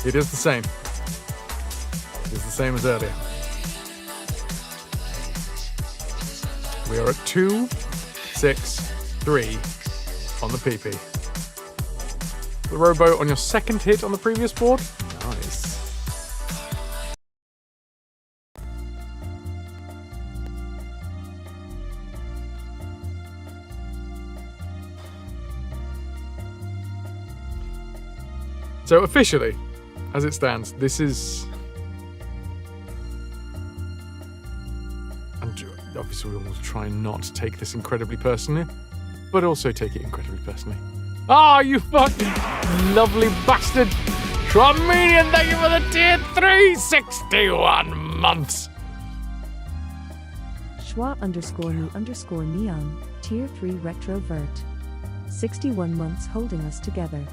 It is the same. It is the same as earlier. We are at 2, 6, 3 on the PP. The rowboat on your second hit on the previous board. Nice. So officially, as it stands, this is... And obviously we will try not to take this incredibly personally, but also take it incredibly personally. Ah, you fucking lovely bastard! Armenian, thank you for the tier 361 months! Schwa_me_neon, tier 3 RetroVution. 61 months holding us together.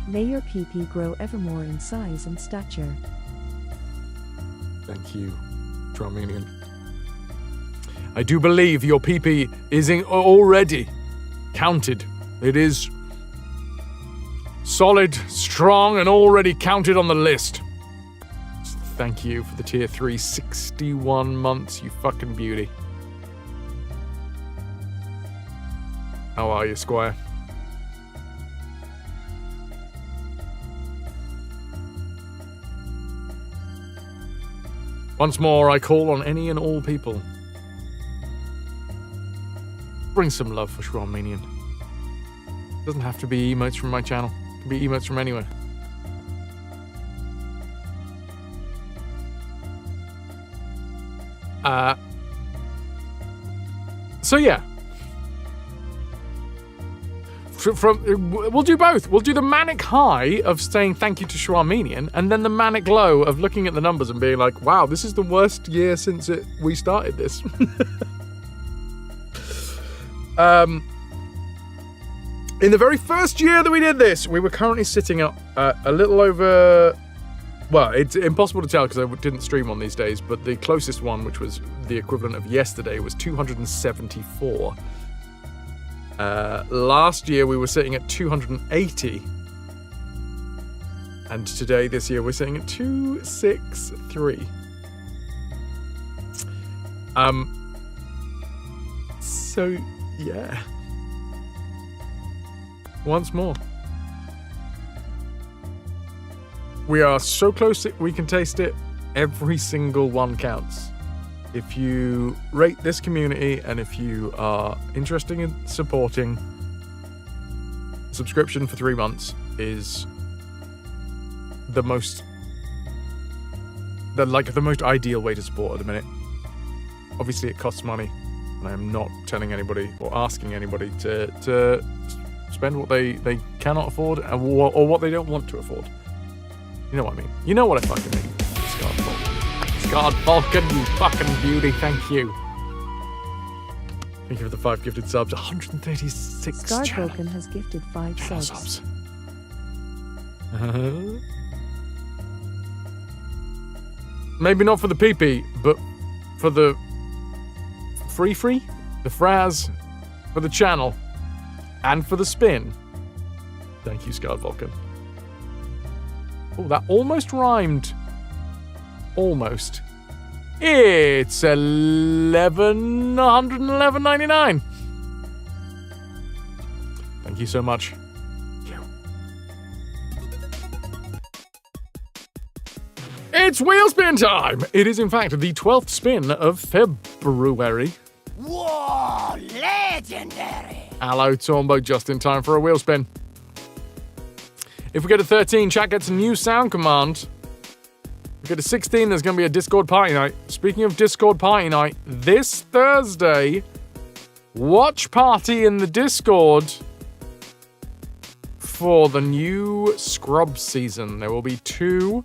May your PP grow evermore in size and stature. Thank you, Armenian. I do believe your PP is already counted. It is solid, strong, and already counted on the list. So thank you for the tier 3 61 months, you fucking beauty. How are you, Squire? Once more, I call on any and all people. Bring some love for Shrawmanian. Doesn't have to be emotes from my channel. It can be emotes from anywhere. So yeah. We'll do both. We'll do the manic high of saying thank you to Shrawmanian, and then the manic low of looking at the numbers and being like, wow, this is the worst year since we started this. In the very first year that we did this, we were currently sitting at a little over... Well, it's impossible to tell because I didn't stream on these days, but the closest one, which was the equivalent of yesterday, was 274. Last year we were sitting at 280, and today, this year, we're sitting at 263. So yeah, once more, we are so close that we can taste it. Every single one counts. If you rate this community and if you are interested in supporting, subscription for 3 months is the most ideal way to support at the minute. Obviously it costs money, and I am not telling anybody or asking anybody to spend what they cannot afford or what they don't want to afford. You know what I mean. You know what I fucking mean. God, Vulcan, you fucking beauty, thank you. Thank you for the 5 gifted subs. 136 Scarred Vulcan has gifted 5 subs. Maybe not for the PP, but for the free, the Fraz, for the channel, and for the spin. Thank you, Scarred Vulcan. Oh, that almost rhymed. Almost. It's $1,111.99. Thank you so much. It's wheel spin time! It is, in fact, the 12th spin of February. Whoa, legendary! Hello, Tombo, just in time for a wheel spin. If we go to 13, chat gets a new sound command. If we go to 16, there's going to be a Discord party night. Speaking of Discord party night, this Thursday, watch party in the Discord for the new Scrub season. There will be 2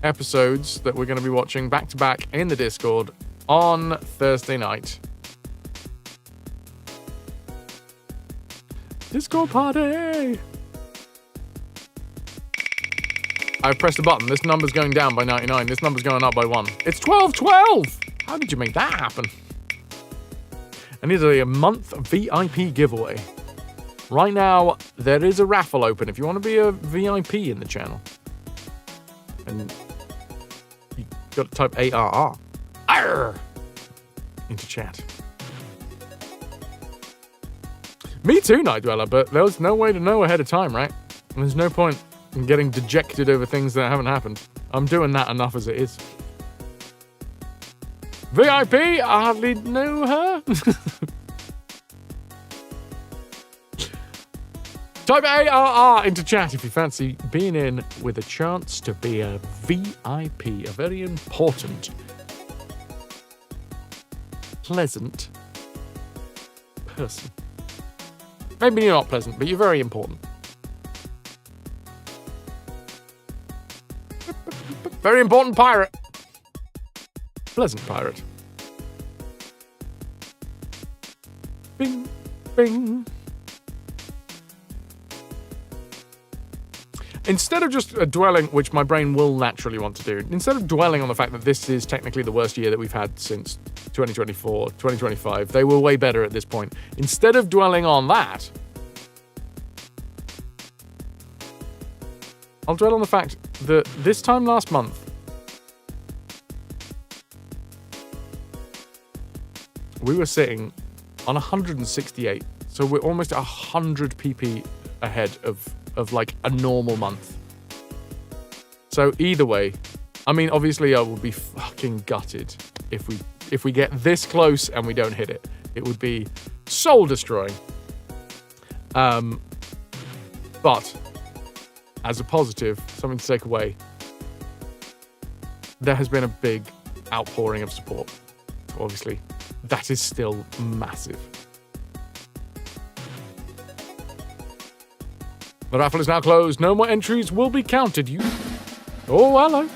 episodes that we're going to be watching back to back in the Discord on Thursday night. Discord party! I pressed the button. This number's going down by 99. This number's going up by 1. It's 1212! How did you make that happen? I need a month VIP giveaway. Right now, there is a raffle open if you want to be a VIP in the channel. And you got to type ARR. Arr! Into chat. Me too, Night Dweller, but there was no way to know ahead of time, right? And there's no point in getting dejected over things that haven't happened. I'm doing that enough as it is. VIP? I hardly know her. Type ARR into chat if you fancy being in with a chance to be a VIP, a very important, pleasant person. Maybe you're not pleasant, but you're very important. Very important pirate. Pleasant pirate. Bing, bing. Instead of just dwelling, which my brain will naturally want to do, instead of dwelling on the fact that this is technically the worst year that we've had since 2024, 2025, they were way better at this point. Instead of dwelling on that, I'll dwell on the fact that this time last month, we were sitting on 168. So we're almost 100 PP ahead of like a normal month. So either way, I mean, obviously I will be fucking gutted if we get this close and we don't hit it. It would be soul destroying. But as a positive, something to take away, there has been a big outpouring of support. So obviously, that is still massive. The raffle is now closed. No more entries will be counted. Oh, hello.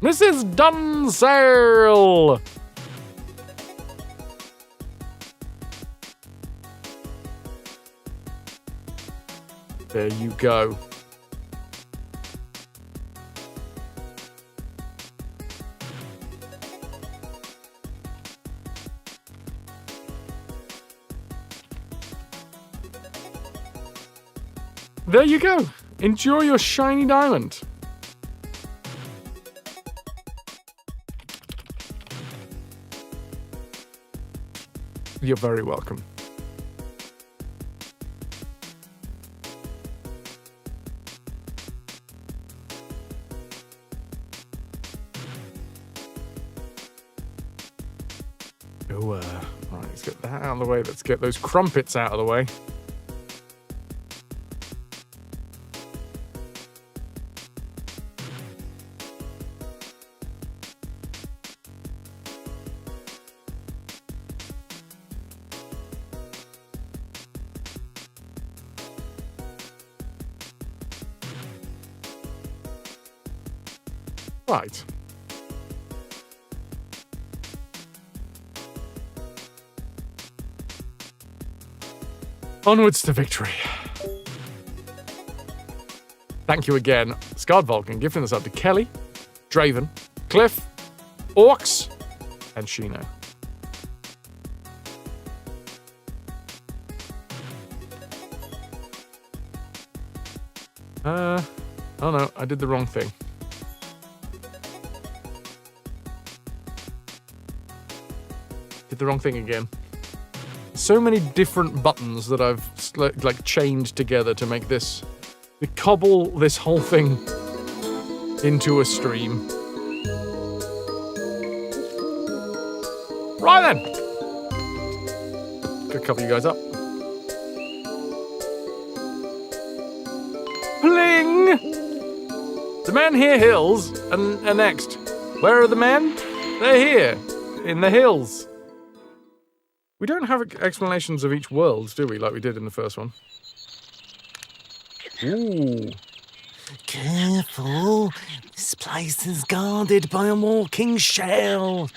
Mrs. Dunsale. There you go. There you go. Enjoy your shiny diamond. You're very welcome. Oh, right, let's get that out of the way. Let's get those crumpets out of the way. Right. Onwards to victory. Thank you again, Scarred Vulcan, gifting this up to Kelly, Draven, Cliff, Orcs, and Sheena. Oh no, I did the wrong thing. Did the wrong thing again. So many different buttons that I've like chained together to make this, to cobble this whole thing into a stream. Right then. Gonna cover you guys up. Pling! The men hear hills and are next. Where are the men? They're here, in the hills. We don't have explanations of each world, do we, like we did in the first one? Ooh. Careful. This place is guarded by a walking shell.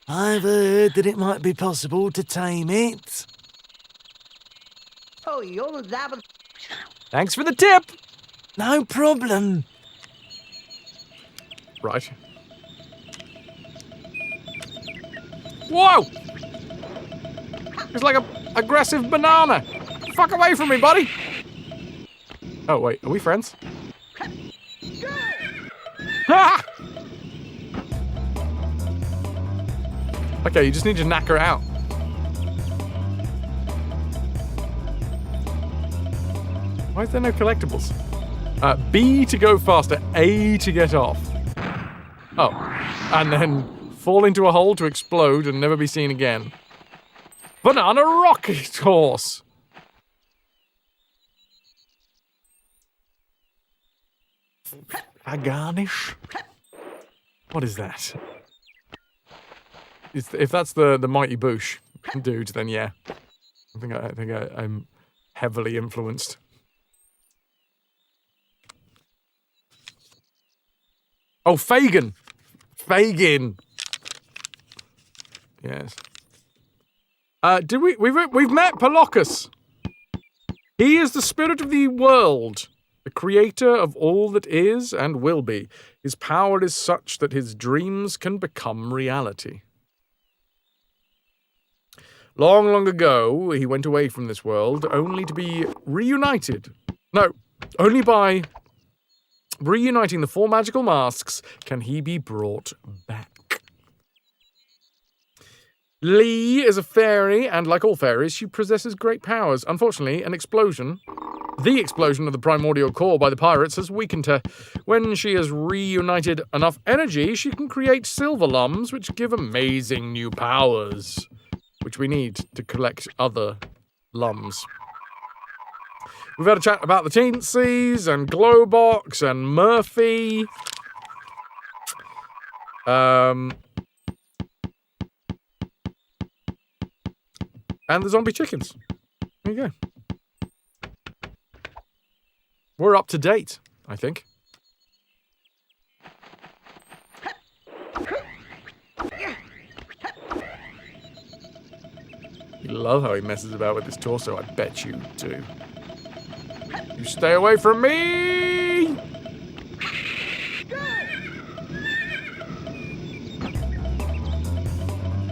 I've heard that it might be possible to tame it. Thanks for the tip! No problem. Right. Whoa! It's like a aggressive banana. Fuck away from me, buddy! Oh, wait, are we friends? Ah! Okay, you just need to knock her out. Why is there no collectibles? B to go faster, A to get off. Oh, and then fall into a hole to explode and never be seen again. Banana rocket horse! A garnish? What is that? If that's the Mighty Boosh dude, then yeah. I think I'm heavily influenced. Oh, Fagin! Fagin! Yes. We've met Palocus. He is the spirit of the world, the creator of all that is and will be. His power is such that his dreams can become reality. Long, long ago, he went away from this world, only to be reunited. No, only by reuniting the four magical masks can he be brought back. Lee is a fairy, and like all fairies, she possesses great powers. Unfortunately, the explosion of the primordial core by the pirates has weakened her. When she has reunited enough energy, she can create silver lums, which give amazing new powers, which we need to collect other lums. We've had a chat about the Teensies and Glowbox and Murphy. And the zombie chickens. There you go. We're up to date, I think. You love how he messes about with his torso, I bet you do. You stay away from me!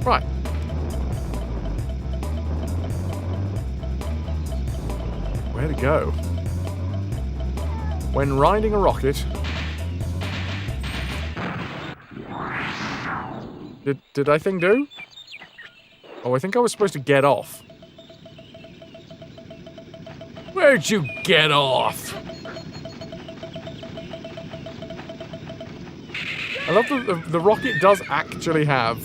Right. Where to go? When riding a rocket... Did I thing do? Oh, I think I was supposed to get off. Where'd you get off? I love that the rocket does actually have,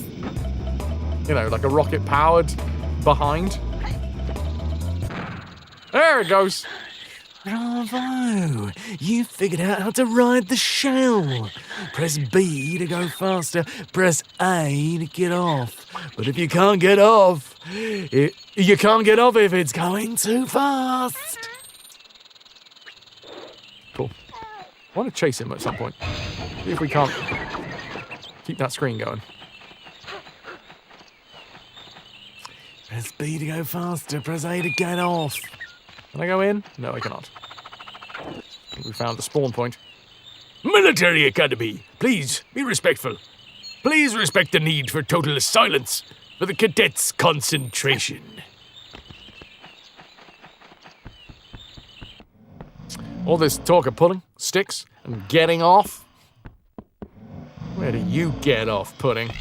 you know, like a rocket powered behind. There it goes. Bravo! You figured out how to ride the shell. Press B to go faster, press A to get off. But if you can't get off, you can't get off if it's going too fast. Cool. I want to chase him at some point. See if we can't keep that screen going. Press B to go faster, press A to get off. Can I go in? No, I cannot. I think we found the spawn point. Military Academy, please be respectful. Please respect the need for total silence for the cadets' concentration. All this talk of pulling, sticks, and getting off. Where do you get off, Pudding?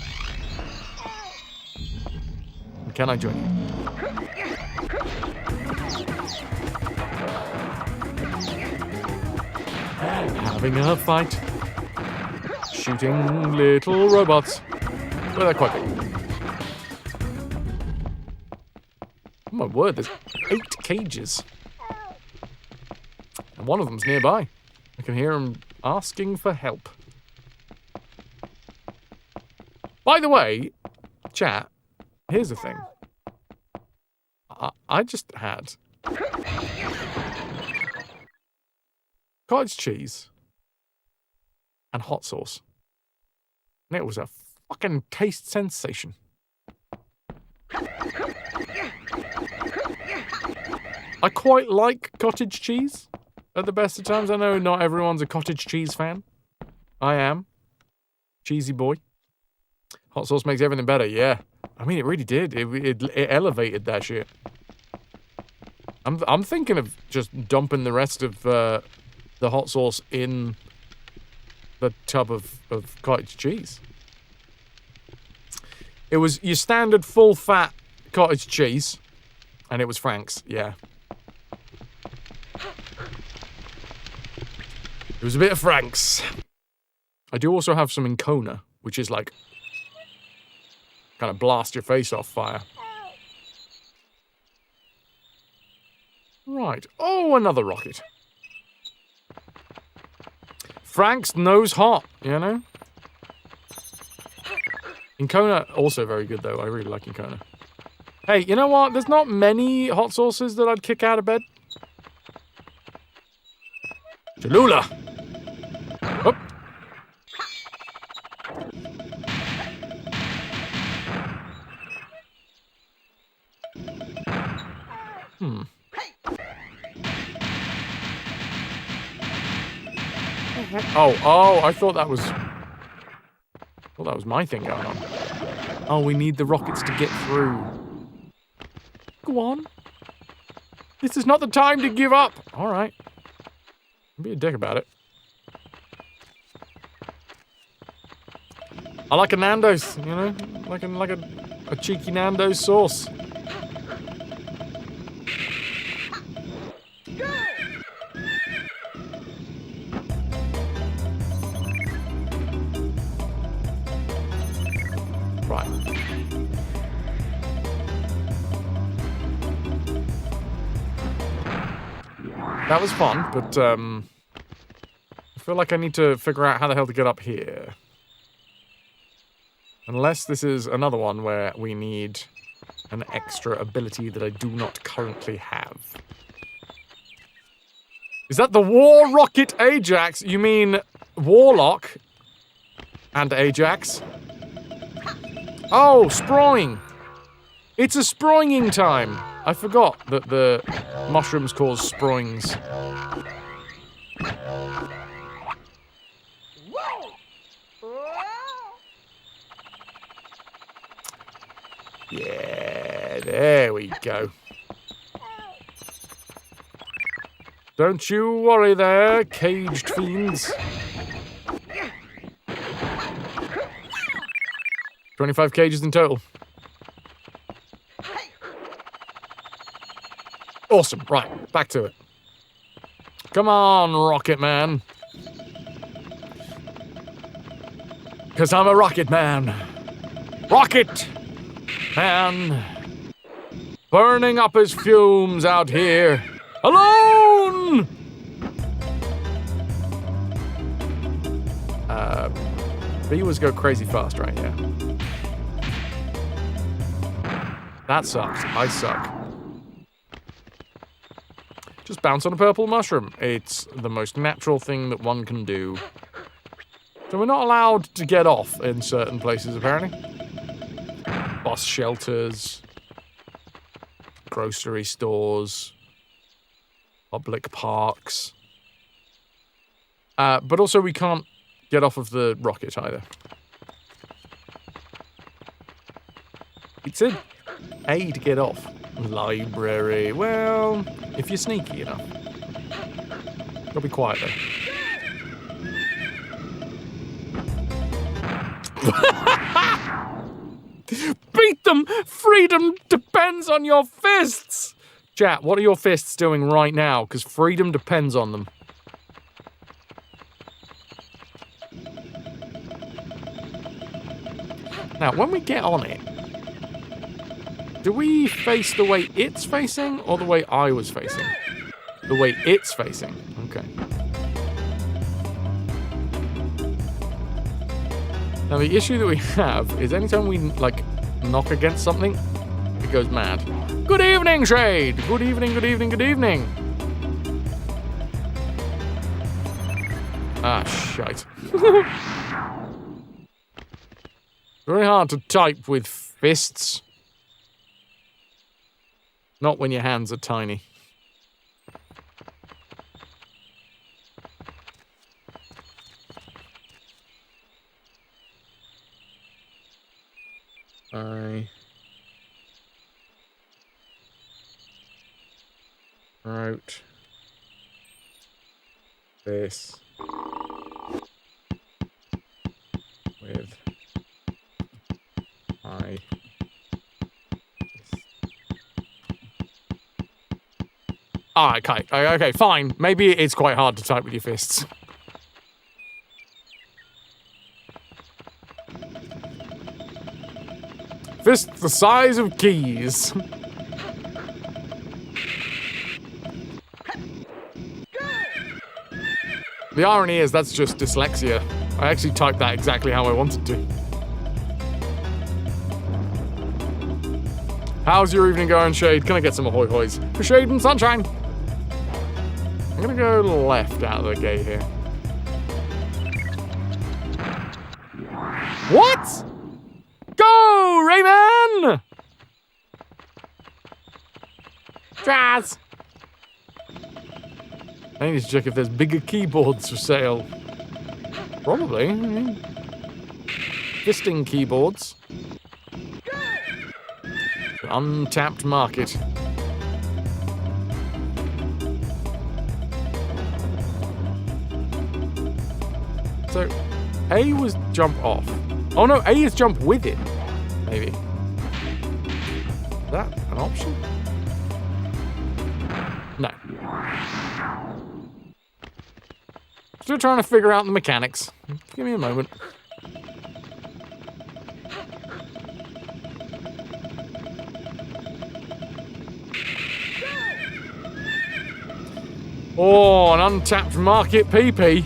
And can I join you? having a fight, shooting little robots. Well, they're quite big. Oh my word, there's 8 cages. And one of them's nearby. I can hear him asking for help. By the way, chat, here's the thing. I just had cottage cheese and hot sauce. And it was a fucking taste sensation. I quite like cottage cheese at the best of times. I know not everyone's a cottage cheese fan. I am. Cheesy boy. Hot sauce makes everything better, yeah. I mean, it really did. It elevated that shit. I'm thinking of just dumping the rest of the hot sauce in the tub of cottage cheese. It was your standard full-fat cottage cheese, and it was Frank's, yeah. It was a bit of Frank's. I do also have some in Kona, which is like kind of blast your face off fire. Right. Oh, another rocket. Frank's nose hot, you know? Incona, also very good, though. I really like Incona. Hey, you know what? There's not many hot sauces that I'd kick out of bed. Cholula! Up. Oh, I thought that was my thing going on. Oh, we need the rockets to get through. Go on. This is not the time to give up. All right. Be a dick about it. I like a Nando's, you know? Like a cheeky Nando's sauce. Right. That was fun, but I feel like I need to figure out how the hell to get up here. Unless this is another one where we need an extra ability that I do not currently have. Is that the War Rocket Ajax? You mean Warlock and Ajax? Oh, sproing. It's a sproinging time. I forgot that the mushrooms cause sproings. Yeah, there we go. Don't you worry there, caged fiends. 25 cages in total. Awesome. Right, back to it. Come on, Rocket Man. Because I'm a Rocket Man. Rocket Man. Burning up his fumes out here. Alone! Beavers go crazy fast, right? Yeah. That sucks. I suck. Just bounce on a purple mushroom. It's the most natural thing that one can do. So we're not allowed to get off in certain places, apparently. Bus shelters. Grocery stores. Public parks. But also we can't get off of the rocket either. It said A to get off. Library. Well, if you're sneaky enough. Gotta be quiet though. Beat them! Freedom depends on your fists! Chat, what are your fists doing right now? Because freedom depends on them. Now, when we get on it, do we face the way it's facing or the way I was facing? The way it's facing. Okay. Now, the issue that we have is anytime we, like, knock against something, it goes mad. Good evening, Shade! Good evening, good evening, good evening! Ah, shite. Very hard to type with fists. Not when your hands are tiny. I wrote this with my okay, fine. Maybe it's quite hard to type with your fists. Fists the size of keys. The irony is that's just dyslexia. I actually typed that exactly how I wanted to. How's your evening going, Shade? Can I get some ahoy hoys for Shade and Sunshine? I'm gonna go left out of the gate here. What? Go, Rayman! Jazz! I need to check if there's bigger keyboards for sale. Probably. I mean, fisting keyboards. Untapped market. So, A was jump off. Oh no, A is jump with it. Maybe. Is that an option? No. Still trying to figure out the mechanics. Give me a moment. Oh, an untapped market PP.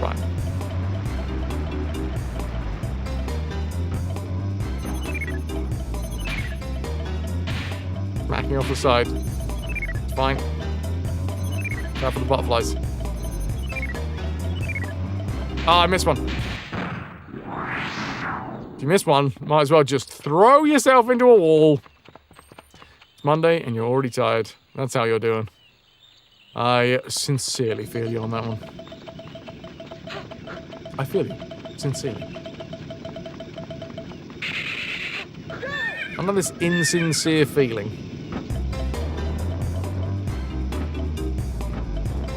Right. Smacking off the side. It's fine. Now for the butterflies. Ah, I missed one. If you miss one, might as well just throw yourself into a wall. It's Monday and you're already tired. That's how you're doing. I sincerely feel you on that one. I feel you. Sincerely. I know this insincere feeling.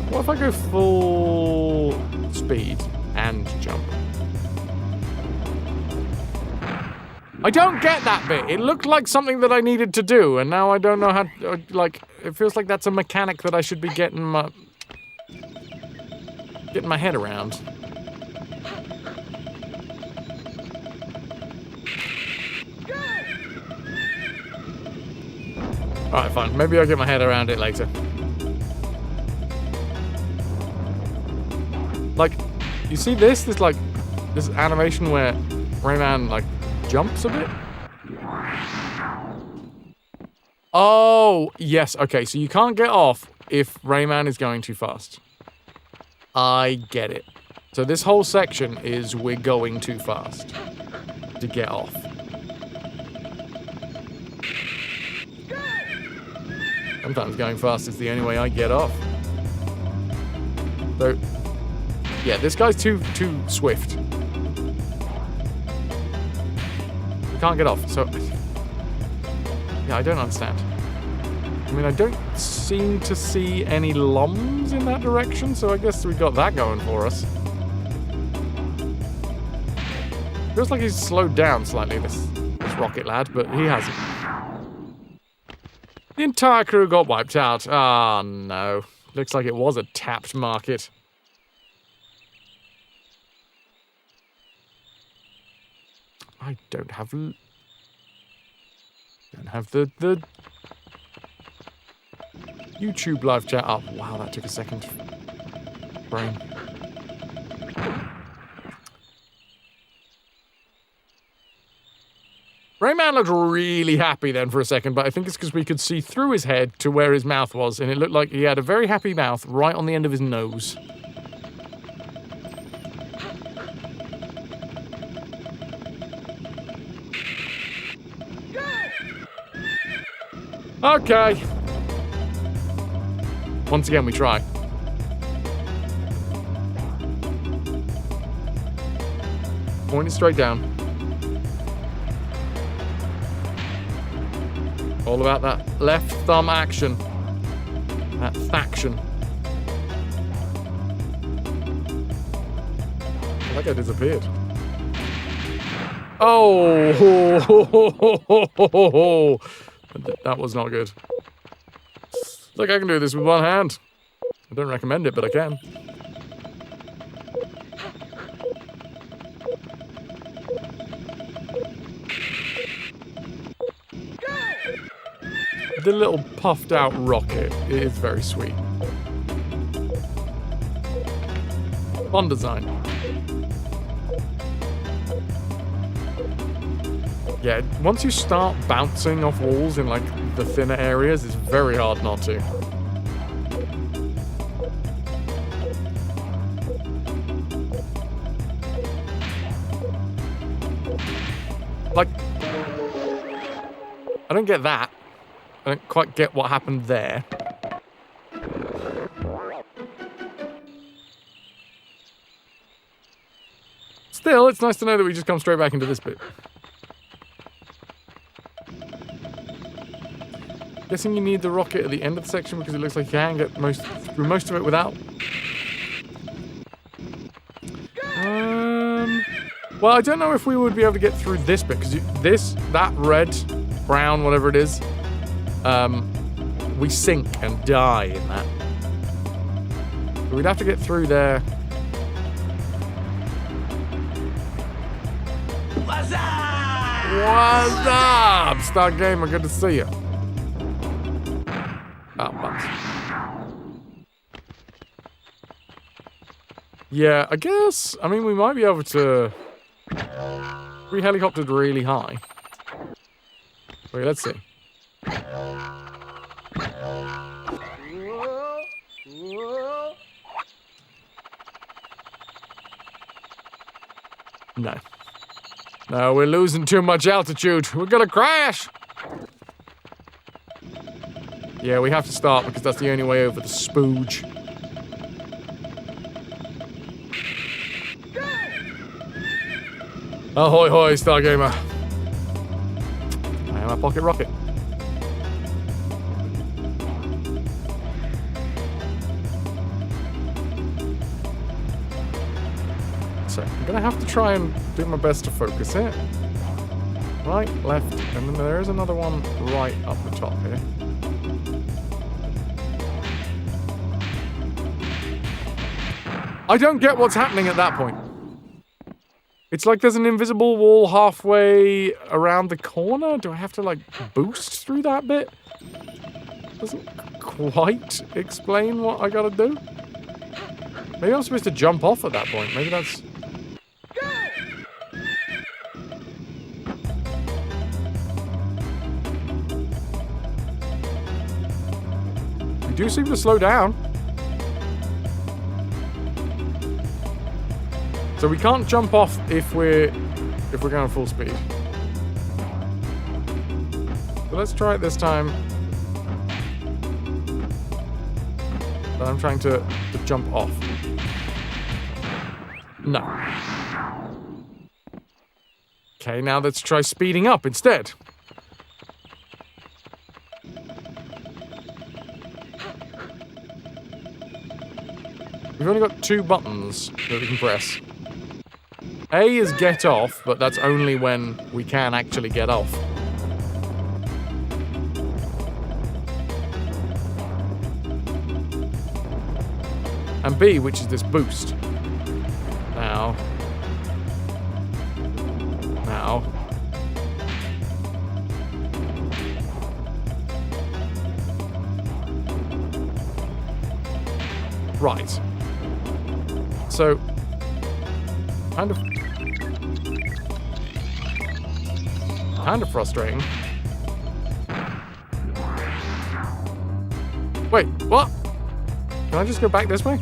What if I go full speed and jump? I don't get that bit. It looked like something that I needed to do, and now I don't know how. Like, it feels like that's a mechanic that I should be getting my head around. All right, fine. Maybe I'll get my head around it later. Like, you see this? There's like this animation where Rayman like jumps a bit. Oh, yes. Okay, so you can't get off if Rayman is going too fast. I get it. So this whole section is we're going too fast to get off. Sometimes going fast is the only way I get off. So, yeah, this guy's too swift. Can't get off, so yeah, I don't understand. I mean, I don't seem to see any lums in that direction, so I guess we got that going for us. Feels like he's slowed down slightly, this rocket lad, but he hasn't. The entire crew got wiped out. Ah, no. Looks like it was a tapped market. I don't have the YouTube live chat up. Wow, that took a second. Brain. Rayman looked really happy then for a second, but I think it's because we could see through his head to where his mouth was, and it looked like he had a very happy mouth right on the end of his nose. Okay. Once again, we try. Pointing straight down. All about that left thumb action. That faction. That guy disappeared. Oh! That was not good. Look, I can do this with one hand. I don't recommend it, but I can. The little puffed out rocket is very sweet. Fun design. Yeah, once you start bouncing off walls in like the thinner areas, it's very hard not to. Like, I don't get that. I don't quite get what happened there. Still, it's nice to know that we just come straight back into this bit. Guessing you need the rocket at the end of the section because it looks like you can get through most of it without. Well, I don't know if we would be able to get through this bit because that red, brown, whatever it is, we sink and die in that. So we'd have to get through there. What's up? What's up, Star Gamer? Good to see you. Oh, buttons. Yeah, I guess. I mean, we might be able to. We helicoptered really high. Wait, let's see. No. No, we're losing too much altitude. We're gonna crash! Yeah, we have to start because that's the only way over the spooge. Ahoy hoy, Stargamer. I am a pocket rocket. So, I'm gonna have to try and do my best to focus it. Right, left, and then there is another one right up the top here. I don't get what's happening at that point. It's like there's an invisible wall halfway around the corner. Do I have to, like, boost through that bit? Doesn't quite explain what I gotta do. Maybe I'm supposed to jump off at that point. Maybe that's... We do seem to slow down. So we can't jump off if we're going full speed. So let's try it this time. But I'm trying to jump off. No. Okay, now let's try speeding up instead. We've only got 2 buttons that we can press. A is get off, but that's only when we can actually get off. And B, which is this boost. Now. Right. So, kind of frustrating. Wait, what? Can I just go back this way?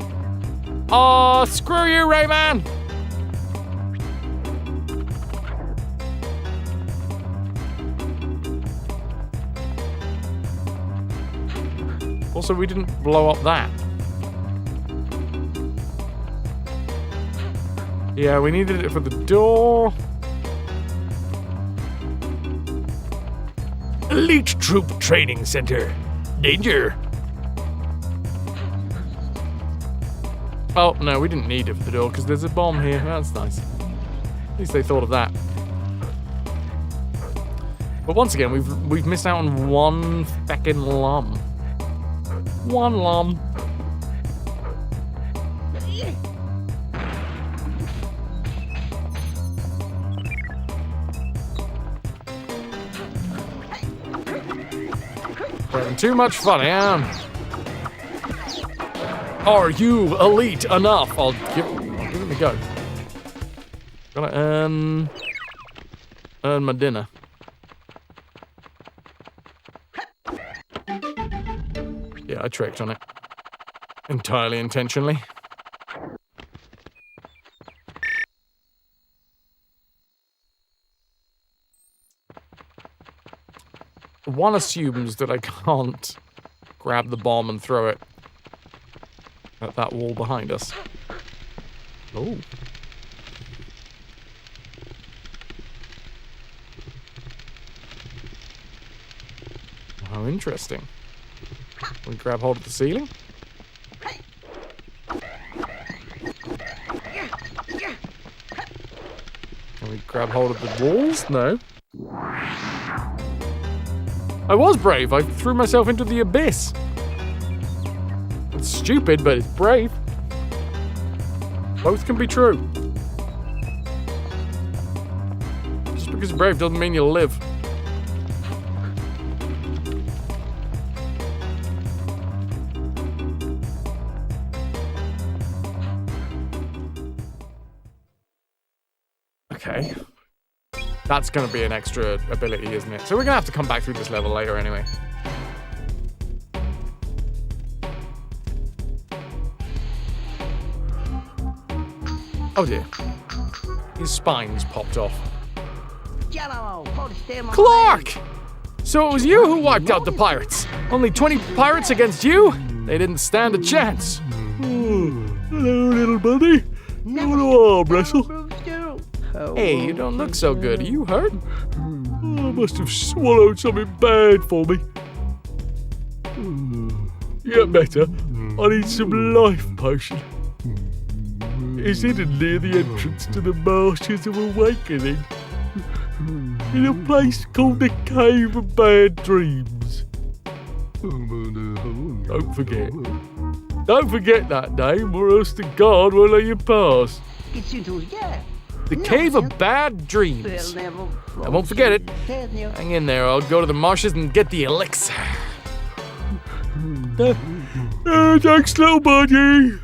Oh, screw you, Rayman! Also, we didn't blow up that. Yeah, we needed it for the door. Elite Troop Training Center. Danger. Oh, no, we didn't need it for the door because there's a bomb here. That's nice. At least they thought of that. But once again, we've missed out on one feckin' lum. One lum. Having too much fun, Anne. Are you elite enough? I'll give it a go. Gotta earn my dinner. Yeah, I tricked on it. Entirely intentionally. One assumes that I can't grab the bomb and throw it at that wall behind us. Oh. How interesting. We grab hold of the ceiling? Can we grab hold of the walls? No. I was brave. I threw myself into the abyss. It's stupid, but it's brave. Both can be true. Just because you're brave doesn't mean you'll live. Okay. That's going to be an extra ability, isn't it? So we're going to have to come back through this level later anyway. Oh dear. His spine's popped off. Clark! So it was you who wiped out the pirates. Only 20 pirates against you? They didn't stand a chance. Oh, hello, little buddy. You want to arm wrestle? Hey, you don't look so good. Are you hurt? I must have swallowed something bad for me. Get better. I need some life potion. It's hidden near the entrance to the Marshes of Awakening. In a place called the Cave of Bad Dreams. Don't forget. Don't forget that name, or else the guard won't let you pass. The Cave of Bad Dreams. I won't forget it. Hang in there. I'll go to the marshes and get the elixir. Thanks, little buddy.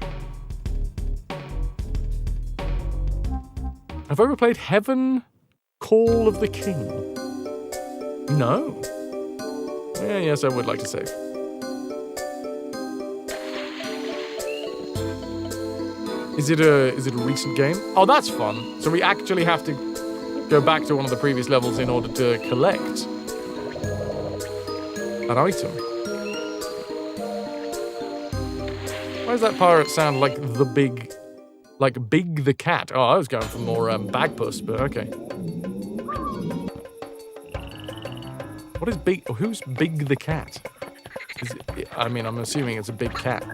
Have I ever played Heaven Call of the King? No. Yeah, yes, I would like to save. Is it a recent game? Oh, that's fun. So we actually have to go back to one of the previous levels in order to collect an item. Why does that pirate sound like the big... Like Big the Cat? Oh, I was going for more Bagpuss, but okay. What is Big... Who's Big the Cat? I mean, I'm assuming it's a big cat.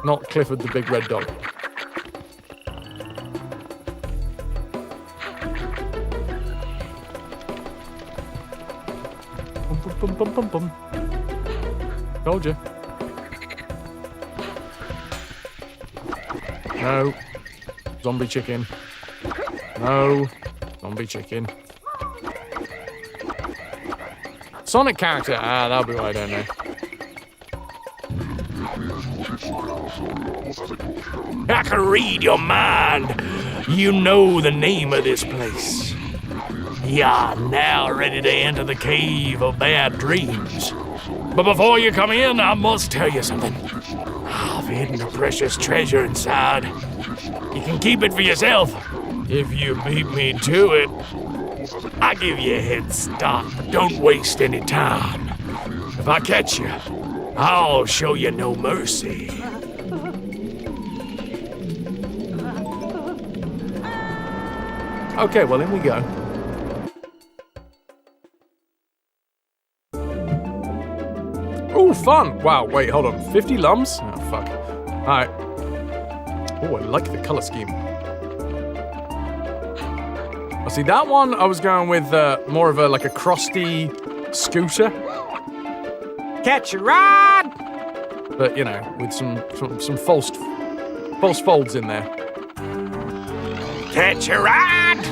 Not Clifford the Big Red Dog. bum, bum, bum, bum. Told you. No. Zombie chicken. No. Zombie chicken. Sonic character. Ah, that'll be what I don't know. I can read your mind. You know the name of this place. You're now ready to enter the cave of bad dreams. But before you come in, I must tell you something. I've hidden a precious treasure inside. You can keep it for yourself. If you beat me to it, I give you a head start, but don't waste any time. If I catch you, I'll show you no mercy. Okay, well, in we go. Ooh, fun! Wow, wait, hold on. 50 lums? Oh, fuck. Alright. Oh, I like the color scheme. Oh, see, that one I was going with more of a, like a crusty scooter. Catch a ride! But, you know, with some false folds in there. Catch a ride!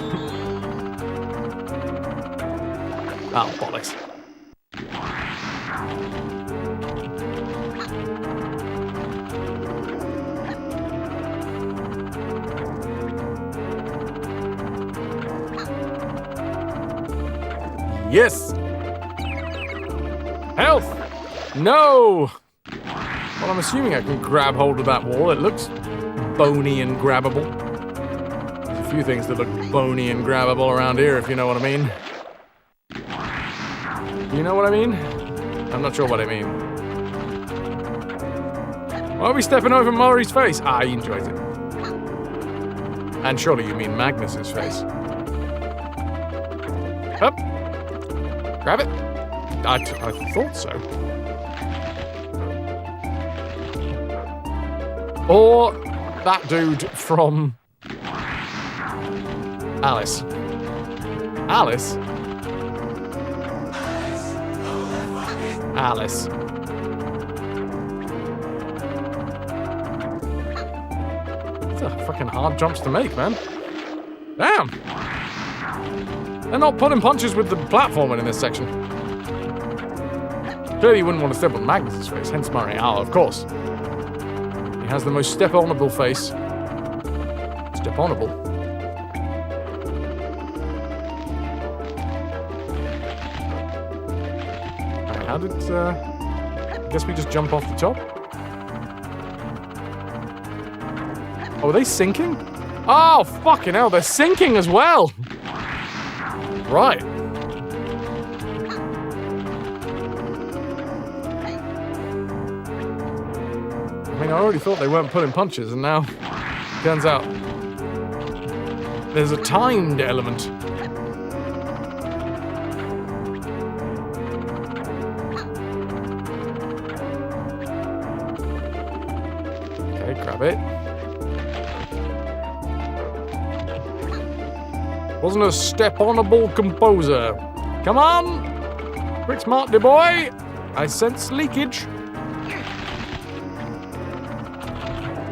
Oh, bollocks. Yes! Health! No! Well, I'm assuming I can grab hold of that wall. It looks bony and grabbable. There's a few things that look bony and grabbable around here, if you know what I mean. Do you know what I mean? I'm not sure what I mean. Why are we stepping over Murray's face? Ah, he enjoys it. And surely you mean Magnus's face. Up! Grab it. I thought so. Or that dude from Alice. Alice? Alice. These are fucking hard jumps to make, man. Damn! They're not pulling punches with the platforming in this section. Clearly you wouldn't want to step on Magnus' face, hence Murray. Oh, of course. He has the most step-onable face. Step-onable. Alright, how did, I guess we just jump off the top? Oh, are they sinking? Oh, fucking hell, they're sinking as well! Right. I mean, I already thought they weren't pulling punches, and now, turns out, there's a timed element. Okay, grab it. Wasn't a step-onable composer. Come on! Quick smarty boy! I sense leakage.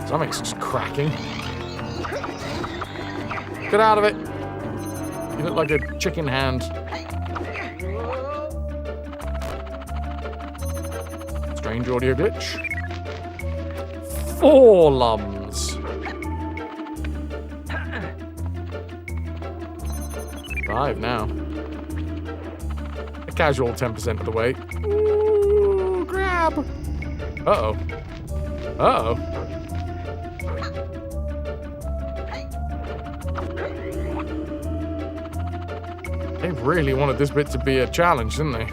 Something's just cracking. Get out of it. You look like a chicken hand. Strange audio glitch. 4 lums. 5 now. A casual 10% of the way. Ooh, grab! Uh-oh. Uh-oh. They really wanted this bit to be a challenge, didn't they?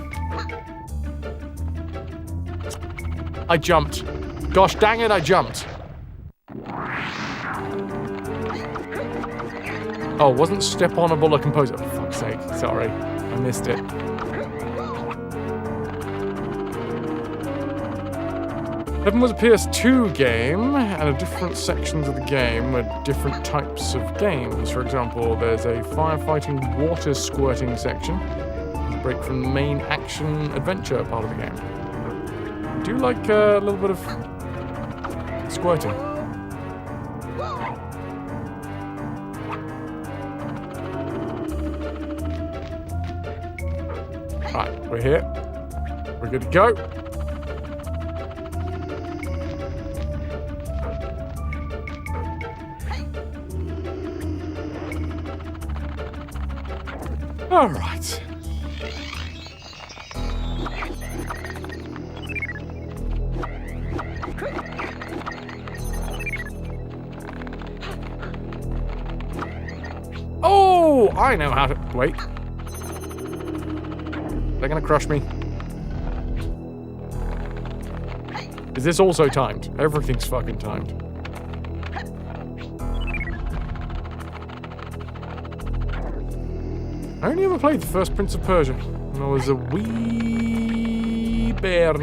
I jumped. Gosh dang it, I jumped. Oh, wasn't step-onable a composer? For fuck's sake, sorry. I missed it. Heaven was a PS2 game, and different sections of the game were different types of games. For example, there's a firefighting water squirting section. There's a break from the main action adventure part of the game. I do like a little bit of squirting. Right, we're here. We're good to go. All right. Oh, I know how to... Wait. They're gonna crush me. Is this also timed? Everything's fucking timed. I only ever played the first Prince of Persia when I was a wee bairn.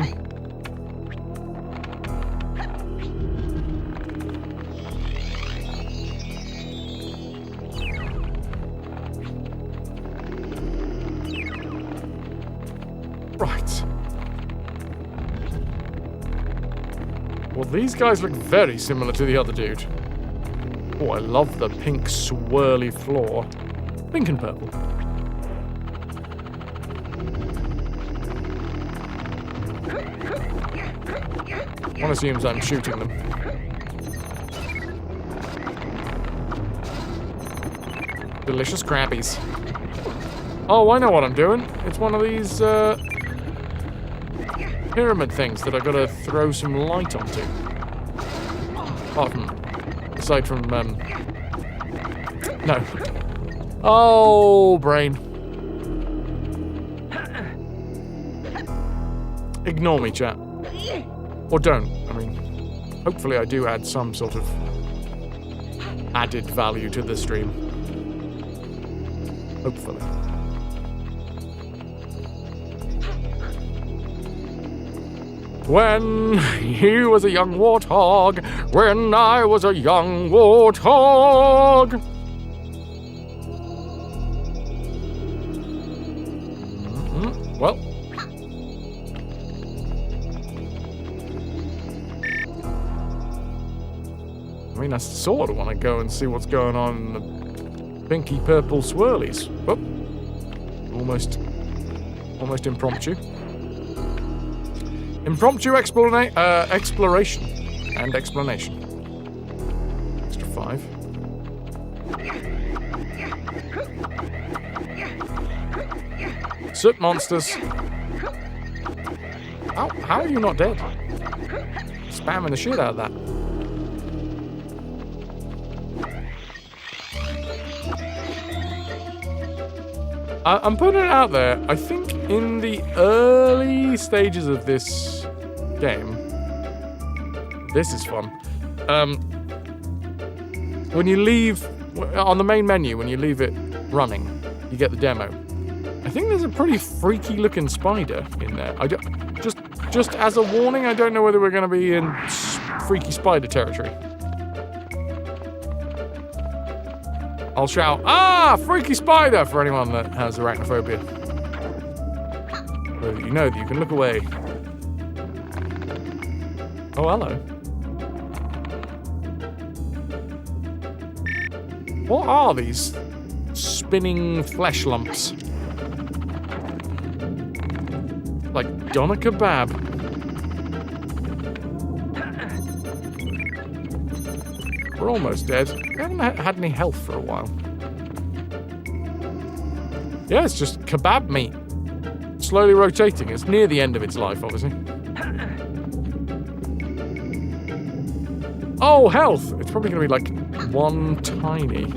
Right. Well, these guys look very similar to the other dude. Oh, I love the pink swirly floor. Pink and purple. One assumes I'm shooting them. Delicious crabbies. Oh, I know what I'm doing. It's one of these pyramid things that I've got to throw some light onto. Aside from no. Oh, brain. Ignore me, chat. Or don't. I mean, hopefully I do add some sort of added value to the stream. Hopefully. When he was a young warthog, when I was a young warthog. Well. I mean, I sort of want to go and see what's going on in the pinky purple swirlies. Oh, almost impromptu. Impromptu exploration and explanation. Extra 5. Soot monsters. How are you not dead? Spamming the shit out of that. I'm putting it out there. I think in the early stages of this game, this is fun. When you leave on the main menu, when you leave it running, you get the demo. I think there's a pretty freaky looking spider in there. Just as a warning, I don't know whether we're going to be in freaky spider territory. I'll shout, "Ah, freaky spider!" for anyone that has arachnophobia. So you know that you can look away. Oh, hello. What are these spinning flesh lumps? Like doner kebab. We're almost dead. We haven't had any health for a while. Yeah, it's just kebab meat. Slowly rotating. It's near the end of its life, obviously. Oh, health! It's probably going to be like one tiny...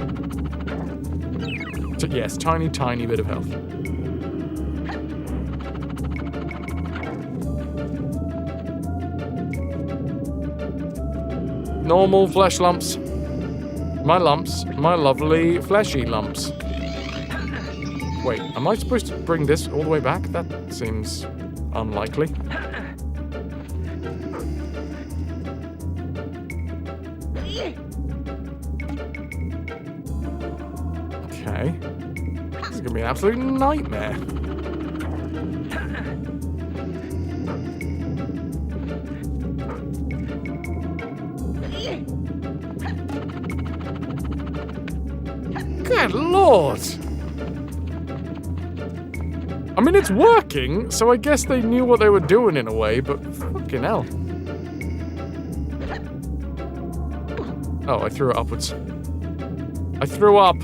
yes, tiny bit of health. Normal flesh lumps. My lumps. My lovely fleshy lumps. Wait, am I supposed to bring this all the way back? That seems unlikely. Okay. This is going to be an absolute nightmare. Good lord! I mean, it's working, so I guess they knew what they were doing in a way, but fucking hell. Oh, I threw it upwards. I threw up!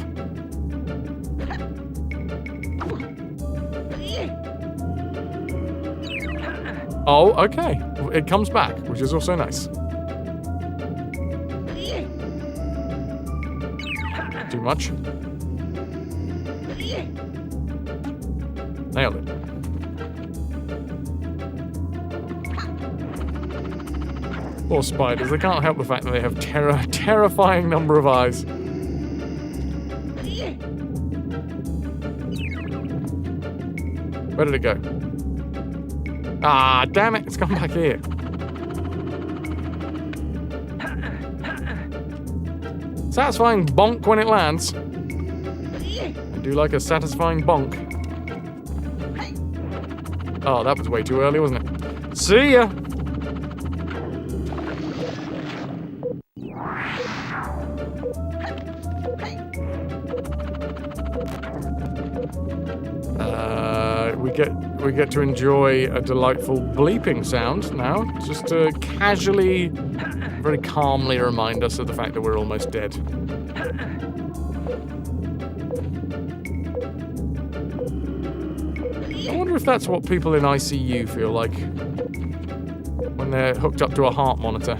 Oh, okay. It comes back, which is also nice. Too much. Nailed it. Poor spiders, they can't help the fact that they have terrifying number of eyes. Where did it go? Ah, damn it, it's come back here. Satisfying bonk when it lands. I do like a satisfying bonk. Oh, that was way too early, wasn't it? See ya! We get to enjoy a delightful bleeping sound now, just to casually, very calmly remind us of the fact that we're almost dead. I wonder if that's what people in ICU feel like when they're hooked up to a heart monitor.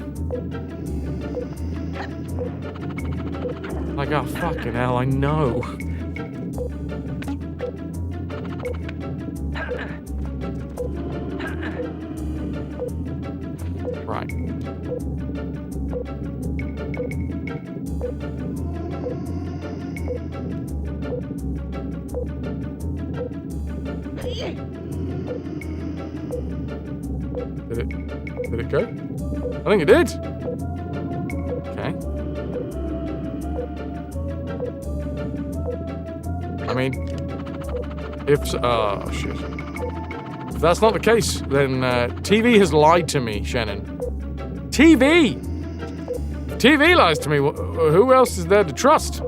Like, oh, fucking hell, I know. Right. Did it go? I think it did. Okay. I mean, if so, oh shit. If that's not the case, then TV has lied to me, Shannon. TV! TV lies to me. Who else is there to trust?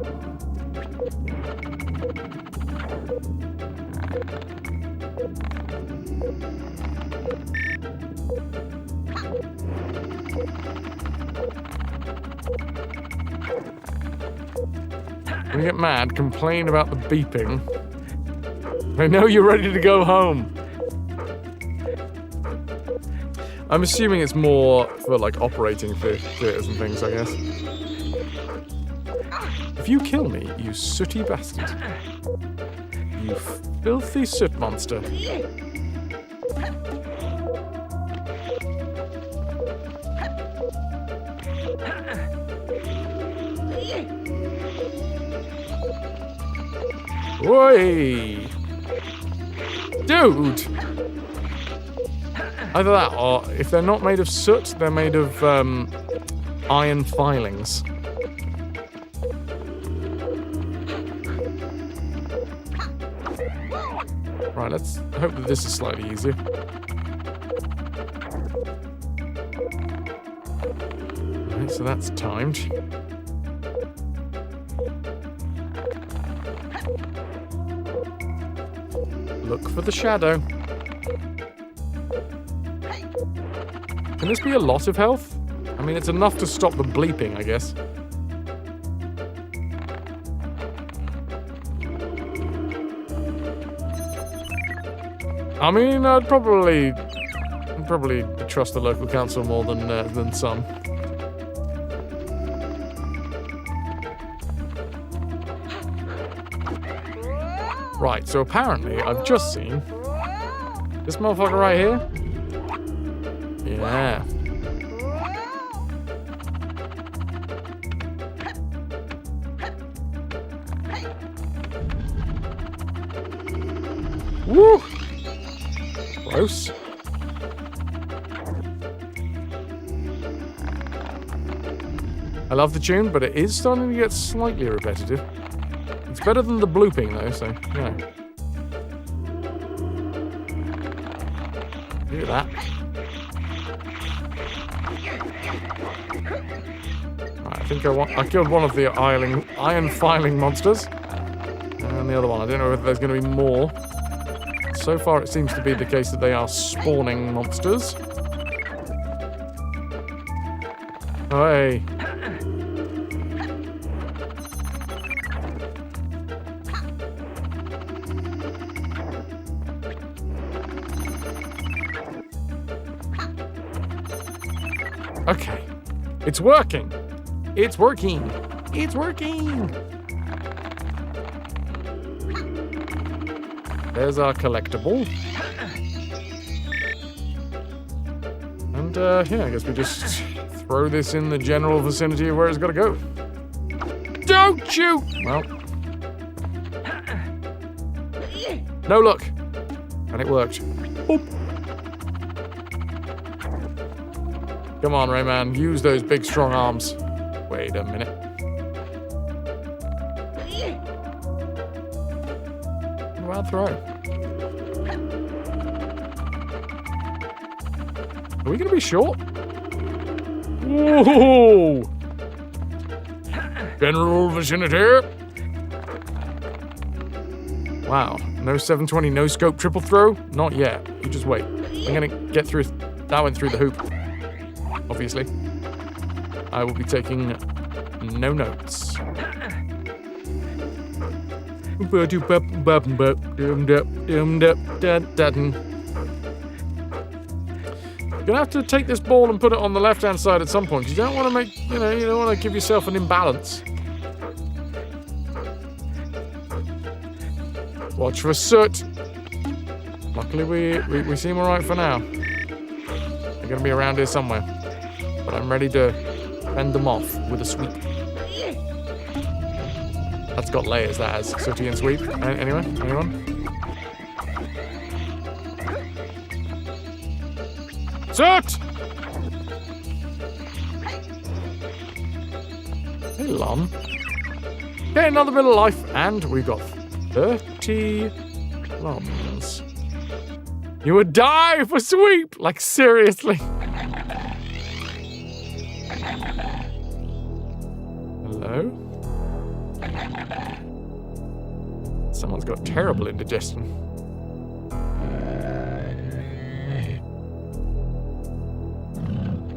When you get mad, complain about the beeping. I know you're ready to go home. I'm assuming it's more for, like, operating theaters and things, I guess. If you kill me, you sooty bastard. You filthy soot monster. Oi! Dude! Either that, or if they're not made of soot, they're made of, iron filings. Right, let's hope that this is slightly easier. Right, so that's timed. Look for the shadow. Can this be a lot of health? I mean, it's enough to stop the bleeping, I guess. I mean, I'd probably trust the local council more than some. Right, so apparently I've just seen this motherfucker right here. Yeah. Woo! Gross. I love the tune, but it is starting to get slightly repetitive. It's better than the blooping, though, so, yeah. Look at that. Right, I think I killed one of the iron filing monsters. And the other one. I don't know if there's going to be more. So far, it seems to be the case that they are spawning monsters. Oh, hey. Okay. It's working. It's working. It's working. There's our collectible. And, yeah, I guess we just throw this in the general vicinity of where it's got to go. Don't shoot! Well. No luck. And it worked. Boop. Come on, Rayman. Use those big, strong arms. Wait a minute. Wild throw. Are we going to be short? Whoa! General vicinity. Wow. No 720, no scope triple throw? Not yet. You just wait. I'm going to get through that one through the hoop. Obviously. I will be taking no notes. You're gonna have to take this ball and put it on the left-hand side at some point. You don't want to make, you don't want to give yourself an imbalance. Watch for soot. Luckily, we seem all right for now. They're gonna be around here somewhere, but I'm ready to fend them off with a sweep. That's got layers, that has. Sooty and sweep. Anyway, anyone? Soot! Hey, Lon. Okay, another bit of life, and we got 30 Lons. You would die for sweep! Like, seriously. Hello? Someone's got terrible indigestion.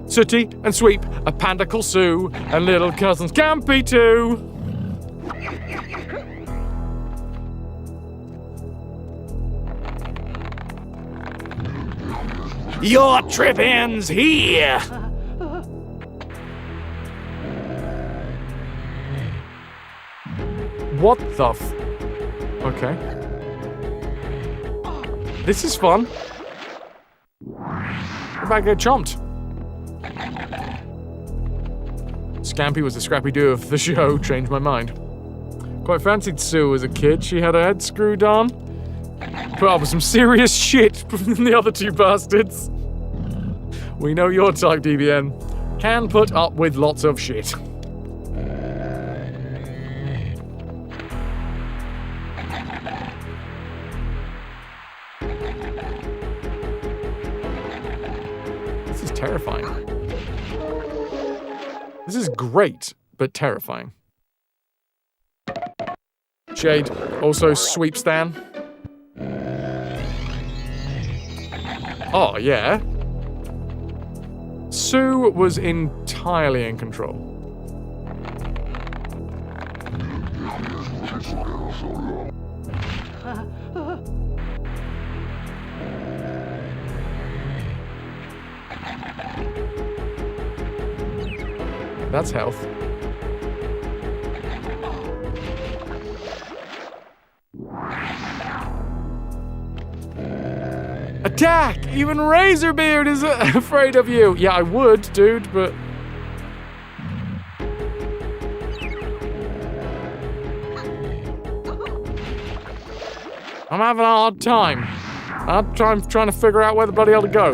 Sooty and Sweep, a panda called Sue, and little cousins Campy too. Your trip ends here. What the Okay. This is fun. What about get chomped? Scampy was the scrappy do of the show, changed my mind. Quite fancied Sue as a kid. She had her head screwed on. Put up with some serious shit from the other two bastards. We know your type, DBN. Can put up with lots of shit. This is terrifying. This is great, but terrifying. Shade, also Sweep Stan. Oh, yeah. Sue was entirely in control. That's health. Attack! Even Razorbeard is afraid of you. Yeah, I would, dude, but... I'm having a hard time. I'm trying to figure out where the bloody hell to go.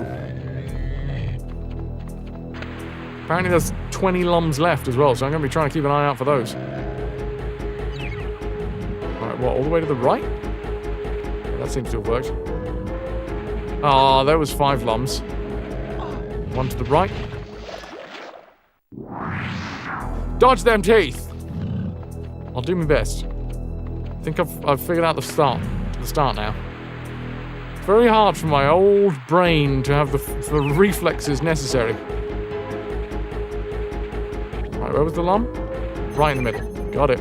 Apparently there's 20 lums left as well, so I'm going to be trying to keep an eye out for those. Alright, what, all the way to the right? Yeah, that seems to have worked. Oh, there was 5 lums. One to the right. Dodge them teeth! I'll do my best. think I've figured out the start now. It's very hard for my old brain to have the reflexes necessary. Right, where was the lump? Right in the middle. Got it.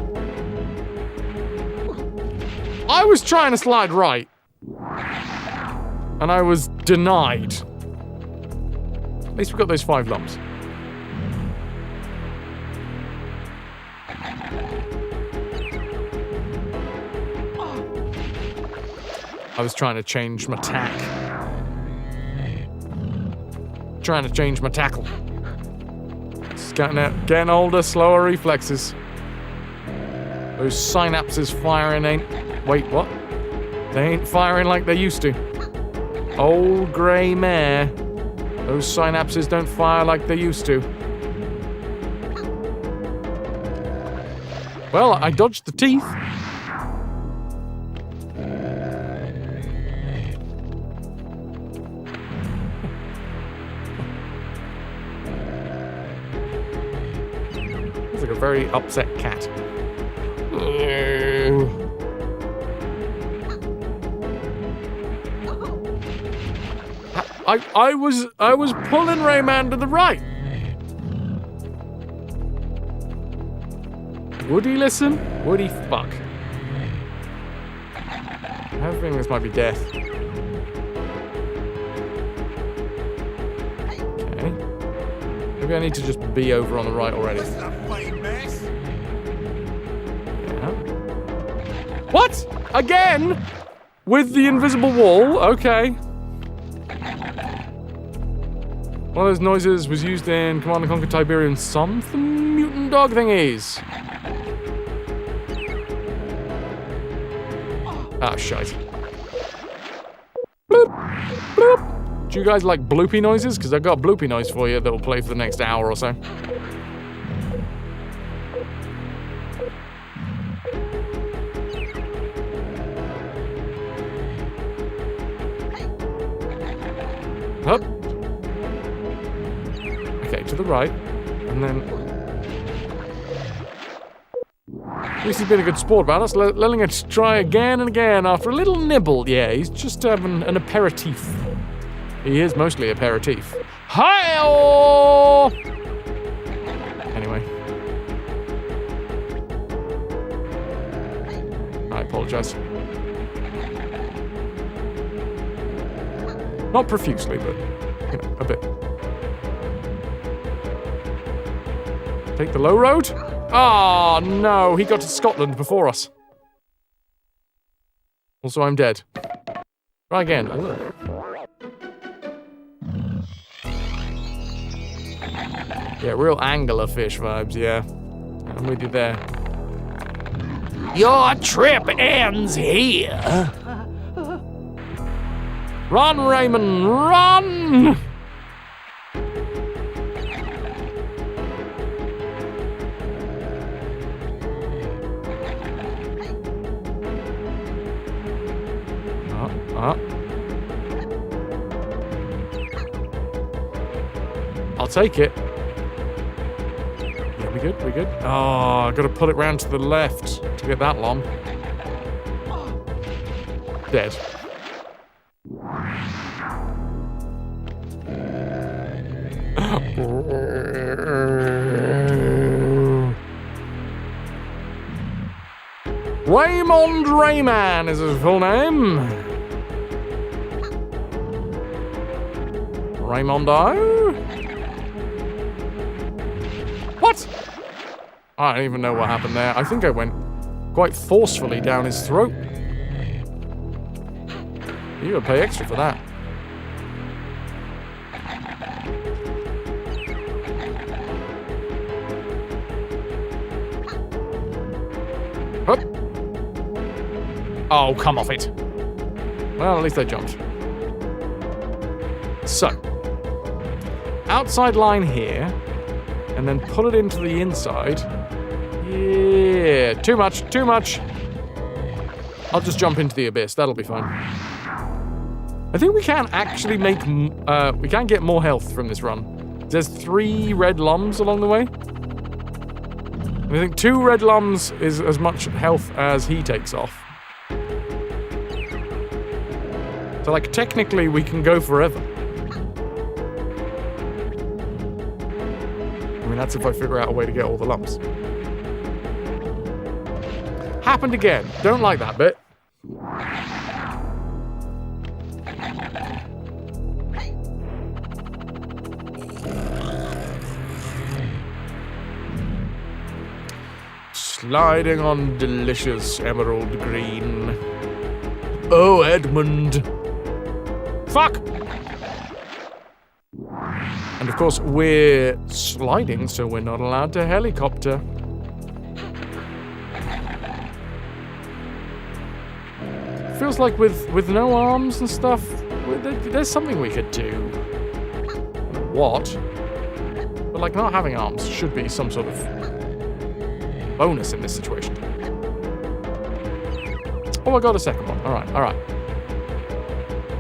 I was trying to slide right. And I was denied. At least we got those 5 lumps. I was trying to change my tack. Trying to change my tackle. Just getting older, slower reflexes. Those synapses firing ain't... Wait, what? They ain't firing like they used to. Old grey mare. Those synapses don't fire like they used to. Well, I dodged the teeth. It's like a very upset cat. I was pulling Rayman to the right. Would he listen? Would he fuck? I have a feeling this might be death. Okay. Maybe I need to just be over on the right already. Yeah. What? Again? With the invisible wall? Okay. One of those noises was used in Command & Conquer Tiberium something mutant dog thingies. Ah, shite. Bloop, bloop. Do you guys like bloopy noises? Because I've got a bloopy noise for you that will play for the next hour or so. Up. Okay, to the right, and then... At least he's been a good sport about us, letting us try again and again after a little nibble. Yeah, he's just having an aperitif. He is mostly aperitif. Hi-oh! Anyway. I apologize. Not profusely, but, you know, a bit. Take the low road? Oh, no, he got to Scotland before us. Also, I'm dead. Try again. Yeah, real anglerfish vibes, yeah. I'm with you there. Your trip ends here. Run, Rayman, run! I'll take it. Yeah, we good? We good? Oh, I gotta pull it round to the left to get that long. Dead. RAYMAN is his full name. Raymondo? What? I don't even know what happened there. I think I went quite forcefully down his throat. You gotta pay extra for that. Up. Oh, come off it. Well, at least I jumped. So, outside line here, and then pull it into the inside. Yeah, too much, too much. I'll just jump into the abyss, that'll be fine. I think we can actually make, we can get more health from this run. There's 3 red lums along the way. I I think 2 red lums is as much health as he takes off. So, like, technically we can go forever. I mean, that's if I figure out a way to get all the lumps. Happened again. Don't like that bit. Sliding on delicious emerald green. Oh, Edmund. Fuck! And of course, we're sliding, so we're not allowed to helicopter. Feels like with no arms and stuff, there's something we could do. What? But like, not having arms should be some sort of bonus in this situation. Oh, I got a second one. Alright, alright.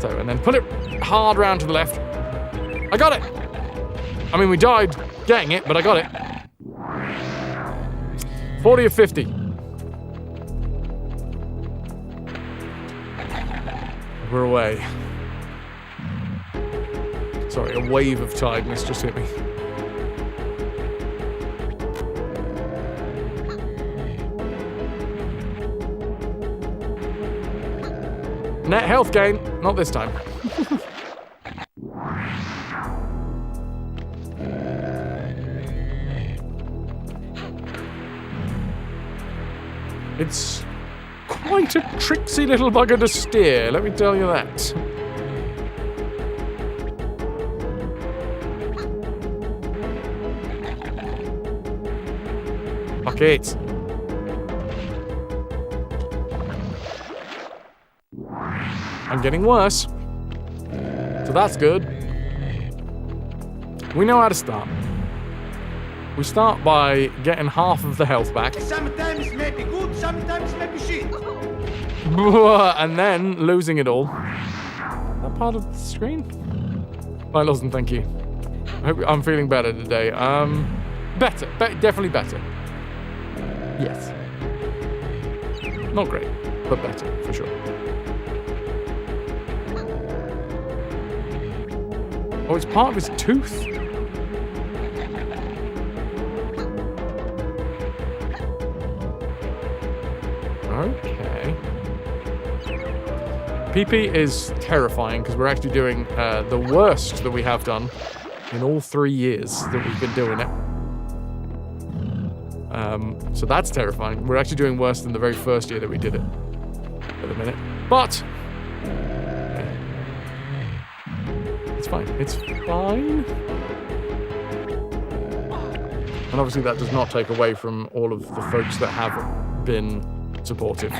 So, and then pull it hard round to the left. I got it! I mean, we died getting it, but I got it. 40 of 50. We're away. Sorry, a wave of tiredness just hit me. Net health gain, not this time. It's quite a tricksy little bugger to steer, let me tell you that. Fuck it. I'm getting worse. So that's good. We know how to start. We start by getting half of the health back. Sometimes maybe good, sometimes maybe shit. And then losing it all. That part of the screen? Right, Lawson, thank you. I hope I'm feeling better today. Better. Definitely better. Yes. Not great, but better, for sure. Oh, it's part of his tooth? Okay. PP is terrifying because we're actually doing the worst that we have done in all 3 years that we've been doing it. So that's terrifying. We're actually doing worse than the very first year that we did it at the minute. But it's fine. It's fine. And obviously that does not take away from all of the folks that have been supportive.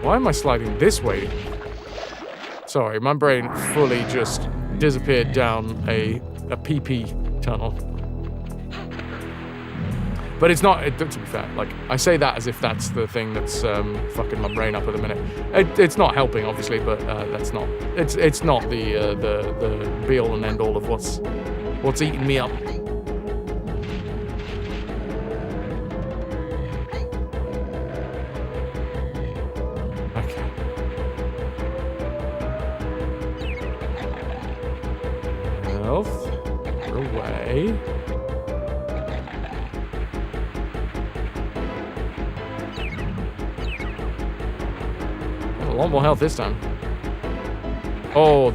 Why am I sliding this way? Sorry, my brain fully just disappeared down a PP tunnel. But it's not, to be fair, like, I say that as if that's the thing that's fucking my brain up at the minute. It's not helping, obviously, but that's not, it's not the be-all and end-all of what's eating me up. Away. A lot more health this time. Oh,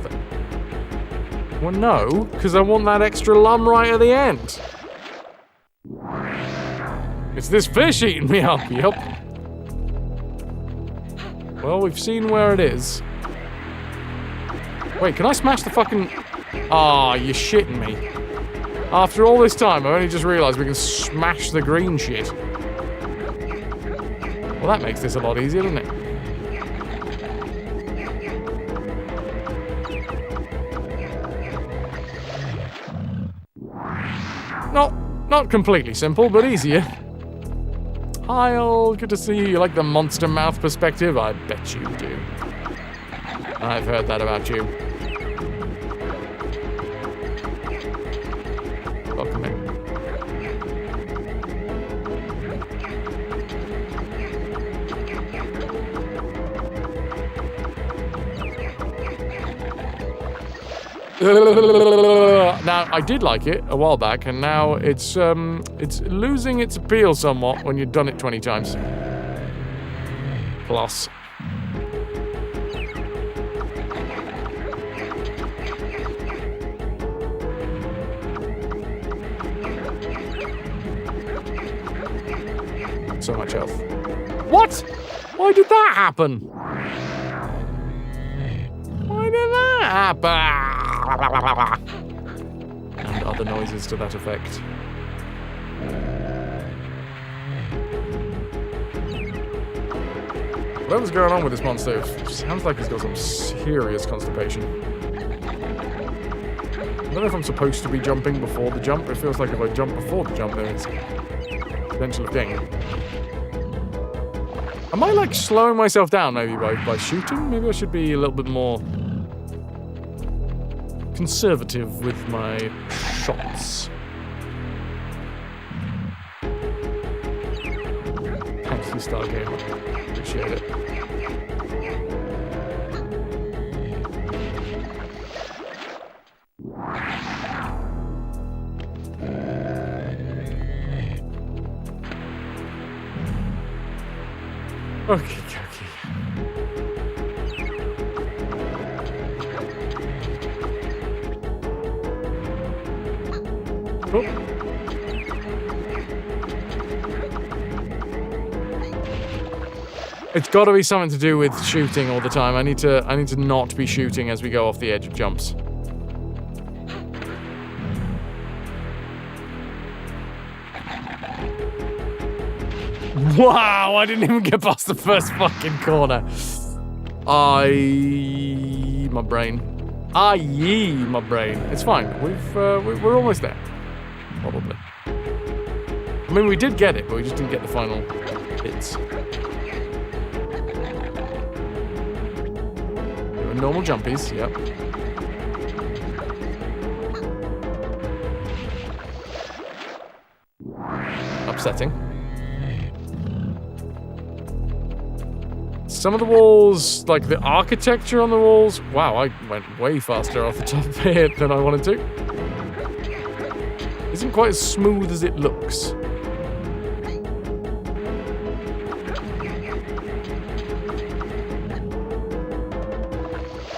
well, no, because I want that extra lum right at the end. It's this fish eating me up. Yep. Well, we've seen where it is. Wait, can I smash the fucking... Ah, you're shitting me. After all this time, I've only just realised we can smash the green shit. Well, that makes this a lot easier, doesn't it? Not completely simple, but easier. Hi, good to see you. You like the monster mouth perspective? I bet you do. I've heard that about you. Now, I did like it a while back, and now it's losing its appeal somewhat when you've done it 20 times. Plus. So much health. What? Why did that happen? Why did that happen? And other noises to that effect. Whatever's going on with this monster, it sounds like he's got some serious constipation. I don't know if I'm supposed to be jumping before the jump. It feels like if I jump before the jump, then it's potential of getting. Am I like slowing myself down maybe by shooting? Maybe I should be a little bit more conservative with my shots. Thank you, Star Game. Appreciate it. Okay. Oh. It's got to be something to do with shooting all the time. I need to not be shooting as we go off the edge of jumps. Wow, I didn't even get past the first fucking corner. My brain. My brain. It's fine. We're almost there. Probably. I mean, we did get it, but we just didn't get the final hits. Normal jumpies, yep. Upsetting. Some of the walls, like the architecture on the walls, wow, I went way faster off the top of it than I wanted to. Isn't quite as smooth as it looks.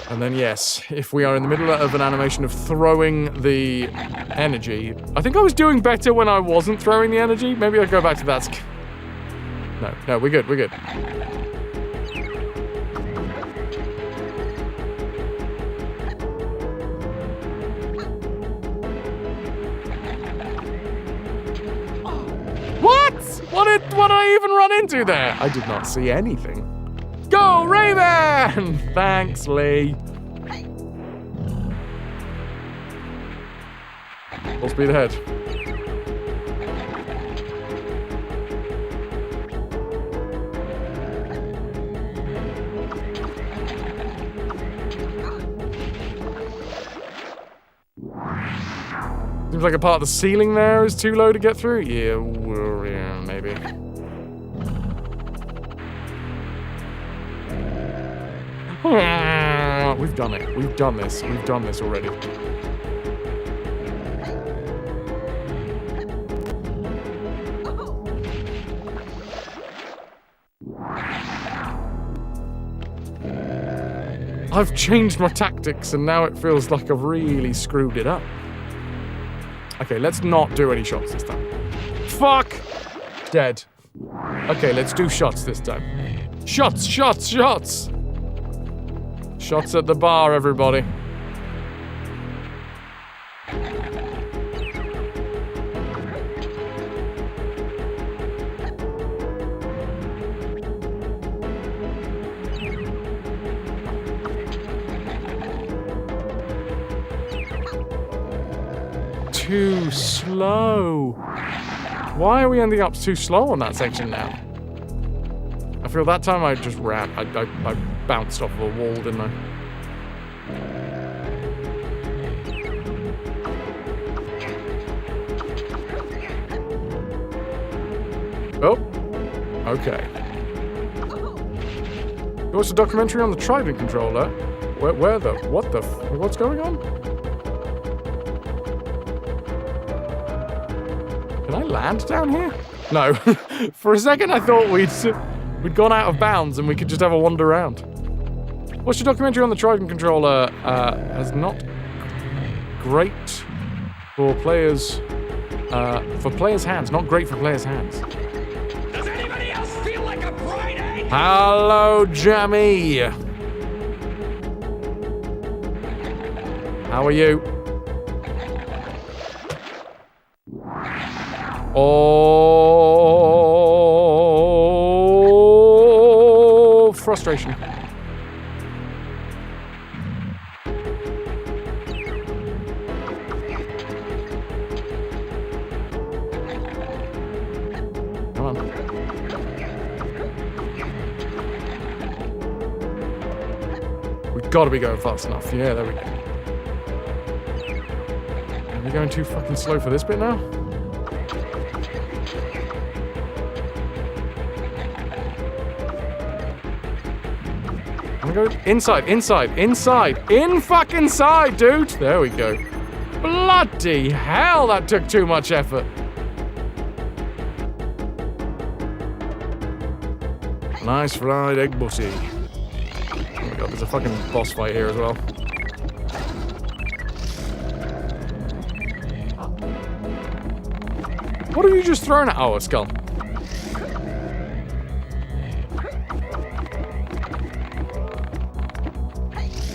And then yes, if we are in the middle of an animation of throwing the energy, I think I was doing better when I wasn't throwing the energy. Maybe I'll go back to that. No, we're good. What did I even run into there? I did not see anything. Go, RAYMAN! Thanks, Lee. Full speed ahead. Seems like a part of the ceiling there is too low to get through. Yeah, maybe. We've done it. We've done this. We've done this already. I've changed my tactics and now it feels like I've really screwed it up. Okay, let's not do any shots this time. Fuck! Dead. Okay, let's do shots this time. Shots! Shots at the bar, everybody. Too slow. Why are we ending up too slow on that section now? I feel that time I just ran. I bounced off of a wall, didn't I? Oh. Okay. You watched a documentary on the Trident controller? What's going on? Can I land down here? No. For a second, I thought we'd gone out of bounds and we could just have a wander around. What's your documentary on the Trident controller? Is not great for players' hands. Not great for players' hands. Does anybody else feel like a Friday? Hello, Jammy. How are you? Oh, frustration. Come on. We've got to be going fast enough. Yeah, there we go. Are we going too fucking slow for this bit now? I'm gonna go inside, in fucking side, dude! There we go. Bloody hell, that took too much effort. Nice fried egg butty. Oh my god, there's a fucking boss fight here as well. What have you just thrown at? Oh, a skull.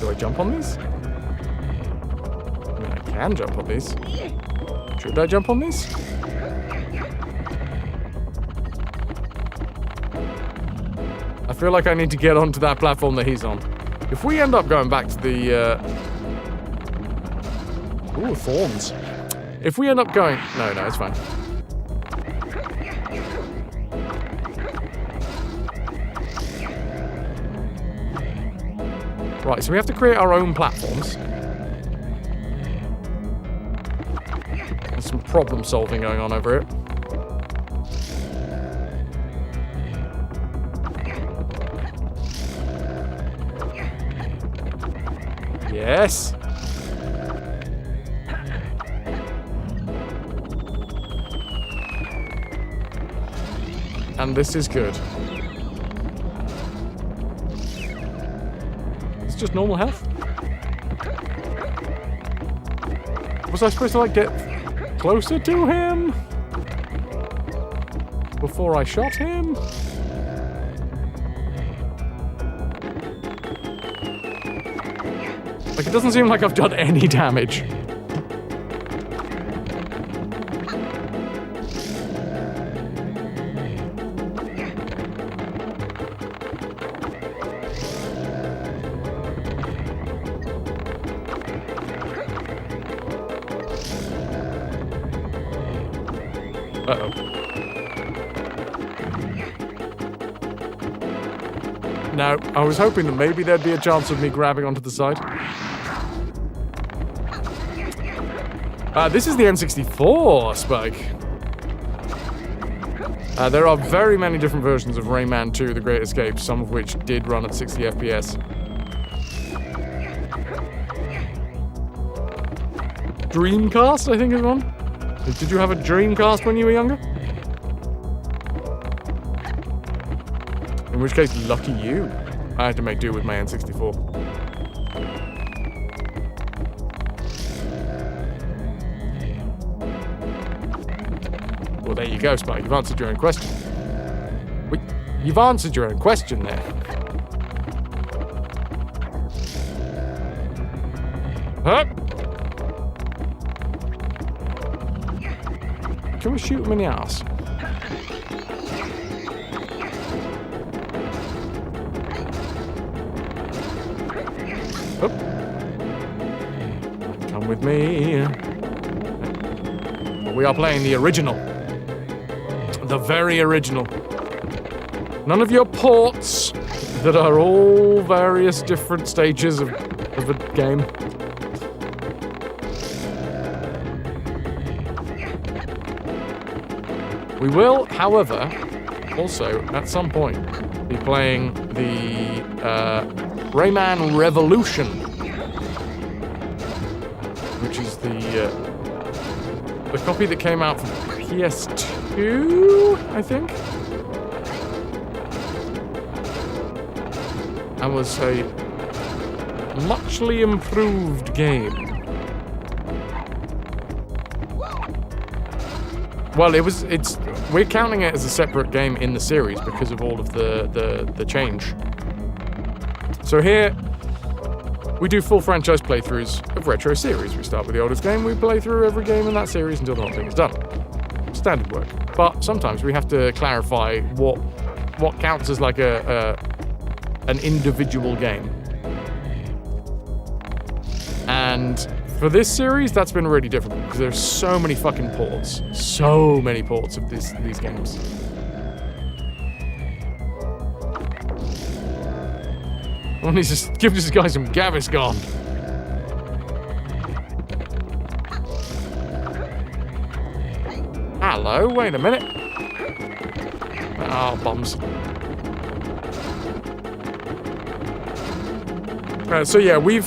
Do I jump on these? I mean, I can jump on these. Should I jump on these? I feel like I need to get onto that platform that he's on. If we end up going back to the, Ooh, thorns. If we end up going... No, it's fine. Right, so we have to create our own platforms. There's some problem solving going on over here. Yes. And this is good. It's just normal health. Was I supposed to, like, get closer to him before I shot him? Like, it doesn't seem like I've done any damage. Uh-oh. Now, I was hoping that maybe there'd be a chance of me grabbing onto the side. This is the N64, Spike. There are very many different versions of Rayman 2: The Great Escape, some of which did run at 60 FPS. Dreamcast, I think, is one. Did you have a Dreamcast when you were younger? In which case, lucky you. I had to make do with my N64. Well, there you go, Spike. You've answered your own question. Wait, you've answered your own question there. Huh? Can we shoot him in the ass? Oh. Come with me. We are playing the original. The very original. None of your ports that are all various different stages of a game. We will, however, also, at some point, be playing the Rayman Revolution, which is the copy that came out for PS2, I think. That was a muchly improved game. Well, we're counting it as a separate game in the series because of all of the change. So here, we do full franchise playthroughs of Retro series. We start with the oldest game, we play through every game in that series until the whole thing is done. Standard work. But sometimes we have to clarify what counts as like an individual game. And for this series, that's been really difficult because there's so many fucking ports. So many ports of these games. Well, he's just give this guy some Gaviscon. Hello, wait a minute. Oh, bums. So yeah, we've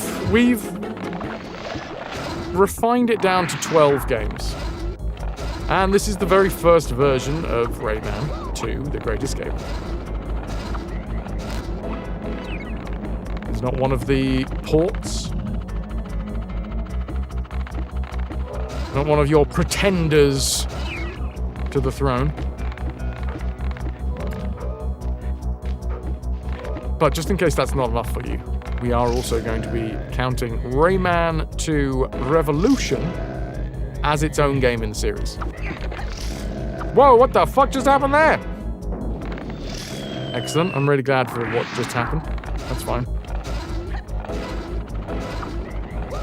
refined it down to 12 games. And this is the very first version of Rayman 2, The Great Escape. It's not one of the ports. Not one of your pretenders to the throne. But just in case that's not enough for you, we are also going to be counting Rayman 2 Revolution as its own game in the series. Whoa, what the fuck just happened there? Excellent, I'm really glad for what just happened. That's fine.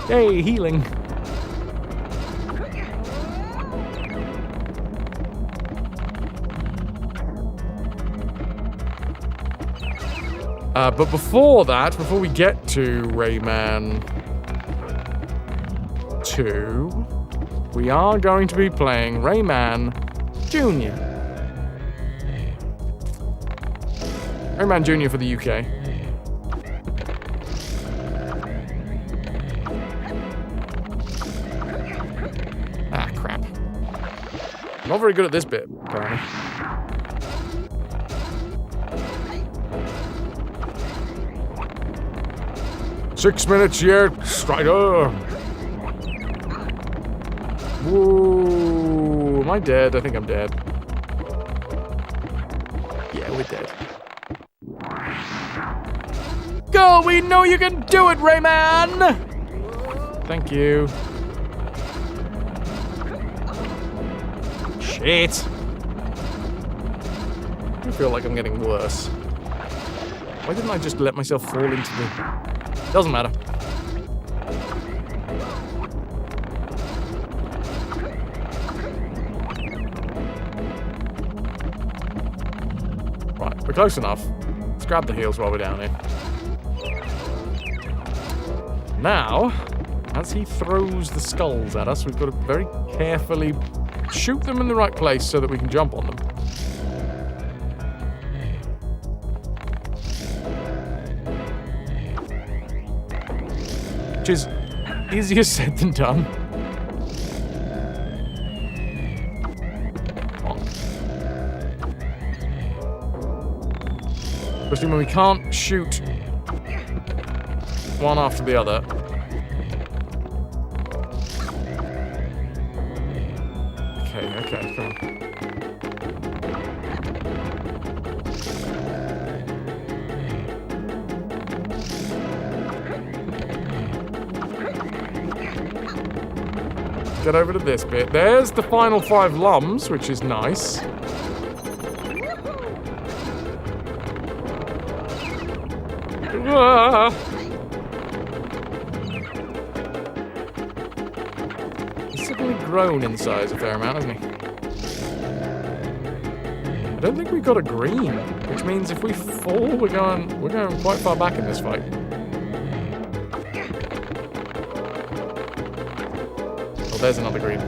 Yay, healing. But before that, before we get to Rayman 2, we are going to be playing Rayman Jr. Rayman Jr. for the UK. Ah, crap. I'm not very good at this bit, apparently. Six minutes yet, Strider. Whoa, am I dead? I think I'm dead. Yeah, we're dead. Go! We know you can do it, Rayman! Thank you. Shit. I feel like I'm getting worse. Why didn't I just let myself fall into the... Doesn't matter. Right, we're close enough. Let's grab the heals while we're down here. Now, as he throws the skulls at us, we've got to very carefully shoot them in the right place so that we can jump on them. Which is easier said than done. Especially when we can't shoot one after the other. Okay, come on. Get over to this bit. There's the final 5 lums, which is nice. Ah. He's suddenly grown in size a fair amount, hasn't he? I don't think we got a green, which means if we fall, we're going quite far back in this fight. Oh, there's another green.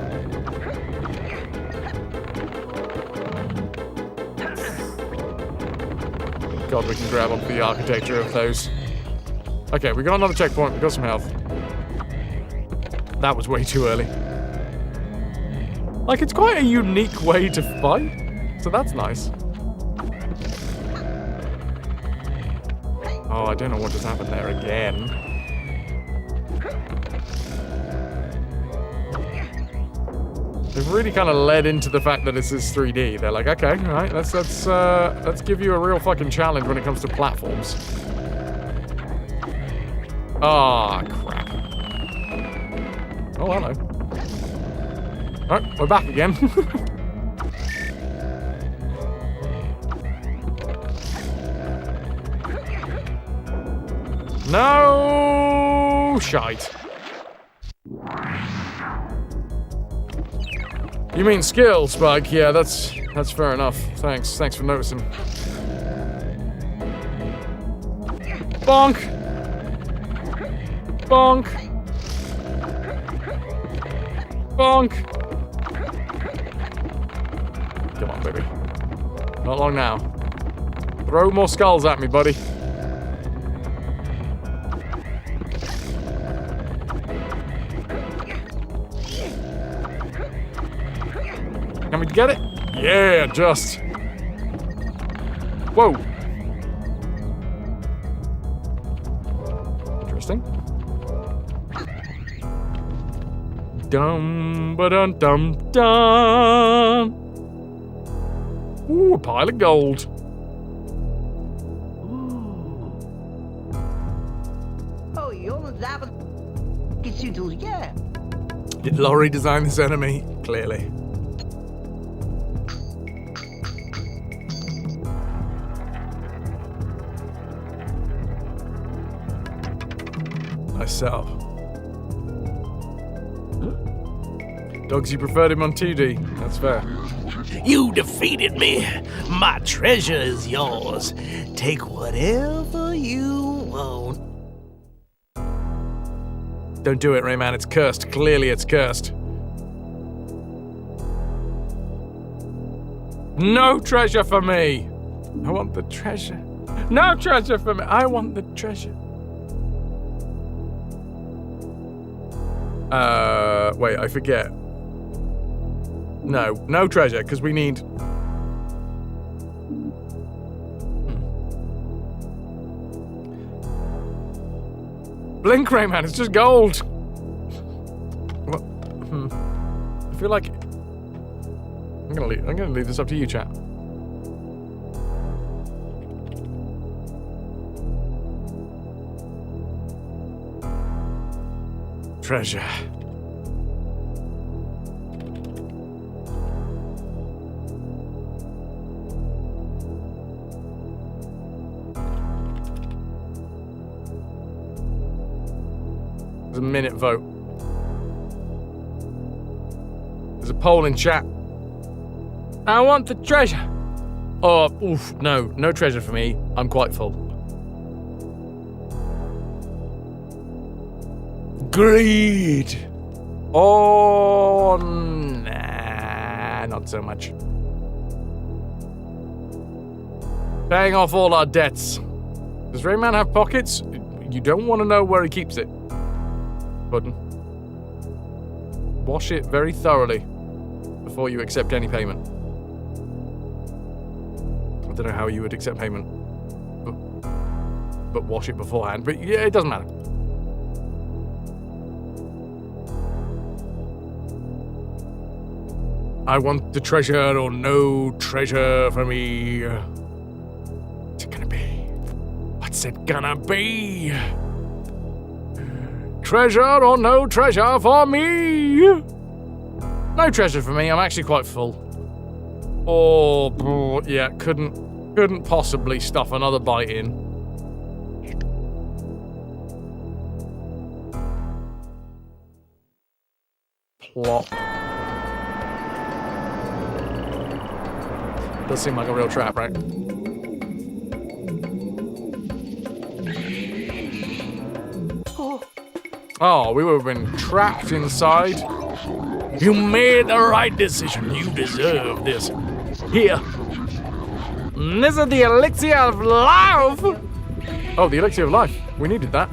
God, we can grab onto the architecture of those. Okay, we got another checkpoint. We got some health. That was way too early. Like, it's quite a unique way to fight, so that's nice. Oh, I don't know what just happened there again. They've really kind of led into the fact that this is 3D. They're like, okay, all right, let's give you a real fucking challenge when it comes to platforms. Ah, crap. Oh, hello. Alright, we're back again. No shite. You mean skill, Spike? Yeah, that's fair enough. Thanks for noticing. Bonk. Bonk. Bonk. Come on, baby. Not long now. Throw more skulls at me, buddy. Can we get it? Yeah, just. Whoa. Interesting. Dum ba dum dum dum. Ooh, a pile of gold. Oh, you're that. Yeah. Did Laurie design this enemy? Clearly. Nice setup. Dogs, you preferred him on 2D. That's fair. You defeated me. My treasure is yours. Take whatever you want. Don't do it, Rayman. It's cursed. Clearly it's cursed. No treasure for me. I want the treasure. No treasure for me. I want the treasure. Wait, I forget. No treasure, because we need... Blink, Rayman, it's just gold! What? I feel like... I'm gonna leave this up to you, chat. Treasure. There's a minute vote. There's a poll in chat. I want the treasure. Oh, oof, no treasure for me. I'm quite full. Greed. Oh, nah, not so much. Paying off all our debts. Does Rayman have pockets? You don't want to know where he keeps it. Button. Wash it very thoroughly before you accept any payment. I don't know how you would accept payment, but wash it beforehand. But yeah, it doesn't matter. I want the treasure or no treasure for me. What's it gonna be? What's it gonna be? Treasure or no treasure for me? No treasure for me. I'm actually quite full. Oh, yeah, couldn't possibly stuff another bite in. Plop. Does seem like a real trap, right? Oh, we would have been trapped inside. You made the right decision. You deserve this. Here. This is the elixir of life. Oh, the elixir of life. We needed that.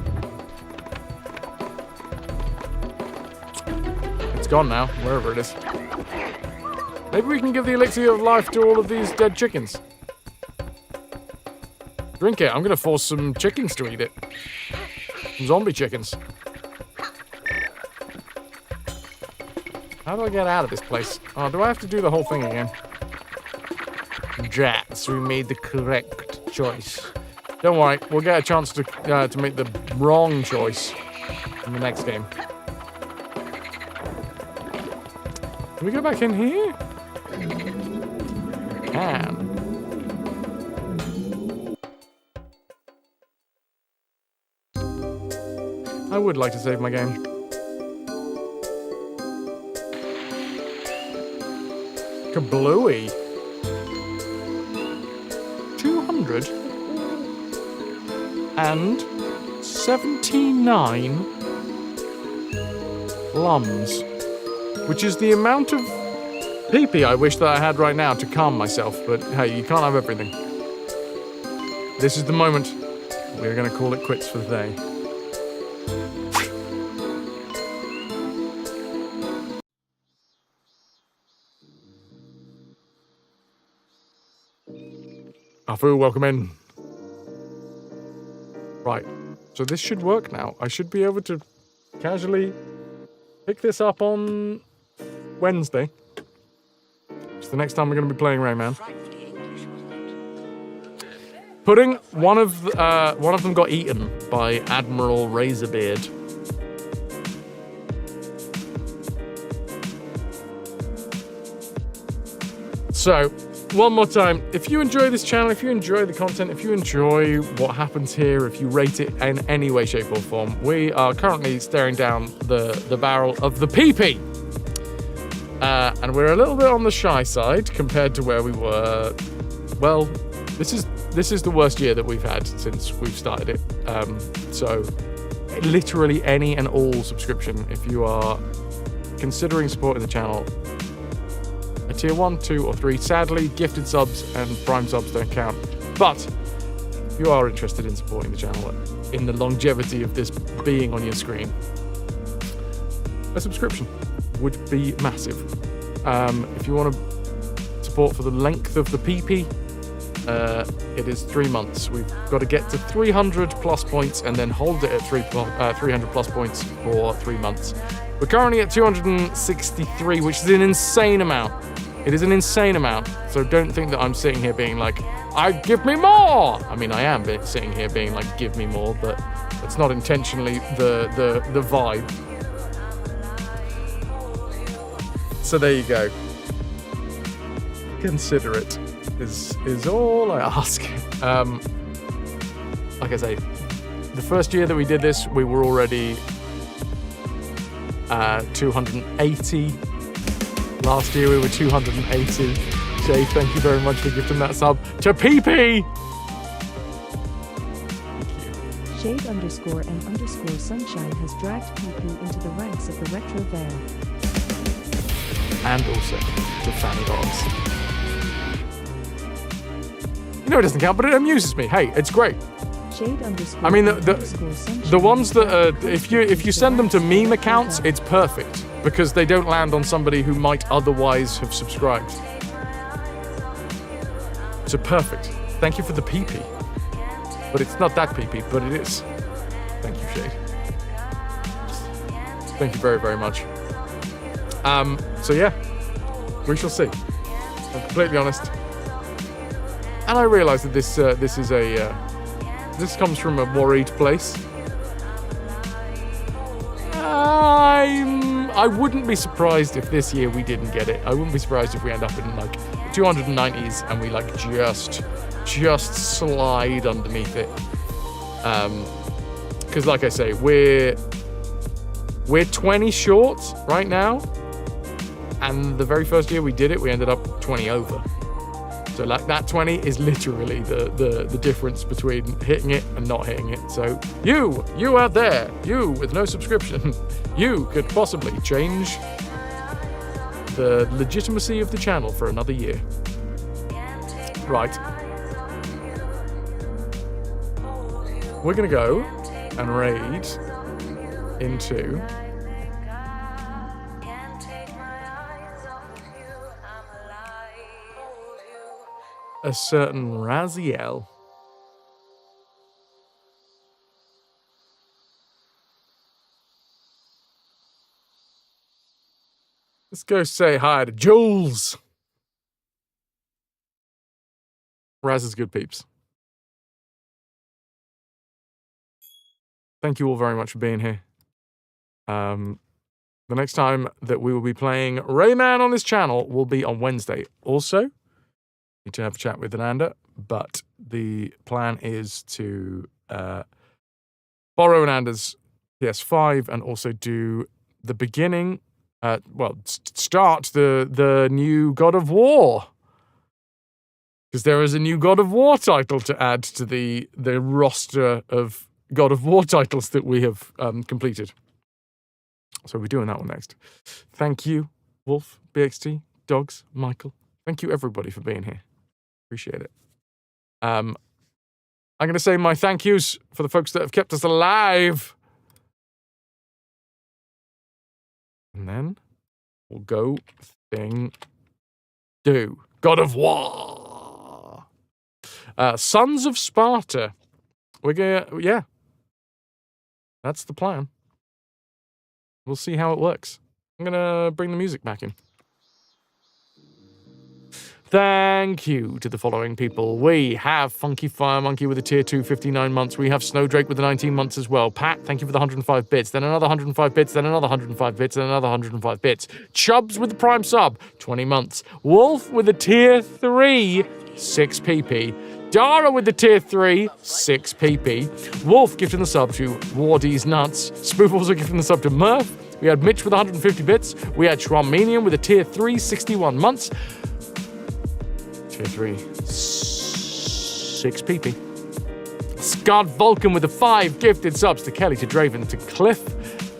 It's gone now, wherever it is. Maybe we can give the elixir of life to all of these dead chickens. Drink it. I'm going to force some chickens to eat it. Some zombie chickens. How do I get out of this place? Oh, do I have to do the whole thing again? Yes, we made the correct choice. Don't worry, we'll get a chance to make the wrong choice in the next game. Can we go back in here? Can. I would like to save my game. Kablooey. 279 lums, which is the amount of pee-pee I wish that I had right now to calm myself, but hey, you can't have everything. This is the moment. We're gonna call it quits for the day. Afu, welcome in. Right, so this should work now. I should be able to casually pick this up on Wednesday. It's the next time we're going to be playing Rayman. Pudding, one of them got eaten by Admiral Razorbeard. So, one more time, if you enjoy this channel, if you enjoy the content, if you enjoy what happens here, if you rate it in any way, shape or form, we are currently staring down the barrel of the PP. And we're a little bit on the shy side compared to where we were. Well, this is the worst year that we've had since we've started it. So literally any and all subscription, if you are considering supporting the channel, a tier 1, 2 or 3. Sadly, gifted subs and prime subs don't count. But if you are interested in supporting the channel in the longevity of this being on your screen, a subscription would be massive. If you want to support for the length of the PP, it is 3 months. We've got to get to 300 plus points and then hold it at 300 plus points for 3 months. We're currently at 263, which is an insane amount. It is an insane amount. So don't think that I'm sitting here being like, give me more. I mean, I am sitting here being like, give me more, but that's not intentionally the vibe. So there you go. Consider it is all I ask. Like I say, the first year that we did this, we were already 280. Last year we were 280. Jay, thank you very much for gifting that sub to PP. Shade_and_sunshine has dragged PP into the ranks of the RetroVution. And also to Fanny Dogs. You know it doesn't count, but it amuses me. Hey, it's great. I mean, the ones that if you send them to meme accounts, it's perfect because they don't land on somebody who might otherwise have subscribed. So perfect. Thank you for the PP. But it's not that PP, but it is. Thank you, Shade. Thank you very, very much. So yeah, we shall see. I'm completely honest. And I realise that this comes from a worried place. I wouldn't be surprised if this year we didn't get it. I wouldn't be surprised if we end up in like 290s and we like just slide underneath it. Because like I say, we're 20 short right now, and the very first year we did it, we ended up 20 over. So like that 20 is literally the difference between hitting it and not hitting it. So you out there, you with no subscription, you could possibly change the legitimacy of the channel for another year. Right. We're gonna go and raid into a certain Raziel. Let's go say hi to Jules. Raz is good, peeps. Thank you all very much for being here. The next time that we will be playing Rayman on this channel will be on Wednesday. Also, need to have a chat with Ananda, but the plan is to borrow Ananda's PS5 and also do the beginning. Start the new God of War. Because there is a new God of War title to add to the roster of God of War titles that we have completed. So we're doing that one next. Thank you, Wolf, BXT, Dogs, Michael. Thank you, everybody, for being here. Appreciate it. I'm going to say my thank yous for the folks that have kept us alive. And then we'll go do God of War. Sons of Sparta. We're gonna, yeah. That's the plan. We'll see how it works. I'm gonna bring the music back in. Thank you to the following people. We have Funky Fire Monkey with a tier 2, 59 months. We have Snowdrake with the 19 months as well. Pat, thank you for the 105 bits. Then another 105 bits. Then another 105 bits. Then another 105 bits. Chubbs with the Prime sub, 20 months. Wolf with the tier 3, 6 pp. Dara with the tier 3, 6 pp. Wolf gifting the sub to Wardy's Nuts. Spoof also gifting the sub to Murph. We had Mitch with 150 bits. We had Schwarmanian with a tier 3, 61 months. Tier 3, 6 pp. Scott Vulcan with the 5 gifted subs to Kelly, to Draven, to Cliff,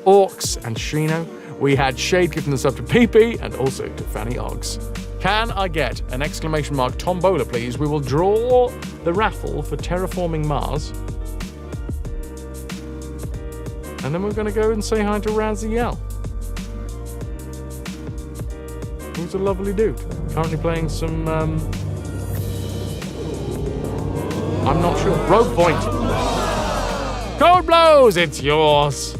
Orcs, and Shino. We had Shade gifting the sub to PP and also to Fanny Oggs. Can I get an exclamation mark tombola, please? We will draw the raffle for Terraforming Mars. And then we're going to go and say hi to Raziel. Who's a lovely dude. Currently playing some, I'm not sure. Rogue Point. Code Blows, it's yours.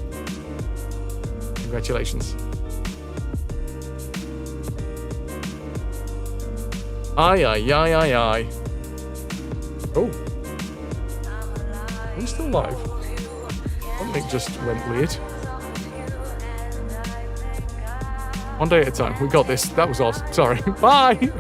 Congratulations. Aye. Oh. Are we still live? Something just went weird. One day at a time. We got this. That was awesome. Sorry. Bye.